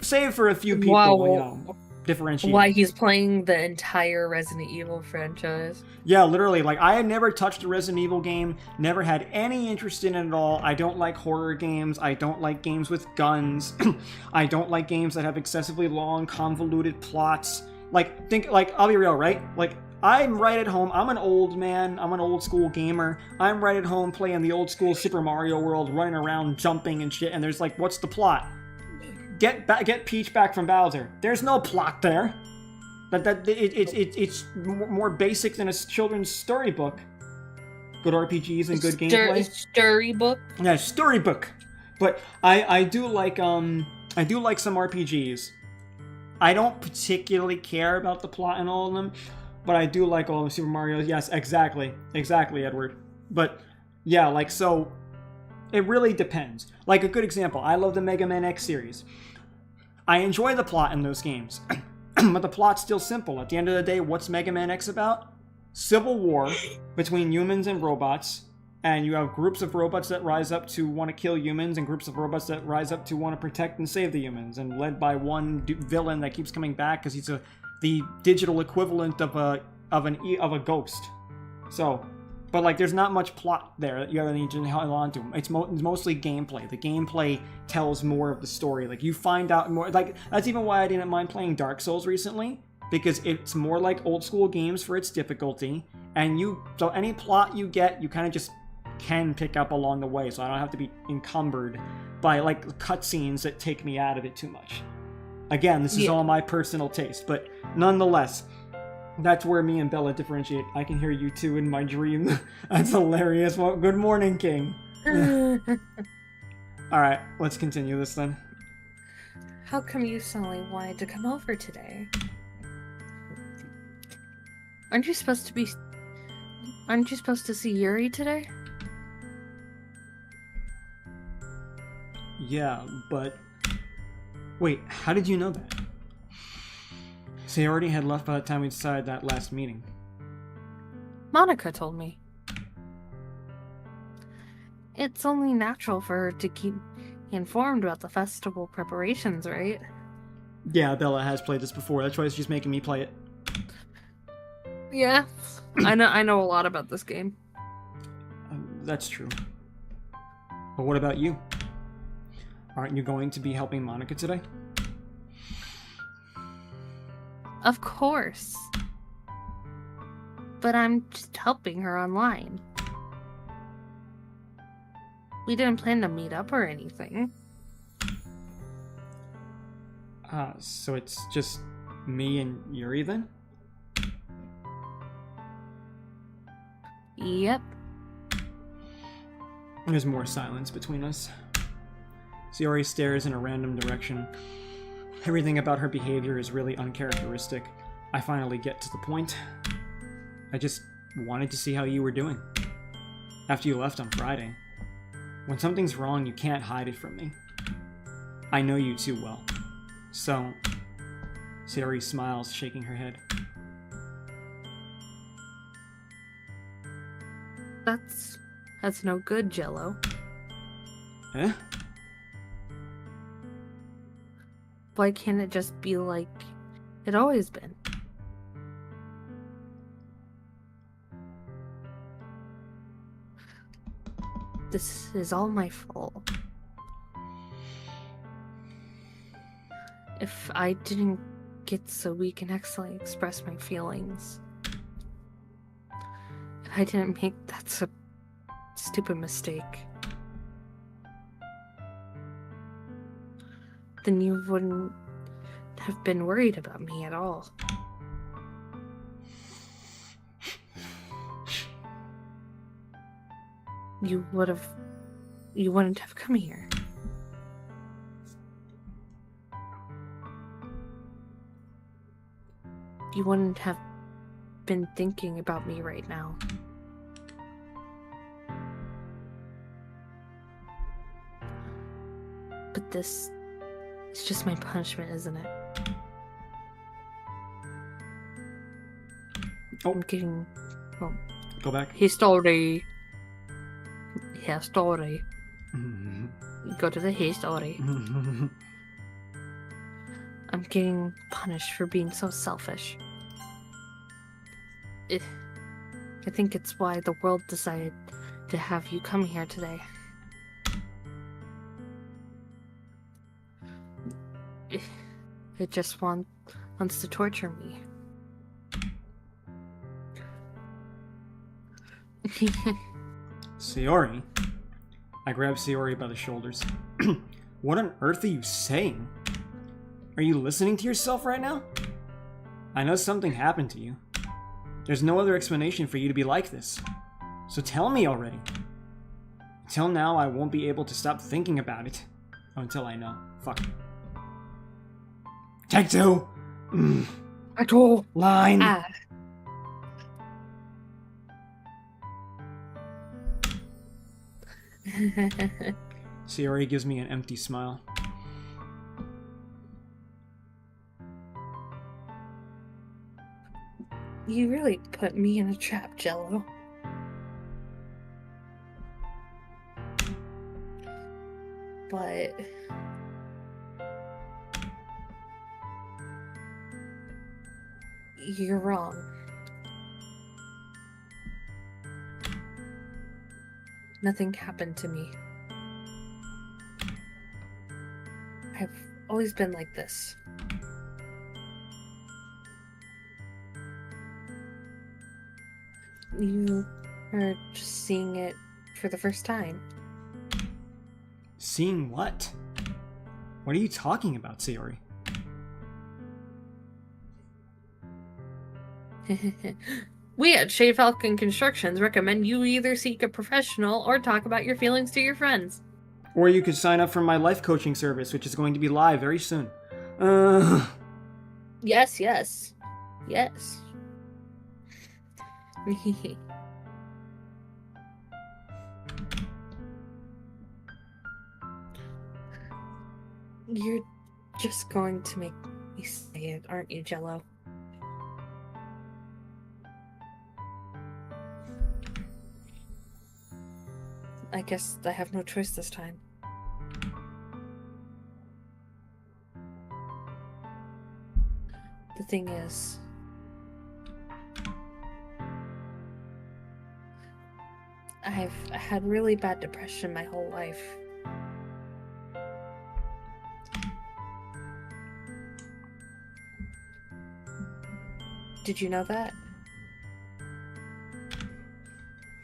Save for a few people, Wow. differentiate. Why he's playing the entire Resident Evil franchise. Yeah, literally, like, I had never touched a Resident Evil game, never had any interest in it at all. I don't like horror games, I don't like games with guns, I don't like games that have excessively long, convoluted plots. I'll be real, right? Like, I'm right at home, I'm an old man, I'm an old school gamer, I'm right at home playing the old school Super Mario World, running around, jumping and shit, and there's like, what's the plot? Get Peach back from Bowser. There's no plot there. It's more basic than a children's storybook. Good RPGs and good gameplay. Storybook. Yeah, storybook. But I do like some RPGs. I don't particularly care about the plot in all of them, but I do like all of Super Mario. Yes, exactly, Edward. But yeah, like, so it really depends. Like, a good example, I love the Mega Man X series. I enjoy the plot in those games, but the plot's still simple. At the end of the day, what's Mega Man X about? Civil war between humans and robots, and you have groups of robots that rise up to want to kill humans, and groups of robots that rise up to want to protect and save the humans, and led by one villain that keeps coming back because he's the digital equivalent of a ghost. So, but like, there's not much plot there that you gotta need to hold on to. It's mostly gameplay. The gameplay tells more of the story. Like, you find out more. Like, that's even why I didn't mind playing Dark Souls recently, because it's more like old school games for its difficulty. And so any plot you get, you kind of just can pick up along the way. So I don't have to be encumbered by like cutscenes that take me out of it too much. Again, this is all my personal taste, but nonetheless. That's where me and Bella differentiate. I can hear you two in my dream. That's hilarious. Well, good morning, King. Alright, let's continue this then. How come you suddenly wanted to come over today? Aren't you supposed to see Yuri today? Yeah, but... Wait, how did you know that? So you already had left by the time we decided that last meeting. Monica told me. It's only natural for her to keep informed about the festival preparations, right? Yeah, Bella has played this before. That's why she's making me play it. Yeah, I know a lot about this game. That's true. But what about you? Aren't you going to be helping Monica today? Of course. But I'm just helping her online. We didn't plan to meet up or anything. So it's just me and Yuri then? Yep. There's more silence between us. Yuri stares in a random direction. Everything about her behavior is really uncharacteristic. I finally get to the point. I just wanted to see how you were doing. After you left on Friday. When something's wrong, you can't hide it from me. I know you too well. So... Sayori smiles, shaking her head. That's no good, Jello. Eh? Why can't it just be like it always been? This is all my fault. If I didn't get so weak and actually express my feelings, if I didn't make that stupid mistake, then you wouldn't have been worried about me at all. You wouldn't have come here. You wouldn't have been thinking about me right now. But this is just my punishment, isn't it? Oh. I'm getting... Oh, Go back. history. History. Mhm. Go to the history. I'm getting punished for being so selfish. I think it's why the world decided to have you come here today. It just wants to torture me. Sayori? I grab Sayori by the shoulders. What on earth are you saying? Are you listening to yourself right now? I know something happened to you. There's no other explanation for you to be like this. So tell me already. Until now, I won't be able to stop thinking about it. Oh, until I know. Fuck. Take two! At all. Line! Ah. Sayori gives me an empty smile. You really put me in a trap, Jello. But... you're wrong. Nothing happened to me. I've always been like this. You are just seeing it for the first time. Seeing what? What are you talking about, Sayori? We at Shadefalcon Constructions recommend you either seek a professional or talk about your feelings to your friends. Or you could sign up for my life coaching service, which is going to be live very soon. Yes. You're just going to make me say it, aren't you, Jello? I guess I have no choice this time. The thing is, I've had really bad depression my whole life. Did you know that?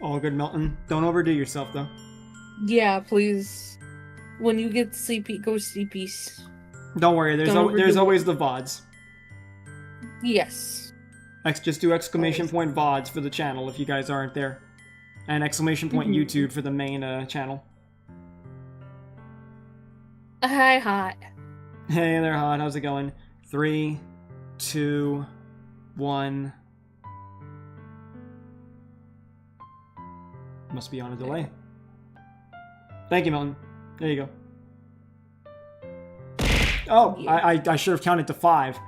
All good, Milton. Don't overdo yourself, though. Yeah, please. When you get sleepy, go sleepy. Don't worry, there's Don't overdo always the VODs. Yes. Just do exclamation point VODs for the channel if you guys aren't there. And exclamation point YouTube for the main channel. Hi, hot. Hey there, Hot. How's it going? 3, 2, 1. Must be on a delay. Thank you, Milton. There you go. Oh, Yeah. I should have counted to 5.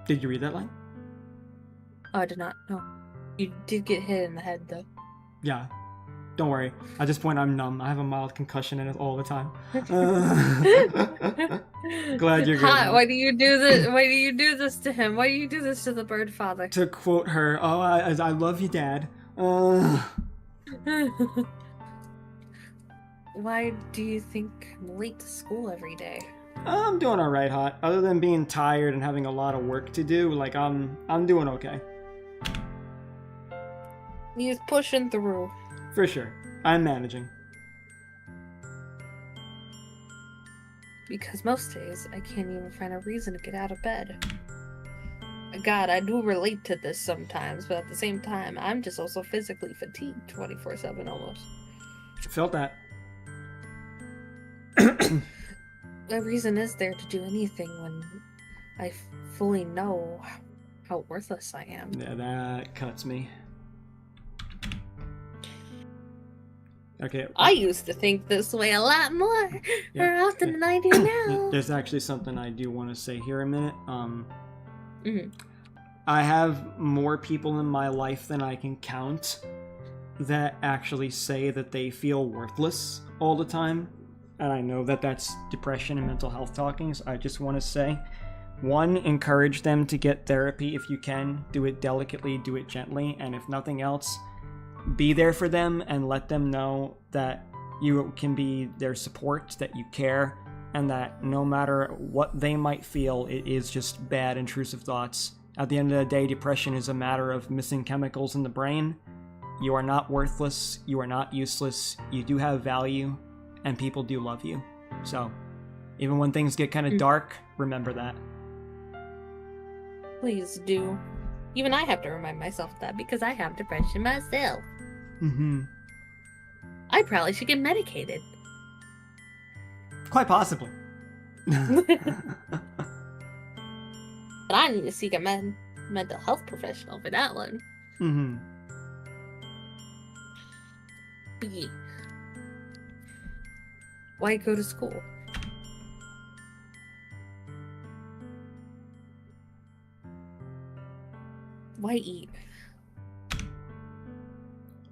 Did you read that line? Oh, I did not. No. You did get hit in the head, though. Yeah. Don't worry. At this point, I'm numb. I have a mild concussion and it's all the time. Glad you're good. Hot, why do you do this? Why do you do this to him? Why do you do this to the bird father? To quote her, oh, I love you, Dad. Why do you think I'm late to school every day? I'm doing alright, Hot. Other than being tired and having a lot of work to do, like, I'm doing okay. He's pushing through. For sure. I'm managing. Because most days, I can't even find a reason to get out of bed. God, I do relate to this sometimes, but at the same time, I'm just also physically fatigued 24/7 almost. Felt that. The reason is there to do anything when I fully know how worthless I am. Yeah, that cuts me. Okay. I used to think this way a lot more often than I do now. There's actually something I do want to say here a minute. Mhm. I have more people in my life than I can count that actually say that they feel worthless all the time. And I know that that's depression and mental health talking, so I just want to say, one, encourage them to get therapy if you can. Do it delicately, do it gently, and if nothing else, be there for them and let them know that you can be their support, that you care, and that no matter what they might feel, it is just bad, intrusive thoughts. At the end of the day, depression is a matter of missing chemicals in the brain. You are not worthless, you are not useless, you do have value, and people do love you. So, even when things get kind of dark, remember that. Please do. Even I have to remind myself of that because I have depression myself. Mm-hmm. I probably should get medicated. Quite possibly. But I need to seek a mental health professional for that one. Mm-hmm. B. Why go to school? Why eat?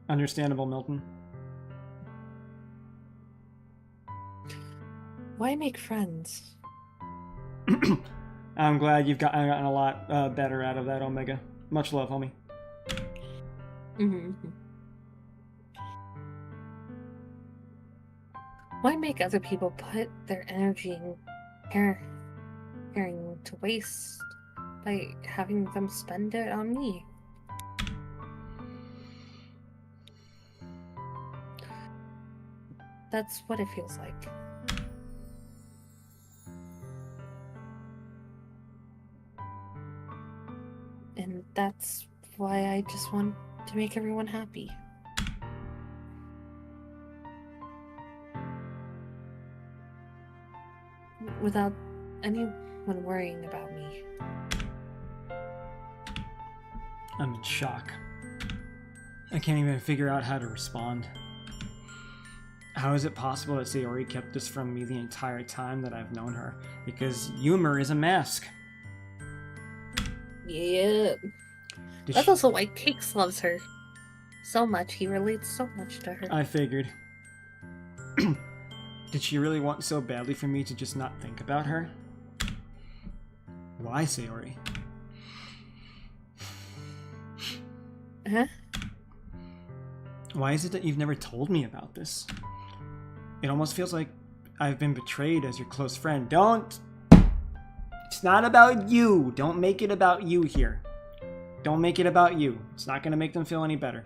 Understandable, Milton. Why make friends? I'm glad you've gotten a lot better out of that, Omega. Much love, homie. Mm-hmm. Why make other people put their energy in caring to waste by having them spend it on me? That's what it feels like. And that's why I just want to make everyone happy. Without anyone worrying about me. I'm in shock. I can't even figure out how to respond. How is it possible that Sayori kept this from me the entire time that I've known her? Because humor is a mask. Yeah. That's also why Cakes loves her so much. He relates so much to her. I figured. Did she really want so badly for me to just not think about her? Why, Sayori? Huh? Why is it that you've never told me about this? It almost feels like I've been betrayed as your close friend. Don't! It's not about you! Don't make it about you here. Don't make it about you. It's not going to make them feel any better.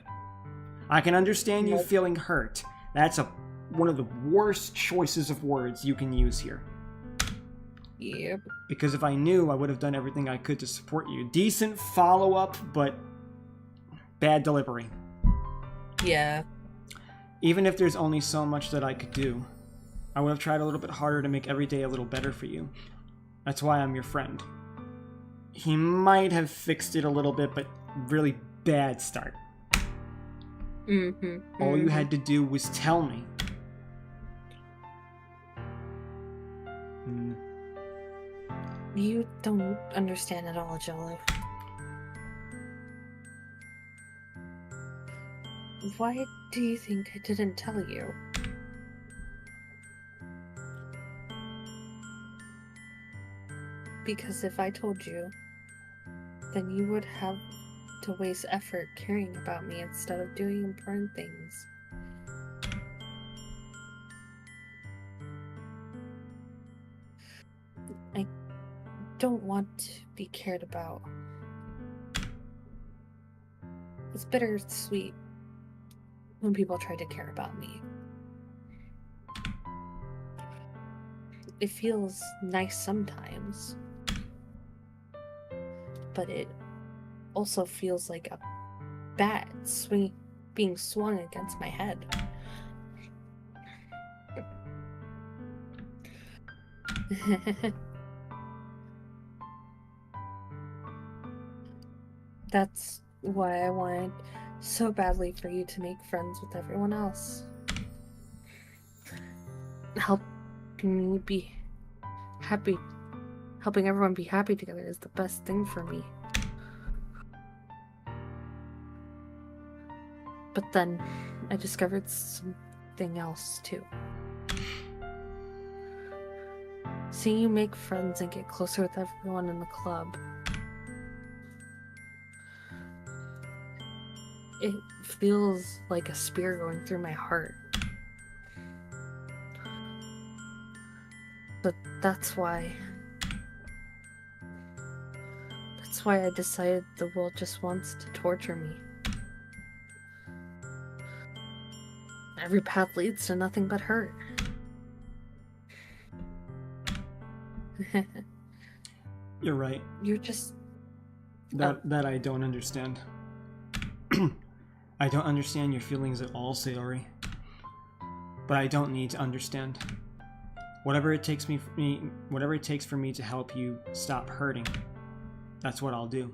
I can understand you feeling hurt. That's one of the worst choices of words you can use here. Yep. Because if I knew, I would have done everything I could to support you. Decent follow-up, but bad delivery. Yeah. Even if there's only so much that I could do, I would have tried a little bit harder to make every day a little better for you. That's why I'm your friend. He might have fixed it a little bit, but really bad start. Mm-hmm. All you had to do was tell me. You don't understand at all, Jello. Why do you think I didn't tell you? Because if I told you, then you would have to waste effort caring about me instead of doing important things. I don't want to be cared about. It's bittersweet when people try to care about me. It feels nice sometimes, but it also feels like a bat being swung against my head. That's why I wanted so badly for you to make friends with everyone else. helping me be happy, helping everyone be happy together is the best thing for me. But then I discovered something else too. Seeing you make friends and get closer with everyone in the club, it feels like a spear going through my heart. But that's why I decided the world just wants to torture me. Every path leads to nothing but hurt. You're right. You're just... That I don't understand. I don't understand your feelings at all, Sayori. But I don't need to understand. Whatever it takes for me to help you stop hurting, that's what I'll do.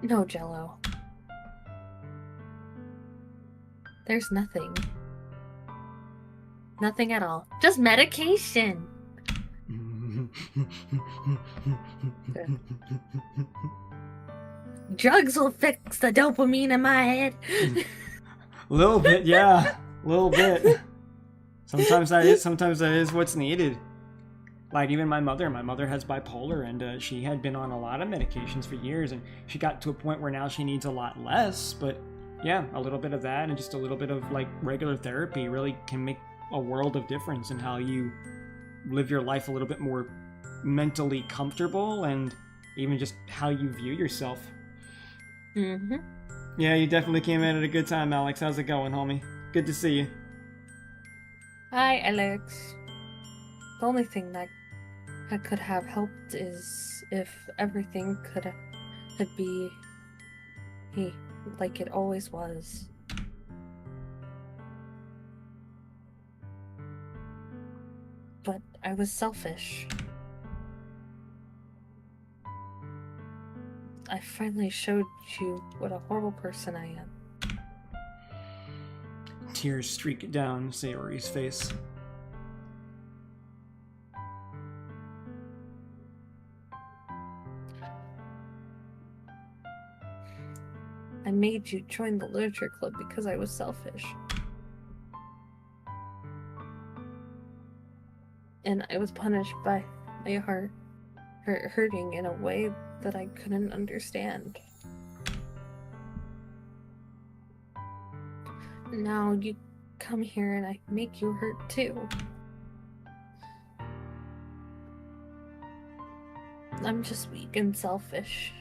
No, Jello. There's nothing. Nothing at all. Just medication. Drugs will fix the dopamine in my head. A little bit, yeah. A little bit. Sometimes that is what's needed. Like even my mother has bipolar, and she had been on a lot of medications for years, and she got to a point where now she needs a lot less, but yeah, a little bit of that and just a little bit of like regular therapy really can make a world of difference in how you live your life a little bit more mentally comfortable and even just how you view yourself. Mm-hmm. Yeah, you definitely came in at a good time, Alex. How's it going, homie? Good to see you. Hi, Alex. The only thing that could have helped is if everything could be like it always was. But I was selfish. I finally showed you what a horrible person I am. Tears streak down Sayori's face. I made you join the literature club because I was selfish. And I was punished by my heart hurting in a way that I couldn't understand. Now you come here and I make you hurt too. I'm just weak and selfish.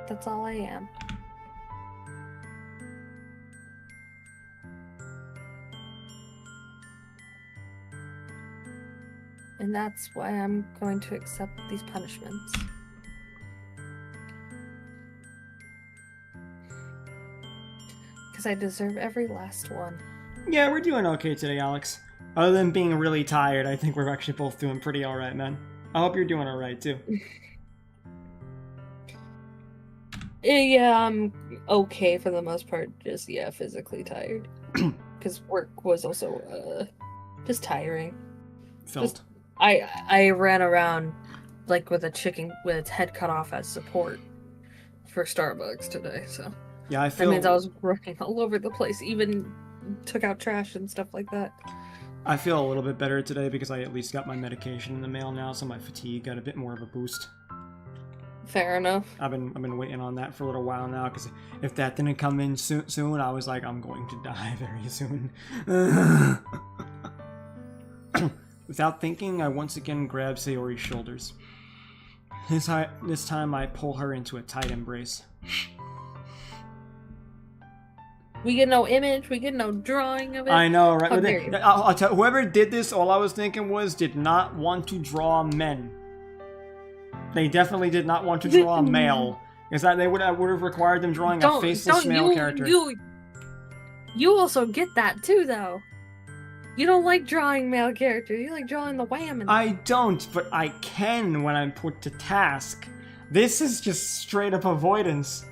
That's all I am. And that's why I'm going to accept these punishments. Because I deserve every last one. Yeah, we're doing okay today, Alex. Other than being really tired, I think we're actually both doing pretty alright, man. I hope you're doing alright, too. Yeah, I'm okay for the most part. Just, yeah, physically tired. Because work was also, just tiring. Felt. I ran around, like, with a chicken with its head cut off as support for Starbucks today, so... Yeah, I feel... That means I was running all over the place, even took out trash and stuff like that. I feel a little bit better today because I at least got my medication in the mail now, so my fatigue got a bit more of a boost. Fair enough. I've been waiting on that for a little while now, because if that didn't come in soon, I was like, I'm going to die very soon. Without thinking, I once again grab Sayori's shoulders. This time I pull her into a tight embrace. We get no image, we get no drawing of it. I know, right? How dare you. I'll tell whoever did this, all I was thinking was, did not want to draw men. They definitely did not want to draw a male. Is that they would have required them drawing a faceless male character. You also get that too, though. You don't like drawing male characters. You like drawing the wham. I don't, but I can when I'm put to task. This is just straight up avoidance.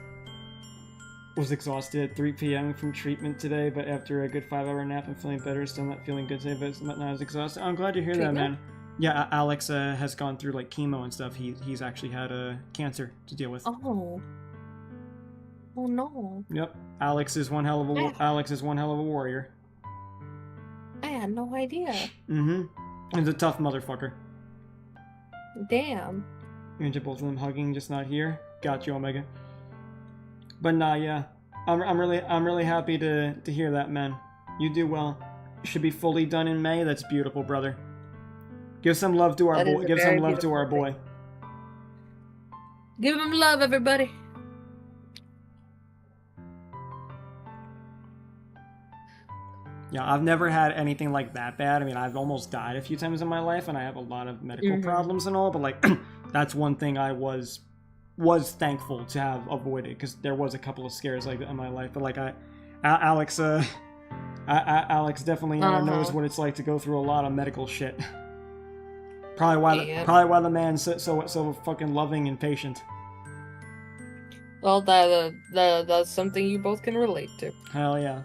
Was exhausted at 3 p.m. from treatment today, but after a good 5-hour nap, I'm feeling better. Still not feeling good today, but not as exhausted. I'm glad to hear that, man. Yeah, Alex has gone through like chemo and stuff. He's actually had cancer to deal with. Oh. Oh no. Yep. Alex is one hell of a warrior. I had no idea. Mm-hmm. He's a tough motherfucker. Damn. Imagine both of them hugging, just not here. Got you, Omega. But nah, yeah. I'm really happy to hear that, man. You do well. You should be fully done in May. That's beautiful, brother. Give some love to our boy. Give some love to our boy. Give him love, everybody. Yeah, I've never had anything like that bad. I mean, I've almost died a few times in my life, and I have a lot of medical problems and all, but like, that's one thing I was thankful to have avoided, because there was a couple of scares like that in my life. But like, Alex definitely knows what it's like to go through a lot of medical shit. Probably why the man's so fucking loving and patient. Well, that's something you both can relate to. Hell yeah.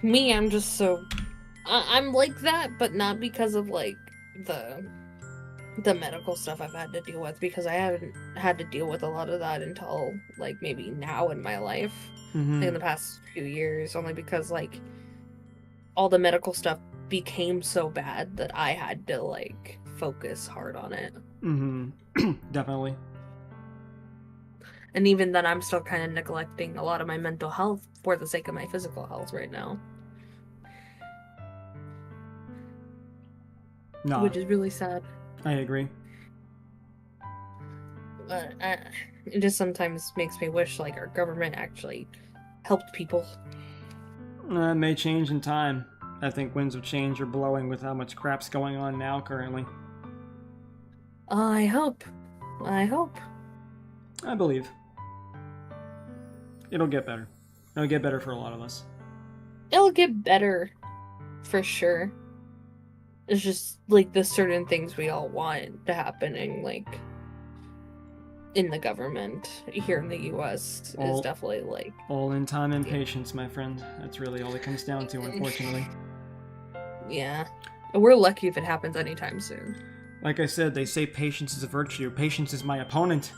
Me, I'm just so... I'm like that, but not because of, like, the medical stuff I've had to deal with, because I haven't had to deal with a lot of that until, like, maybe now in my life, in the past few years, only because, like, all the medical stuff became so bad that I had to, like, focus hard on it. Definitely. And even then, I'm still kind of neglecting a lot of my mental health for the sake of my physical health right now. No. Which is really sad. I agree. It just sometimes makes me wish, like, our government actually helped people. It may change in time. I think winds of change are blowing with how much crap's going on now currently. I hope. I believe. It'll get better. It'll get better for a lot of us. It'll get better, for sure. It's just, like, the certain things we all want to happen in, like, in the government here in the U.S. is definitely, like... All in time and patience, my friend. That's really all it comes down to, unfortunately. Yeah. We're lucky if it happens anytime soon. Like I said, they say patience is a virtue. Patience is my opponent.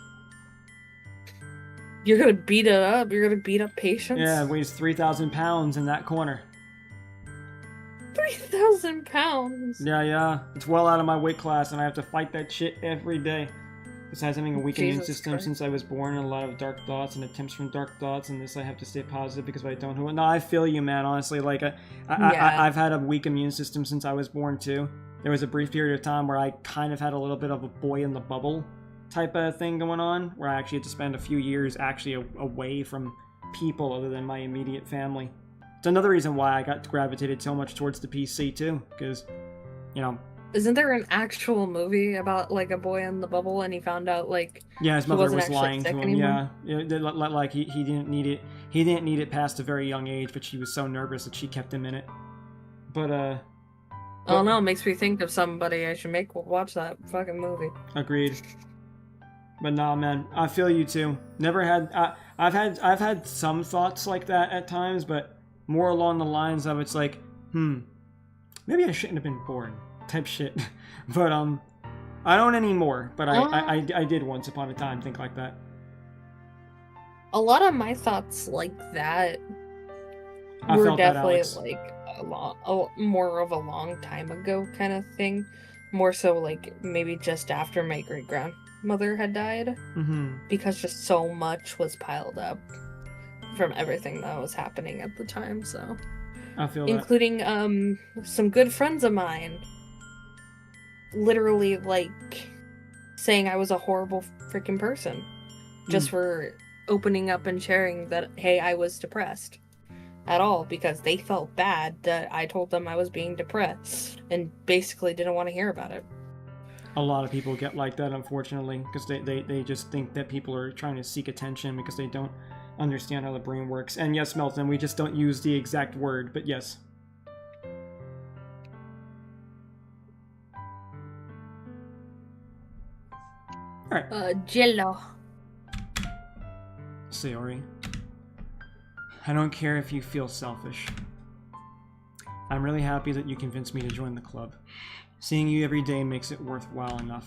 You're gonna beat it up? You're gonna beat up patience? Yeah, it weighs 3,000 pounds in that corner. 3,000 pounds? Yeah. It's well out of my weight class, and I have to fight that shit every day. Besides having a weak immune system since I was born, and a lot of dark thoughts and attempts from dark thoughts, and this I have to stay positive because if I don't... No, I feel you, man, honestly. Like, I've had a weak immune system since I was born, too. There was a brief period of time where I kind of had a little bit of a boy in the bubble type of thing going on, where I actually had to spend a few years actually away from people other than my immediate family. It's another reason why I got gravitated so much towards the PC, too, because, you know... Isn't there an actual movie about, like, a boy in the bubble and he found out, like... Yeah, his mother was lying to him, anymore? Yeah. Like, he didn't need it. He didn't need it past a very young age, but she was so nervous that she kept him in it. But, I don't know, it makes me think of somebody I should watch that fucking movie. Agreed. But nah, man, I feel you too. Never had... I've had some thoughts like that at times, but more along the lines of it's like, maybe I shouldn't have been born. Type shit. But I don't anymore, but I did once upon a time think like that. A lot of my thoughts like that were definitely like more of a long time ago kind of thing. More so like maybe just after my great grandmother had died, because just so much was piled up from everything that was happening at the time. So I feel including some good friends of mine literally like saying I was a horrible freaking person just for opening up and sharing that, hey, I was depressed at all, because they felt bad that I told them I was being depressed and basically didn't want to hear about it. A lot of people get like that, unfortunately, because they just think that people are trying to seek attention because they don't understand how the brain works. And yes, Melton, we just don't use the exact word, but yes. Alright, Jello. Sayori. I don't care if you feel selfish. I'm really happy that you convinced me to join the club. Seeing you every day makes it worthwhile enough.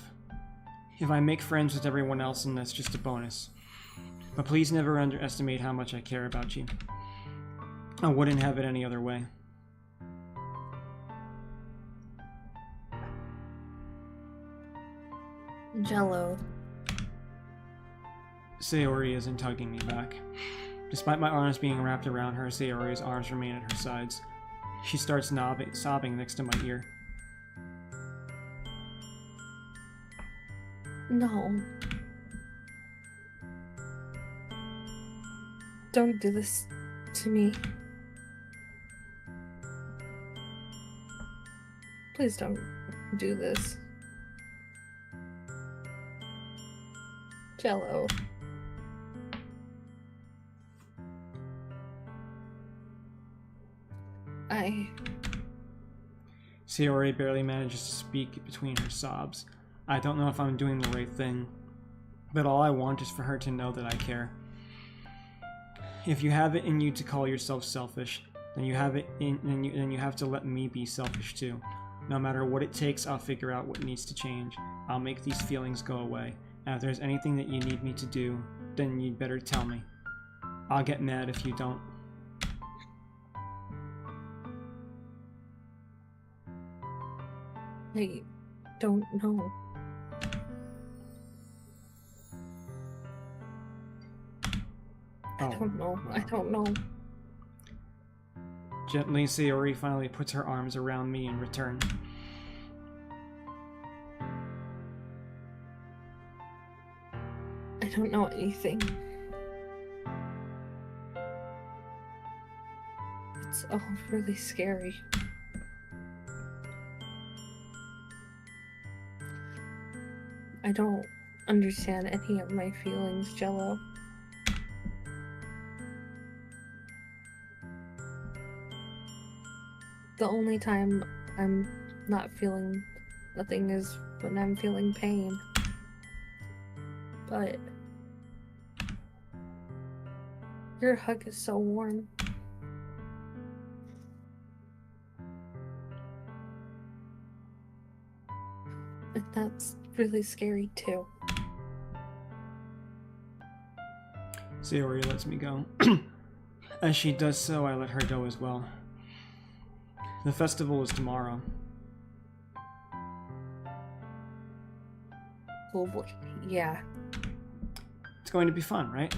If I make friends with everyone else, then that's just a bonus. But please never underestimate how much I care about you. I wouldn't have it any other way. Jello. Sayori isn't tugging me back. Despite my arms being wrapped around her, Sayori's arms remain at her sides. She starts sobbing next to my ear. No. Don't do this to me. Please don't do this. Jello. Sayori barely manages to speak between her sobs. I don't know if I'm doing the right thing, but all I want is for her to know that I care. If you have it in you to call yourself selfish, then you have to let me be selfish too. No matter what it takes, I'll figure out what needs to change. I'll make these feelings go away. And if there's anything that you need me to do, then you'd better tell me. I'll get mad if you don't. I don't know. I don't know. Gently, Sayori finally puts her arms around me in return. I don't know anything. It's all really scary. I don't understand any of my feelings, Jello. The only time I'm not feeling nothing is when I'm feeling pain. But your hug is so warm. And that's really scary too. Sayori lets me go. As she does so, I let her go as well. The festival is tomorrow. Oh boy, yeah. It's going to be fun, right?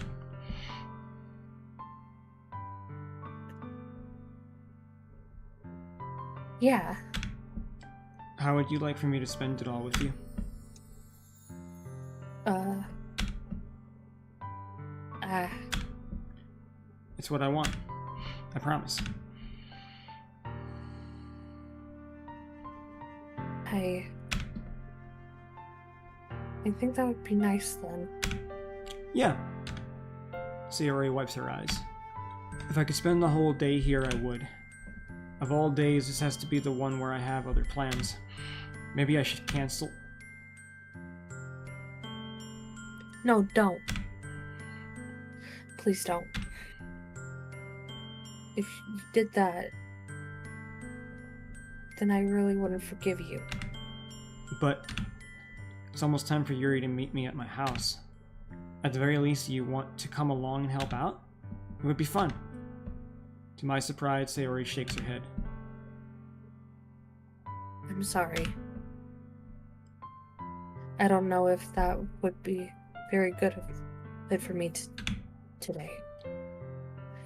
Yeah. How would you like for me to spend it all with you? It's what I want. I promise. I think that would be nice then. Yeah. Sayori wipes her eyes. If I could spend the whole day here, I would. Of all days, this has to be the one where I have other plans. Maybe I should cancel. No, don't. Please don't. If you did that, then I really wouldn't forgive you. But it's almost time for Yuri to meet me at my house. At the very least, you want to come along and help out? It would be fun. To my surprise, Sayori shakes her head. I'm sorry. I don't know if that would be very good for me today.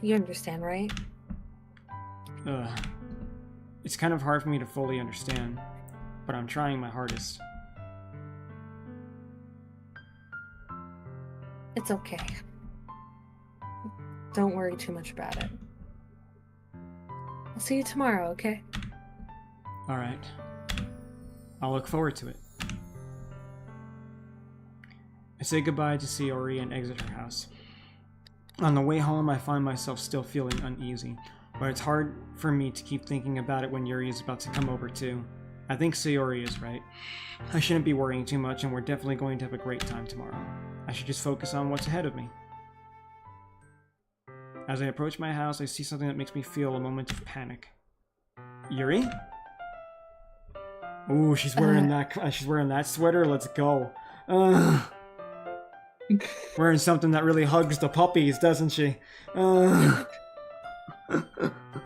You understand, right? It's kind of hard for me to fully understand, but I'm trying my hardest. It's okay. Don't worry too much about it. I'll see you tomorrow, okay? Alright. I'll look forward to it. I say goodbye to Sayori and exit her house. On the way home, I find myself still feeling uneasy, but it's hard for me to keep thinking about it when Yuri is about to come over too. I think Sayori is right. I shouldn't be worrying too much, and we're definitely going to have a great time tomorrow. I should just focus on what's ahead of me. As I approach my house, I see something that makes me feel a moment of panic. Yuri? Ooh, she's wearing that sweater. Let's go. Wearing something that really hugs the puppies, doesn't she?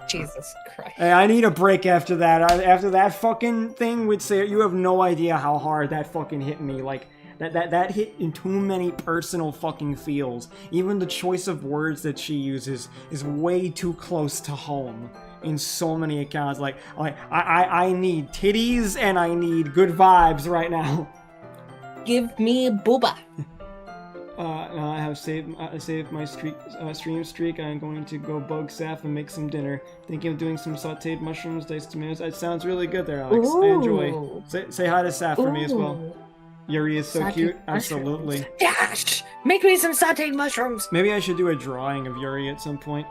Jesus Christ. Hey, I need a break after that. After that fucking thing with Sarah, you have no idea how hard that fucking hit me. Like, that hit in too many personal fucking feels. Even the choice of words that she uses is way too close to home in so many accounts. Like I need titties and I need good vibes right now. Give me booba. I have saved my stream streak. I'm going to go bug Saf and make some dinner. Thinking of doing some sauteed mushrooms, diced tomatoes. That sounds really good there, Alex. Ooh. I enjoy. Say hi to Saf for me as well. Yuri is so Sauteed cute. mushrooms. Absolutely. Dash! Make me some sauteed mushrooms! Maybe I should do a drawing of Yuri at some point.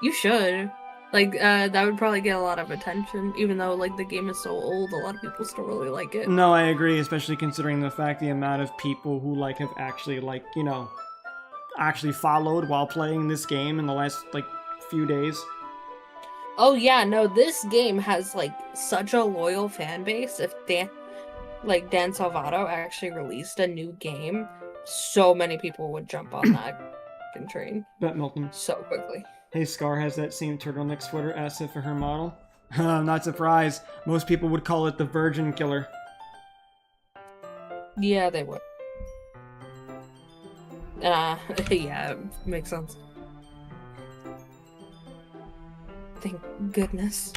You should. Like, that would probably get a lot of attention, even though, like, the game is so old, a lot of people still really like it. No, I agree, especially considering the amount of people who, like, have actually, like, you know, actually followed while playing this game in the last, like, few days. Oh yeah, no, this game has, like, such a loyal fan base. If Dan Salvato actually released a new game, so many people would jump on that fucking train. Bet Milton. So quickly. Hey, Scar has that same turtleneck sweater asset for her model. I'm not surprised. Most people would call it the Virgin Killer. Yeah, they would. Yeah, makes sense. Thank goodness.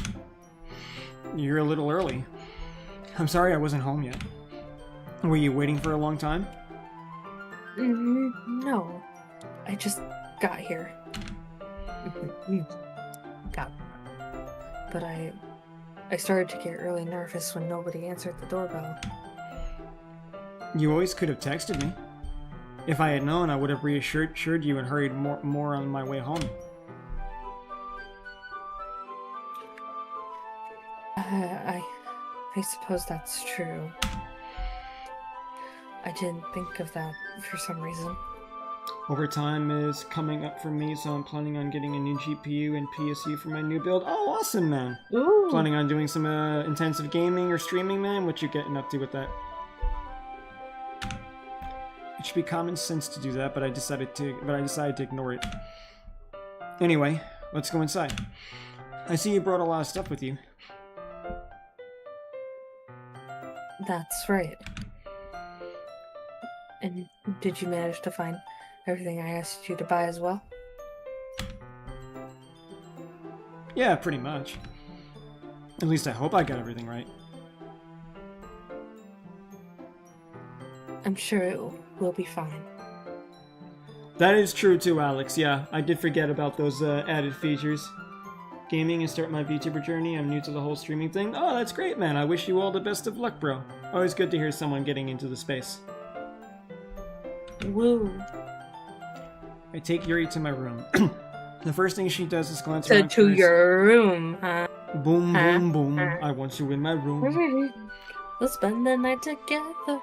You're a little early. I'm sorry I wasn't home yet. Were you waiting for a long time? No. I just got here. But I started to get really nervous when nobody answered the doorbell. You always could have texted me. If I had known, I would have reassured you and hurried more on my way home. I suppose that's true. I didn't think of that for some reason. Overtime is coming up for me, so I'm planning on getting a new GPU and PSU for my new build. Oh, awesome, man! Ooh. Planning on doing some intensive gaming or streaming, man? What you getting up to with that? It should be common sense to do that, but I decided to ignore it. Anyway, let's go inside. I see you brought a lot of stuff with you. That's right. And did you manage to find everything I asked you to buy as well? Yeah, pretty much. At least I hope I got everything right. I'm sure it will be fine. That is true too, Alex. Yeah, I did forget about those added features. Gaming and start my VTuber journey. I'm new to the whole streaming thing. Oh, that's great, man. I wish you all the best of luck, bro. Always good to hear someone getting into the space. Woo. I take Yuri to my room. The first thing she does is glance around. To your room, huh? Boom, boom, boom. I want you in my room. We'll spend the night together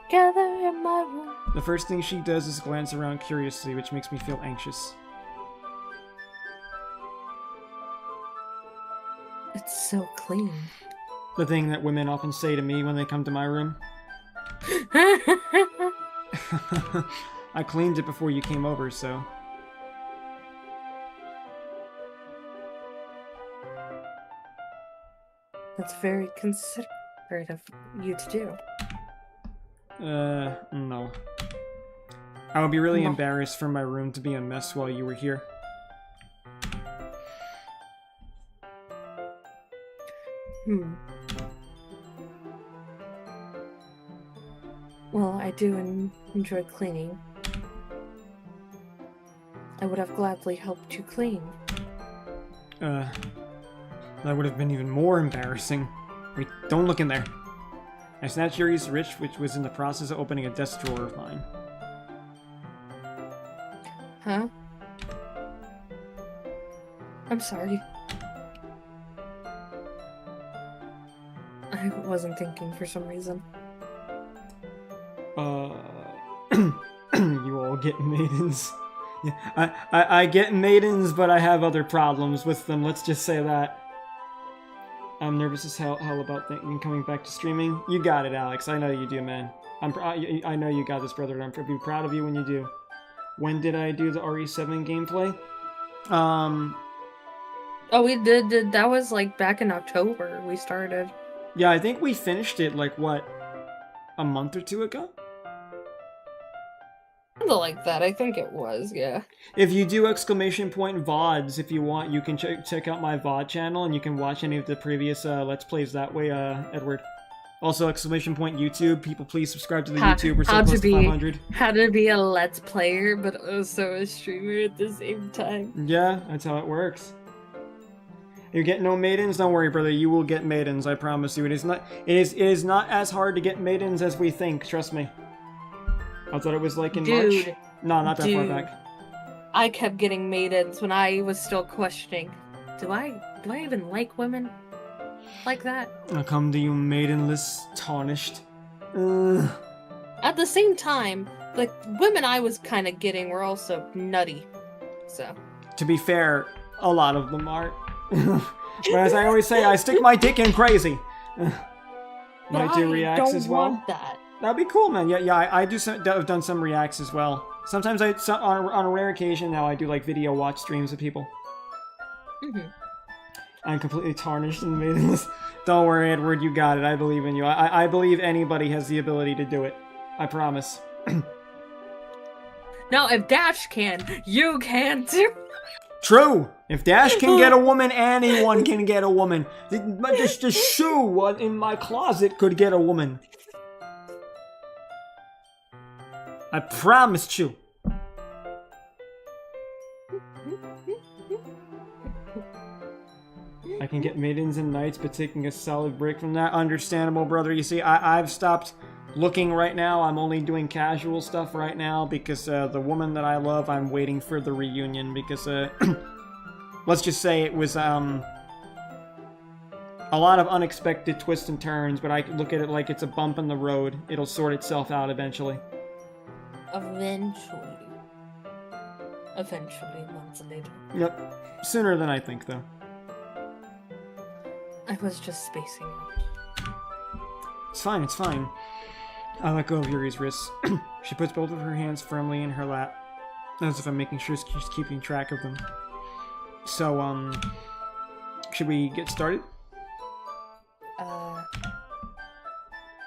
in my room. The first thing she does is glance around curiously, which makes me feel anxious. It's so clean. The thing that women often say to me when they come to my room. I cleaned it before you came over, so... That's very considerate of you to do. No. I would be really No. embarrassed for my room to be a mess while you were here. Well, I do enjoy cleaning. I would have gladly helped you clean. That would have been even more embarrassing. Wait, don't look in there. I snatched Yuri's wrist, which was in the process of opening a desk drawer of mine. Huh? I'm sorry. wasn't thinking for some reason. You all get maidens. Yeah, I get maidens, but I have other problems with them. Let's just say that. I'm nervous as hell about coming back to streaming. You got it, Alex. I know you do, man. I know you got this, brother. I'm be proud of you when you do. When did I do the RE7 gameplay? Oh, we did. That was like back in October. We started. Yeah, I think we finished it like what, a month or two ago. Something like that. I think it was. Yeah. If you do exclamation point VODs, if you want, you can check out my VOD channel and you can watch any of the previous Let's Plays that way, Edward. Also, exclamation point YouTube. People, please subscribe to the YouTube. We're so close to 500. How to be a Let's Player, but also a streamer at the same time. Yeah, that's how it works. You get no maidens? Don't worry, brother. You will get maidens. I promise you. It is not as hard to get maidens as we think. Trust me. I thought it was like in March. No, not that far back. I kept getting maidens when I was still questioning. Do I even like women like that? I'll come to you maidenless, tarnished. At the same time, the women I was kind of getting were also nutty. So. To be fair, a lot of them are. But as I always say, I stick my dick in crazy. Might do reacts as well. Want that. That'd be cool, man. Yeah, I've done some reacts as well. Sometimes on a rare occasion now, I do like video watch streams of people. Mm-hmm. I'm completely tarnished and maidenless. Don't worry, Edward, you got it. I believe in you. I believe anybody has the ability to do it. I promise. Now, if Dash can, you can too. True. If Dash can get a woman, anyone can get a woman. The shoe in my closet could get a woman. I promised you. I can get maidens and knights, but taking a solid break from that. Understandable, brother. You see, I've stopped looking right now. I'm only doing casual stuff right now because the woman that I love, I'm waiting for the reunion because, let's just say it was a lot of unexpected twists and turns, but I look at it like it's a bump in the road. It'll sort itself out eventually. Eventually, months later. Yep. Sooner than I think, though. I was just spacing out. It's fine, it's fine. I let go of Yuri's wrists. She puts both of her hands firmly in her lap, as if I'm making sure she's keeping track of them. So, should we get started?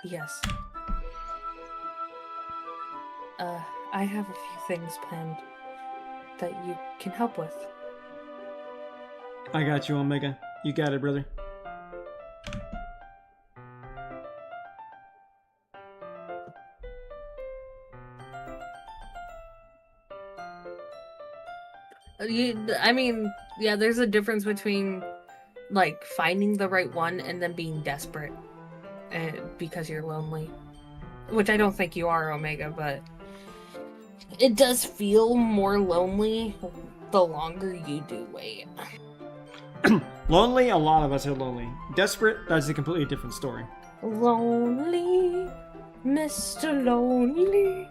Yes. I have a few things planned that you can help with. I got you, Omega. You got it, brother. I mean, yeah, there's a difference between, like, finding the right one and then being desperate because you're lonely. Which I don't think you are, Omega, but it does feel more lonely the longer you do wait. Lonely? A lot of us are lonely. Desperate? That's a completely different story. Lonely, Mr. Lonely.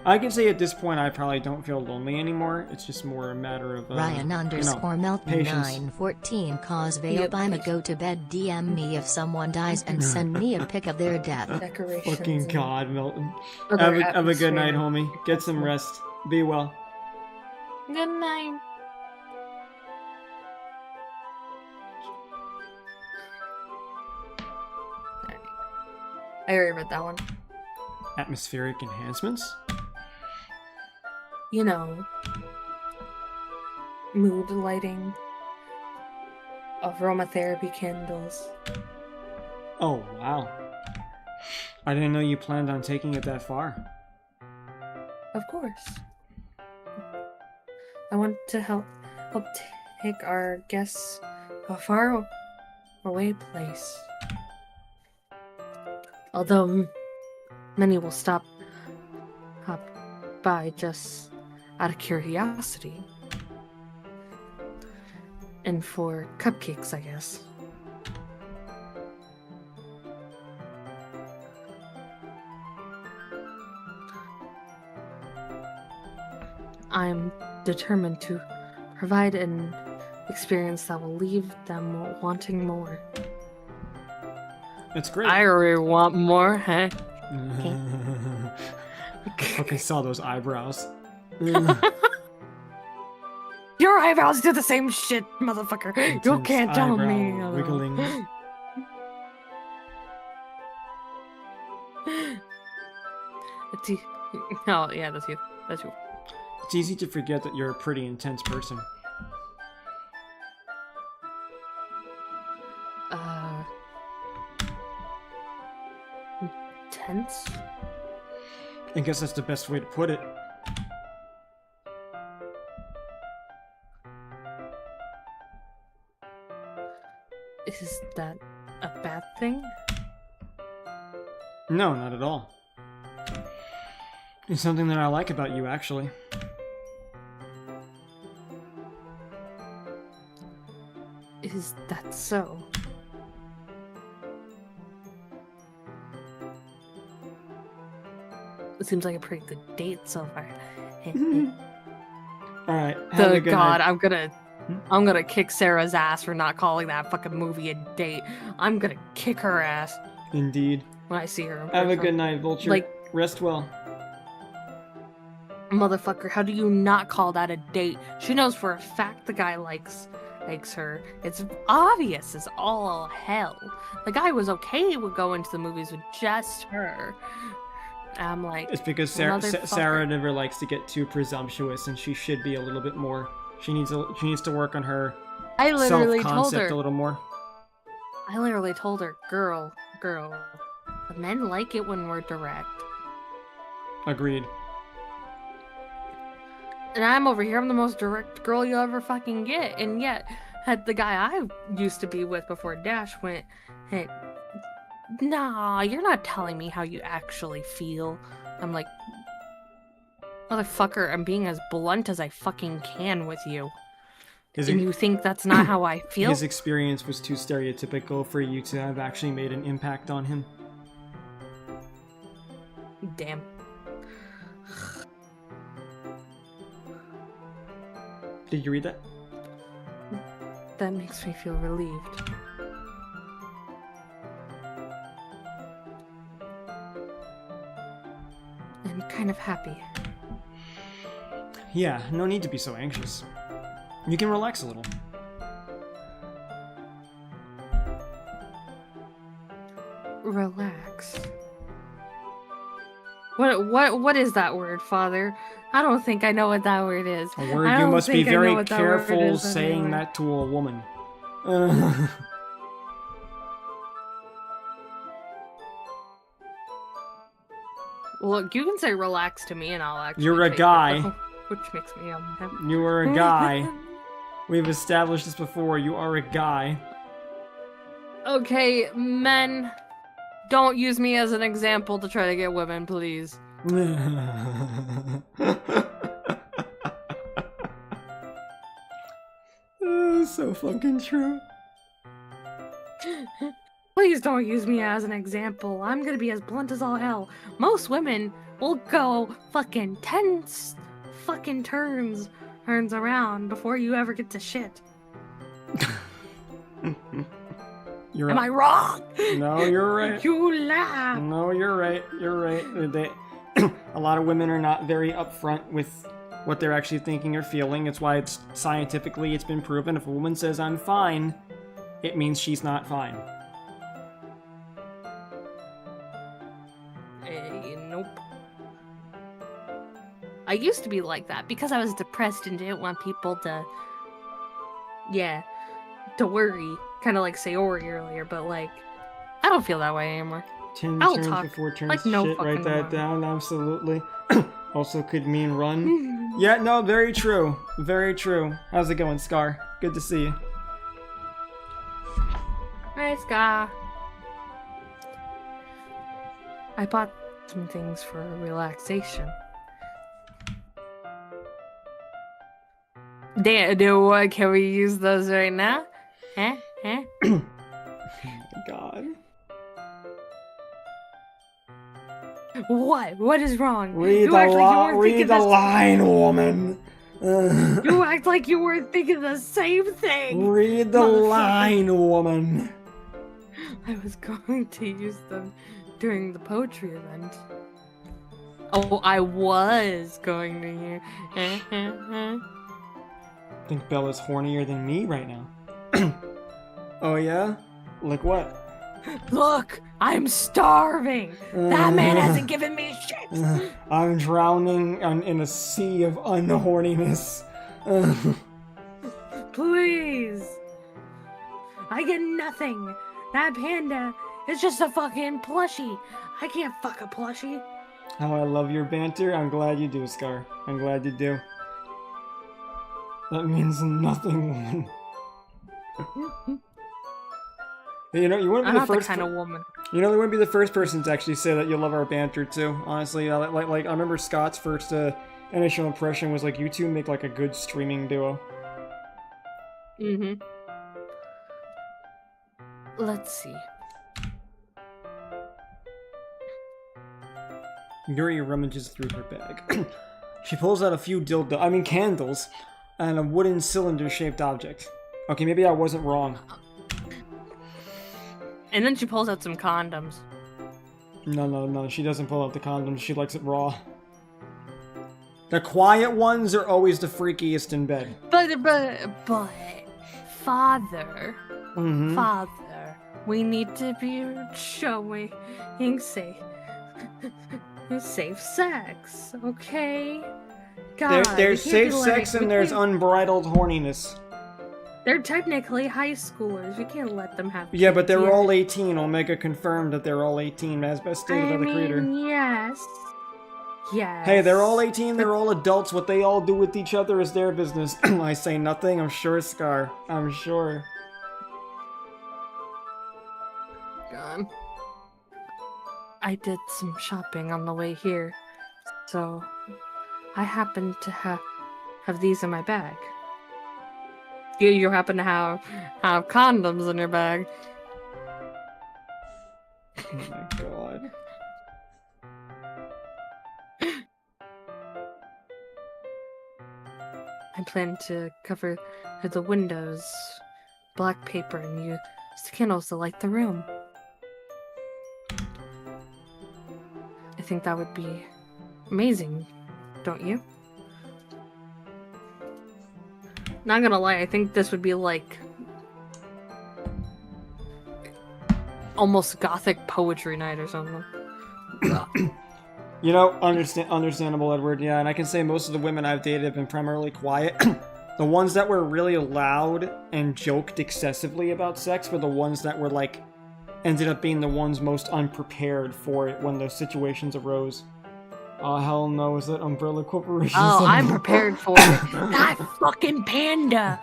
I can say at this point I probably don't feel lonely anymore. It's just more a matter of Ryan _Melton 914 cause Veil by me go to bed. DM me if someone dies and send me a pic of their death. Decorations. Fucking God, Melton. Have a good night, homie. Get some rest. Be well. Good night. I already read that one. Atmospheric enhancements? You know, mood lighting, aromatherapy candles. Oh, wow. I didn't know you planned on taking it that far. Of course. I want to help take our guests to a far away place. Although many will stop by just out of curiosity. And for cupcakes, I guess. I'm determined to provide an experience that will leave them wanting more. That's great. I already want more, huh? I fucking saw those eyebrows. Your eyebrows do the same shit, motherfucker. You Intense can't tell me. eyebrow wigglings. Oh, yeah, that's you. That's you. It's easy to forget that you're a pretty intense person. Intense? I guess that's the best way to put it. Is that a bad thing? No, not at all. It's something that I like about you, actually. Is that so? It seems like a pretty good date so far. Alright, have a good God, night. I'm gonna kick Sarah's ass for not calling that fucking movie a date. I'm gonna kick her ass Indeed. when I see her. in Have a person. good night, Vulture. Like- Rest well. Motherfucker, how do you not call that a date? She knows for a fact the guy likes her. It's obvious as all hell. The guy was okay with going to the movies with just her. I'm like, It's because Sarah motherfucker. never likes to get too presumptuous, and she should be a little bit more. She needs to work on her I literally told self-concept her. a little more. I literally told her, girl, the men like it when we're direct. Agreed. And I'm over here, I'm the most direct girl you'll ever fucking get. And yet, had the guy I used to be with before Dash went, hey, nah, you're not telling me how you actually feel. I'm like, motherfucker, I'm being as blunt as I fucking can with you. And you think that's not how I feel? His experience was too stereotypical for you to have actually made an impact on him. Damn. Did you read that? That makes me feel relieved. And kind of happy. Yeah, no need to be so anxious. You can relax a little. Relax. What is that word, Father? I don't think I know what that word is. A word I you don't must be think I know very what that word careful is saying anymore. that to a woman. Look, you can say relax to me and I'll actually You're a take it, guy. though, which makes me happy. You are a guy. We've established this before. You are a guy. Okay, men, don't use me as an example to try to get women, please. So fucking true. Please don't use me as an example. I'm gonna be as blunt as all hell. Most women will go fucking 10 fucking turns around before you ever get to shit. You're Am I wrong? No, you're right. You laugh. No, you're right. You're right. A lot of women are not very upfront with what they're actually thinking or feeling. It's why it's scientifically it's been proven if a woman says I'm fine, it means she's not fine. Nope. I used to be like that because I was depressed and didn't want people to, to worry. Kind of like Sayori earlier, but like, I don't feel that way anymore. 10 I'll turns talk before turns like no shit. Write fucking that more. down. Absolutely. Also could mean run. Yeah, no, very true. Very true. How's it going, Scar? Good to see you. Hey, Ska. I bought some things for relaxation. What? Can we use those right now? Huh? Oh my god. What? What is wrong? Read You act like you weren't read thinking the this- line, woman. You act like you were thinking the same thing. Read the Motherfucker. line, woman. I was going to use them during the poetry event. Oh, I was going to use. I think Bella's hornier than me right now. Oh yeah? Like what? Look, I'm starving. That man hasn't given me shit. I'm drowning in a sea of unhorniness. Please. I get nothing. That panda is just a fucking plushie. I can't fuck a plushie. How I love your banter. I'm glad you do, Scar. I'm glad you do. That means nothing, woman. You know, you wouldn't be I'm the not the first. kind of woman. You know, you wouldn't be the first person to actually say that you love our banter too. Honestly, like I remember Scott's first initial impression was like you two make like a good streaming duo. Mm-hmm. Let's see. Yuri rummages through her bag. She pulls out a few candles, and a wooden cylinder-shaped object. Okay, maybe I wasn't wrong. And then she pulls out some condoms. No, she doesn't pull out the condoms. She likes it raw. The quiet ones are always the freakiest in bed. But, Father, Mm-hmm. Father, we need to be showing safe sex, okay? God, There's we can't safe be sex like- and we there's can't- unbridled horniness. They're technically high schoolers. We can't let them have. Yeah, but kids they're yet. all 18. Omega confirmed that they're all 18, as best stated by the creator. Yes. Yes. Hey, they're all 18, they're all adults. What they all do with each other is their business. I say nothing, I'm sure, Scar. I'm sure. God. I did some shopping on the way here, so I happen to have these in my bag. You happen to have condoms in your bag. Oh my god. I plan to cover the windows, black paper, and use candles to light the room. I think that would be amazing, don't you? Not gonna lie, I think this would be like almost gothic poetry night or something. You know, understandable, Edward, yeah, and I can say most of the women I've dated have been primarily quiet. The ones that were really loud and joked excessively about sex were the ones that were, like, ended up being the ones most unprepared for it when those situations arose. Oh, hell no, is that Umbrella Corporation? Oh, I'm prepared for it. That fucking panda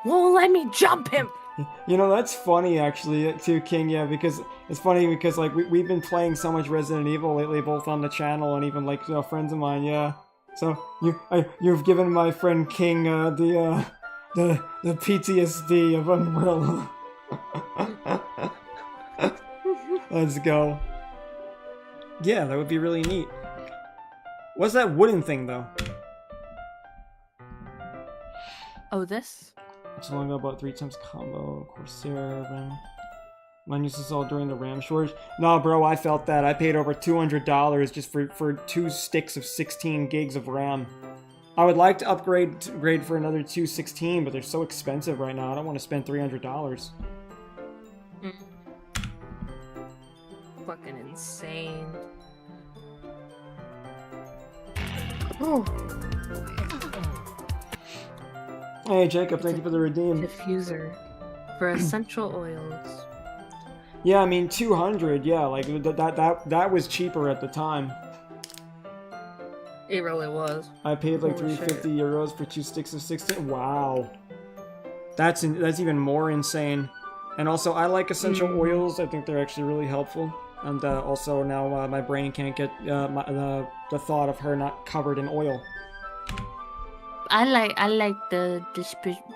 won't let me jump him. You know, that's funny, actually, too, King, yeah, because it's funny because, like, we've been playing so much Resident Evil lately, both on the channel and even, like, you know, friends of mine, yeah. So, you've given my friend King, the PTSD of Umbrella. Let's go. Yeah, that would be really neat. What's that wooden thing, though? Oh, this? It's only about 3 times combo, Corsair, RAM. Mine used this all during the RAM shortage. Nah, bro, I felt that. I paid over $200 just for 2 sticks of 16 gigs of RAM. I would like to upgrade for another 216, but they're so expensive right now. I don't want to spend $300. Fucking insane. Oh. Hey, Jacob, thank you for the redeem. Diffuser for essential oils. Yeah, I mean, 200, yeah, like, that was cheaper at the time. It really was. I paid like Holy 350 euros for 2 sticks of 16. Wow. That's even more insane. And also, I like essential oils. I think they're actually really helpful. And also now my brain can't get the thought of her not covered in oil. I like the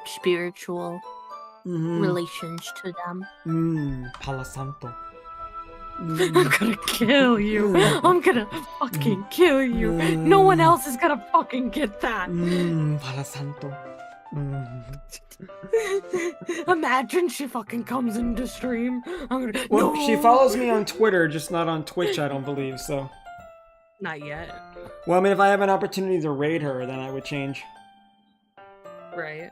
spiritual Mm-hmm. relations to them. Palo Santo. I'm gonna kill you. I'm gonna fucking kill you. No one else is gonna fucking get that. Palo Santo. Imagine she fucking comes into stream. I'm gonna. Well, No! she follows me on Twitter, just not on Twitch, I don't believe, so. Not yet. Well, I mean, if I have an opportunity to raid her, then I would change. Right.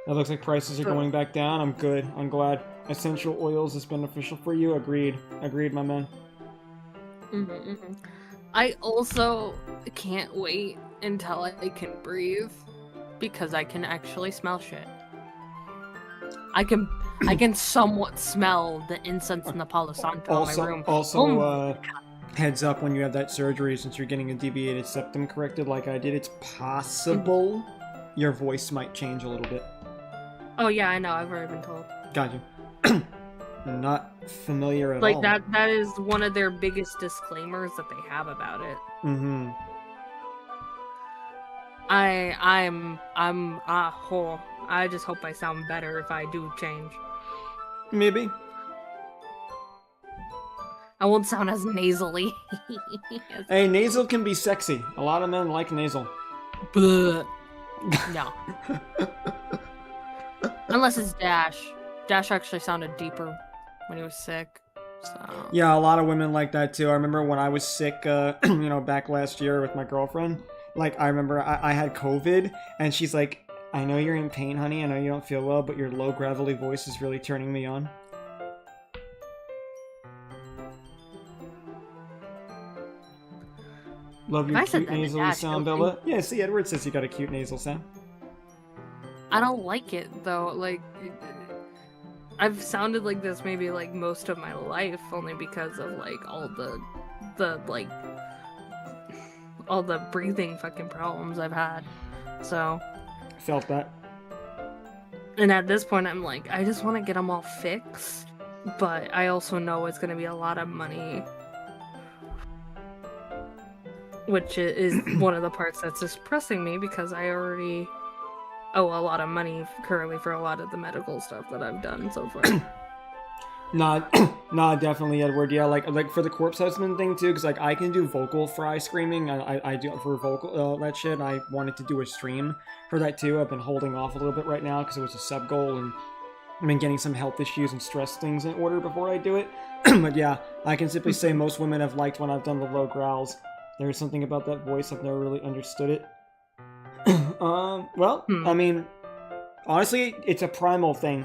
It looks like prices are going back down. I'm good. I'm glad. Essential oils is beneficial for you. Agreed. Agreed, my man. I also can't wait until I can breathe because I can actually smell shit. I can somewhat smell the incense in the Palo Santo in my room. Also, heads up when you have that surgery, since you're getting a deviated septum corrected like I did, it's possible your voice might change a little bit. Oh yeah, I know. I've already been told. Got you. Not familiar at all. Like that is one of their biggest disclaimers that they have about it. Mm-hmm. I just hope I sound better if I do change. Maybe. I won't sound as nasally. Hey, nasal can be sexy. A lot of men like nasal. No. Unless it's Dash. Dash actually sounded deeper when he was sick. So. Yeah, a lot of women like that too. I remember when I was sick, back last year with my girlfriend. Like, I remember I had COVID, and she's like, I know you're in pain, honey. I know you don't feel well, but your low gravelly voice is really turning me on. Love your cute nasally sound, Bella. Yeah, see, Edward says you got a cute nasal sound. I don't like it, though. Like, I've sounded like this maybe, like, most of my life, only because of, like, all the breathing fucking problems I've had. So. I felt that. And at this point, I'm like, I just want to get them all fixed. But I also know it's going to be a lot of money. Which is one of the parts that's just pressing me, because I already owe a lot of money currently for a lot of the medical stuff that I've done so far. Nah, definitely, Edward. Yeah, like for the corpse husband thing too, because like I can do vocal fry screaming. I do for vocal that shit. And I wanted to do a stream for that too. I've been holding off a little bit right now because it was a sub goal, and I've been getting some health issues and stress things in order before I do it. But yeah, I can simply say most women have liked when I've done the low growls. There's something about that voice, I've never really understood it. I mean, honestly, it's a primal thing.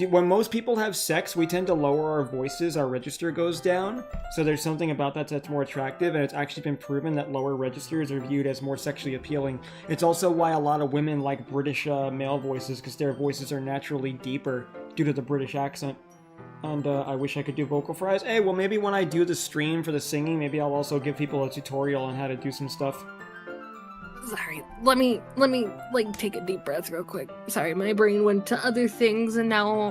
When most people have sex, we tend to lower our voices, our register goes down. So there's something about that that's more attractive, and it's actually been proven that lower registers are viewed as more sexually appealing. It's also why a lot of women like British male voices, because their voices are naturally deeper due to the British accent. And I wish I could do vocal fries. Hey, well, maybe when I do the stream for the singing, maybe I'll also give people a tutorial on how to do some stuff. Sorry, let me like take a deep breath real quick. Sorry, my brain went to other things, and now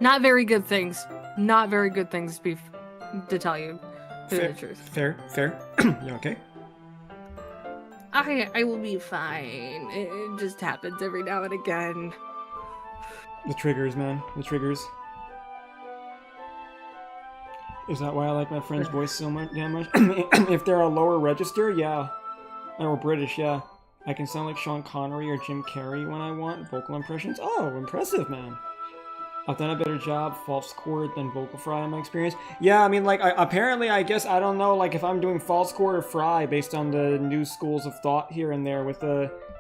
not very good things. Not very good things to tell you the truth. Fair. You okay? I will be fine. It just happens every now and again. The triggers, man. The triggers. Is that why I like my friend's voice so much? Damn much? If they're a lower register, yeah. Or British, yeah. I can sound like Sean Connery or Jim Carrey when I want vocal impressions. Oh, impressive, man. I've done a better job false chord than vocal fry in my experience. Yeah, I mean, like, apparently, I guess, I don't know, like, if I'm doing false chord or fry based on the new schools of thought here and there with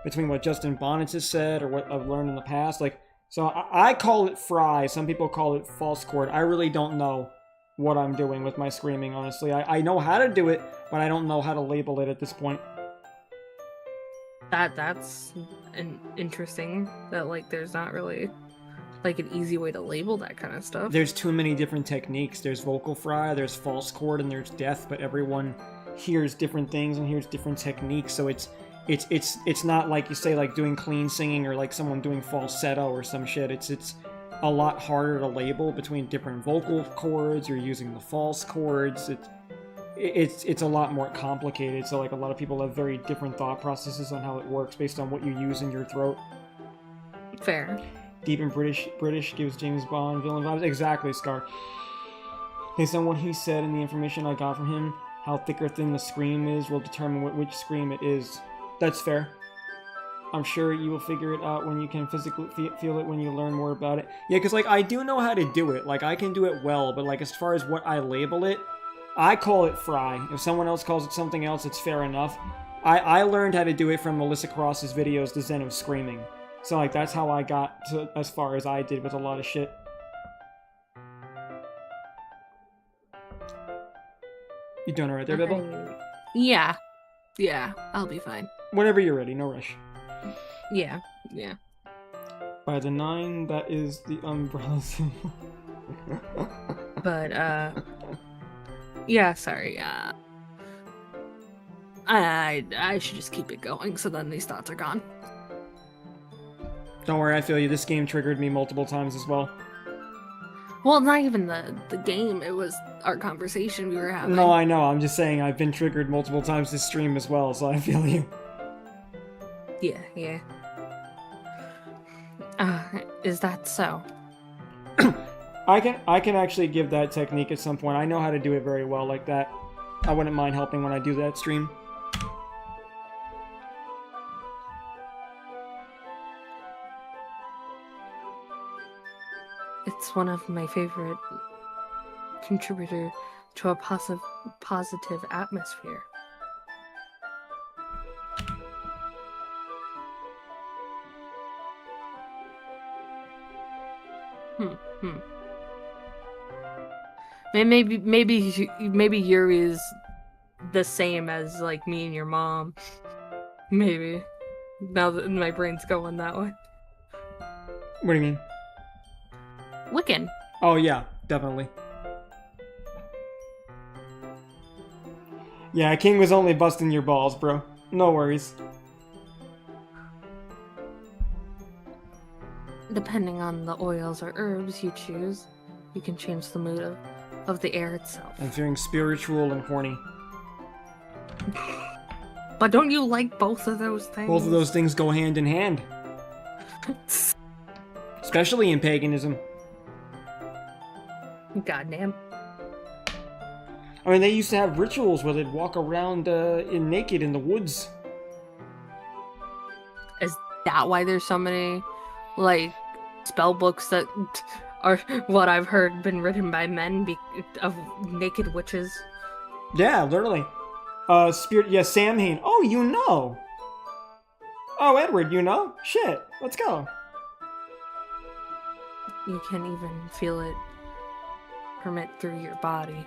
between what Justin Bonnet has said or what I've learned in the past. Like, so I call it fry. Some people call it false chord. I really don't know what I'm doing with my screaming, honestly. I know how to do it, but I don't know how to label it at this point. That's interesting that, like, there's not really, like, an easy way to label that kind of stuff. There's too many different techniques. There's vocal fry, there's false chord, and there's death, but everyone hears different things and hears different techniques, so it's not like you say, like, doing clean singing or like someone doing falsetto or some shit. It's a lot harder to label between different vocal chords. You're using the false chords. It's a lot more complicated. So like a lot of people have very different thought processes on how it works based on what you use in your throat. Fair. Deep and British gives James Bond villain vibes. Exactly, Scar. Based on what he said and the information I got from him, how thick or thin the scream is will determine which scream it is. That's fair. I'm sure you will figure it out when you can physically feel it when you learn more about it. Yeah, because, like, I do know how to do it. Like, I can do it well, but, like, as far as what I label it, I call it fry. If someone else calls it something else, it's fair enough. I learned how to do it from Melissa Cross's videos, The Zen of Screaming. So, like, that's how I got to as far as I did with a lot of shit. You doing alright there, Bibble? Yeah. Yeah, I'll be fine. Whenever you're ready, no rush. Yeah. By the 9, that is the umbrella symbol. But, yeah, sorry, I should just keep it going, so then these thoughts are gone. Don't worry, I feel you. This game triggered me multiple times as well. Well, not even the game, it was our conversation we were having. No, I know. I'm just saying I've been triggered multiple times this stream as well, so I feel you. Yeah. Is that so? I can actually give that technique at some point. I know how to do it very well like that. I wouldn't mind helping when I do that stream. It's one of my favorite contributor to a positive atmosphere. Maybe Yuri is the same as like me and your mom. Maybe. Now that my brain's going that way. What do you mean? Wiccan. Oh yeah, definitely. Yeah, King was only busting your balls, bro. No worries. Depending on the oils or herbs you choose, you can change the mood of the air itself. I'm feeling spiritual and horny. But don't you like both of those things? Both of those things go hand in hand. Especially in paganism. Goddamn. I mean, they used to have rituals where they'd walk around naked in the woods. Is that why there's so many, like, spell books that are what I've heard been written by men of naked witches? Yeah, literally. Samhain. Oh, you know. Oh, Edward, you know? Shit, let's go. You can even feel it permit through your body.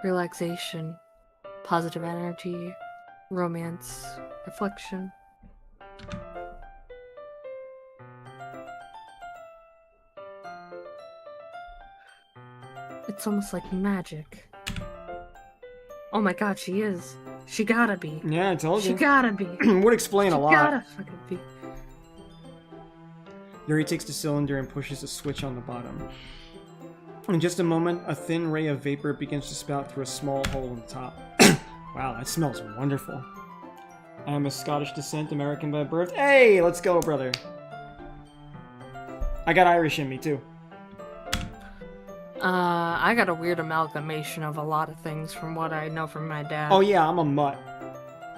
Relaxation, positive energy, romance, reflection. It's almost like magic. Oh my god, she is. She gotta be. Yeah, I told you. She gotta be. Would explain a lot. She gotta fucking be. Yuri takes the cylinder and pushes a switch on the bottom. In just a moment, a thin ray of vapor begins to spout through a small hole in the top. Wow, that smells wonderful. I am of Scottish descent, American by birth. Hey, let's go, brother. I got Irish in me, too. I got a weird amalgamation of a lot of things from what I know from my dad. Oh yeah, I'm a mutt.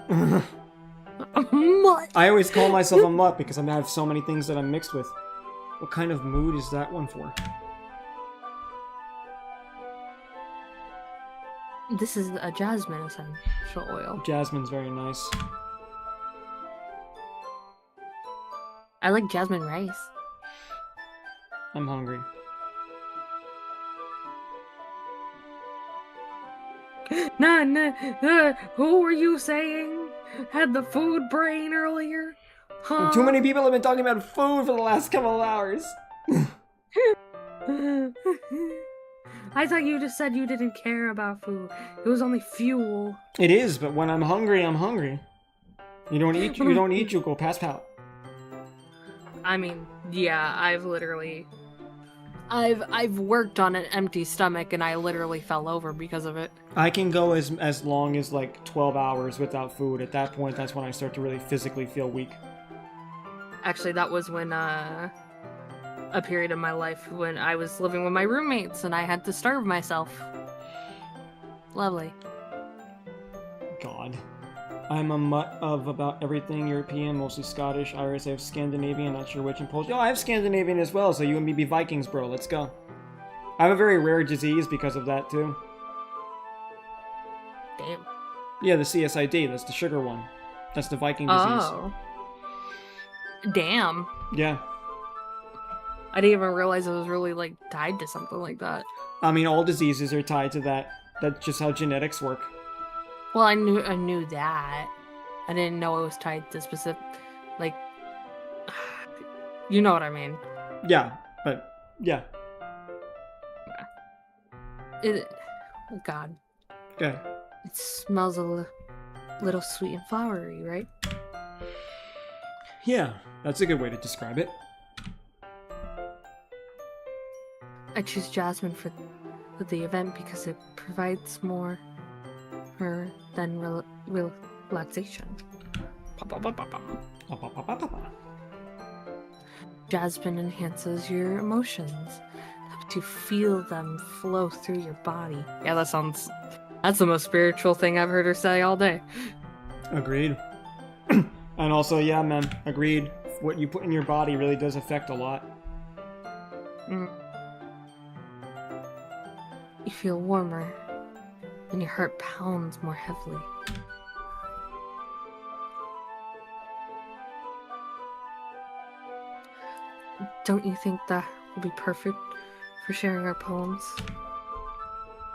A mutt? I always call myself a mutt because I have so many things that I'm mixed with. What kind of mood is that one for? This is a jasmine essential oil. Jasmine's very nice. I like jasmine rice. I'm hungry. Who were you saying had the food brain earlier? Huh? Too many people have been talking about food for the last couple of hours. I thought you just said you didn't care about food. It was only fuel. It is, but when I'm hungry, I'm hungry. You don't eat, you go pass out. I mean, yeah, I've worked on an empty stomach and I literally fell over because of it. I can go as long as like 12 hours without food. At that point, that's when I start to really physically feel weak. Actually, that was when a period of my life when I was living with my roommates and I had to starve myself. Lovely. God. I'm a mutt of about everything European, mostly Scottish, Irish. I have Scandinavian, not sure which, and Polish. Oh, I have Scandinavian as well, so you and me be Vikings, bro. Let's go. I have a very rare disease because of that, too. Damn. Yeah, the CSID. That's the sugar one. That's the Viking disease. Oh. Damn. Yeah. I didn't even realize it was really, like, tied to something like that. I mean, all diseases are tied to that. That's just how genetics work. Well, I knew that. I didn't know it was tied to specific, like, you know what I mean. Yeah, but, yeah. Oh God. Okay. It smells a little sweet and flowery, right? Yeah, that's a good way to describe it. I choose jasmine for the event because it provides more than relaxation. Jasmine enhances your emotions. Helps you feel them flow through your body. Yeah, that's the most spiritual thing I've heard her say all day. Agreed. And also, yeah, man, agreed. What you put in your body really does affect a lot. Mm. You feel warmer, and your heart pounds more heavily. Don't you think that will be perfect for sharing our poems?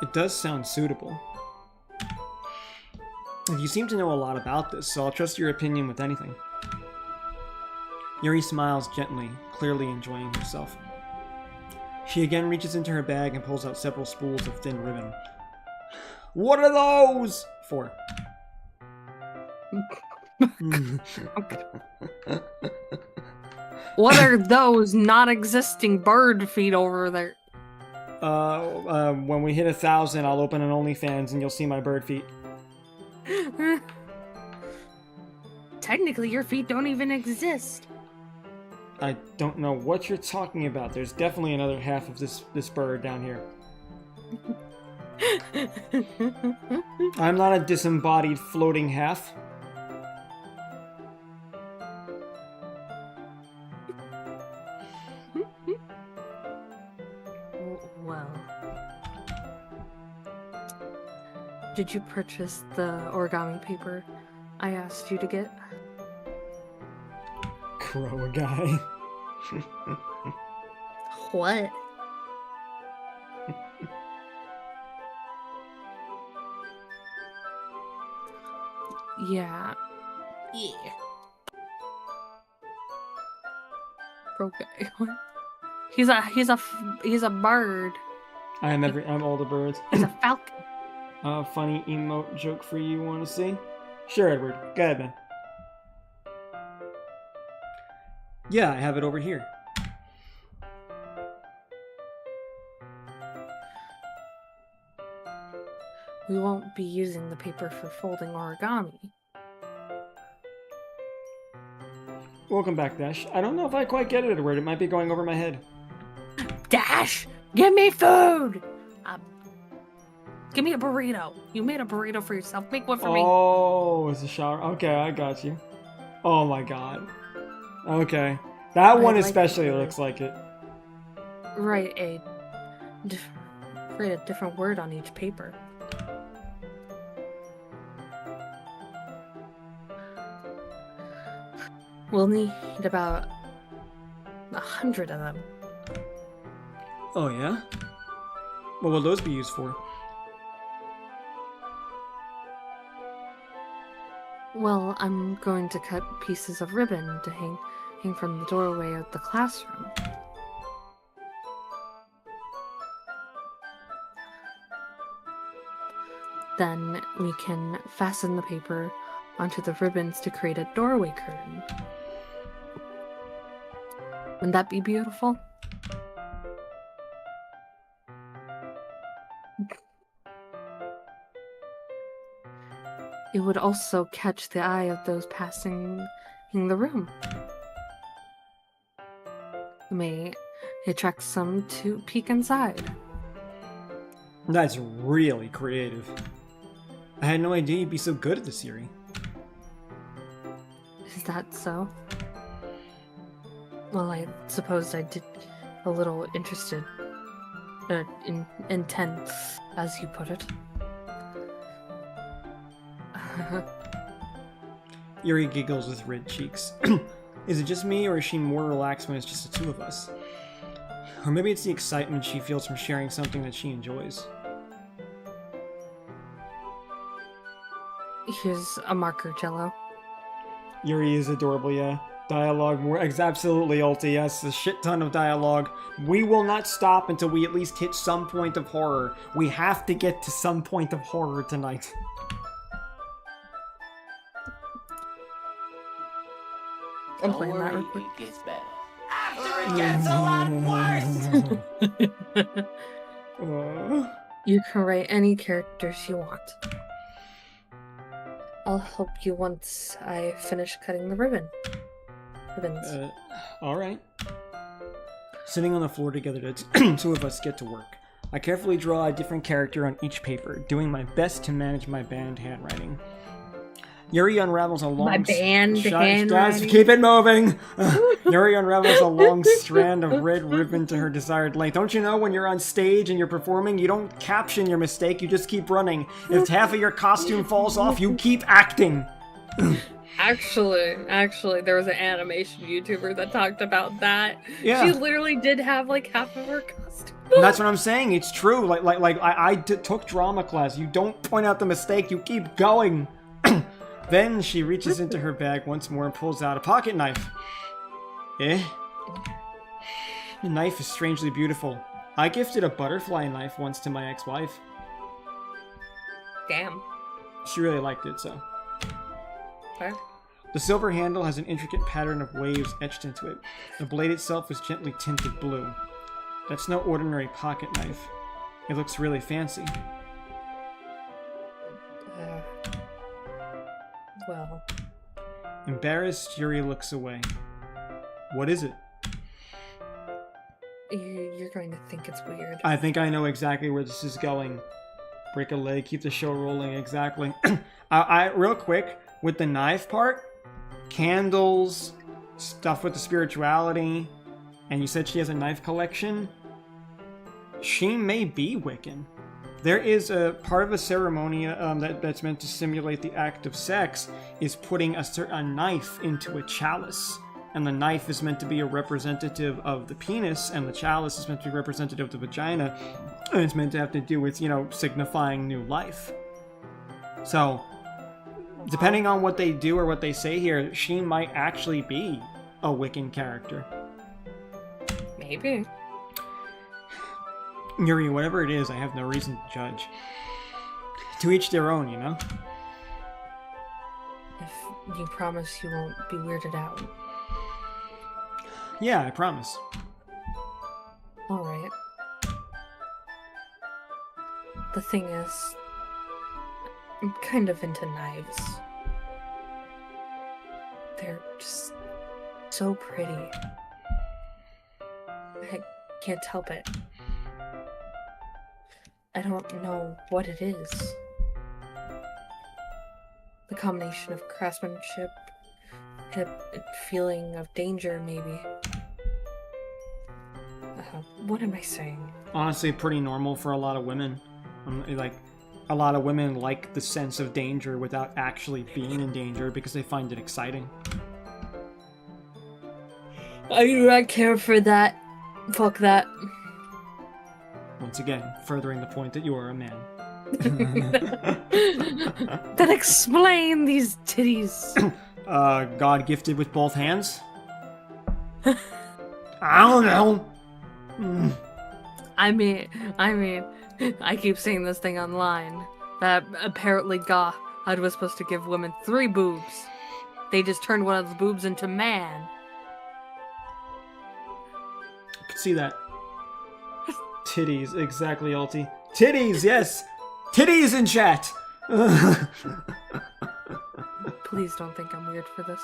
It does sound suitable. You seem to know a lot about this, so I'll trust your opinion with anything. Yuri smiles gently, clearly enjoying herself. She again reaches into her bag and pulls out several spools of thin ribbon. What are those? 4. What are those not-existing bird feet over there? When we hit 1,000, I'll open an OnlyFans and you'll see my bird feet. Technically, your feet don't even exist. I don't know what you're talking about. There's definitely another half of this bird down here. I'm not a disembodied floating half. Well, did you purchase the origami paper I asked you to get? Crow guy. What? Yeah. Okay. He's a bird. I'm all the birds. He's a falcon. Funny emote joke for you, want to see? Sure, Edward. Go ahead, man. Yeah, I have it over here. We won't be using the paper for folding origami. Welcome back, Dash. I don't know if I quite get it, Edward. It might be going over my head. Dash! Give me food! Give me a burrito. You made a burrito for yourself. Make one for me. Oh, it's a shower. Okay, I got you. Oh my god. Okay. That one especially looks like it. Write a different word on each paper. We'll need about 100 of them. Oh yeah? What will those be used for? Well, I'm going to cut pieces of ribbon to hang from the doorway of the classroom. Then we can fasten the paper onto the ribbons to create a doorway curtain. Wouldn't that be beautiful? It would also catch the eye of those passing in the room. may attract some to peek inside. That's really creative. I had no idea you'd be so good at this, Yuri. Is that so? Well, I suppose I did a little interested. Intent, as you put it. Yuri giggles with red cheeks. Is it just me, or is she more relaxed when it's just the two of us? Or maybe it's the excitement she feels from sharing something that she enjoys. Here's a marker, Jello. Yuri is adorable, yeah. Dialogue, absolutely, Ulti, yes, a shit ton of dialogue. We will not stop until we at least hit some point of horror. We have to get to some point of horror tonight. I'm playing that real quick. It gets better. After it gets a lot worse! You can write any characters you want. I'll help you once I finish cutting the ribbons. Alright. Sitting on the floor together, the two of us get to work. I carefully draw a different character on each paper, doing my best to manage my band handwriting. Yuri unravels a long... My band handwriting? Keep it moving! Yuri unravels a long strand of red ribbon to her desired length. Don't you know when you're on stage and you're performing, you don't caption your mistake, you just keep running. If half of your costume falls off, you keep acting! Actually, there was an animation YouTuber that talked about that. Yeah. She literally did have like half of her costume. That's what I'm saying. It's true. I took drama class. You don't point out the mistake. You keep going. Then she reaches into her bag once more and pulls out a pocket knife. The knife is strangely beautiful. I gifted a butterfly knife once to my ex-wife. Damn. She really liked it, so. Okay. The silver handle has an intricate pattern of waves etched into it. The blade itself is gently tinted blue. That's no ordinary pocket knife. It looks really fancy. Well. Embarrassed, Yuri looks away. What is it? You're going to think it's weird. I think I know exactly where this is going. Break a leg, keep the show rolling, exactly. Real quick, with the knife part, candles, stuff with the spirituality, and you said she has a knife collection, she may be Wiccan. There is a part of a ceremony that's meant to simulate the act of sex, is putting a knife into a chalice. And the knife is meant to be a representative of the penis, and the chalice is meant to be representative of the vagina, and it's meant to have to do with, signifying new life. So, depending on what they do or what they say here, she might actually be a Wiccan character. Maybe. Yuri, whatever it is, I have no reason to judge. To each their own, you know? If you promise you won't be weirded out. Yeah, I promise. Alright. The thing is, I'm kind of into knives. They're just so pretty. I can't help it. I don't know what it is. The combination of craftsmanship, a feeling of danger, maybe. What am I saying? Honestly, pretty normal for a lot of women. A lot of women like the sense of danger without actually being in danger because they find it exciting. I do not care for that. Fuck that. Once again, furthering the point that you are a man. Then explain these titties. God gifted with both hands? I don't know. I mean, I keep seeing this thing online that apparently God was supposed to give women 3 boobs. They just turned one of the boobs into man. I can see that. Titties, exactly, Alti. Titties, yes! Titties in chat! Please don't think I'm weird for this.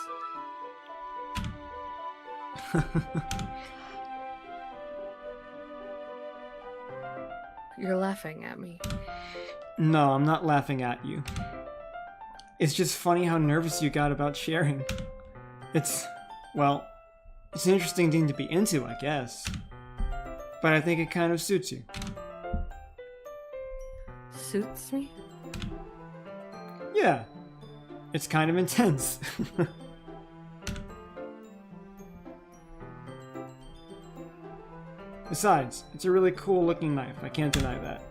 You're laughing at me. No, I'm not laughing at you. It's just funny how nervous you got about sharing. It's an interesting thing to be into, I guess. But I think it kind of suits you. Suits me? Yeah. It's kind of intense. Besides, it's a really cool looking knife. I can't deny that.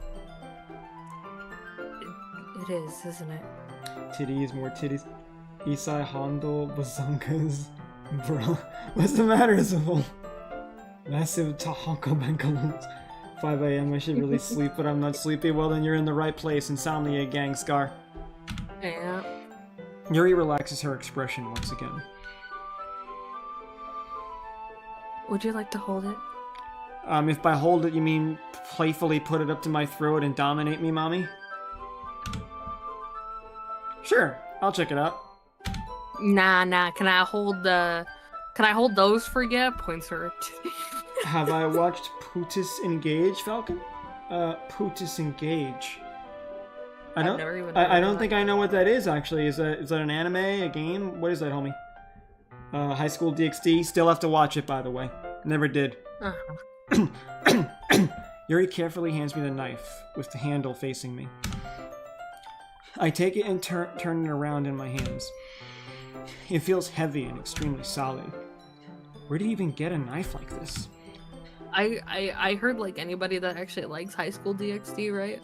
It is, isn't it? Titties, more titties. Isai Hondo Bazungas. Bruh. What's the matter, Isabel? Massive Tahako Bankalons. 5 a.m. I should really sleep, but I'm not sleepy. Well, then you're in the right place. Insomnia gang, Scar. Yeah. Yuri relaxes her expression once again. Would you like to hold it? If by hold it you mean playfully put it up to my throat and dominate me, mommy? Sure, I'll check it out. Nah. Can I hold those for you? Points her. Have I watched Putis Engage, Falcon? Putis Engage. I don't think I know what that is, actually. Is that an anime, a game? What is that, homie? High School DxD. Still have to watch it, by the way. Never did. Uh-huh. Yuri carefully hands me the knife, with the handle facing me. I take it and turn it around in my hands. It feels heavy and extremely solid. Where do you even get a knife like this? I heard like anybody that actually likes High School DxD, right?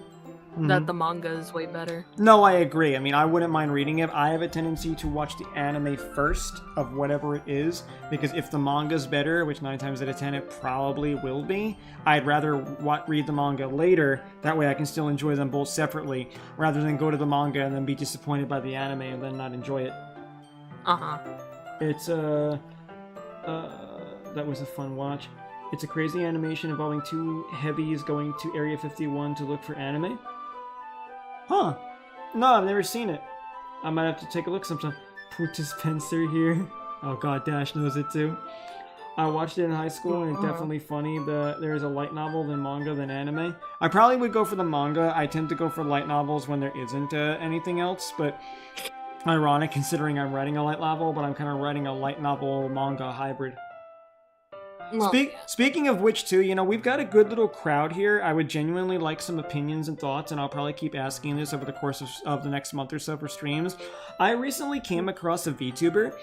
Mm-hmm. That the manga is way better. No, I agree. I mean, I wouldn't mind reading it. I have a tendency to watch the anime first of whatever it is, because if the manga's better, which 9 times out of 10 it probably will be, I'd rather read the manga later. That way I can still enjoy them both separately, rather than go to the manga and then be disappointed by the anime and then not enjoy it. Uh-huh. It's, that was a fun watch. It's a crazy animation involving 2 heavies going to Area 51 to look for anime. Huh. No, I've never seen it. I might have to take a look sometime. Putis Spencer here. Oh god, Dash knows it too. I watched it in high school and it's definitely funny, but there's a light novel, then manga, then anime. I probably would go for the manga. I tend to go for light novels when there isn't anything else, but ironic considering I'm writing a light novel, but I'm kind of writing a light novel manga hybrid. Well, Speaking of which, too, we've got a good little crowd here. I would genuinely like some opinions and thoughts, and I'll probably keep asking this over the course of the next month or so for streams. I recently came across a VTuber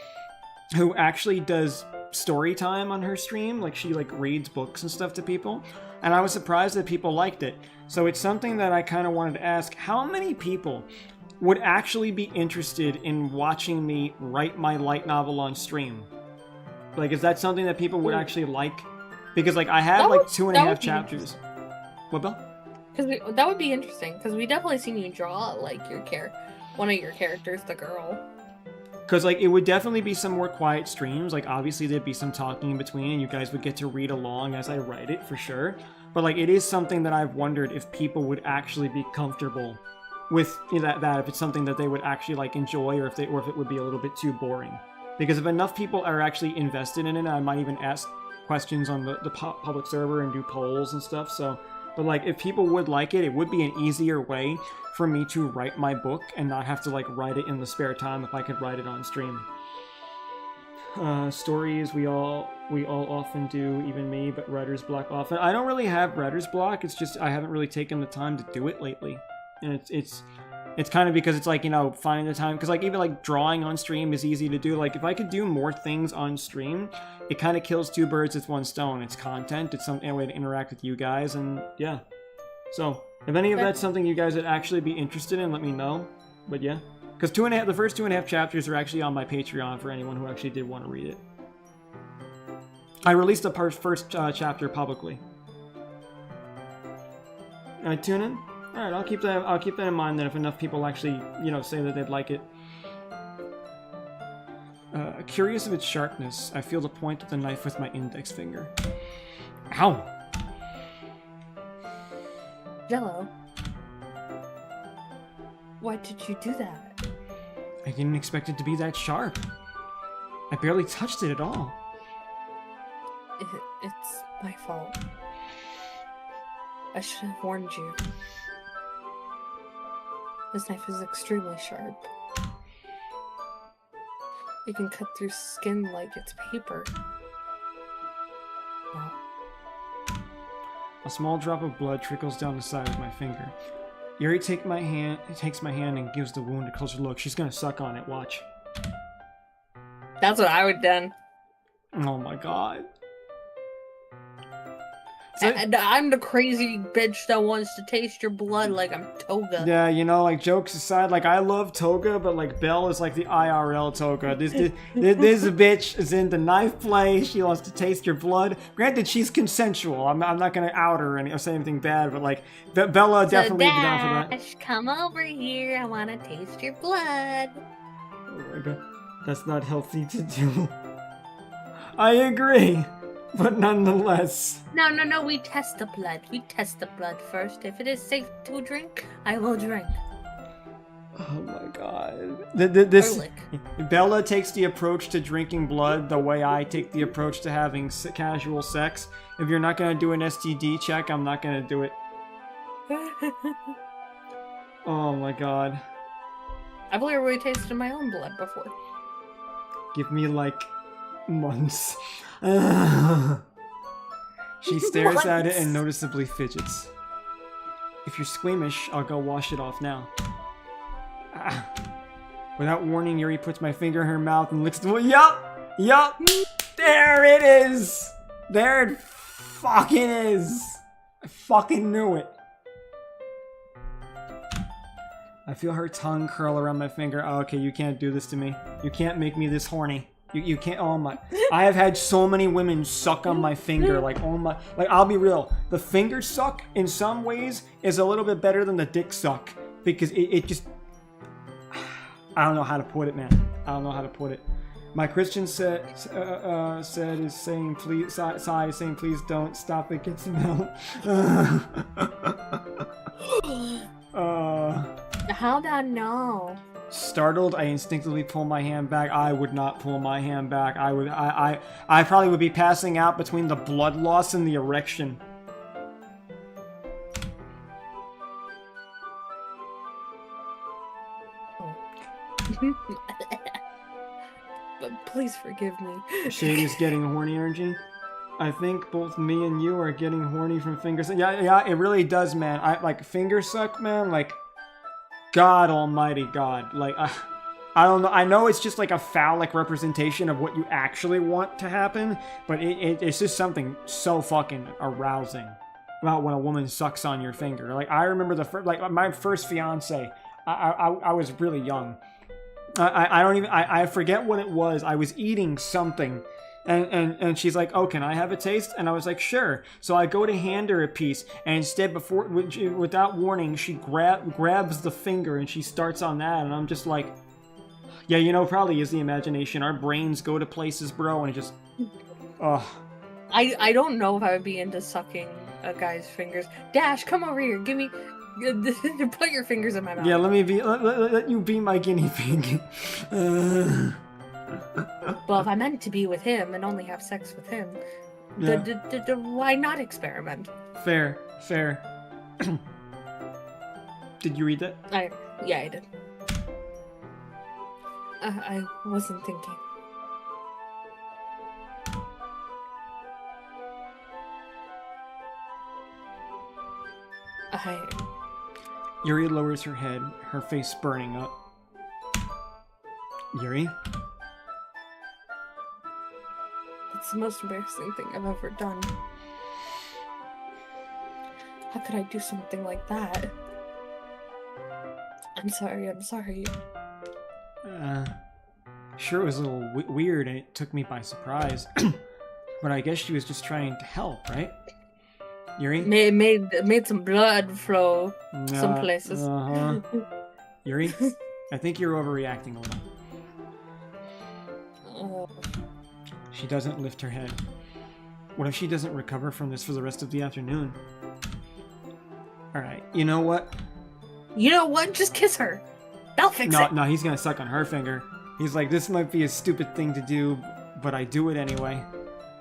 who actually does story time on her stream. Like, she, reads books and stuff to people, and I was surprised that people liked it. So it's something that I kind of wanted to ask. How many people would actually be interested in watching me write my light novel on stream? Is that something that people would actually like? Because, I have, 2.5 chapters. What, Bill? Because that would be interesting, because we definitely seen you draw, one of your characters, the girl. Because, it would definitely be some more quiet streams. Obviously, there'd be some talking in between, and you guys would get to read along as I write it, for sure. But, it is something that I've wondered if people would actually be comfortable with that if it's something that they would actually, enjoy, or if it would be a little bit too boring. Because if enough people are actually invested in it, I might even ask questions on the public server and do polls and stuff. So, but if people would like it, it would be an easier way for me to write my book and not have to write it in the spare time if I could write it on stream. Stories we all often do, even me, but writer's block often. I don't really have writer's block. It's just I haven't really taken the time to do it lately, and it's kind of because it's finding the time, because even drawing on stream is easy to do. If I could do more things on stream, it kind of kills 2 birds with 1 stone. It's content, it's a way to interact with you guys, and yeah. So if any of that's something you guys would actually be interested in, let me know. But yeah, because the first 2.5 chapters are actually on my Patreon for anyone who actually did want to read it. I released the first chapter publicly. Alright, tune in. Alright, I'll keep that in mind then if enough people actually, say that they'd like it. Curious of its sharpness, I feel the point of the knife with my index finger. Ow! Jello. Why did you do that? I didn't expect it to be that sharp. I barely touched it at all. It's my fault. I should have warned you. This knife is extremely sharp. It can cut through skin like it's paper. Oh. A small drop of blood trickles down the side of my finger. Yuri takes my hand and gives the wound a closer look. She's gonna suck on it, watch. That's what I would done. Oh my god. And I'm the crazy bitch that wants to taste your blood like I'm Toga. Yeah, you know, like, jokes aside, like, I love Toga, but, like, Belle is like the IRL Toga. This bitch is into knife play. She wants to taste your blood. Granted, she's consensual. I'm not gonna out her or say anything bad, but, like, Bella definitely would be down for that. Dash, come over here. I want to taste your blood. Oh my god. That's not healthy to do. I agree. But nonetheless. No, we test the blood. We test the blood first. If it is safe to drink, I will drink. Oh my god. This Garlic. Bella takes the approach to drinking blood the way I take the approach to having casual sex. If you're not gonna do an STD check, I'm not gonna do it. Oh my god. I've literally tasted my own blood before. Give me, like, months. She stares at it and noticeably fidgets. If you're squeamish, I'll go wash it off now. Without warning, Yuri puts my finger in her mouth and licks the... Yup! There it is! There it fucking is! I fucking knew it. I feel her tongue curl around my finger. Oh, okay, you can't do this to me. You can't make me this horny. You can't, oh my, I have had so many women suck on my finger, like, oh my, like, I'll be real, the finger suck, in some ways, is a little bit better than the dick suck, because it just, I don't know how to put it, man, I don't know how to put it. My Christian said is saying, please, Sai is saying, please don't stop, it gets him out. How'd I know? Startled, I instinctively pull my hand back. I would not pull my hand back. I probably would be passing out between the blood loss and the erection. But please forgive me. Shade is getting horny energy. I think both me and you are getting horny from fingers. Yeah, it really does, man. I like finger suck, man. Like, God Almighty God. Like, I don't know. I know it's just like a phallic representation of what you actually want to happen, but it's just something so fucking arousing about when a woman sucks on your finger. Like, I remember my first fiance. I was really young. I forget what it was. I was eating something. And she's like, oh, can I have a taste? And I was like, sure. So I go to hand her a piece, and instead, without warning, she grabs the finger and she starts on that, and I'm just like, yeah, you know, probably is the imagination. Our brains go to places, bro, and it just, ugh. I don't know if I would be into sucking a guy's fingers. Dash, come over here. Give me, put your fingers in my mouth. Yeah, let you be my guinea pig. Well, if I meant to be with him and only have sex with him, Yeah. why not experiment? Fair. Did you read that? Yeah, I did. I wasn't thinking. Yuri lowers her head, her face burning up. Yuri? It's the most embarrassing thing I've ever done. How could I do something like that? I'm sorry. Sure it was a little weird and it took me by surprise. But I guess she was just trying to help, right? Yuri? Made some blood flow some places. Uh-huh. Yuri? I think you're overreacting a little. She doesn't lift her head. What if she doesn't recover from this for the rest of the afternoon? Alright, you know what? You know what? Just kiss her. They'll fix it. No, he's gonna suck on her finger. He's like, this might be a stupid thing to do, but I do it anyway.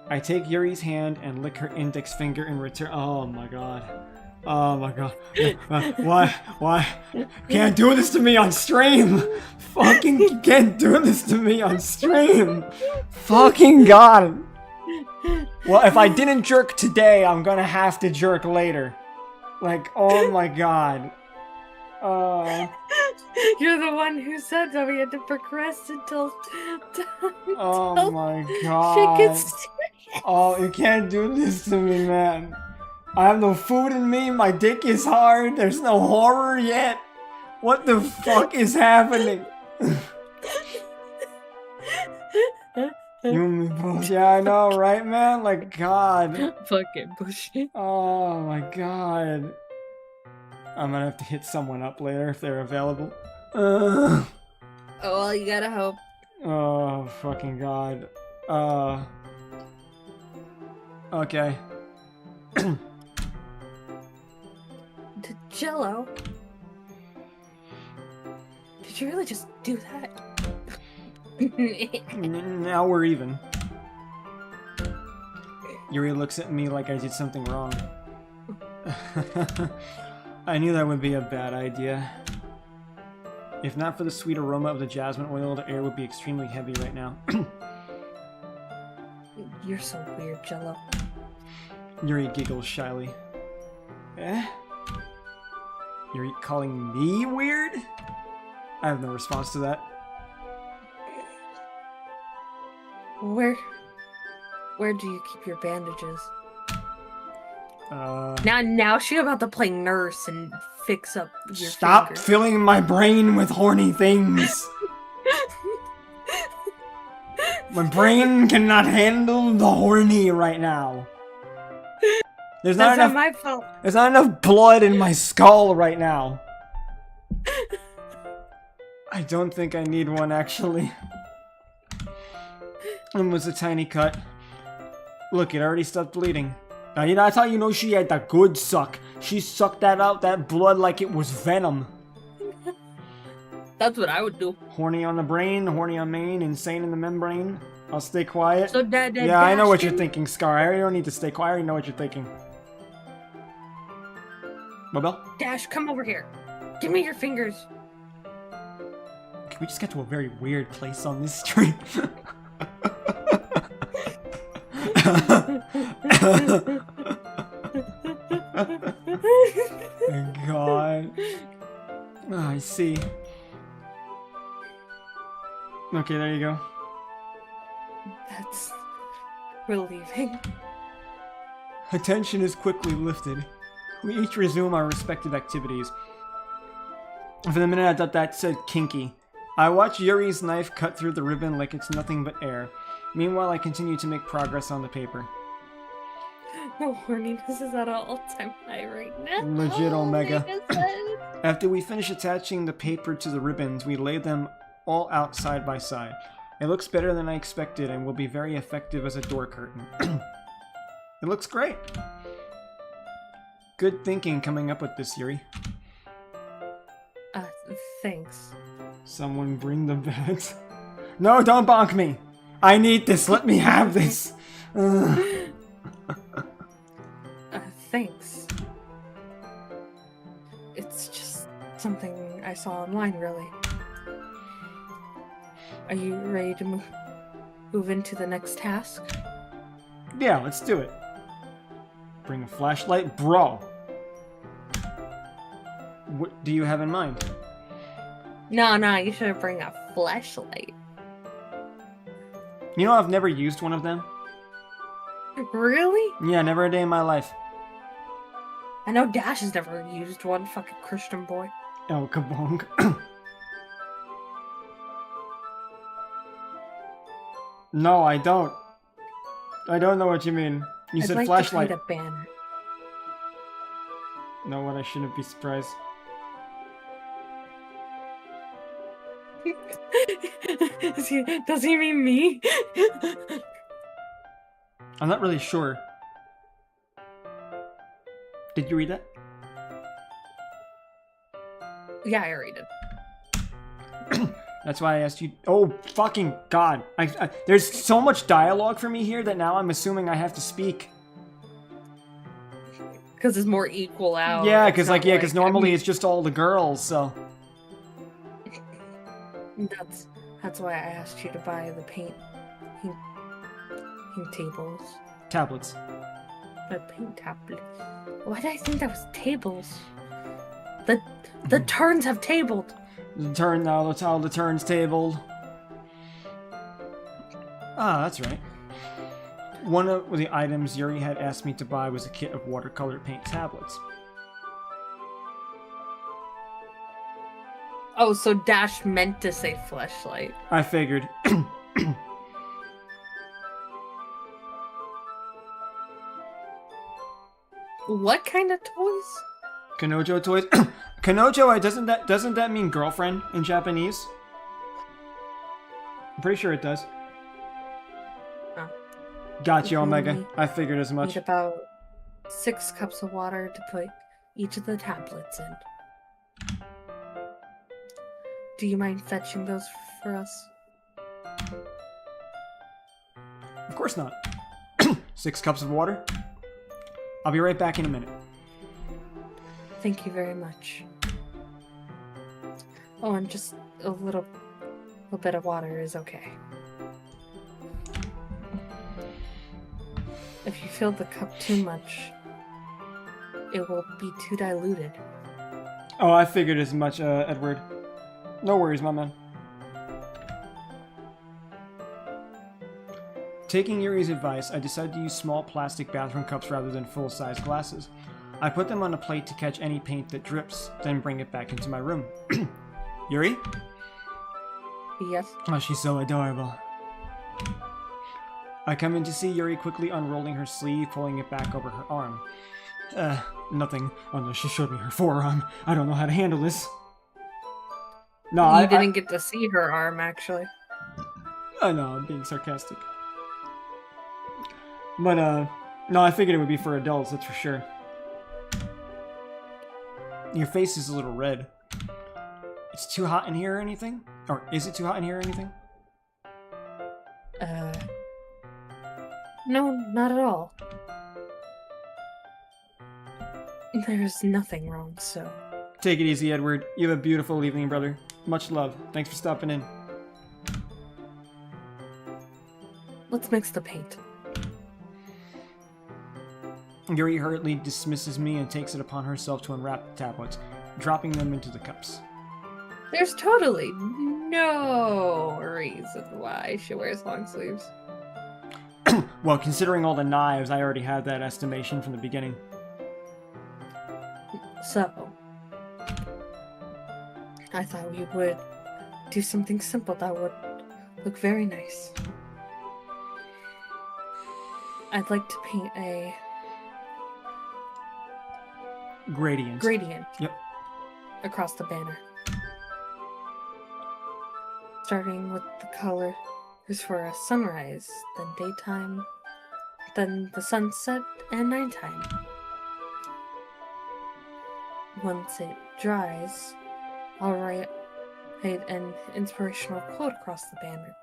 I take Yuri's hand and lick her index finger in return. Oh my god. Oh my god. Why? Can't do this to me on stream! Fucking can't do this to me on stream! Fucking god! Well, if I didn't jerk today, I'm gonna have to jerk later. Like, oh my god. You're the one who said that we had to progress until Oh my shit god. gets serious. Oh, you can't do this to me, man. I have no food in me, my dick is hard, there's no horror yet. What the fuck is happening? You and me both. Yeah, I know, right, man? Like, god. Fucking bullshit. Oh my god. I'm gonna have to hit someone up later if they're available. Oh, well, you gotta hope. Oh, fucking god. Okay. The Jello? Did you really just do that? Now we're even. Yuri looks at me like I did something wrong. I knew that would be a bad idea. If not for the sweet aroma of the jasmine oil, the air would be extremely heavy right now. You're so weird, Jello. Yuri giggles shyly. Eh? Yuri calling me weird? I have no response to that. Where do you keep your bandages? Uh... Now she about to play nurse and fix up your Stop fingers. filling my brain with horny things! My brain cannot handle the horny right now. There's not That's not enough. my fault. There's not enough blood in my skull right now. I don't think I need one actually. It was a tiny cut. Look, it already stopped bleeding. Now, that's how you know she had the good suck. She sucked that blood like it was venom. That's what I would do. Horny on the brain, horny on main, insane in the membrane. I'll stay quiet. So Dad, Yeah, I know what you're Dashkin- thinking, Scar. I already don't need to stay quiet. I already know what you're thinking. Mobile? Dash, come over here. Give me your fingers. Can we just get to a very weird place on this stream? Oh, God. Oh, I see. Okay, there you go. That's relieving. Attention is quickly lifted. We each resume our respective activities. For the minute I thought that said kinky. I watch Yuri's knife cut through the ribbon like it's nothing but air. Meanwhile, I continue to make progress on the paper. My horniness is at an all-time high right now. Legit Omega. says. After we finish attaching the paper to the ribbons, we lay them all out side by side. It looks better than I expected and will be very effective as a door curtain. It looks great. Good thinking coming up with this, Yuri. Thanks. Someone bring the bags. No, don't bonk me! I need this, let me have this! Thanks. It's just something I saw online, really. Are you ready to move into the next task? Yeah, let's do it. Bring a flashlight, bro. What do you have in mind? No, you should bring a flashlight. You know, I've never used one of them. Really? Yeah, never a day in my life. I know Dash has never used one, fucking Christian boy. Oh, kabong. No, I don't. I don't know what you mean. You I'd said like flashlight. to create a banner. No, what? I shouldn't be surprised. Does he mean me? I'm not really sure. Did you read that? Yeah, I read it. That's why I asked you. Oh, fucking God. There's so much dialogue for me here that now I'm assuming I have to speak. Because it's more equal out. Yeah, It's because not because normally it's just all the girls. So that's why I asked you to buy the paint tables. tablets. The paint tablet. Why did I think that was tables? The turns have tabled. The turn now. That's how the turns tabled. Ah, that's right. One of the items Yuri had asked me to buy was a kit of watercolor paint tablets. Oh, so Dash meant to say fleshlight. I figured. What kind of toys? Kanojo toys. Kanojo, doesn't that mean girlfriend in Japanese? I'm pretty sure it does. Oh. Gotcha, Mhm. Omega. I figured as much. Need about 6 cups of water to put each of the tablets in. Do you mind fetching those for us? Of course not. 6 cups of water. I'll be right back in a minute. Thank you very much. Oh, and just a little bit of water is okay. If you fill the cup too much, it will be too diluted. Oh, I figured as much, Edward. No worries, my man. Taking Yuri's advice, I decided to use small plastic bathroom cups rather than full-size glasses. I put them on a plate to catch any paint that drips, then bring it back into my room. Yuri? Yes? Oh, she's so adorable. I come in to see Yuri quickly unrolling her sleeve, pulling it back over her arm. Nothing, unless she showed me her forearm. I don't know how to handle this. No, You I didn't get to see her arm, actually. know, I'm being sarcastic. But, no, I figured it would be for adults, that's for sure. Your face is a little red. It's too hot in here or anything? Or is it too hot in here or anything? No, not at all. There's nothing wrong, so... Take it easy, Edward. You have a beautiful evening, brother. Much love. Thanks for stopping in. Let's mix the paint. Yuri hurriedly dismisses me and takes it upon herself to unwrap the tablets, dropping them into the cups. There's totally no reason why she wears long sleeves. Well, considering all the knives, I already had that estimation from the beginning. So, I thought we would do something simple that would look very nice. I'd like to paint a Gradient. Yep. across the banner. Starting with the color is for a sunrise, then daytime, then the sunset, and nighttime. Once it dries, I'll write an inspirational quote across the banner.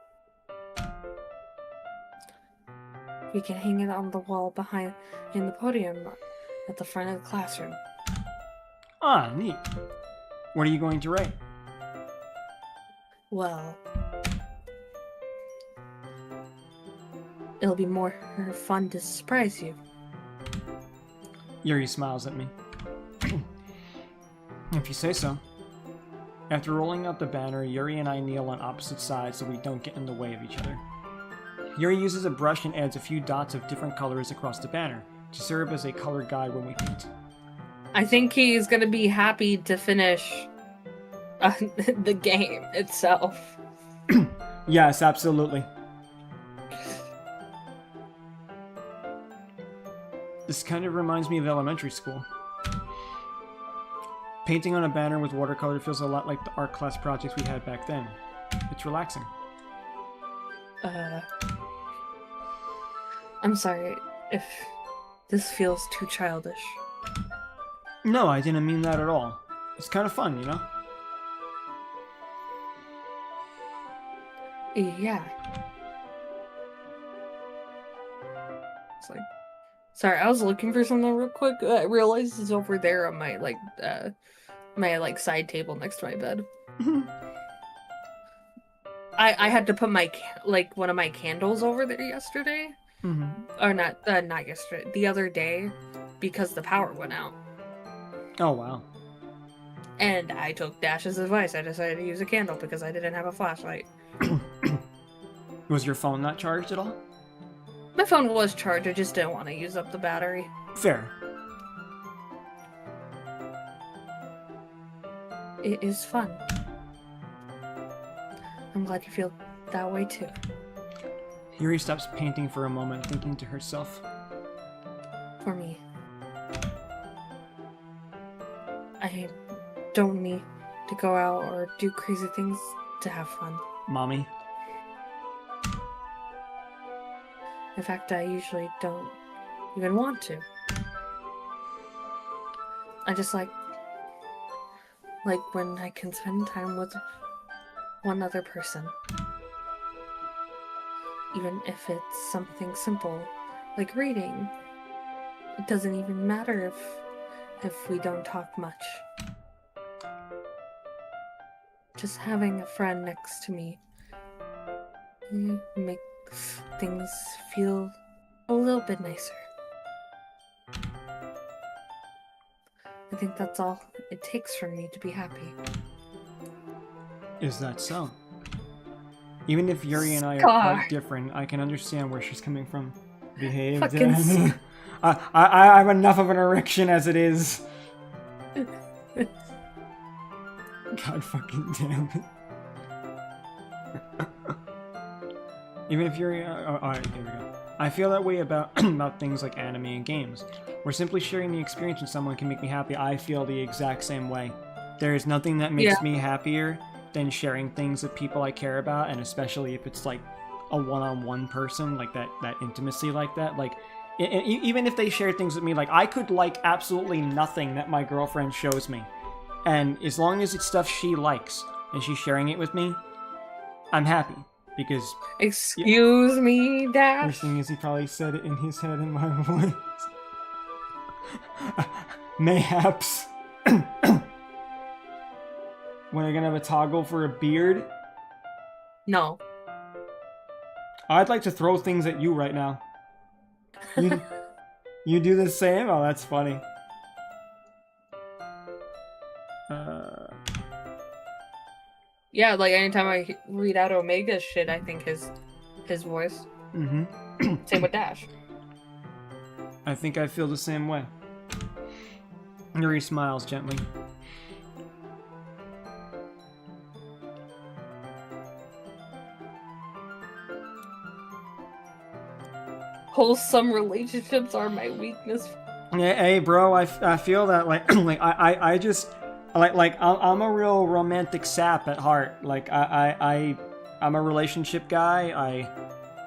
We can hang it on the wall behind in the podium at the front of the classroom. Ah, neat. What are you going to write? Well, it'll be more fun to surprise you. Yuri smiles at me. If you say so. After rolling out the banner, Yuri and I kneel on opposite sides so we don't get in the way of each other. Yuri uses a brush and adds a few dots of different colors across the banner to serve as a color guide when we paint. I think he's gonna be happy to finish the game itself. Yes, absolutely. This kind of reminds me of elementary school. Painting on a banner with watercolor feels a lot like the art class projects we had back then. It's relaxing. I'm sorry if this feels too childish. No, I didn't mean that at all. It's kind of fun, you know? Yeah. Sorry, I was looking for something real quick. I realized it's over there on my side table next to my bed. I had to put my one of my candles over there yesterday, or not yesterday, the other day, because the power went out. Oh wow. And I took Dash's advice. I decided to use a candle because I didn't have a flashlight. Was your phone not charged at all? My phone was charged. I just didn't want to use up the battery. Fair. It is fun. I'm glad you feel that way too. Yuri stops painting for a moment, thinking to herself. For me. I don't need to go out or do crazy things to have fun. Mommy. In fact, I usually don't even want to. I just like when I can spend time with one other person. Even if it's something simple, like reading. It doesn't even matter if we don't talk much. Just having a friend next to me makes things feel a little bit nicer. I think that's all it takes for me to be happy. Is that so? Even if Yuri and I are Scar. quite different, I can understand where she's coming from. Behave, Fucking Dad. I have enough of an erection as it is. God fucking damn it. Even if Yuri... alright, here we go. I feel that way about about things like anime and games. Where simply sharing the experience with someone can make me happy. I feel the exact same way. There is nothing that makes me happier than sharing things with people I care about, and especially if it's like a one-on-one person, like that intimacy like that. Like, even if they share things with me, like I could like absolutely nothing that my girlfriend shows me, and as long as it's stuff she likes and she's sharing it with me, I'm happy. Because excuse me, Dash. the thing is, he probably said it in his head in my voice. Mayhaps. When you're gonna have a toggle for a beard? No. I'd like to throw things at you right now. You do the same? Oh, that's funny. Yeah, like anytime I read out Omega's shit, I think his voice. Mm-hmm. Same with Dash. I think I feel the same way. Yuri smiles gently. Wholesome relationships are my weakness. Hey, bro, I feel that like like I just I'm a real romantic sap at heart. Like I'm a relationship guy.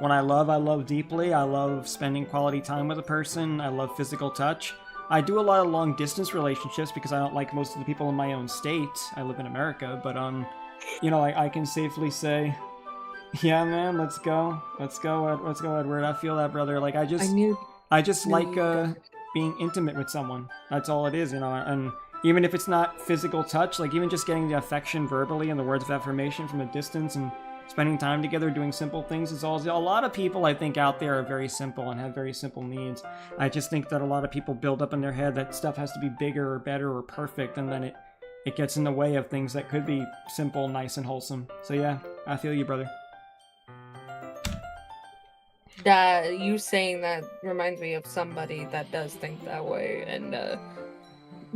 When I love deeply. I love spending quality time with a person. I love physical touch. I do a lot of long distance relationships because I don't like most of the people in my own state. I live in America, but you know, I can safely say, yeah, man, let's go, Edward. I feel that, brother. Like I just like being intimate with someone. That's all it is, you know. And even if it's not physical touch, like even just getting the affection verbally and the words of affirmation from a distance and spending time together doing simple things is all. A lot of people I think out there are very simple and have very simple needs. I just think that a lot of people build up in their head that stuff has to be bigger or better or perfect, and then it gets in the way of things that could be simple, nice, and wholesome. So yeah, I feel you, brother. That you saying that reminds me of somebody that does think that way, and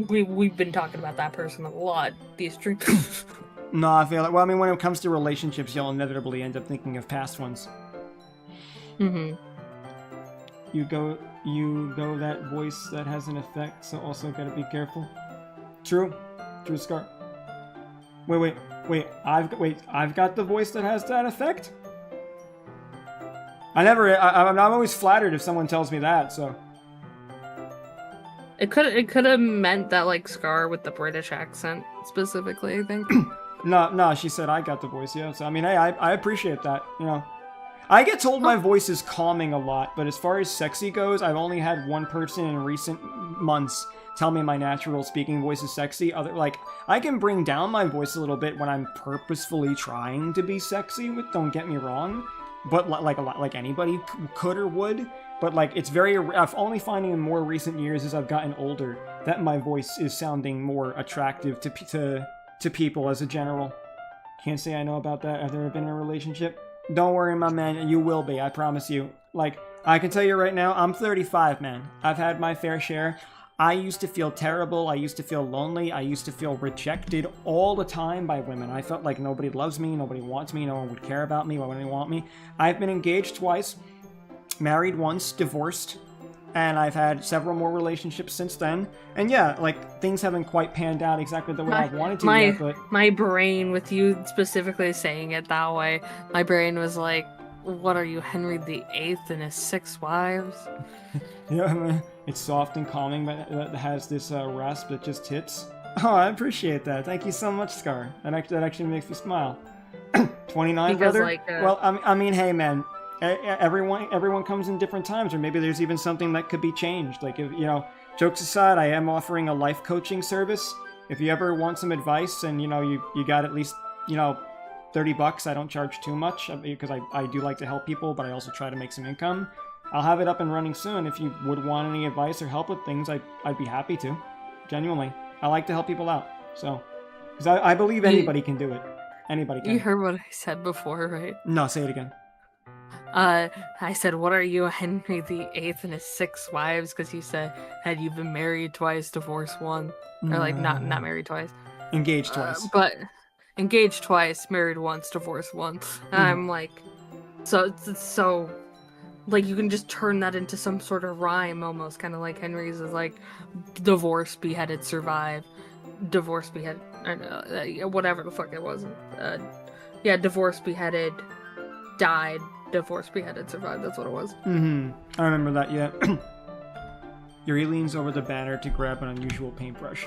we've been talking about that person a lot these streams. No, I feel like, well, I mean, when it comes to relationships, you'll inevitably end up thinking of past ones. Mm-hmm. You go that voice that has an effect, so also gotta be careful. True, Scar. Wait, I've got the voice that has that effect? I'm always flattered if someone tells me that, so. It could have meant that, like, Scar with the British accent, specifically, I think. No, she said I got the voice, yeah. So, I mean, hey, I appreciate that, you know. I get told my voice is calming a lot, but as far as sexy goes, I've only had one person in recent months tell me my natural speaking voice is sexy. I can bring down my voice a little bit when I'm purposefully trying to be sexy. Don't get me wrong, but like anybody could or would. But it's very. I've only finding in more recent years as I've gotten older that my voice is sounding more attractive to people as a general. Can't say I know about that. I've never been in a relationship. Don't worry, my man. You will be. I promise you. I can tell you right now, I'm 35, man. I've had my fair share. I used to feel terrible. I used to feel lonely. I used to feel rejected all the time by women. I felt like nobody loves me. Nobody wants me. No one would care about me. Why would they want me? I've been engaged twice, married once, divorced, and I've had several more relationships since then. And yeah, things haven't quite panned out exactly the way I wanted to yet, but... My brain, with you specifically saying it that way, my brain was like, what are you, Henry VIII and his 6 wives? Yeah, man. It's soft and calming, but it has this rasp that just hits. Oh, I appreciate that. Thank you so much, Scar. That actually makes me smile. 29, because, brother? Well, I mean, hey, man. Everyone comes in different times, or maybe there's even something that could be changed. Jokes aside, I am offering a life coaching service. If you ever want some advice and, you got at least, $30, I don't charge too much because I do like to help people, but I also try to make some income. I'll have it up and running soon. If you would want any advice or help with things, I'd be happy to. Genuinely. I like to help people out. So, because I believe anybody can do it. Anybody can. You heard what I said before, right? No, say it again. I said, what are you, Henry VIII and his 6 wives? Because you said, had you been married twice, divorced one. Or, not married twice. Engaged twice. But engaged twice, married once, divorced once. And I'm like, so, you can just turn that into some sort of rhyme almost, kind of like Henry's is divorce, beheaded, survive. Divorce, beheaded, whatever the fuck it was. Divorce, beheaded, died. Divorce, beheaded, survived. That's what it was. I remember that, yeah. Yuri leans over the banner to grab an unusual paintbrush.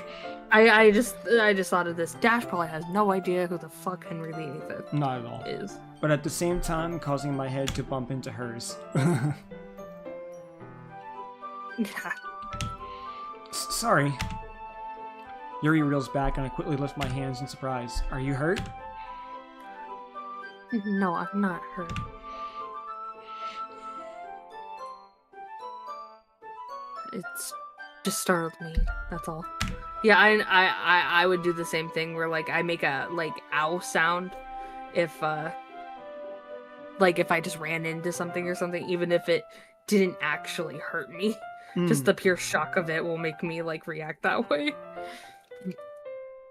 I just thought of this. Dash probably has no idea who the fuck Henry VIII Not at all. is. But at the same time, causing my head to bump into hers. Sorry. Yuri reels back and I quickly lift my hands in surprise. Are you hurt? No, I'm not hurt. It's just startled me. That's all. Yeah, I would do the same thing where I make a ow sound if I just ran into something or something, even if it didn't actually hurt me. Just the pure shock of it will make me react that way.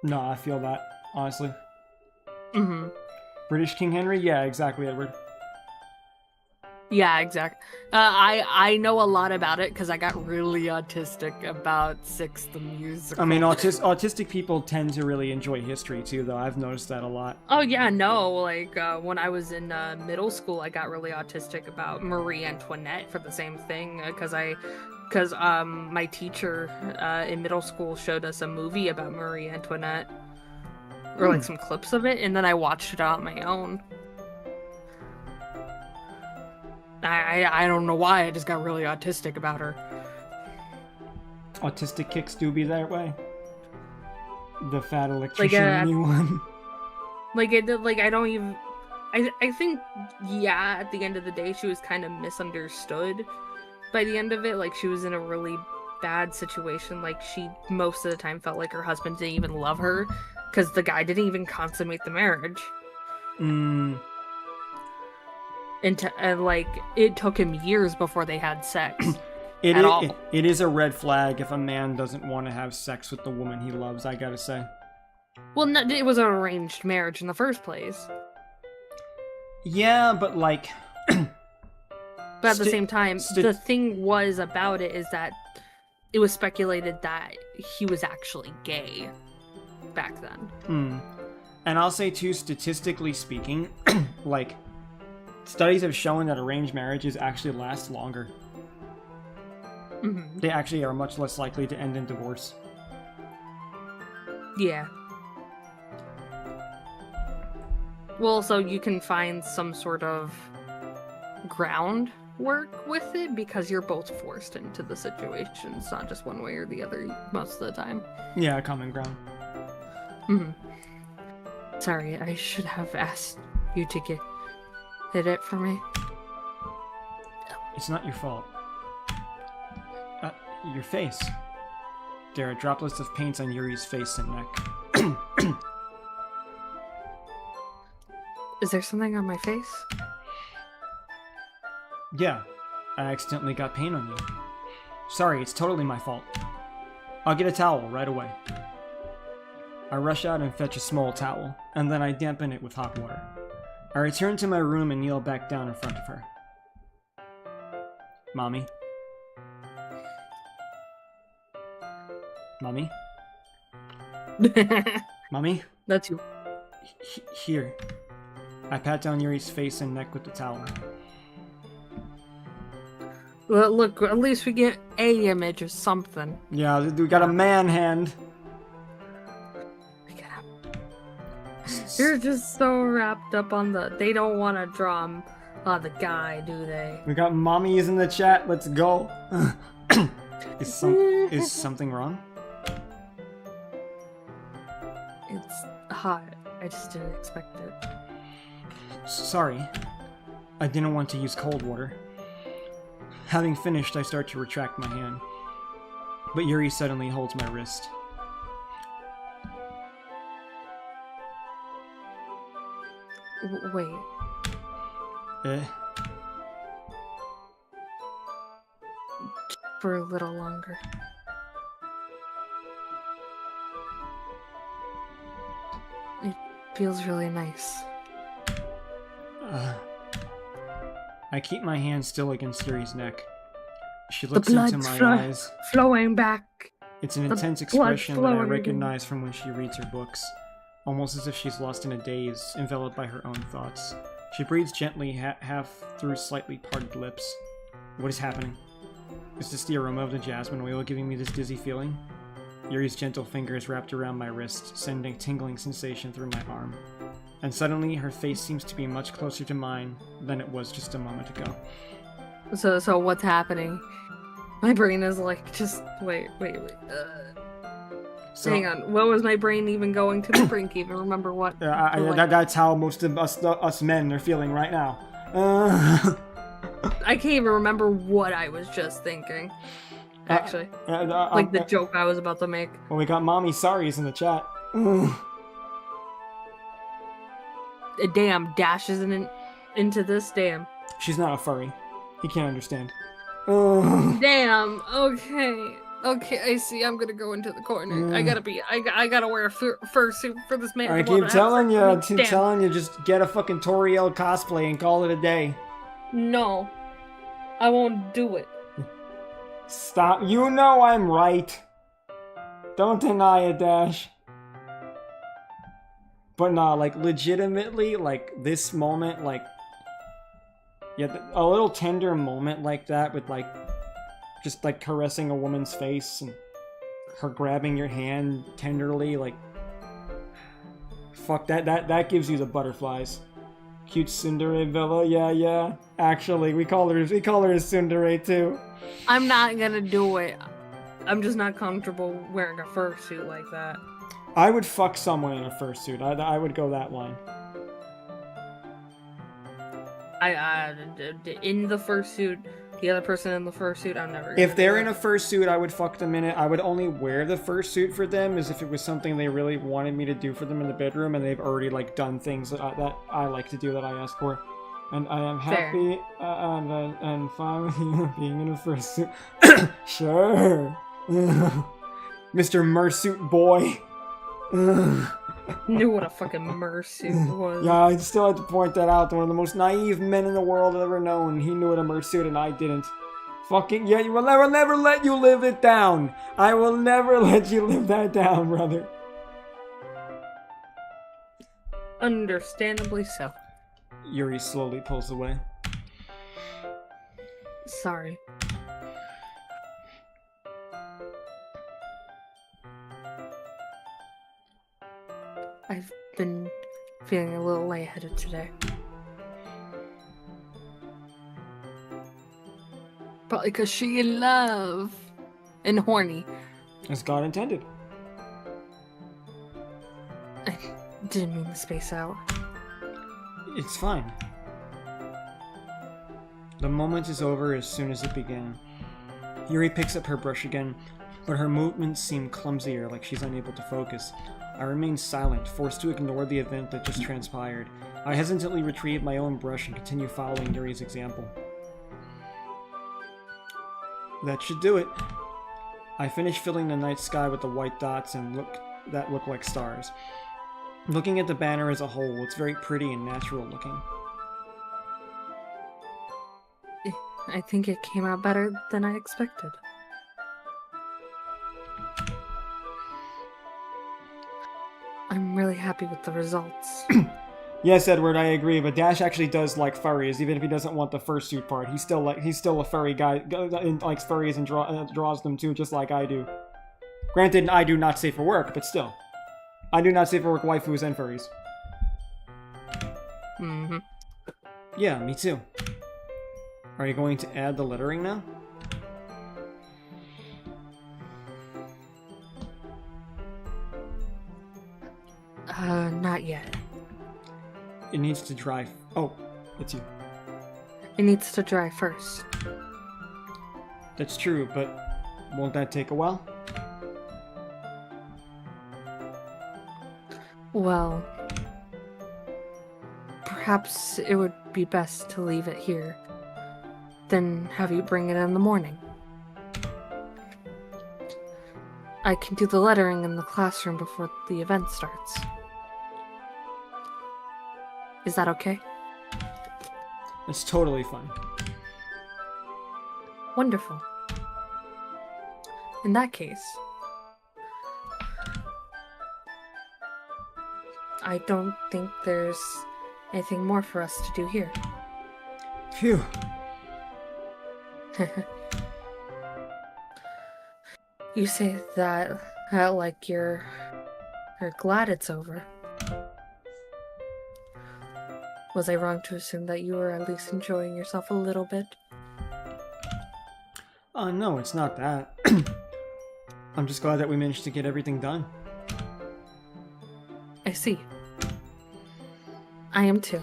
No, I feel that, honestly. British King Henry? Yeah, exactly, Edward. Yeah, exactly. I know a lot about it because I got really autistic about Six the Musical. I mean, autistic people tend to really enjoy history too, though. I've noticed that a lot. Oh yeah, no. When I was in middle school, I got really autistic about Marie Antoinette for the same thing because my teacher in middle school showed us a movie about Marie Antoinette or some clips of it, and then I watched it on my own. I don't know why, I just got really autistic about her. Autistic kicks do be that way. The fat electrician new one. I don't even... I think, yeah, at the end of the day, she was kind of misunderstood by the end of it. She was in a really bad situation. She, most of the time, felt like her husband didn't even love her, because the guy didn't even consummate the marriage. And it took him years before they had sex. It is a red flag if a man doesn't want to have sex with the woman he loves, I gotta say. Well, no, it was an arranged marriage in the first place. Yeah, but But at the same time, the thing was about it is that it was speculated that he was actually gay back then. And I'll say too, statistically speaking, studies have shown that arranged marriages actually last longer. They actually are much less likely to end in divorce. Yeah. Well, so you can find some sort of groundwork with it because you're both forced into the situation. It's not just one way or the other most of the time. Yeah, common ground. Hmm. Sorry, I should have asked you to hit it for me. It's not your fault. Your face. There are droplets of paint on Yuri's face and neck. Is there something on my face? Yeah, I accidentally got paint on you. Sorry, it's totally my fault. I'll get a towel right away. I rush out and fetch a small towel, and then I dampen it with hot water. I return to my room and kneel back down in front of her. Mommy? Mommy? Mommy? That's you. Here. I pat down Yuri's face and neck with the towel. Well, look, at least we get a image of something. Yeah, we got a man hand. You're just so wrapped up on they don't want to draw the guy, do they? We got mommies in the chat. Let's go. Is something wrong? It's hot. I just didn't expect it. Sorry. I didn't want to use cold water. Having finished, I start to retract my hand. But Yuri suddenly holds my wrist. Wait. For a little longer. It feels really nice. I keep my hand still against Yuri's neck. She The looks into blood's my eyes. flowing back. It's an the intense blood's expression that I flowing. recognize from when she reads her books, almost as if she's lost in a daze, enveloped by her own thoughts. She breathes gently, half through slightly parted lips. What is happening? Is this the aroma of the jasmine oil giving me this dizzy feeling? Yuri's gentle fingers wrapped around my wrist, sending tingling sensation through my arm. And suddenly, her face seems to be much closer to mine than it was just a moment ago. So what's happening? My brain is like, just wait. So, Hang on. What was my brain even going to? My brain can't even remember what. that's how most of us men are feeling right now. I can't even remember what I was just thinking. Actually, like the joke I was about to make. Well, we got mommy sorries in the chat. Damn, Dash isn't into this. Damn. She's not a furry. He can't understand. Damn. Okay, I see. I'm gonna go into the corner. I gotta wear a fursuit for this man. I keep telling you, just get a fucking Toriel cosplay and call it a day. No, I won't do it. Stop. You know I'm right. Don't deny it, Dash. But nah, like, legitimately, like, this moment, like, yeah, a little tender moment like that with, like, just, like, caressing a woman's face and her grabbing your hand tenderly, like, fuck, that gives you the butterflies. Cute Cinderella, yeah. Actually, we call her a Tsundere, too. I'm not gonna do it. I'm just not comfortable wearing a fursuit like that. I would fuck someone in a fursuit. I would go that line. I in the fursuit, the other person in the fursuit, I'm never. If they're in a fursuit, I would fuck them in it. I would only wear the fursuit for them as if it was something they really wanted me to do for them in the bedroom, and they've already like done things that I like to do that I ask for. And I am happy and fine with you being in a fursuit. Sure, Mr. Mersuit boy. Knew what a fucking mersuit was. Yeah, I still have to point that out. One of the most naive men in the world I've ever known. He knew what a mersuit and I didn't. Fucking yeah, you will never let you live it down. I will never let you live that down, brother. Understandably so. Yuri slowly pulls away. Sorry. I've been feeling a little lightheaded today. Probably because she in love. And horny. As God intended. I didn't mean to space out. It's fine. The moment is over as soon as it began. Yuri picks up her brush again, but her movements seem clumsier, like she's unable to focus. I remain silent, forced to ignore the event that just transpired. I hesitantly retrieve my own brush and continue following Yuri's example. That should do it. I finish filling the night sky with the white dots that look like stars. Looking at the banner as a whole, it's very pretty and natural looking. I think it came out better than I expected. I'm really happy with the results. Yes, Edward, I agree, but Dash actually does like furries, even if he doesn't want the fursuit part. He's still a furry guy, and likes furries and draws them too, just like I do. Granted, I do not safe for work, but still. I do not safe for work waifus and furries. Mm-hmm. Yeah, me too. Are you going to add the lettering now? Not yet. It needs to dry. Oh, it's you. It needs to dry first. That's true, but won't that take a while? Well, perhaps it would be best to leave it here, then have you bring it in the morning. I can do the lettering in the classroom before the event starts. Is that okay? It's totally fine. Wonderful. In that case, I don't think there's anything more for us to do here. Phew. You say that like you're glad it's over. Was I wrong to assume that you were at least enjoying yourself a little bit? No, it's not that. I'm just glad that we managed to get everything done. I see. I am too.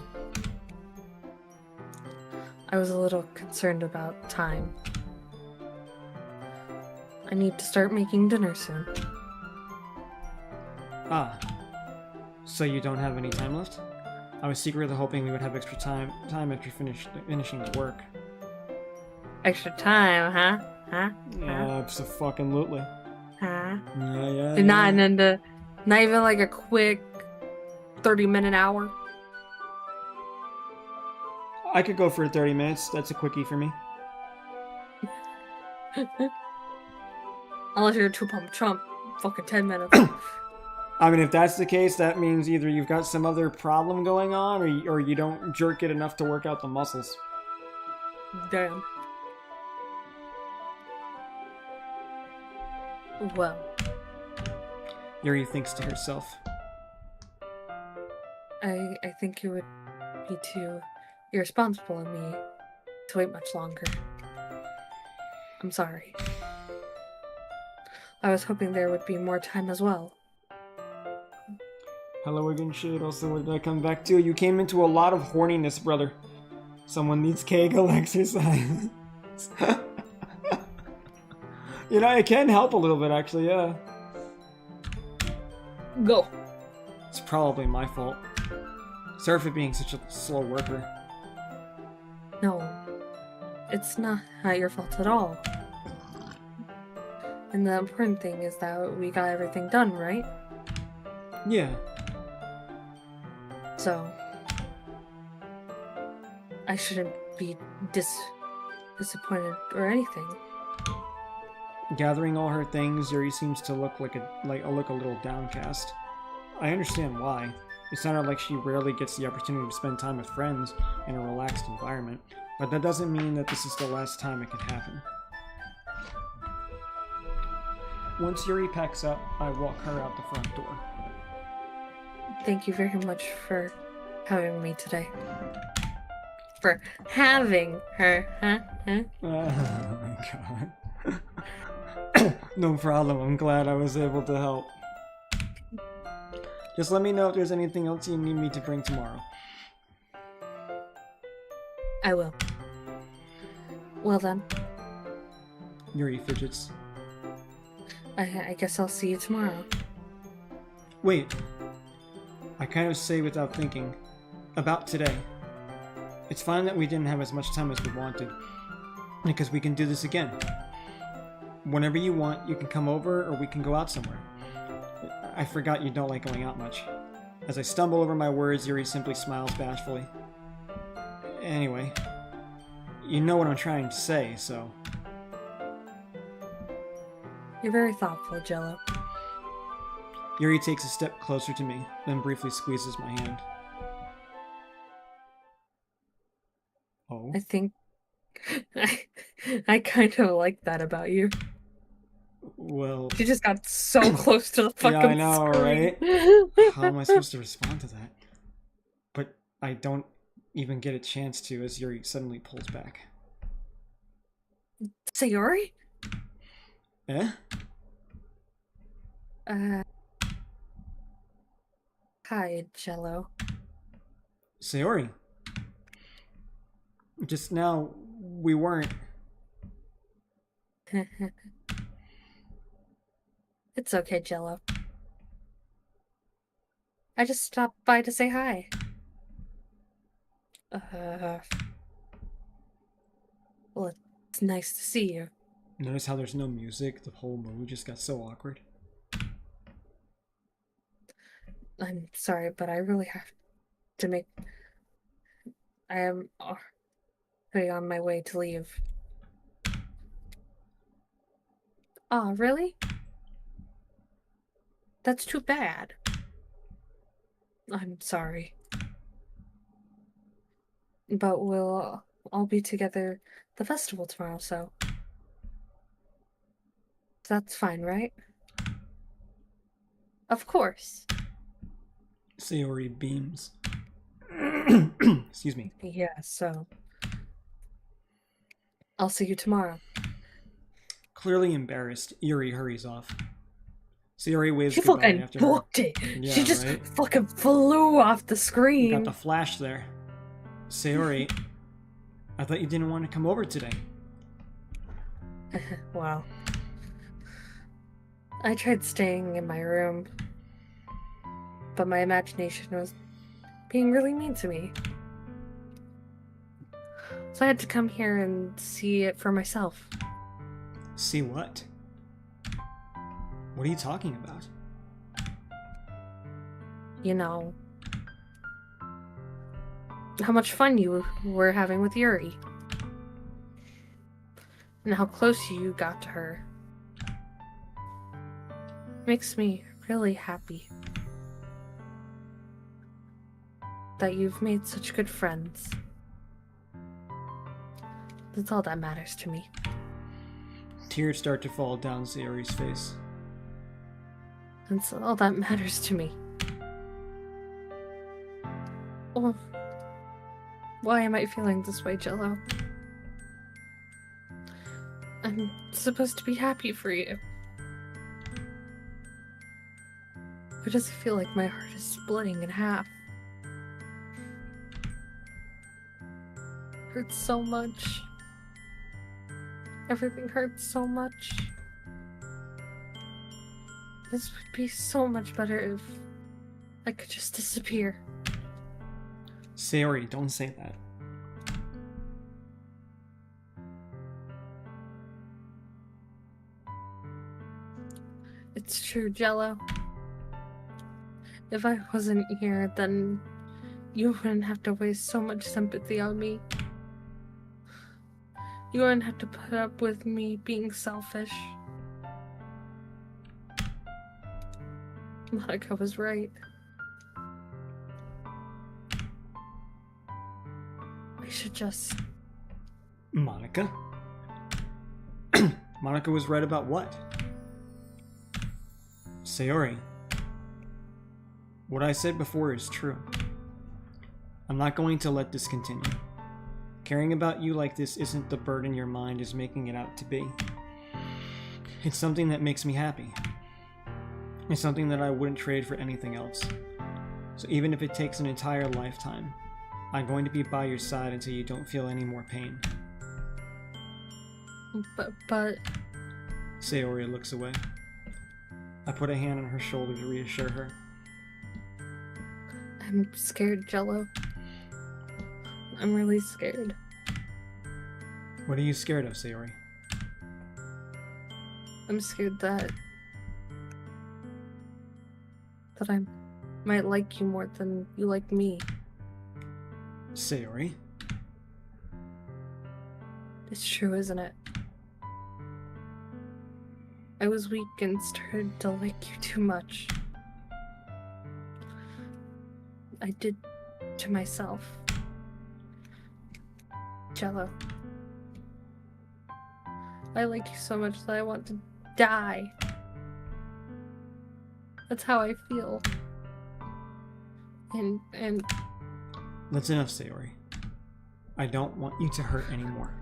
I was a little concerned about time. I need to start making dinner soon. Ah. So you don't have any time left? I was secretly hoping we would have extra time after finishing the work. Extra time, huh? Huh? Yeah, absolutely. Huh? Yeah. Not even like a quick 30-minute hour. I could go for 30 minutes. That's a quickie for me. Unless you're a two-pump Trump, fucking 10 minutes. I mean, if that's the case, that means either you've got some other problem going on, or you don't jerk it enough to work out the muscles. Damn. Well, Yuri thinks to herself. I think it would be too irresponsible of me to wait much longer. I'm sorry. I was hoping there would be more time as well. Hello again, Shade. Also, what did I come back to? You came into a lot of horniness, brother. Someone needs Kegel exercise. You know, it can help a little bit, actually, yeah. Go. It's probably my fault. Sorry for being such a slow worker. No, it's not your fault at all. And the important thing is that we got everything done, right? Yeah. So, I shouldn't be disappointed or anything. Gathering all her things, Yuri seems to look look a little downcast. I understand why. It sounded like she rarely gets the opportunity to spend time with friends in a relaxed environment, but that doesn't mean that this is the last time it could happen. Once Yuri packs up, I walk her out the front door. Thank you very much for having me today. for having her, huh? Oh my god. No problem. I'm glad I was able to help. Just let me know if there's anything else you need me to bring tomorrow. I will. Well then, Yuri fidgets. I guess I'll see you tomorrow. Wait. I kind of say without thinking. About today. It's fine that we didn't have as much time as we wanted. Because we can do this again. Whenever you want, you can come over or we can go out somewhere. I forgot you don't like going out much. As I stumble over my words, Yuri simply smiles bashfully. Anyway, you know what I'm trying to say, so... You're very thoughtful, Jello. Yuri takes a step closer to me, then briefly squeezes my hand. Oh? I think I kind of like that about you. Well... She just got so close to the fucking Yeah, I know, screen. right? How am I supposed to respond to that? But I don't even get a chance to as Yuri suddenly pulls back. Sayori? Eh? Hi, Jello. Sayori. Just now, we weren't. It's okay, Jello. I just stopped by to say hi. Well, it's nice to see you. Notice how there's no music? The whole mood just got so awkward. I'm sorry, but I really have to make... I am already on my way to leave. Oh, really? That's too bad. I'm sorry. But we'll all be together at the festival tomorrow, so... That's fine, right? Of course. Sayori beams. Excuse me. Yeah, so... I'll see you tomorrow. Clearly embarrassed, Yuri hurries off. Sayori waves She goodbye fucking after her. booked it. Yeah, She just right? fucking flew off the You screen. got the flash there. Sayori, I thought you didn't want to come over today. Wow. I tried staying in my room, but my imagination was being really mean to me. So I had to come here and see it for myself. See what? What are you talking about? You know, how much fun you were having with Yuri. And how close you got to her. Makes me really happy that you've made such good friends. That's all that matters to me. Tears start to fall down Sayori's face. That's all that matters to me. Oh, why am I feeling this way, Jello? I'm supposed to be happy for you. Why does it feel like my heart is splitting in half? Hurts so much. Everything hurts so much. This would be so much better if I could just disappear. Sayori, don't say that. It's true, Jello. If I wasn't here, then you wouldn't have to waste so much sympathy on me. You wouldn't have to put up with me being selfish. Monica was right. We should just... Monica? Monica was right about what? Sayori, what I said before is true. I'm not going to let this continue. Caring about you like this isn't the burden your mind is making it out to be. It's something that makes me happy. It's something that I wouldn't trade for anything else. So even if it takes an entire lifetime, I'm going to be by your side until you don't feel any more pain. But... Sayori looks away. I put a hand on her shoulder to reassure her. I'm scared, Jello. I'm really scared. What are you scared of, Sayori? I'm scared that I might like you more than you like me. Sayori? It's true, isn't it? I was weak and started to like you too much. I did to myself. Jello. I like you so much that I want to die. That's how I feel. And That's enough, Sayori. I don't want you to hurt anymore.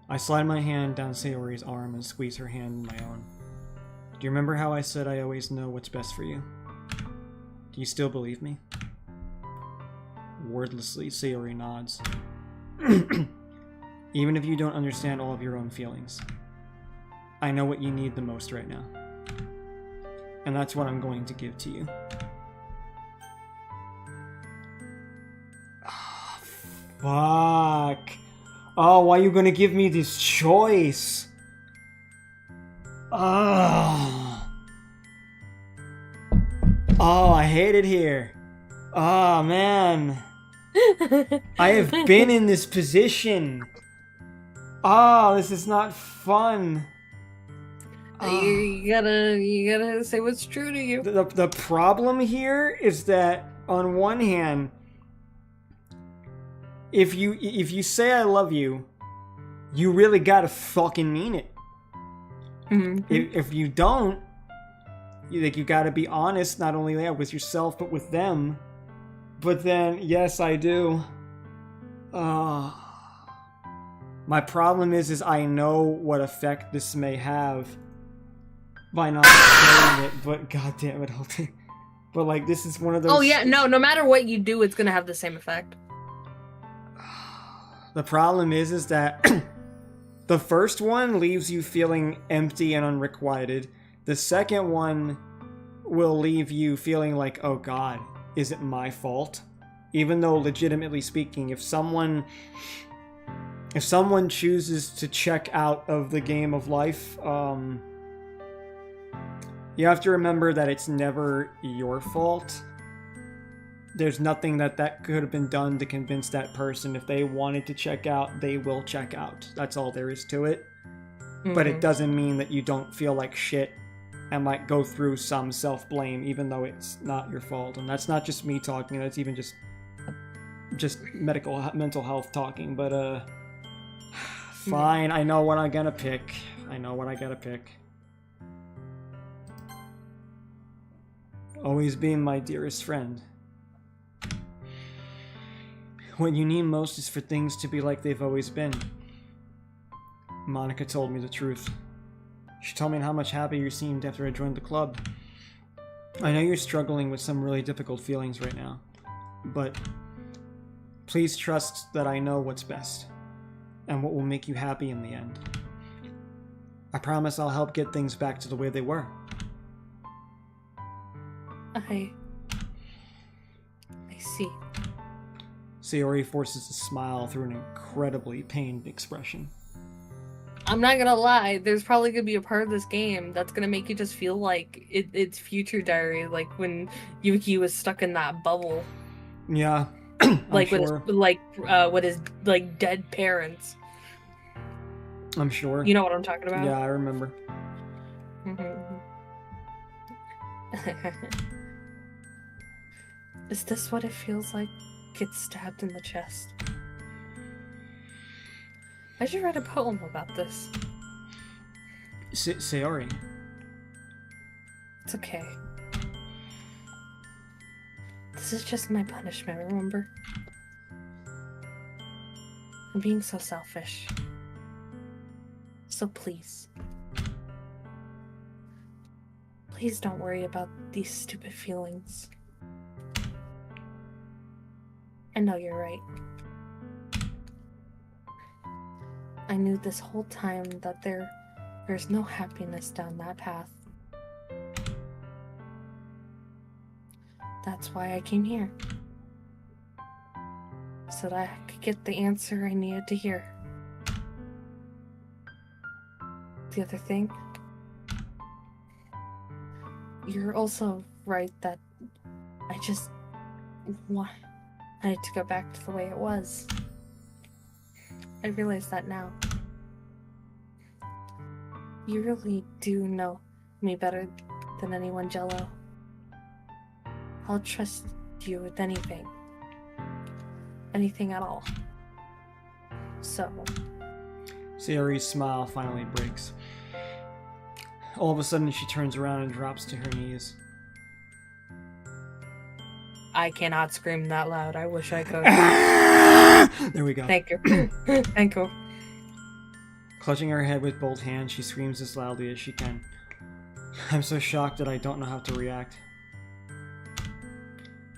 I slide my hand down Sayori's arm and squeeze her hand in my own. Do you remember how I said I always know what's best for you? Do you still believe me? Wordlessly, Sayori nods. Even if you don't understand all of your own feelings, I know what you need the most right now. And that's what I'm going to give to you. Oh, fuck. Oh, why are you gonna give me this choice? Oh. Oh, I hate it here. Oh, man. I have been in this position. Oh, this is not fun. you gotta say what's true to you. The problem here is that on one hand, if you say I love you, you really gotta fucking mean it. Mm-hmm. If you don't, you gotta be honest, not only with yourself but with them. But then, yes, I do. My problem is I know what effect this may have by not saying it, but goddamn it, but like this is one of those. Oh yeah, no matter what you do, it's gonna have the same effect. The problem is that the first one leaves you feeling empty and unrequited. The second one will leave you feeling like, oh god, is it my fault? Even though, legitimately speaking, if someone chooses to check out of the game of life, you have to remember that it's never your fault. There's nothing that could have been done to convince that person. If they wanted to check out, they will check out. That's all there is to it. Mm-hmm. But it doesn't mean that you don't feel like shit and might go through some self-blame, even though it's not your fault. And that's not just me talking, that's even just mental health talking. But fine, I know what I'm gonna pick. Always being my dearest friend. What you need most is for things to be like they've always been. Monica told me the truth. She told me how much happier you seemed after I joined the club. I know you're struggling with some really difficult feelings right now, but please trust that I know what's best and what will make you happy in the end. I promise I'll help get things back to the way they were. I see. Sayori forces a smile through an incredibly pained expression. I'm not gonna lie, there's probably gonna be a part of this game that's gonna make you just feel like it's future diary, like when Yuki was stuck in that bubble. Yeah. Like with sure. with his like dead parents. I'm sure. You know what I'm talking about? Yeah, I remember. Mm-hmm. Is this what it feels like? Get stabbed in the chest. I should write a poem about this. Sayori. It's okay. This is just my punishment, remember? I'm being so selfish. So please. Please don't worry about these stupid feelings. I know you're right. I knew this whole time that there's no happiness down that path. That's why I came here. So that I could get the answer I needed to hear. The other thing, you're also right that I just want it to go back to the way it was. I realize that now. You really do know me better than anyone, Jello. I'll trust you with anything. Anything at all. So... Sayori's smile finally breaks. All of a sudden, she turns around and drops to her knees. I cannot scream that loud. I wish I could. There we go. Thank you. Thank you. Clutching her head with both hands, she screams as loudly as she can. I'm so shocked that I don't know how to react.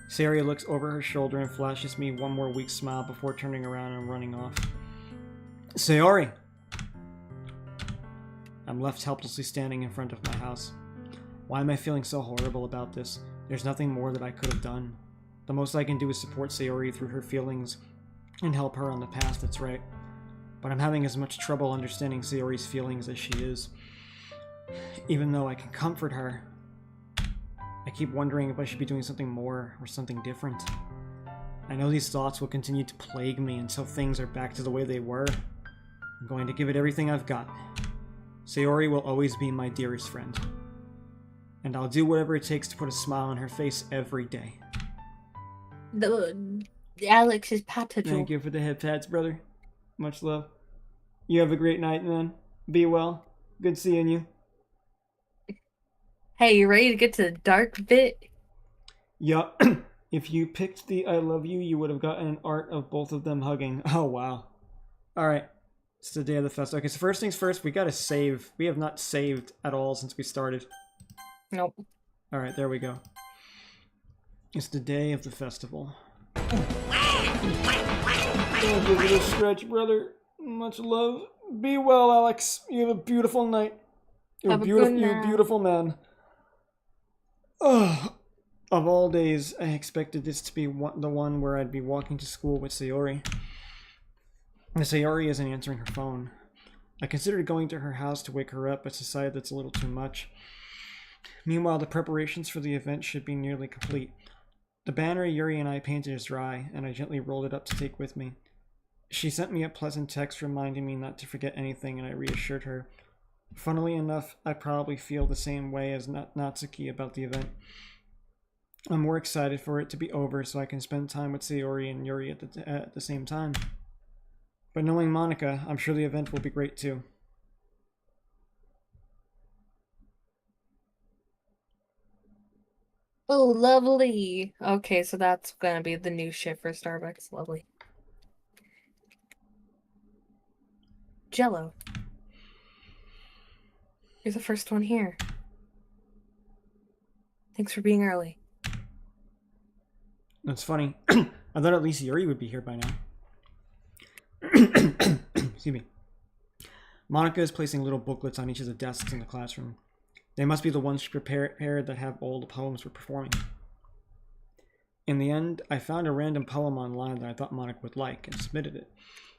Sayori looks over her shoulder and flashes me one more weak smile before turning around and running off. Sayori! I'm left helplessly standing in front of my house. Why am I feeling so horrible about this? There's nothing more that I could have done. The most I can do is support Sayori through her feelings and help her on the path that's right. But I'm having as much trouble understanding Sayori's feelings as she is. Even though I can comfort her, I keep wondering if I should be doing something more or something different. I know these thoughts will continue to plague me until things are back to the way they were. I'm going to give it everything I've got. Sayori will always be my dearest friend. And I'll do whatever it takes to put a smile on her face every day. Alex is patted. Thank you for the hip pats, brother. Much love. You have a great night, man. Be well. Good seeing you. Hey, you ready to get to the dark bit? Yup. If you picked the I love you, you would have gotten an art of both of them hugging. Oh, wow. Alright. It's the day of the festival. Okay, so first things first, we gotta save. We have not saved at all since we started. Nope. Alright, there we go. It's the day of the festival. Thank you for the stretch, brother. Much love. Be well, Alex. You have a beautiful night. You're beautiful. You're a beautiful man. Ugh. Of all days, I expected this to be the one where I'd be walking to school with Sayori. And Sayori isn't answering her phone. I considered going to her house to wake her up, but decided that's a little too much. Meanwhile, the preparations for the event should be nearly complete. The banner Yuri and I painted is dry, and I gently rolled it up to take with me. She sent me a pleasant text reminding me not to forget anything, and I reassured her. Funnily enough, I probably feel the same way as Natsuki about the event. I'm more excited for it to be over so I can spend time with Sayori and Yuri at the same time. But knowing Monica, I'm sure the event will be great too. Oh, lovely. Okay, so that's gonna be the new shit for Starbucks. Lovely. Jello. You're the first one here. Thanks for being early. That's funny. I thought at least Yuri would be here by now. Excuse me. Monica is placing little booklets on each of the desks in the classroom. They must be the ones she prepared that have all the poems we're performing. In the end, I found a random poem online that I thought Monica would like and submitted it.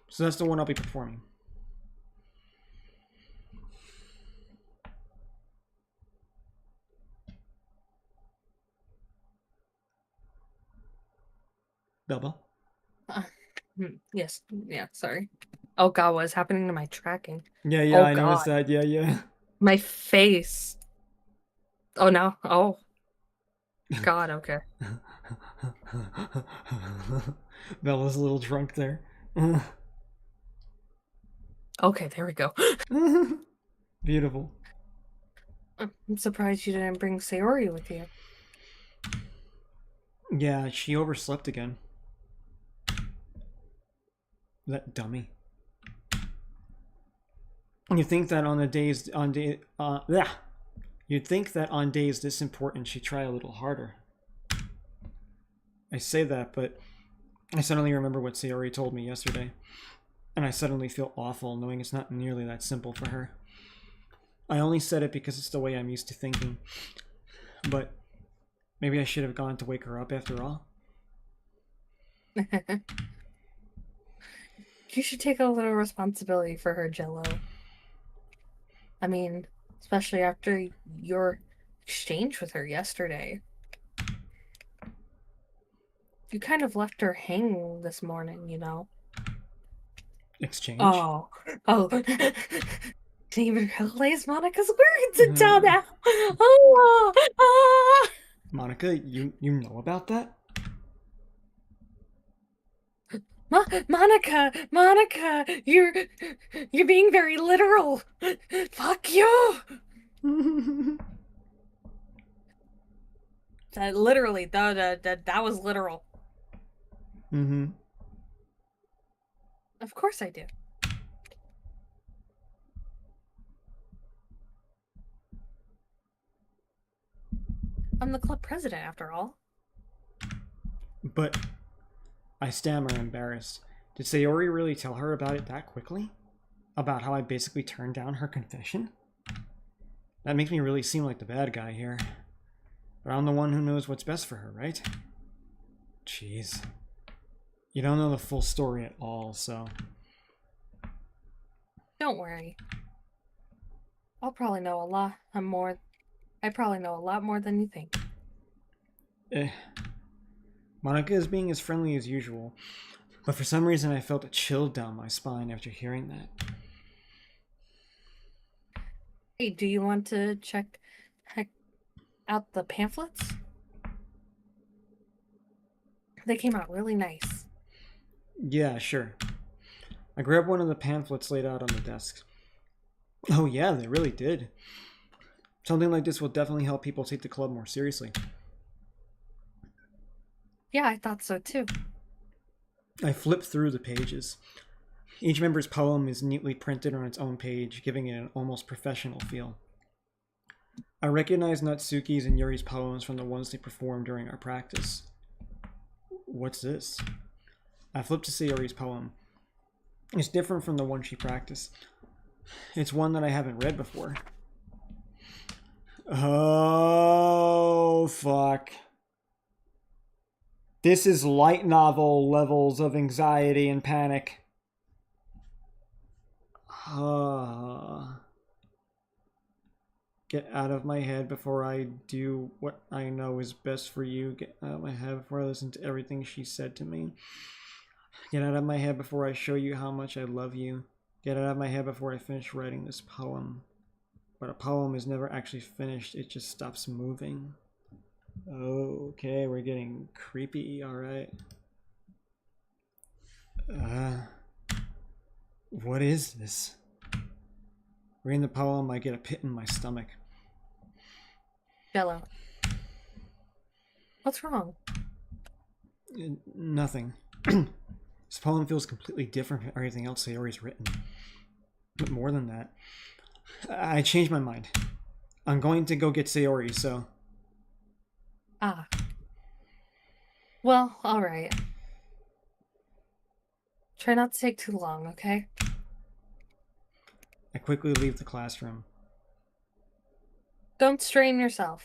So that's the one I'll be performing. Belba? Yes. Yeah, sorry. Oh god, what is happening to my tracking? Yeah, Oh, I noticed God. that. Yeah. My face. Oh no. Oh. God, okay. Bella's a little drunk there. Okay, there we go. Beautiful. I'm surprised you didn't bring Sayori with you. Yeah, she overslept again. That dummy. You think that you'd think that on days this important she'd try a little harder. I say that, but I suddenly remember what Sayori told me yesterday. And I suddenly feel awful knowing it's not nearly that simple for her. I only said it because it's the way I'm used to thinking. But maybe I should have gone to wake her up after all. You should take a little responsibility for her, Jello. I mean, especially after your exchange with her yesterday. You kind of left her hanging this morning, you know? Exchange? Oh. Didn't even realize Monica's words until now. Oh, ah. Monica, you know about that? Monica, you're being very literal. Fuck you. Literally, that was literal. Mm-hmm. Of course I do. I'm the club president, after all. But I stammer, embarrassed. Did Sayori really tell her about it that quickly? About how I basically turned down her confession? That makes me really seem like the bad guy here. But I'm the one who knows what's best for her, right? Jeez. You don't know the full story at all, so... Don't worry. I'll probably know a lot more. I probably know a lot more than you think. Monica is being as friendly as usual, but for some reason I felt a chill down my spine after hearing that. Hey, do you want to check out the pamphlets? They came out really nice. Yeah, sure. I grabbed one of the pamphlets laid out on the desk. Oh yeah, they really did. Something like this will definitely help people take the club more seriously. Yeah, I thought so too. I flipped through the pages. Each member's poem is neatly printed on its own page, giving it an almost professional feel. I recognized Natsuki's and Yuri's poems from the ones they performed during our practice. What's this? I flipped to Sayori's poem. It's different from the one she practiced. It's one that I haven't read before. Oh, fuck. This is light novel levels of anxiety and panic. Get out of my head before I do what I know is best for you. Get out of my head before I listen to everything she said to me. Get out of my head before I show you how much I love you. Get out of my head before I finish writing this poem. But a poem is never actually finished, it just stops moving. Okay, we're getting creepy, alright. What is this? Reading the poem, I get a pit in my stomach. Jello. What's wrong? Nothing. This poem feels completely different from everything else Sayori's written. But more than that, I changed my mind. I'm going to go get Sayori, so... Ah. Well, alright. Try not to take too long, okay? I quickly leave the classroom. Don't strain yourself.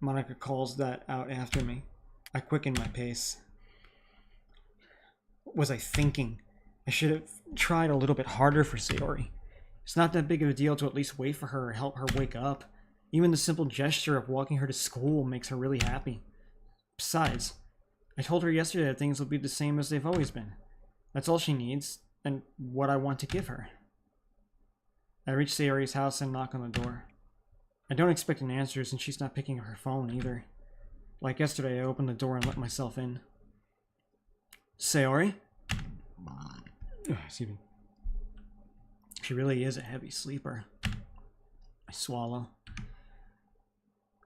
Monica calls that out after me. I quicken my pace. What was I thinking? I should have tried a little bit harder for Sayori. It's not that big of a deal to at least wait for her or help her wake up. Even the simple gesture of walking her to school makes her really happy. Besides, I told her yesterday that things will be the same as they've always been. That's all she needs, and what I want to give her. I reach Sayori's house and knock on the door. I don't expect an answer since she's not picking up her phone either. Like yesterday, I opened the door and let myself in. Sayori? Excuse me. She really is a heavy sleeper. I swallow.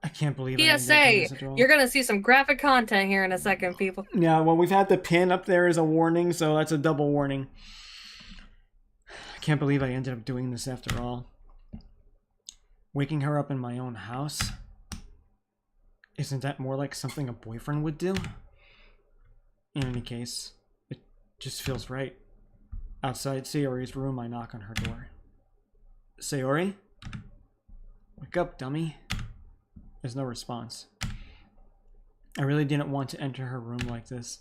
I can't believe I ended up doing PSA, this after all. you're gonna see some graphic content here in a second, people. Yeah, well, we've had the pin up there as a warning, so that's a double warning. I can't believe I ended up doing this after all. Waking her up in my own house? Isn't that more like something a boyfriend would do? In any case, it just feels right. Outside Sayori's room, I knock on her door. Sayori? Wake up, dummy. There's no response. I really didn't want to enter her room like this.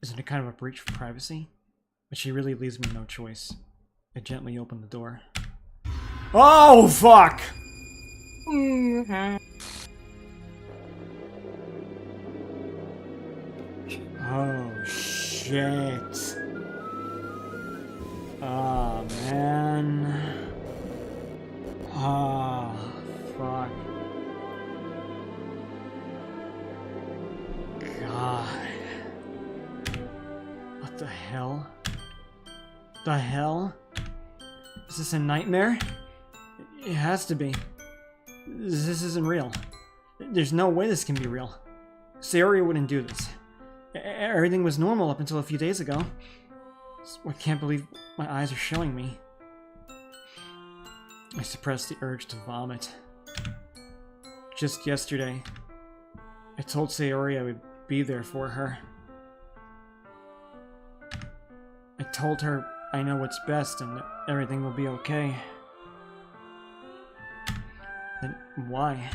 Isn't it kind of a breach of privacy? But she really leaves me no choice. I gently open the door. Oh, fuck! Oh, shit. Oh, man. Oh, fuck. God. What the hell? The hell? Is this a nightmare? It has to be. This isn't real. There's no way this can be real. Sayori wouldn't do this. Everything was normal up until a few days ago. I can't believe my eyes are showing me. I suppressed the urge to vomit. Just yesterday, I told Sayori I would be there for her. I told her I know what's best and that everything will be okay. Then why?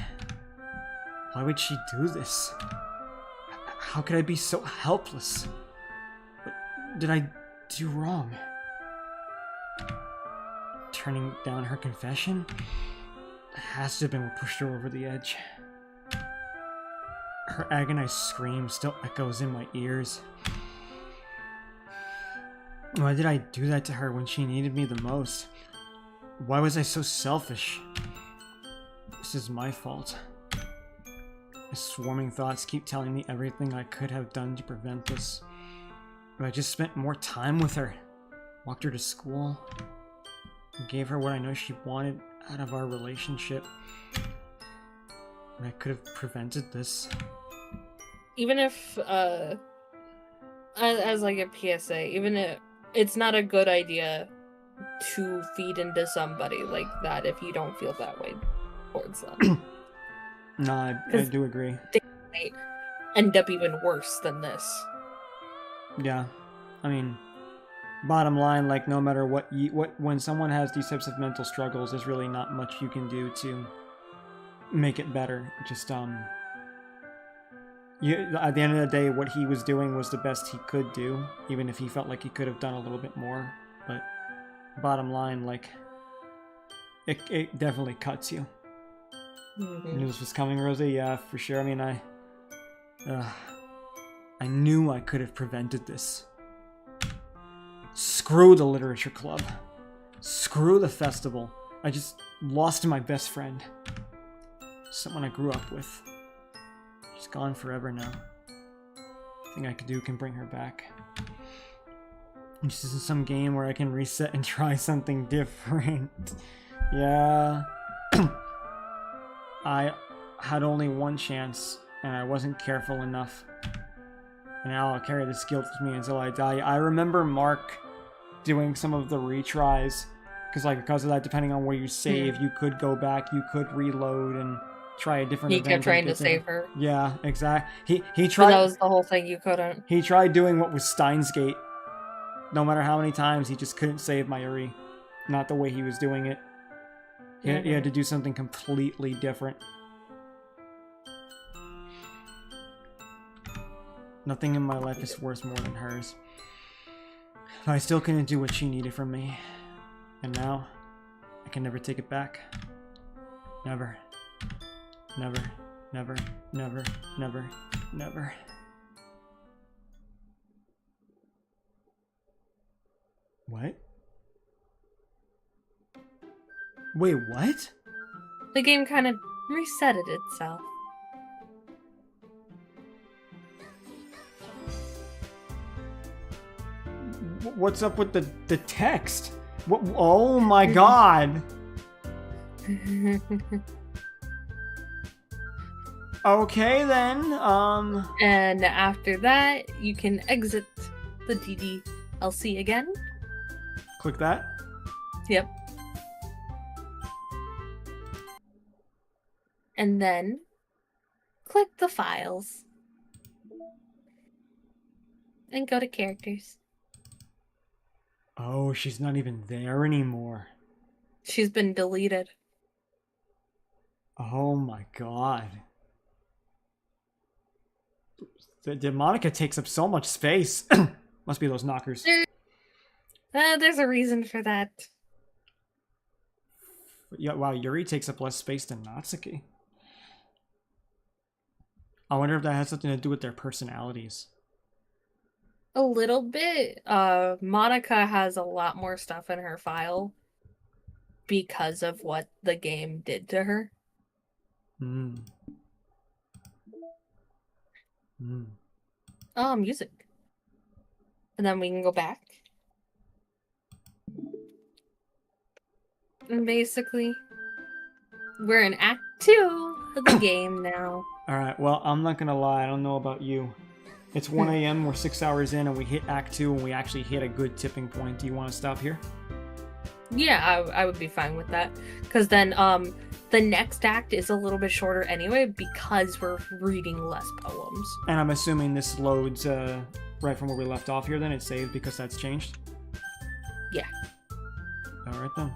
Why would she do this? How could I be so helpless? What did I do wrong? Turning down her confession? It has to have been what pushed her over the edge. Her agonized scream still echoes in my ears. Why did I do that to her when she needed me the most? Why was I so selfish? This is my fault. My swarming thoughts keep telling me everything I could have done to prevent this. If I just spent more time with her, walked her to school, and gave her what I know she wanted out of our relationship, and I could have prevented this. Even if, as like a PSA, even if it's not a good idea to feed into somebody like that if you don't feel that way towards them. No, I do agree. They might end up even worse than this. Yeah, I mean, bottom line, like, no matter what when someone has these types of mental struggles, there's really not much you can do to make it better. Just at the end of the day, what he was doing was the best he could do, even if he felt like he could have done a little bit more. But bottom line, like, it definitely cuts you. Mm-hmm. Knew this was coming, Rosie? Yeah, for sure. I mean, I knew I could have prevented this. Screw the literature club. Screw the festival. I just lost my best friend. Someone I grew up with. She's gone forever now. Nothing I could do can bring her back. This isn't some game where I can reset and try something different. Yeah. I had only one chance, and I wasn't careful enough. And now I'll carry this guilt with me until I die. I remember Mark doing some of the retries, because of that, depending on where you save, you could go back, you could reload, and try a different He event. kept trying to save her. Yeah, exactly. He But tried. that was the whole thing, you couldn't. He tried doing what was Steins Gate. No matter how many times, he just couldn't save Mayuri. Not the way he was doing it. He had to do something completely different. Nothing in my life is worth more than hers. But I still couldn't do what she needed from me. And now, I can never take it back. Never. Never. Never. Never. Never. Never. What? Wait, what? The game kind of resetted itself. What's up with the text? What? Oh my god! Okay then. And after that, you can exit the DDLC again. Click that. Yep. And then click the files. And go to characters. Oh, she's not even there anymore. She's been deleted. Oh my god. The Monica takes up so much space. Must be those knockers. There's a reason for that. Yeah, wow, Yuri takes up less space than Natsuki. I wonder if that has something to do with their personalities. A little bit. Monica has a lot more stuff in her file because of what the game did to her. Oh, music. And then we can go back. And basically, we're in Act 2 of the game now. Alright, well, I'm not gonna lie, I don't know about you. It's 1 a.m., we're 6 hours in, and we hit Act 2, and we actually hit a good tipping point. Do you want to stop here? Yeah, I would be fine with that. Because then, the next act is a little bit shorter anyway, because we're reading less poems. And I'm assuming this loads right from where we left off here, then it's saved because that's changed? Yeah. Alright then.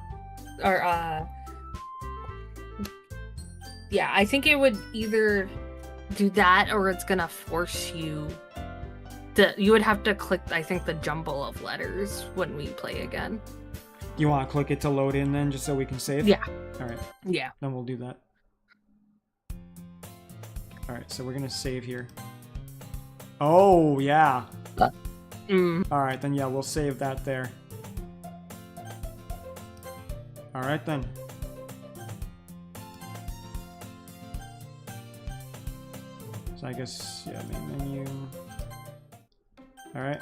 Or, yeah, I think it would either do that or it's gonna force you you would have to click, I think, the jumble of letters when we play again. You want to click it to load in then, just so we can save? Yeah. Alright. Yeah. Then we'll do that. Alright, so we're gonna save here. Oh, yeah. Alright, then yeah, we'll save that there. Alright then. So I guess, yeah, main menu. Alright.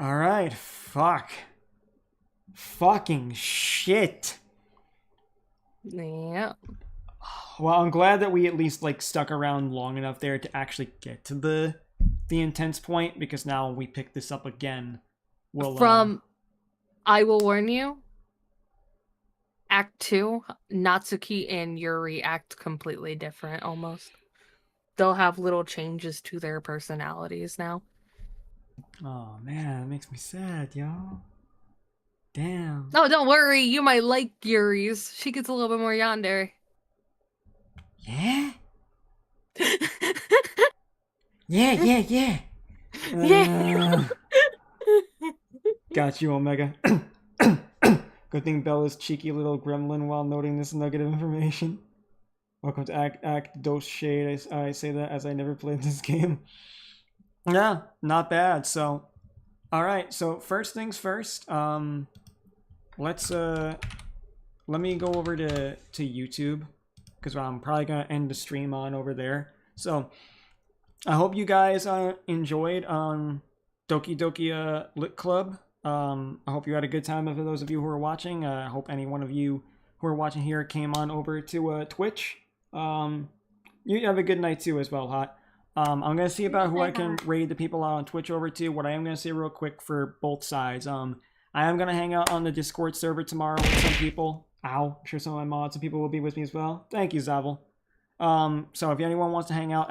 Alright, fuck. Fucking shit. Yeah. Well, I'm glad that we at least, like, stuck around long enough there to actually get to the intense point, because now when we pick this up again, we'll... I will warn you, Act 2, Natsuki and Yuri act completely different, almost. They'll have little changes to their personalities now. Oh, man, that makes me sad, y'all. Damn. Oh, don't worry, you might like Yuri's. She gets a little bit more yandere. Yeah? Yeah. Yeah. Got you, Omega. Good thing Bella's cheeky little gremlin while noting this nugget of information. Welcome to Act Dose Shade. I say that as I never played this game. Yeah, not bad. So, alright, so first things first, let me go over to YouTube, because I'm probably going to end the stream on over there. So, I hope you guys enjoyed Doki Doki Lit Club. I hope you had a good time for those of you who are watching. I hope any one of you who are watching here came on over to Twitch. You have a good night too as well, Hot. I'm going to see about who I can raid the people out on Twitch over to. What I am going to say real quick for both sides. I am going to hang out on the Discord server tomorrow with some people. Ow. I'm sure some of my mods and people will be with me as well. Thank you, Zavel. So if anyone wants to hang out,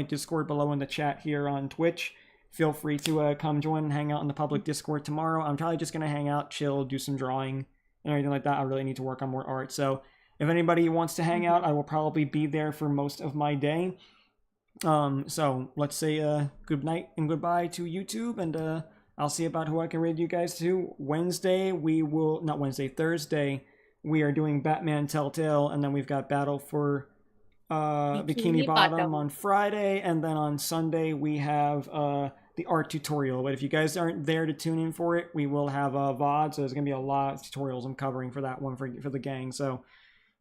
!Discord below in the chat here on Twitch. Feel free to come join and hang out in the public Discord tomorrow. I'm probably just going to hang out, chill, do some drawing, and everything like that. I really need to work on more art. So if anybody wants to hang out, I will probably be there for most of my day. So let's say good night and goodbye to YouTube, and I'll see about who I can raid you guys to. Thursday, we are doing Batman Telltale, and then we've got Battle for Bikini Bottom on Friday, and then on Sunday we have the art tutorial. But if you guys aren't there to tune in for it, we will have VOD, so there's going to be a lot of tutorials I'm covering for that one for the gang. So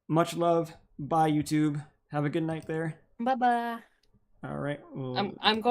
much love. Bye, YouTube. Have a good night there. Bye-bye. All right. I'm going